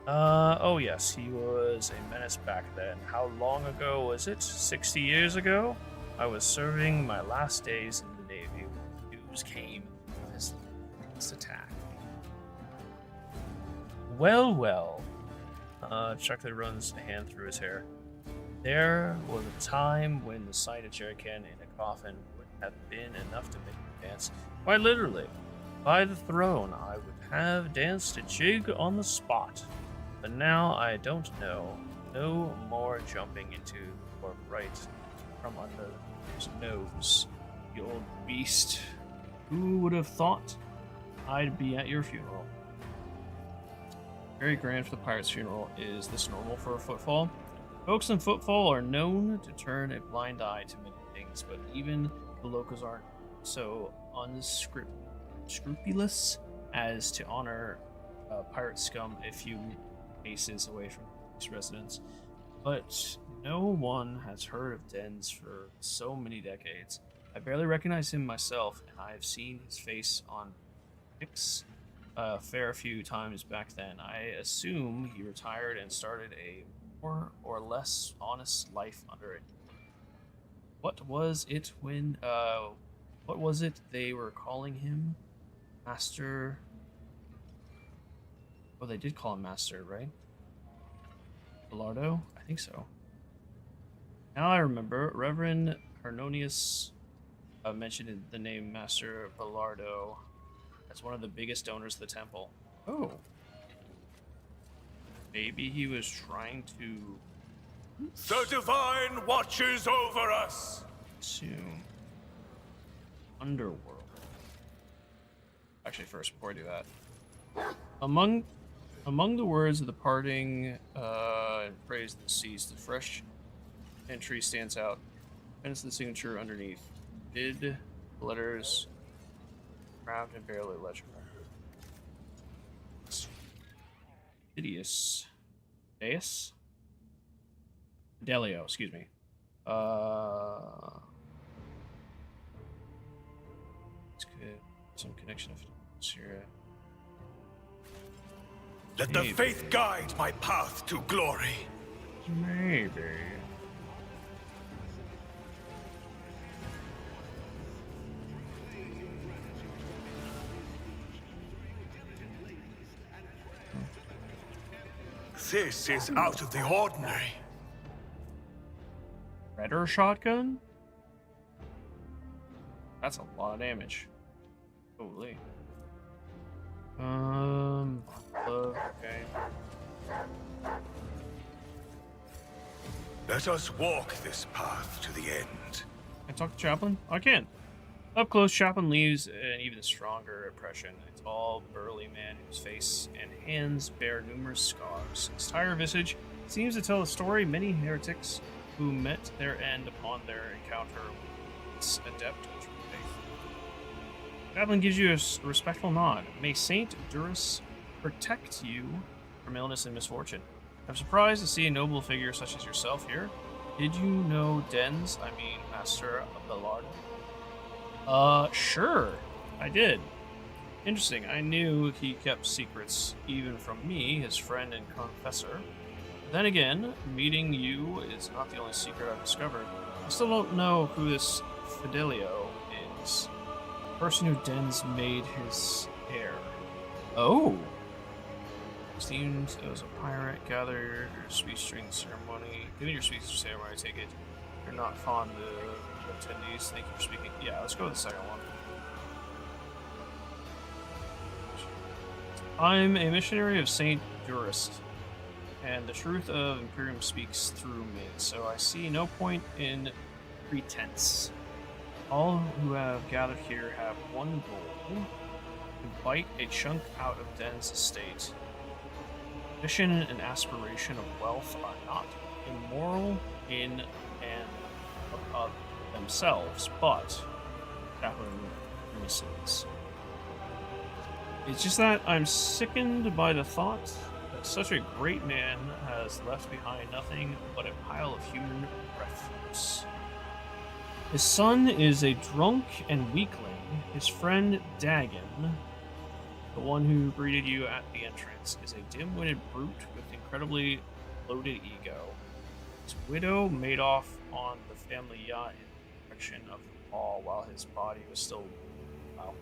Oh yes, he was a menace back then. How long ago was it? 60 years ago? I was serving my last days in the Navy when news came of his attack. Well. Chuckley runs a hand through his hair. There was a time when the sight of Jerrican in a coffin would have been enough to make me dance. Quite literally. By the throne, I would have danced a jig on the spot. But now I don't know. No more jumping into or right from under his nose. You old beast. Who would have thought I'd be at your funeral? Very grand for the pirate's funeral. Is this normal for a footfall? Folks in footfall are known to turn a blind eye to many things, but even the locals aren't so unscrupulous as to honor pirate scum a few paces away from his residence. But no one has heard of Dens for so many decades. I barely recognize him myself, and I have seen his face on pics a fair few times back then. I assume he retired and started a more or less honest life under it. What was it they were calling him? Master... Oh, they did call him Master, right? Belardo? I think so. Now I remember, Reverend Hernonius mentioned the name Master Belardo as one of the biggest donors of the temple. Oh. Maybe he was trying to... The Divine watches over us! Assume. Underworld. Actually, first, before I do that. Among the words of the parting and praise of the deceased, the fresh entry stands out. Hence the signature underneath. Did letters craft and barely legible. Hideous. Deus? Delio, excuse me. It's good. Some connection of Syria. Let the faith guide my path to glory. Maybe. This is out of the ordinary. Redder shotgun? That's a lot of damage. Holy. Okay. Let us walk this path to the end. Can I talk to Chaplain? I can. Up close, Chaplain leaves an even stronger impression. A tall, burly man whose face and hands bear numerous scars. His entire visage seems to tell a story many heretics who met their end upon their encounter with this adept of true faith. Chaplain gives you a respectful nod. May Saint Durus protect you from illness and misfortune. I'm surprised to see a noble figure such as yourself here. Did you know Dens, Master Abelard? Sure, I did. Interesting, I knew he kept secrets, even from me, his friend and confessor. Then again, meeting you is not the only secret I've discovered. I still don't know who this Fidelio is. The person who Dens made his heir. Oh. Seems as a pirate, gather your speech during the ceremony. Given your speech ceremony, I take it you're not fond of attendees. Thank you for speaking. Yeah, let's go with the second one. I'm a missionary of Saint Jurist, and the truth of Imperium speaks through me, so I see no point in pretense. All who have gathered here have one goal: to bite a chunk out of Den's estate. Ambition and aspiration of wealth are not immoral in and of themselves, but missions. It's just that I'm sickened by the thought that such a great man has left behind nothing but a pile of human refuse. His son is a drunk and weakling. His friend Dagon, the one who greeted you at the entrance, is a dim-witted brute with incredibly loaded ego. His widow made off on the family yacht in the direction of the ball while his body was still... Wow.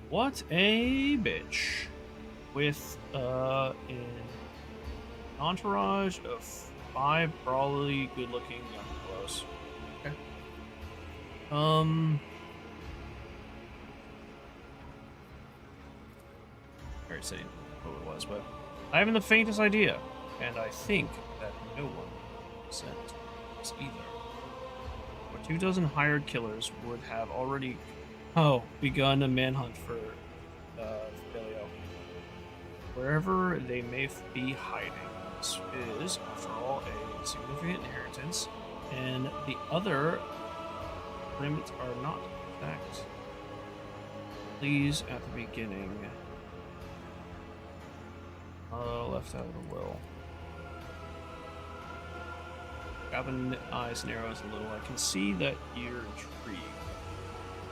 What a bitch. With an entourage of 5 brawly, good-looking young fellows. Okay. Very saying who it was, but I haven't the faintest idea, and I think that no one sent us either. For 24 hired killers would have already begun a manhunt for Fidelio. Wherever they may be hiding. This is, after all, a significant inheritance, and the other limits are not exact. Please, at the beginning, left out of the will. Gavin eyes narrows a little. I can see that you're intrigued.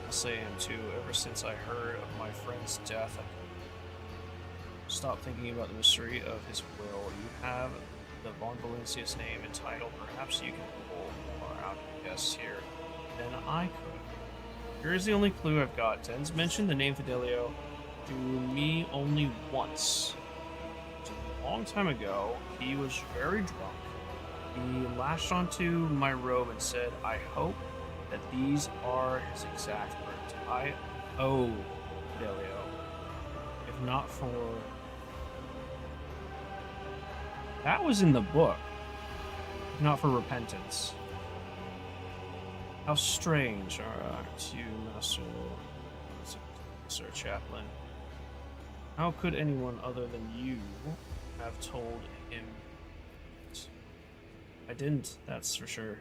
I'll say I am too. Ever since I heard of my friend's death, I stop thinking about the mystery of his will. You have the Von Valencia's name and title. Perhaps you can pull more out of guess here than I could. Here is the only clue I've got. Den's mentioned the name Fidelio to me only once. A long time ago, he was very drunk. He lashed onto my robe and said, I hope that these are his exact words. I owe Fidelio. If not for... That was in the book. If not for repentance. How strange aren't you, Sir Chaplain? How could anyone other than you have told him? I didn't, that's for sure.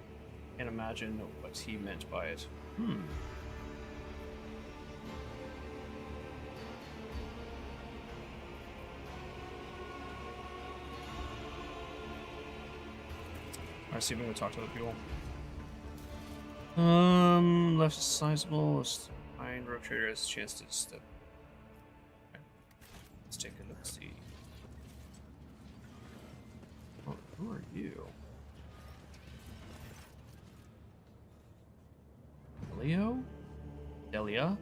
Can't imagine what he meant by it. Alright, see if we can talk to other people. Left sizable. Fine, rogue trader has a chance to step. Okay. Let's take a look. See. Oh, who are you? Leo? Delia?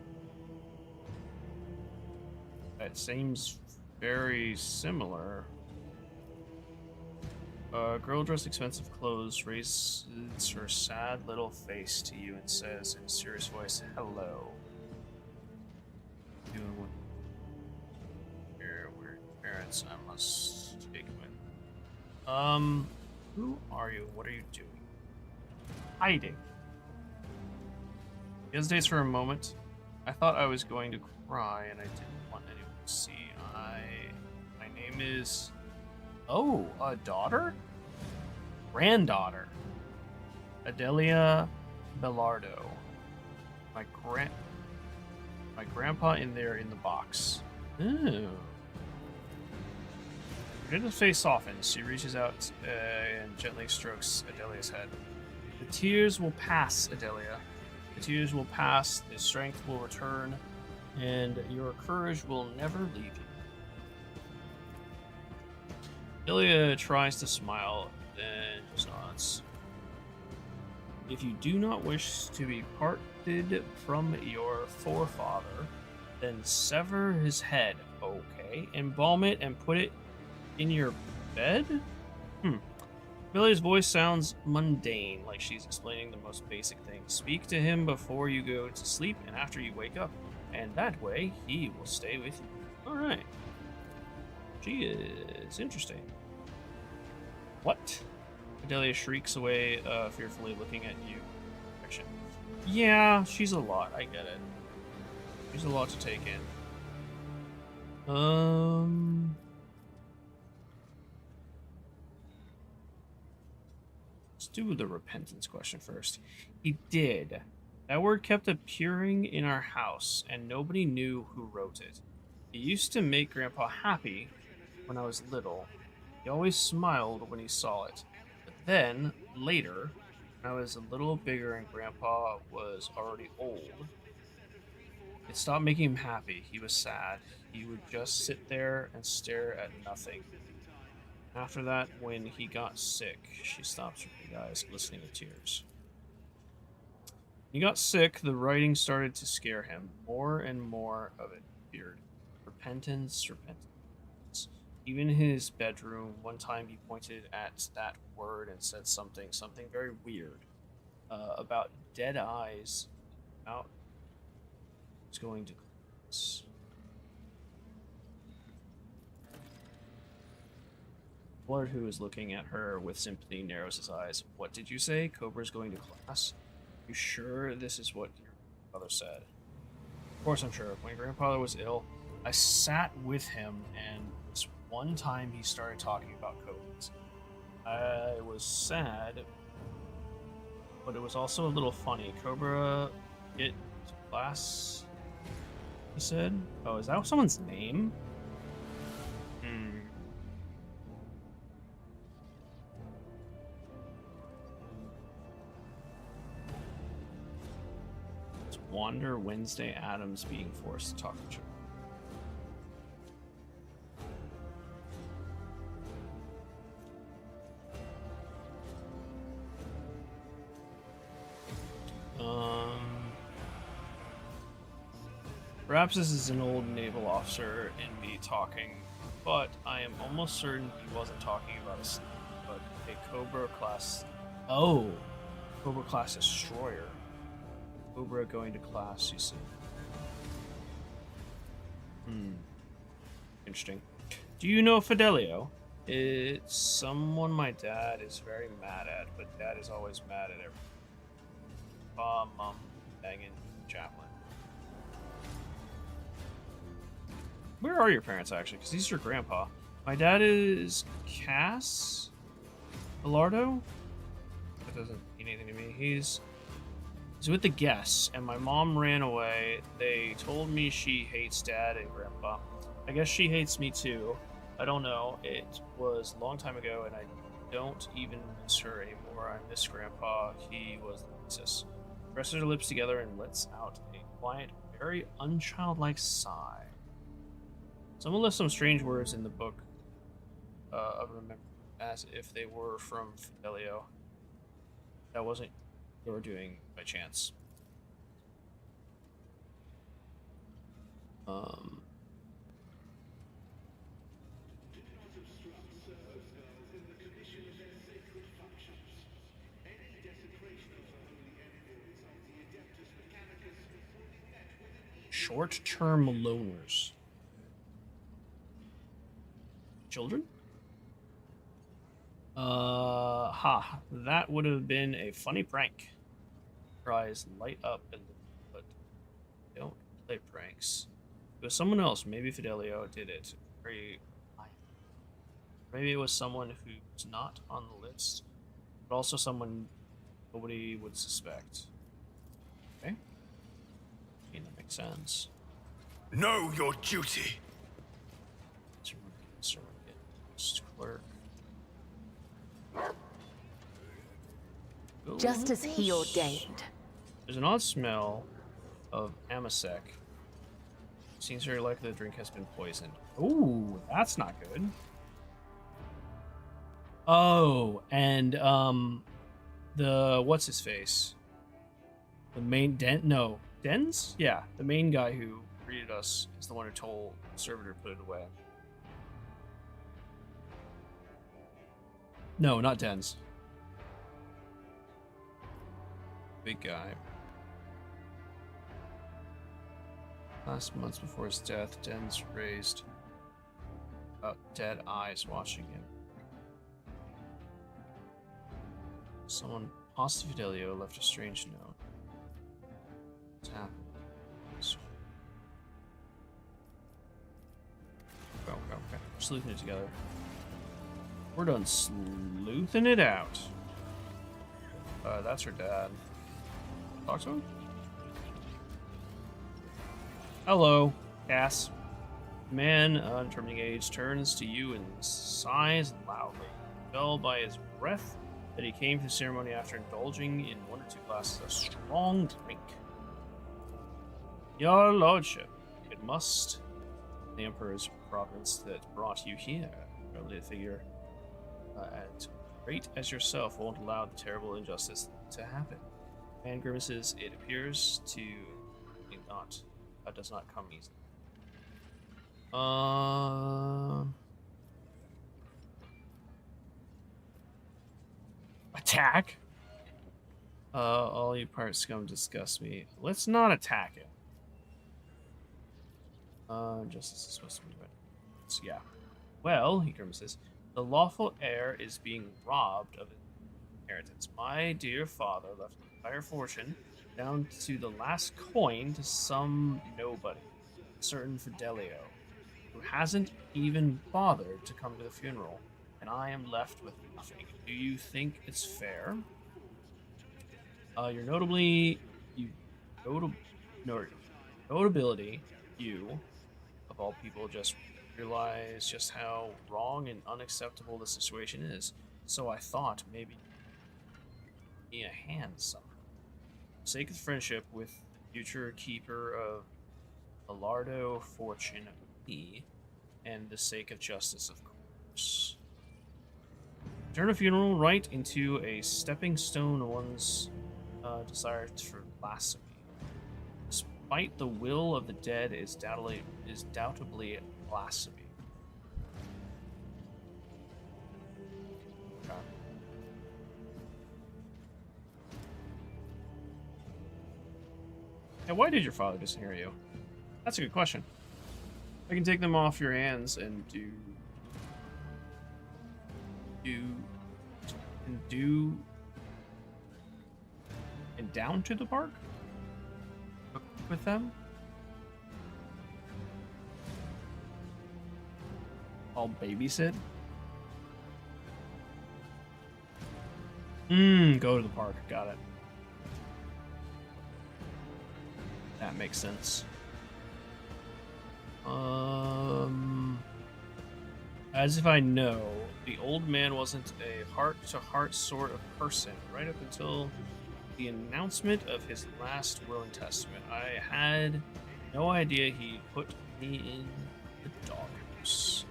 That seems very similar. A girl dressed expensive clothes raises her sad little face to you and says in a serious voice, hello. Doing what? Your weird parents I must speak with. Who are you? What are you doing? Hiding. He hesitates for a moment. I thought I was going to cry and I didn't want anyone to see. My name is... Oh, a daughter? Granddaughter. Adelia Bellardo. My grandpa in there in the box. Ooh. Adelia's face softens. She reaches out and gently strokes Adelia's head. The tears will pass, Adelia. The tears will pass, the strength will return, and your courage will never leave you. Adelia tries to smile, then just nods. If you do not wish to be parted from your forefather, then sever his head. Okay. Embalm it and put it in your bed? Billy's voice sounds mundane, like she's explaining the most basic things. Speak to him before you go to sleep and after you wake up, and that way he will stay with you. Alright. She is interesting. What? Adelia shrieks away, fearfully looking at you. Action. Yeah, she's a lot. I get it. She's a lot to take in. Let's do the repentance question first. He did. That word kept appearing in our house, and nobody knew who wrote it. It used to make Grandpa happy when I was little. He always smiled when he saw it. But then, later, when I was a little bigger and Grandpa was already old, it stopped making him happy. He was sad. He would just sit there and stare at nothing. After that, when he got sick, she stops her big eyes, glistening with tears. When he got sick, the writing started to scare him. More and more of it appeared. Repentance, repentance. Even in his bedroom, one time he pointed at that word and said something very weird about dead eyes. Out. It's going to close. Lord, who is looking at her with sympathy, narrows his eyes. What did you say? Cobra's going to class? You sure this is what your father said? Of course I'm sure. When grandfather was ill, I sat with him, and this one time he started talking about COVID. I was sad, but it was also a little funny. Cobra get to class, he said. Oh, is that someone's name? Wander Wednesday Adams being forced to talk to her. Perhaps this is an old naval officer in me talking, but I am almost certain he wasn't talking about a snake, but a Cobra class. Oh, Cobra class destroyer. Cobra going to class, you see. Interesting. Do you know Fidelio? It's someone my dad is very mad at, but dad is always mad at everything. Mom, Megan, Chaplin. Where are your parents, actually? Because he's your grandpa. My dad is Cass Bilardo? That doesn't mean anything to me. He's with the guests, and my mom ran away. They told me she hates dad and grandpa. I guess she hates me too. I don't know. It was a long time ago, and I don't even miss her anymore. I miss grandpa. He was the nicest. Presses her lips together and lets out a quiet, very unchildlike sigh. Someone left some strange words in the book of remember as if they were from Fidelio. That wasn't they were doing by chance. Short-term loners. Children? That would have been a funny prank. Her eyes light up, but don't play pranks. It was someone else. Maybe Fidelio did it. Maybe it was someone who's not on the list, but also someone nobody would suspect. Okay? I mean, that makes sense. Know your duty. Clerk. Just as he ordained. There's an odd smell of amasec. Seems very likely the drink has been poisoned. Ooh, that's not good. Oh, and the what's his face? The main Dens? Yeah, the main guy who greeted us is the one who told the servitor to put it away. No, not Den's. Big guy. Last months before his death, Den's raised dead eyes watching him. Someone, possibly Fidelio, left a strange note. What's happened? Okay. We're sleuthing it together. We're done sleuthing it out. That's her dad. Talk to him? Hello, Cass. The man, undetermining age, turns to you and sighs loudly. Felled by his breath that he came to the ceremony after indulging in 1 or 2 glasses of strong drink. Your lordship, it must the Emperor's province that brought you here. Probably a figure as great as yourself won't allow the terrible injustice to happen. Man grimaces, it appears to not. That does not come easily. Attack? All you pirate scum disgust me. Let's not attack it. Justice is supposed to be right. So, yeah. Well, he grimaces, the lawful heir is being robbed of his inheritance. My dear father left an entire fortune down to the last coin to some nobody, a certain Fidelio, who hasn't even bothered to come to the funeral, and I am left with nothing. Do you think it's fair? Your notability, you, of all people, just realize just how wrong and unacceptable the situation is. So I thought maybe be a hand somehow. For the sake of friendship with future keeper of Alardo fortune, me, and the sake of justice, of course. Turn a funeral rite into a stepping stone one's desire for blasphemy. Despite the will of the dead is doubtably blasphemy. Okay. And why did your father disinherit you? That's a good question. I can take them off your hands and and down to the park with them. I'll babysit. Go to the park. Got it. That makes sense. As if I know, the old man wasn't a heart-to-heart sort of person right up until the announcement of his last will and testament. I had no idea he put me in the doghouse.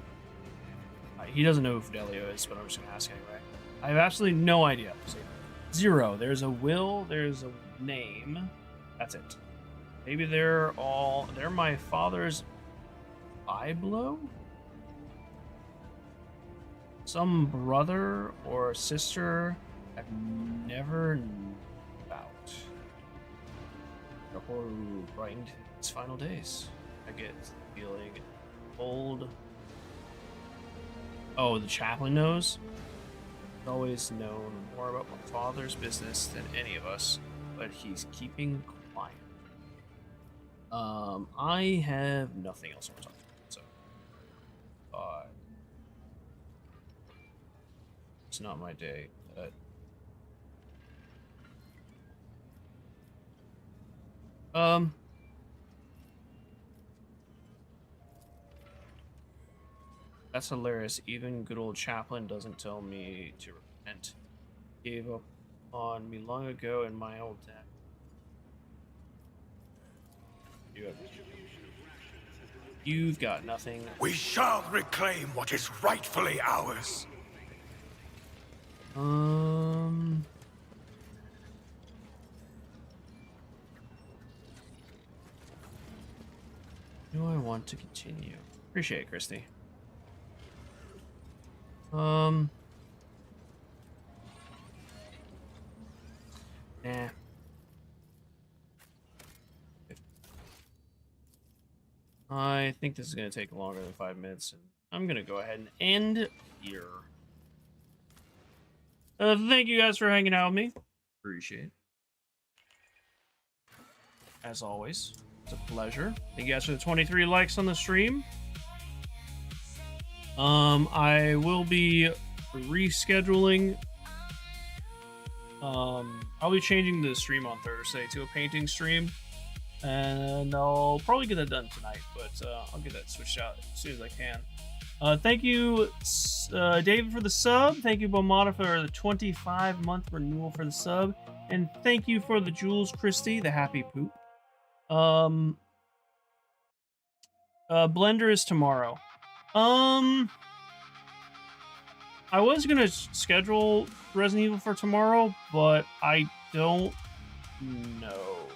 He doesn't know who Fidelio is, but I'm just gonna ask anyway. I have absolutely no idea. Zero. There's a will, there's a name. That's it. Maybe they're my father's Biblo? Some brother or sister I've never known about. The horror brightened its final days. I get the feeling old. Oh, the chaplain knows? He's always known more about my father's business than any of us, but he's keeping quiet. I have nothing else to talk about, so it's not my day. That's hilarious. Even good old chaplain doesn't tell me to repent. Gave up on me long ago in my old debt. You've got nothing. We shall reclaim what is rightfully ours. Do I want to continue? Appreciate it, Christy. Nah. I think this is going to take longer than 5 minutes, and I'm going to go ahead and end here. Thank you guys for hanging out with me. Appreciate it. As always, it's a pleasure. Thank you guys for the 23 likes on the stream. I will be rescheduling. I'll be changing the stream on Thursday to a painting stream, and I'll probably get that done tonight, but I'll get that switched out as soon as I can. Thank you, David, for the sub. Thank you, Bomata, for the 25-month renewal for the sub, and thank you for the jewels, Christy, the happy poop. Blender is tomorrow. I was gonna schedule Resident Evil for tomorrow, but I don't know.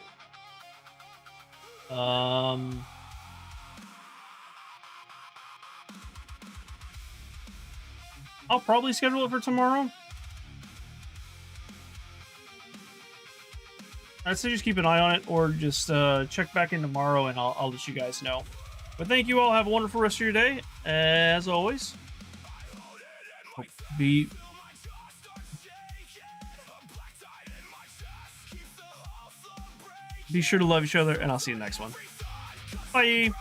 I'll probably schedule it for tomorrow. I'd say just keep an eye on it, or just check back in tomorrow, and I'll let you guys know. But thank you all. Have a wonderful rest of your day. As always, be sure to love each other, and I'll see you next one. Bye.